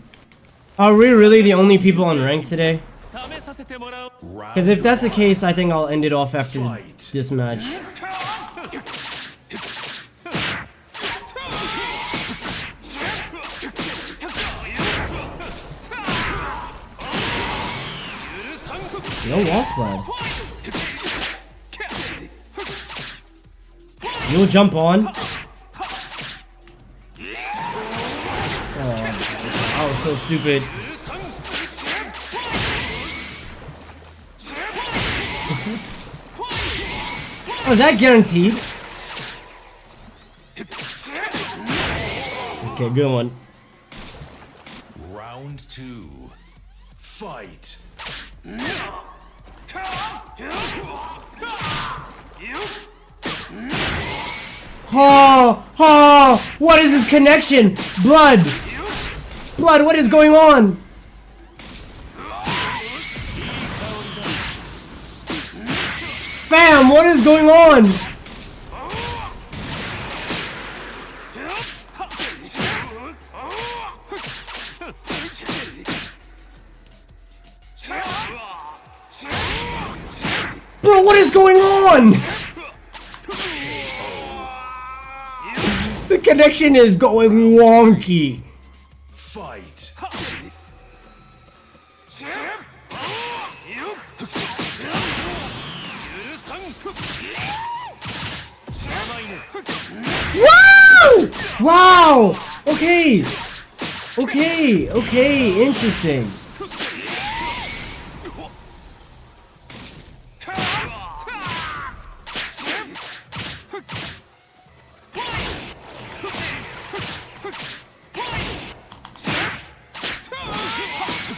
Are we really the only people on rank today? Because if that's the case, I think I'll end it off after this match. No wall spread. You'll jump on. Oh, that was so stupid. Oh, is that guaranteed? Okay, good one. Round 2. Fight. Oh, oh, what is this connection? Blood! Blood, what is going on? Fam, what is going on? Bro, what is going on? The connection is going wonky. Fight. Wow! Wow! Okay. Okay, okay, interesting.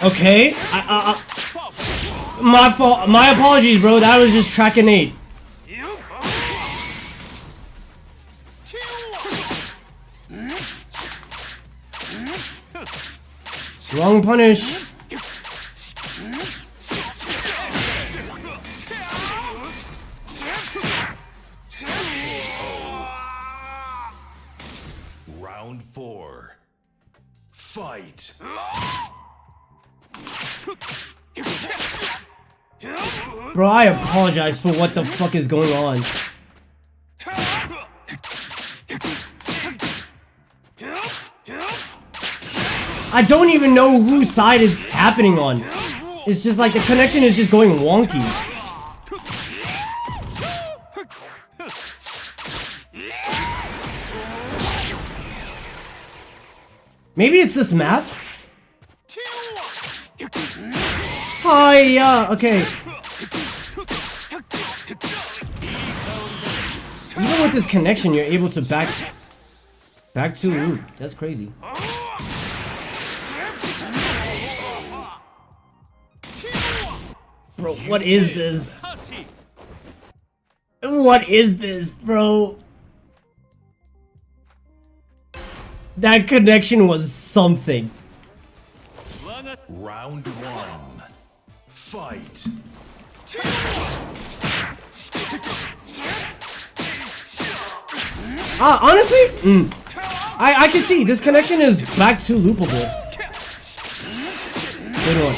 Okay, my fault. My apologies, bro. That was just track and 8. Wrong punish. Round 4. Fight. Bro, I apologize for what the fuck is going on. I don't even know whose side it's happening on. It's just like the connection is just going wonky. Maybe it's this map? Oh yeah, okay. Even with this connection, you're able to back to loop. That's crazy. Bro, what is this? What is this, bro? That connection was something. Round 1. Fight. Honestly, I can see this connection is back to loopable. Good one.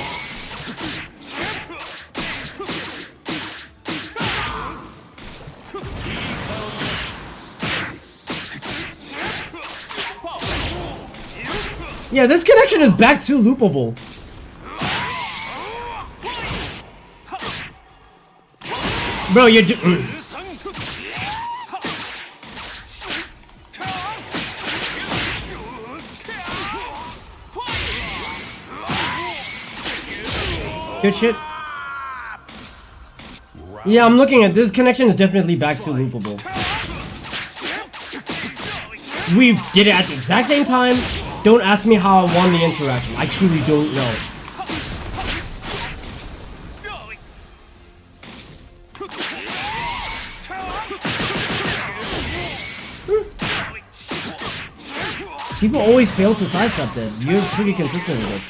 Yeah, this connection is back to loopable. Bro, you're good shit. Yeah, I'm looking at this connection is definitely back to loopable. We did it at the exact same time. Don't ask me how I won the interaction. I truly don't know. People always fail to sidestep that. You're pretty consistent with it.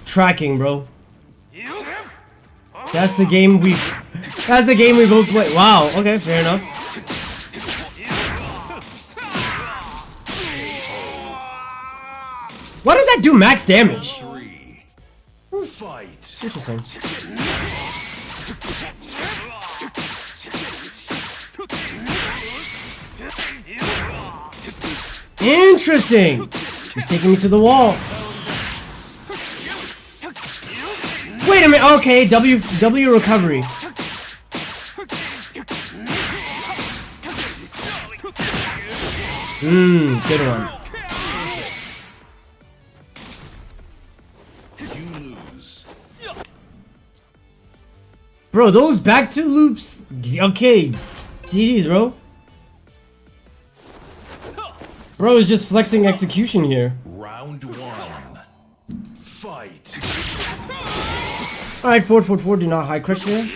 Tracking, bro. That's the game we both play. Wow, okay, fair enough. Why did that do max damage? Fight. Interesting. Interesting. He's taking me to the wall. Wait a minute. Okay, W recovery. Good one. Bro, those back two loops. Okay, GG's, bro. Bro is just flexing execution here. Round one. Fight. Alright, 4 do not high crush here.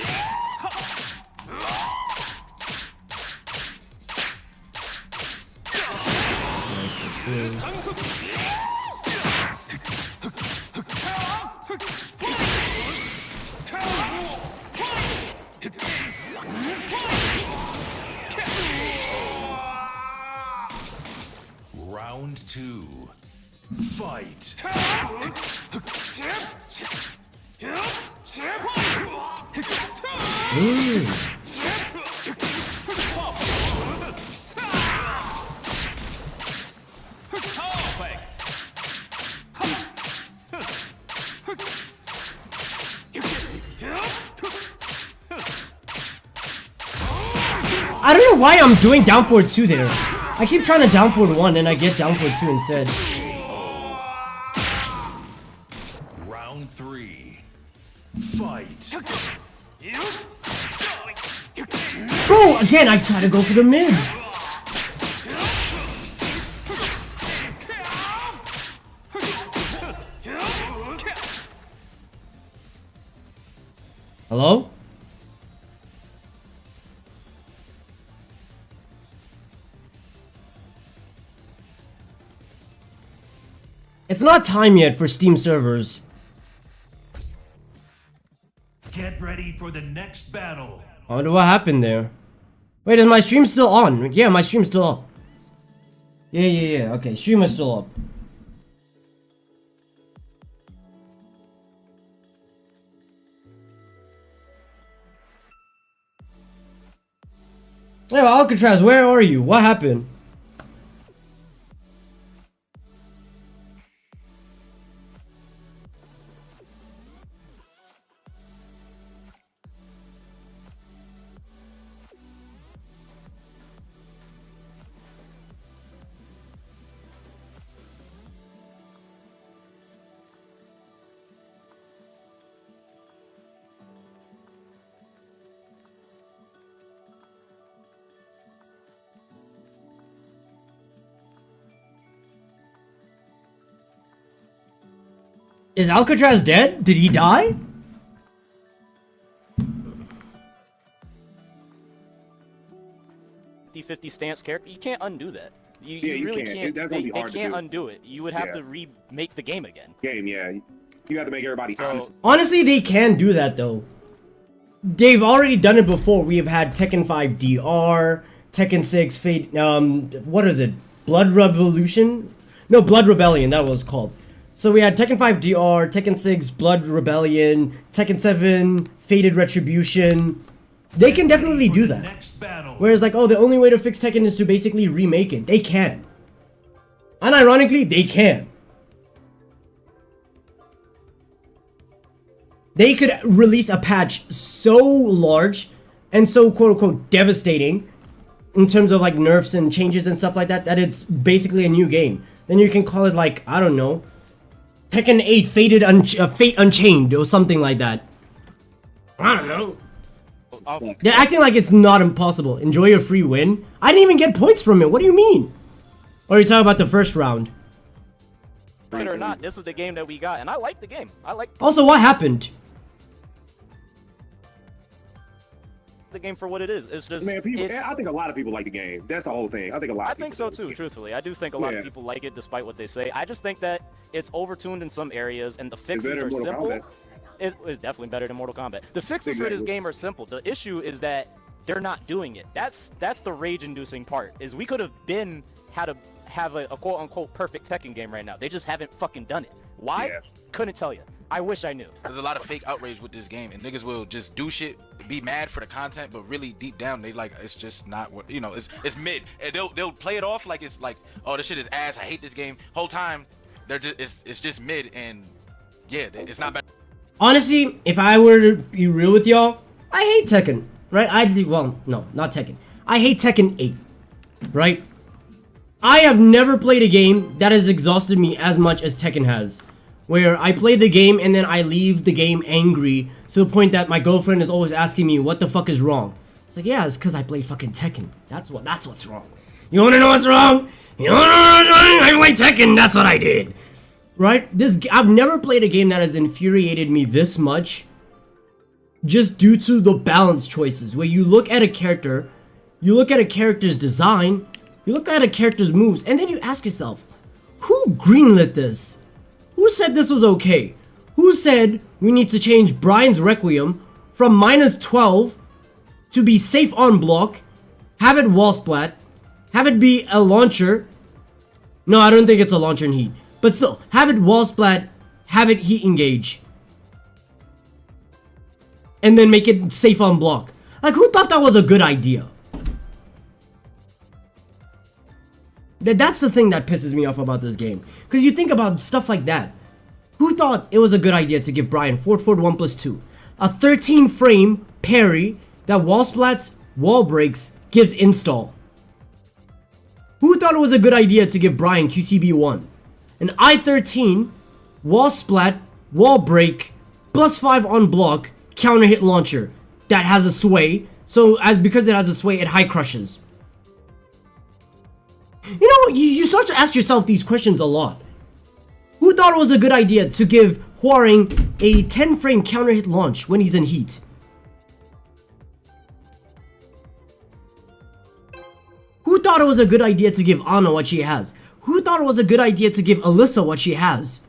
Round two. Fight. I don't know why I'm doing down forward 2 there. I keep trying to down forward 1 and I get down forward 2 instead. Round three. Fight. Bro, again, I try to go for the mid. Hello? It's not time yet for Steam servers. Get ready for the next battle. I wonder what happened there. Wait, is my stream still on? Yeah, my stream's still up. Yeah. Okay, stream is still up. Hey, Alcatraz, where are you? What happened? Is Alcatraz dead? Did he die? 50-50 stance character, you can't undo that. You You really can't. That's gonna be hard to they can't do. undo it. You would have to remake the game again. Yeah. You have to make everybody honest. Honestly, they can do that though. They've already done it before. We have had Tekken 5 DR, Tekken 6 Fate, what is it? Blood Revolution? No, Blood Rebellion, that was called. So we had Tekken 5 DR, Tekken 6 Blood Rebellion, Tekken 7 Fated Retribution. They can definitely do that. Whereas like, oh, the only way to fix Tekken is to basically remake it. They can. Unironically, they can. They could release a patch so large and so quote-unquote devastating in terms of like nerfs and changes and stuff like that, that it's basically a new game. Then you can call it like, I don't know, Tekken 8 Fate Unchained or something like that. I don't know. They're acting like it's not impossible. Enjoy your free win. I didn't even get points from it. What do you mean? Or are you talking about the first round? Believe it or not, this is the game that we got, and I like the game. I like Also, what happened? the game for what it is. It's just, Man, I think a lot of people like the game. That's the whole thing. I think a lot. I think so too. Truthfully, I do think a lot of people like it, despite what they say. I just think that it's overtuned in some areas, and the fixes are simple. It's definitely better than Mortal Kombat. The fixes for this game are simple. The issue is that they're not doing it. That's the rage-inducing part. Is we could have had a quote-unquote perfect Tekken game right now. They just haven't fucking done it. Why? Couldn't tell you. I wish I knew. There's a lot of fake outrage with this game, and niggas will just do shit, be mad for the content, but really deep down they like it's just not what it's mid. And they'll play it off like it's like, oh, this shit is ass. I hate this game. Whole time they're just it's just mid, and yeah, it's not bad. Honestly, if I were to be real with y'all, I hate Tekken, right? Well, no, not Tekken. I hate Tekken 8, right? I have never played a game that has exhausted me as much as Tekken has. Where I play the game and then I leave the game angry to the point that my girlfriend is always asking me what the fuck is wrong. It's like, yeah, it's because I play fucking Tekken. That's what's wrong. You wanna know what's wrong? You wanna know what's wrong? I play Tekken, that's what I did. Right? I've never played a game that has infuriated me this much just due to the balance choices. Where you look at a character, you look at a character's design, you look at a character's moves, and then you ask yourself, who greenlit this? Who said this was okay? Who said we need to change Brian's Requiem from -12 to be safe on block, have it wall splat, have it be a launcher? No, I don't think it's a launcher in heat. But still, have it wall splat, have it heat engage. And then make it safe on block. Like, who thought that was a good idea? That's the thing that pisses me off about this game. Because you think about stuff like that. Who thought it was a good idea to give Brian forward 1+2? A 13 frame parry that wall splats, wall breaks, gives install. Who thought it was a good idea to give Brian QCB1? An I-13, wall splat, wall break, +5 on block, counter hit launcher that has a sway. So because it has a sway, it high crushes. You know what? You start to ask yourself these questions a lot. Who thought it was a good idea to give Huaring a 10 frame counter hit launch when he's in heat? Who thought it was a good idea to give Ana what she has? Who thought it was a good idea to give Alyssa what she has?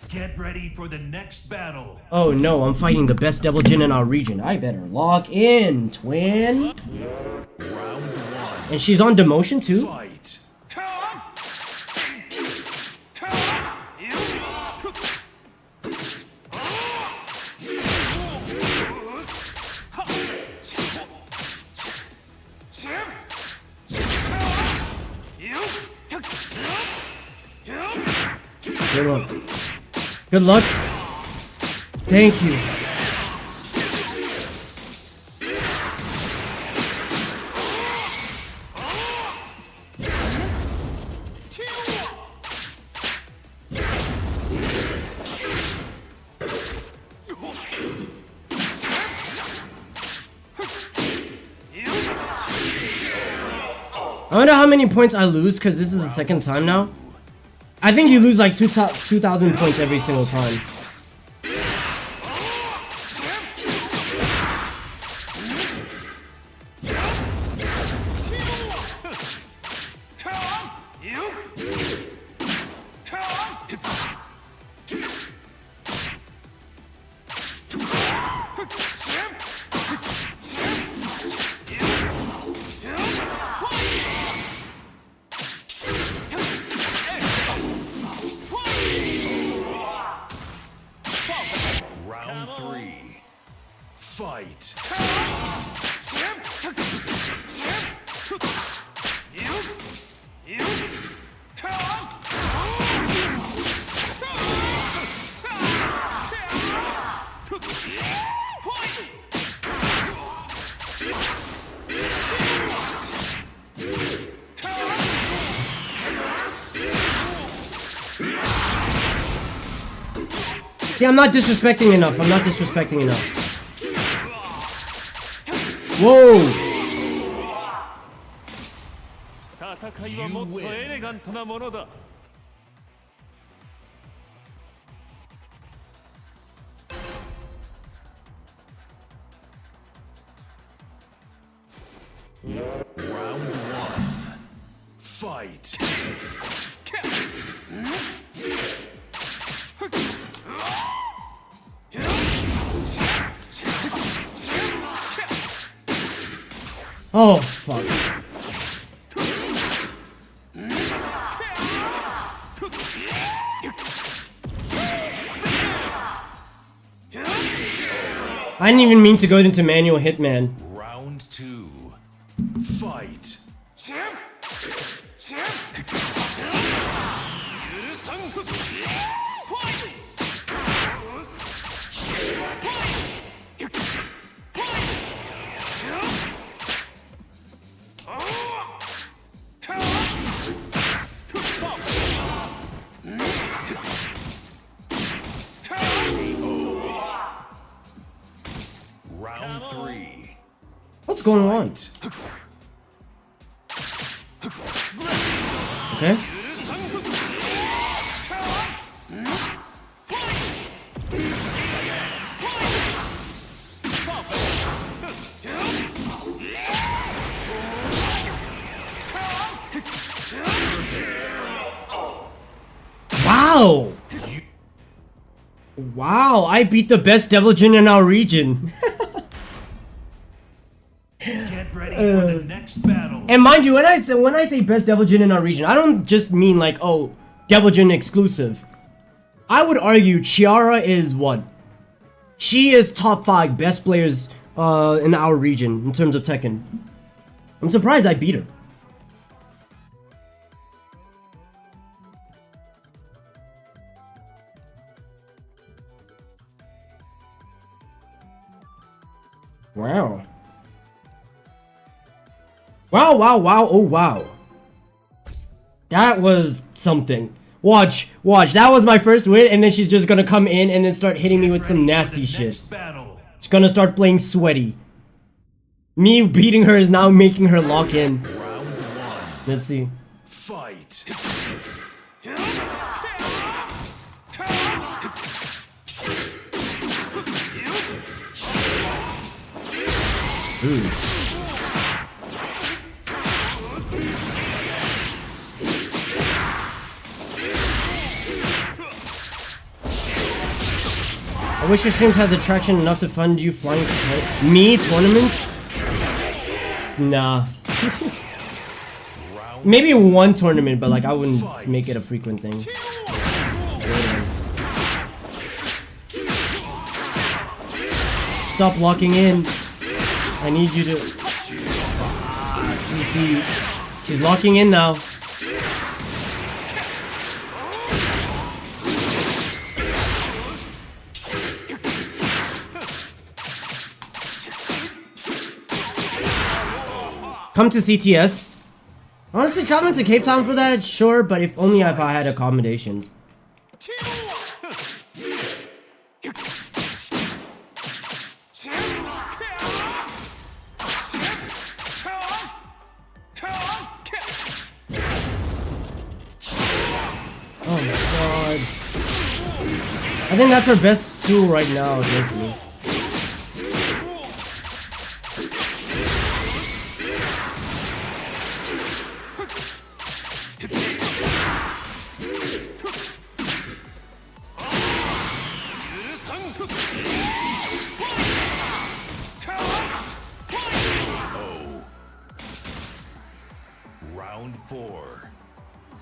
Get ready for the next battle. Oh no, I'm fighting the best Devil Jin in our region. I better lock in, twin. Round 1. And she's on demotion too? Fight. Good luck. Good luck. Thank you. I wonder how many points I lose because this is the second time now. I think you lose like 2,000 points every single time. Round 3. Fight. Yeah, I'm not disrespecting enough. I'm not disrespecting enough. Whoa! Round one. Fight. Oh, fuck. I didn't even mean to go into manual hitman. Round two. Fight. Round three. What's going on? Okay. Wow! Wow, I beat the best Devil Jin in our region. Get ready for the next battle. And mind you, when I say best Devil Jin in our region, I don't just mean like, oh, Devil Jin exclusive. I would argue Chiara is what? She is top 5 best players in our region in terms of Tekken. I'm surprised I beat her. Wow. Wow, wow, wow, oh wow. That was something. Watch, that was my first win, and then she's just gonna come in and then start hitting me with some nasty shit. She's gonna start playing sweaty. Me beating her is now making her lock in. Let's see. Fight. Ooh. I wish your streams had the traction enough to fund you flying to me tournaments? Nah. Maybe one tournament, but like I wouldn't make it a frequent thing. Stop locking in. I need you to... You see, she's locking in now. Come to CTS. Honestly, traveling to Cape Town for that, sure, but if only if I had accommodations. Oh my god. I think that's our best tool right now against me. Round 4.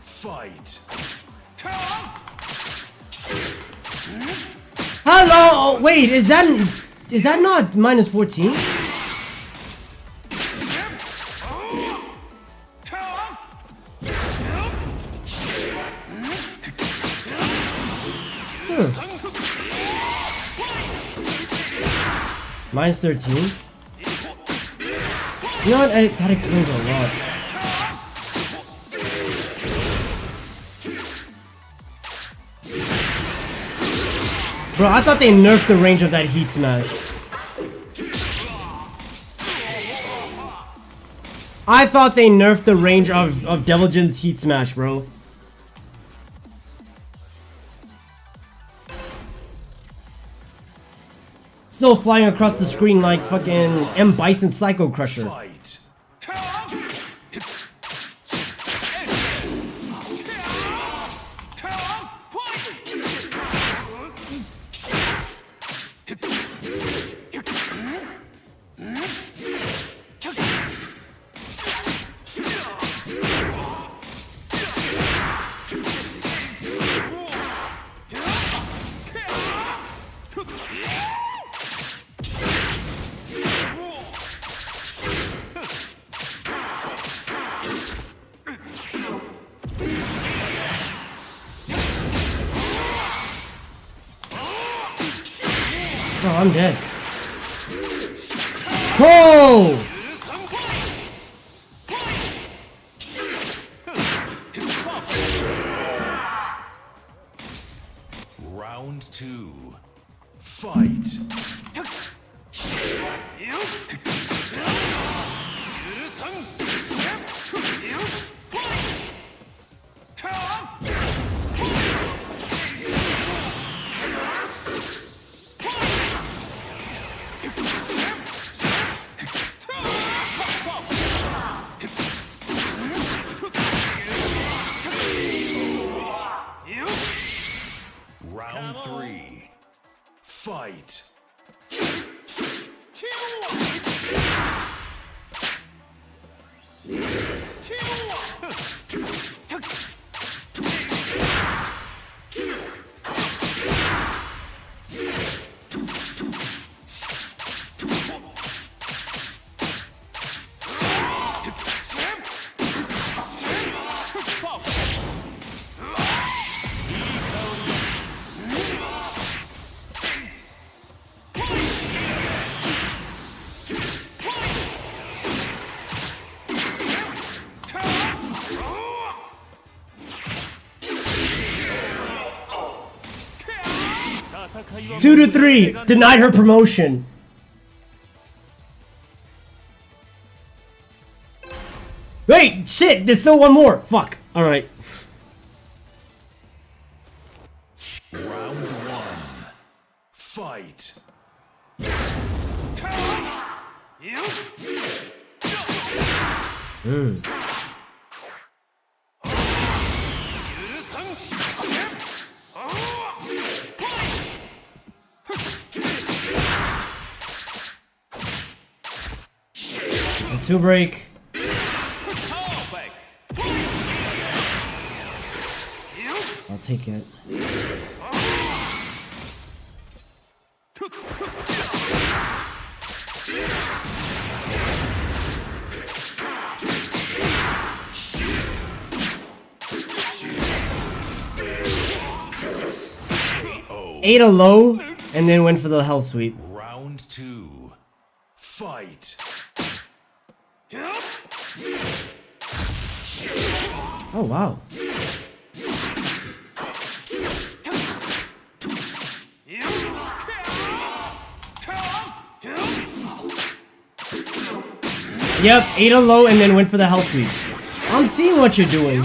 Fight. Hello! Oh, wait, is that not minus 14? Minus 13? You know what? That explains a lot. Bro, I thought they nerfed the range of that heat smash. I thought they nerfed the range of Devil Jin's heat smash, bro. Still flying across the screen like fucking M. Bison Psycho Crusher. Oh, I'm dead. Oh! Round 2. Fight. Round 3. Fight. Two to three, denied her promotion. Wait, shit, there's still one more. Fuck. All right. Round 1. Fight. It's a 2 break. I'll take it. Ate a low and then went for the hell sweep. Round 2. Fight. Oh wow. Yep, ate a low and then went for the hell sweep. I'm seeing what you're doing.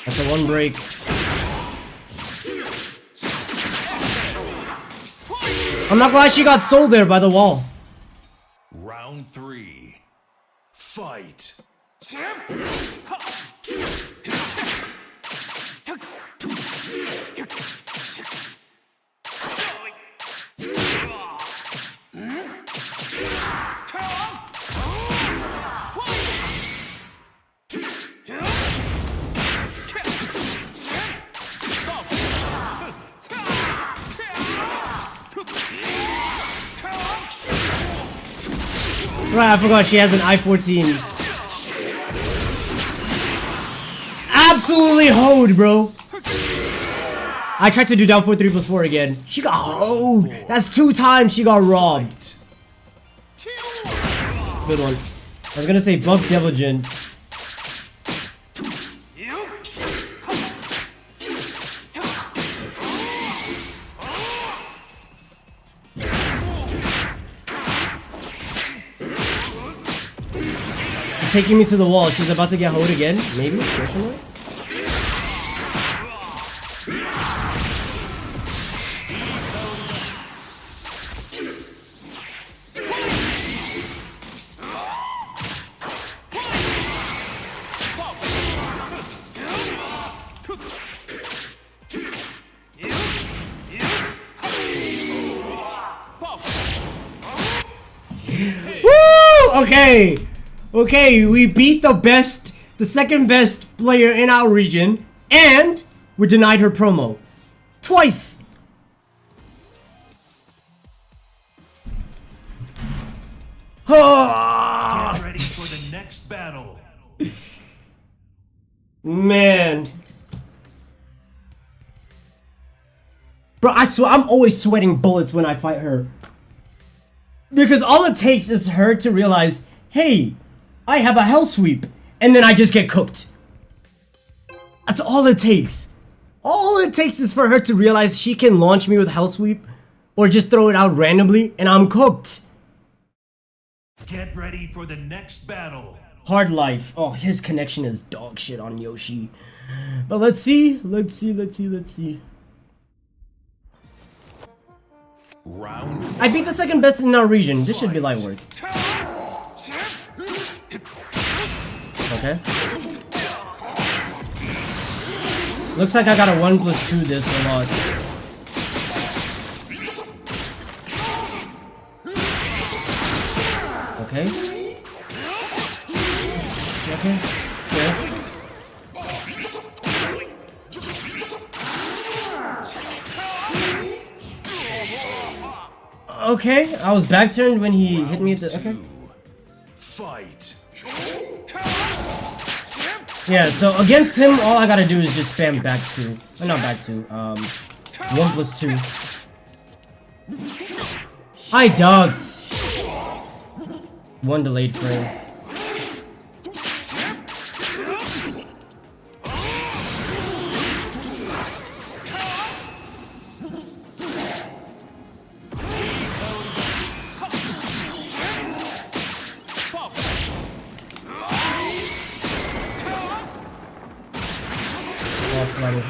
That's a 1 break. I'm not glad she got sold there by the wall. Round 3. Fight. Right, I forgot she has an I-14. Absolutely hoed, bro. I tried to do down 4-3+4 again. She got hoed. That's 2 times she got robbed. Good one. I was gonna say buff Devil Jin. taking me to the wall. She's about to get hold again. Maybe? Question mark? Woo! Okay. Okay, we beat the second best player in our region, and we denied her promo. Twice! Get ready for the next battle. Man. Bro, I swear, I'm always sweating bullets when I fight her. Because all it takes is her to realize, hey, I have a hell sweep, and then I just get cooked. That's all it takes. All it takes is for her to realize she can launch me with hell sweep, or just throw it out randomly, and I'm cooked. Get ready for the next battle. Hard life. Oh, his connection is dog shit on Yoshi. But let's see. Let's see. Round. I beat the second best in our region. This should be light work. Okay. Looks like I got a 1+2 this a lot. Okay. Okay. Okay. Okay, I was back turned when he hit me at the. Okay. Fight. Yeah, so against him, all I gotta do is just spam back two. Not back two. 1+2. I ducked. One delayed frame.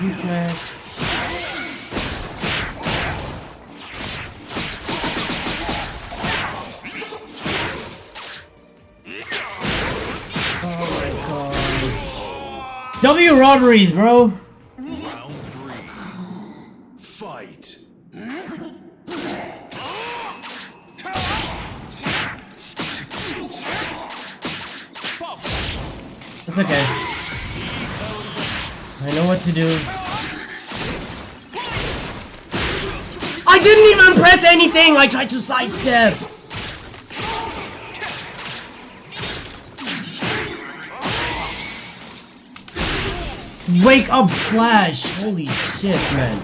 He smash. Oh my god. W robberies, bro. Round 3. Fight. It's okay. I know what to do. I didn't even press anything! I tried to sidestep! Wake up, Flash! Holy shit, man.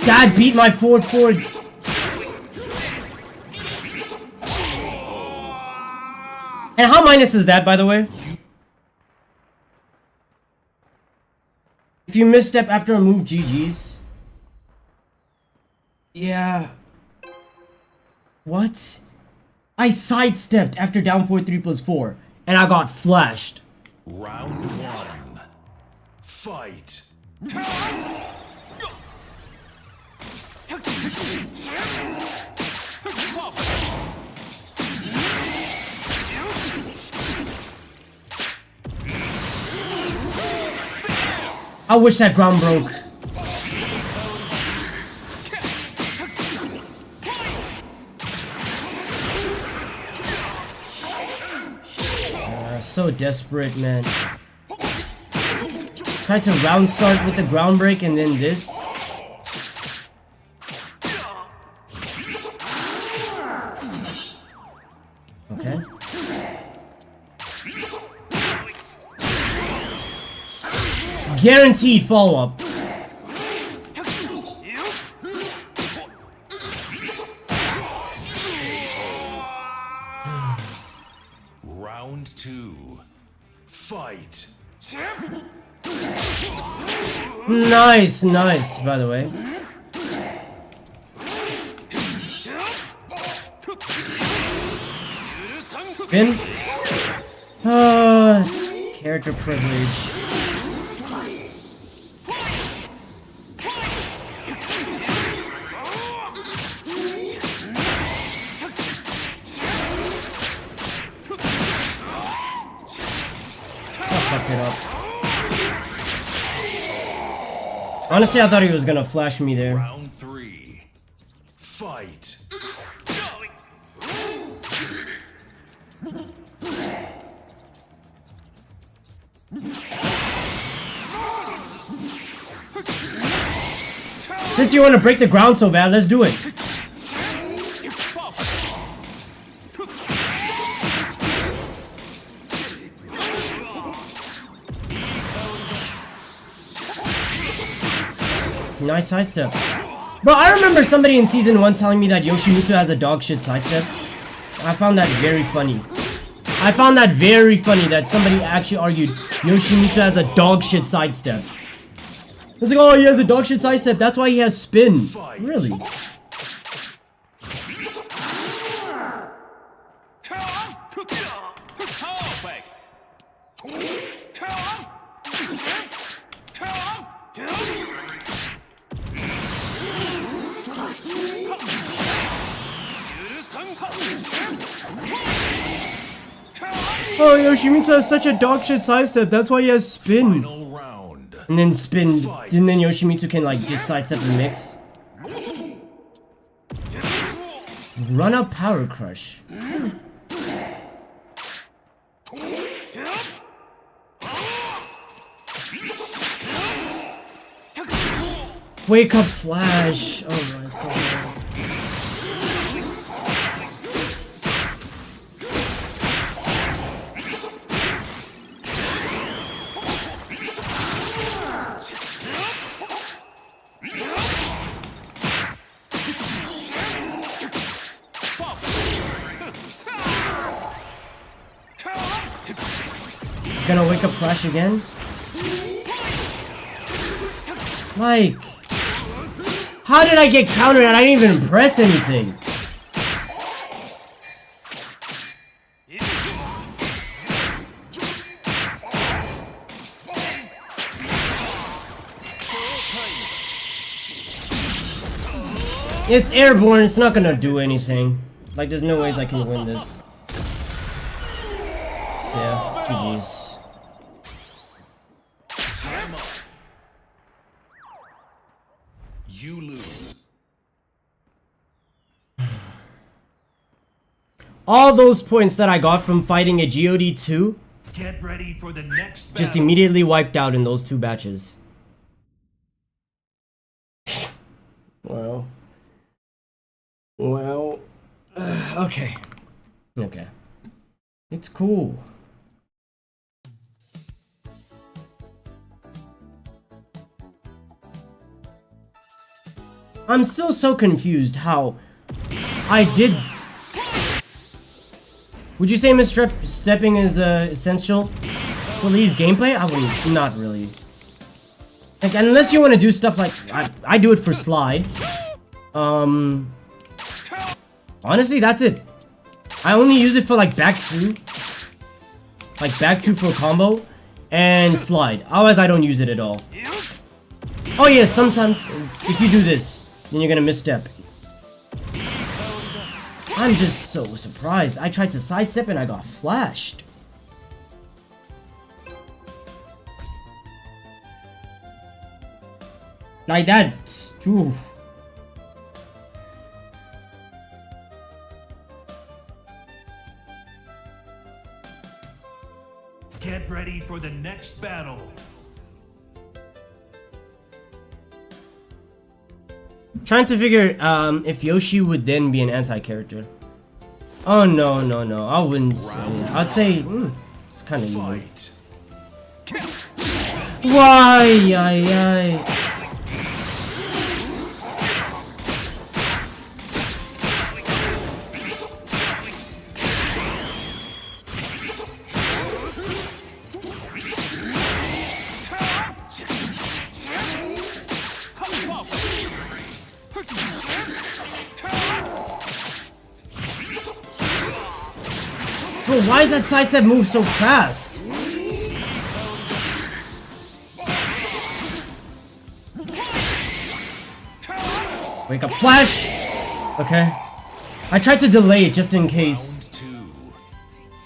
Dad beat my forward. And how minus is that, by the way? If you misstep after a move, GG's. Yeah. What? I sidestepped after down 4-3+4, and I got flashed. Round 1. Fight. I wish that ground broke. So desperate, man. Try to round start with the ground break and then this. Okay. Guaranteed follow-up. Round 2. Fight. Nice, by the way. Spin. Character privilege. Fucked it up. Honestly, I thought he was gonna flash me there. Round 3. Fight. Since you want to break the ground so bad, let's do it. Nice sidestep. Bro, I remember somebody in season 1 telling me that Yoshimitsu has a dog shit sidestep. I found that very funny. I found that very funny that somebody actually argued Yoshimitsu has a dog shit sidestep. It's like, oh, he has a dog shit sidestep, that's why he has spin. Really? Oh, Yoshimitsu has such a dog shit sidestep, that's why he has spin. And then spin, and then Yoshimitsu can like just sidestep and mix. Run up power crush. Wake up flash. Oh my god. Gonna wake up flash again? Like, how did I get countered and I didn't even press anything? It's airborne, it's not gonna do anything. Like, there's no ways I can win this. Yeah, GG's. You lose. All those points that I got from fighting a GOD2 Get ready for the next just battle. immediately wiped out in those 2 batches. Well. Okay. Okay. It's cool. I'm still so confused how I did. Would you say misstepping is essential to Lee's gameplay? I wouldn't. Not really. Like, unless you want to do stuff like I do it for slide. Honestly, that's it. I only use it for like back 2. Like back 2 for a combo and slide. Otherwise, I don't use it at all. Oh yeah, sometimes if you do this, then you're gonna misstep. I'm just so surprised. I tried to sidestep and I got flashed. Like that. Oof. Get ready for the next battle. Trying to figure if Yoshi would then be an anti-character. Oh no, no, no. I wouldn't say it. I'd say it's kind of evil. Why? Ay. Bro, why is that sidestep move so fast? Wake up flash! Okay. I tried to delay it just in case. Round 2.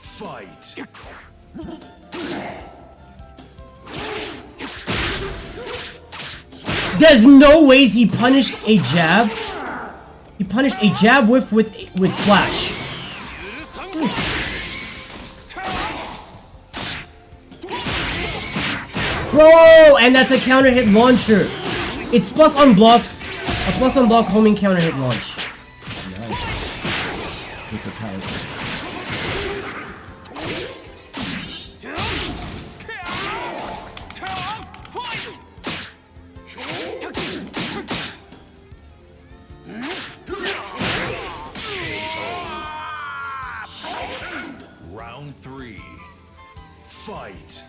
Fight. There's no ways he punished a jab. He punished a jab with flash. Bro, and that's a counter hit launcher. It's plus unblock, a plus unblock homing counter hit launch. Nice. It's a power. Round 3. Fight.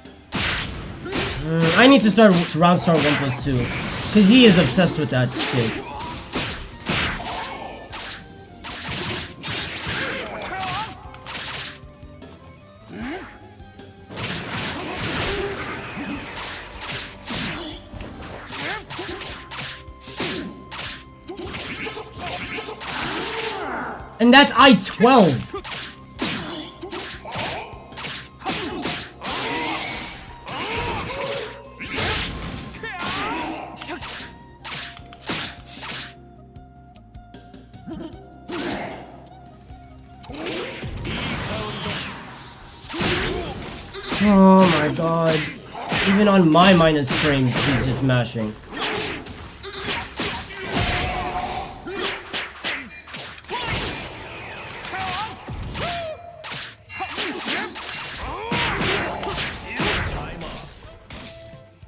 I need to start round start 1+2, cause he is obsessed with that shit. And that's I-12. Oh my god. Even on my minus frames, he's just mashing.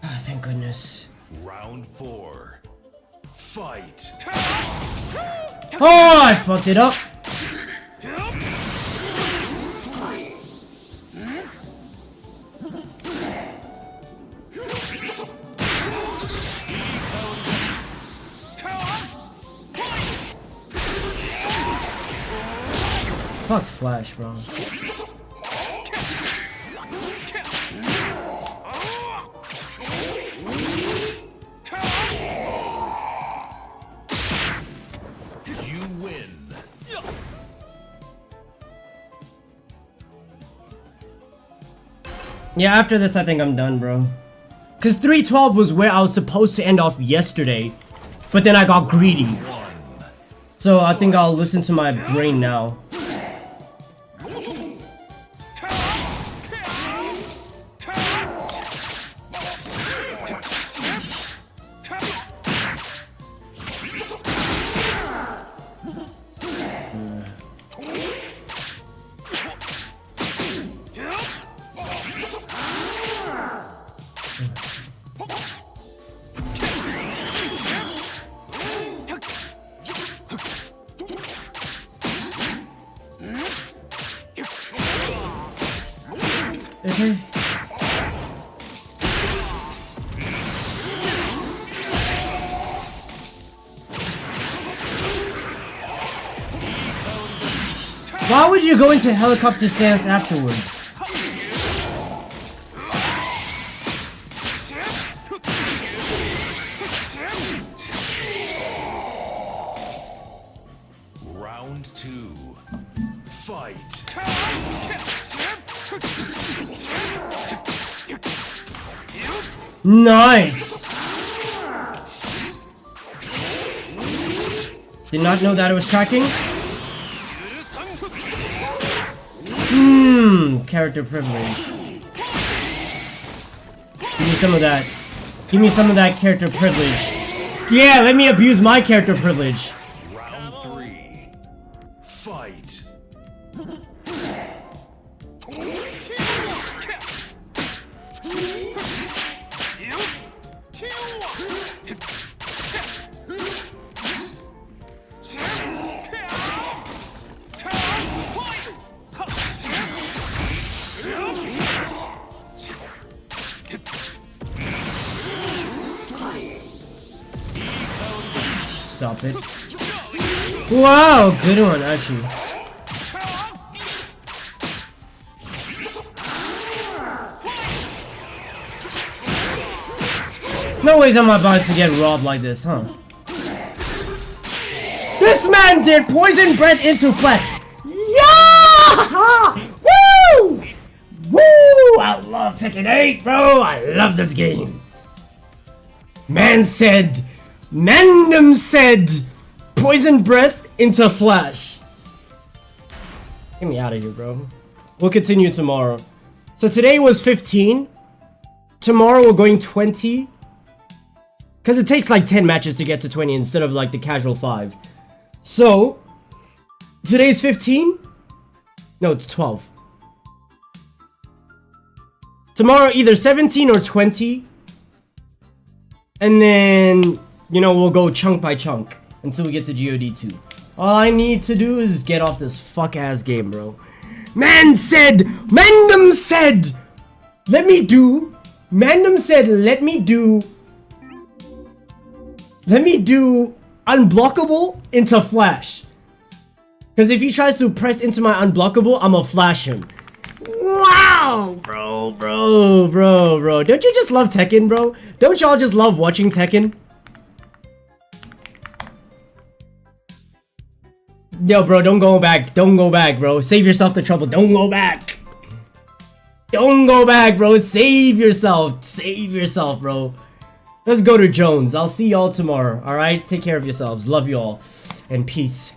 Oh, thank goodness. Round 4. Fight. Oh, I fucked it up. Fuck Flash, bro. You win. Yeah, after this, I think I'm done, bro. Cause 312 was where I was supposed to end off yesterday, but then I got greedy. So I think I'll listen to my brain now. Okay. Why would you go into helicopter stance afterwards? Round 2. Fight. Nice! Did not know that it was tracking. Character privilege. Give me some of that. Give me some of that character privilege. Yeah, let me abuse my character privilege. Round 3. Fight. Stop it. Wow, good one, actually. No ways I'm about to get robbed like this, huh? This man did poison breath into flesh. Yeah! Woo! Woo! I love Tekken 8, bro. I love this game. Mandem said, poison breath into flesh. Get me out of here, bro. We'll continue tomorrow. So today was 15. Tomorrow we're going 20. Because it takes like 10 matches to get to 20 instead of like the casual 5. So, today's 15? No, it's 12. Tomorrow either 17 or 20. And then, you know, we'll go chunk by chunk until we get to GOD 2. All I need to do is get off this fuck-ass game, bro. Mandem said, let me do unblockable into flash. Because if he tries to press into my unblockable, I'ma flash him. Wow, bro. Don't you just love Tekken, bro? Don't y'all just love watching Tekken? Yo, bro, don't go back, bro. Save yourself the trouble. Don't go back. Don't go back, bro. Save yourself, bro. Let's go to Jones. I'll see y'all tomorrow, alright? Take care of yourselves. Love you all. And peace.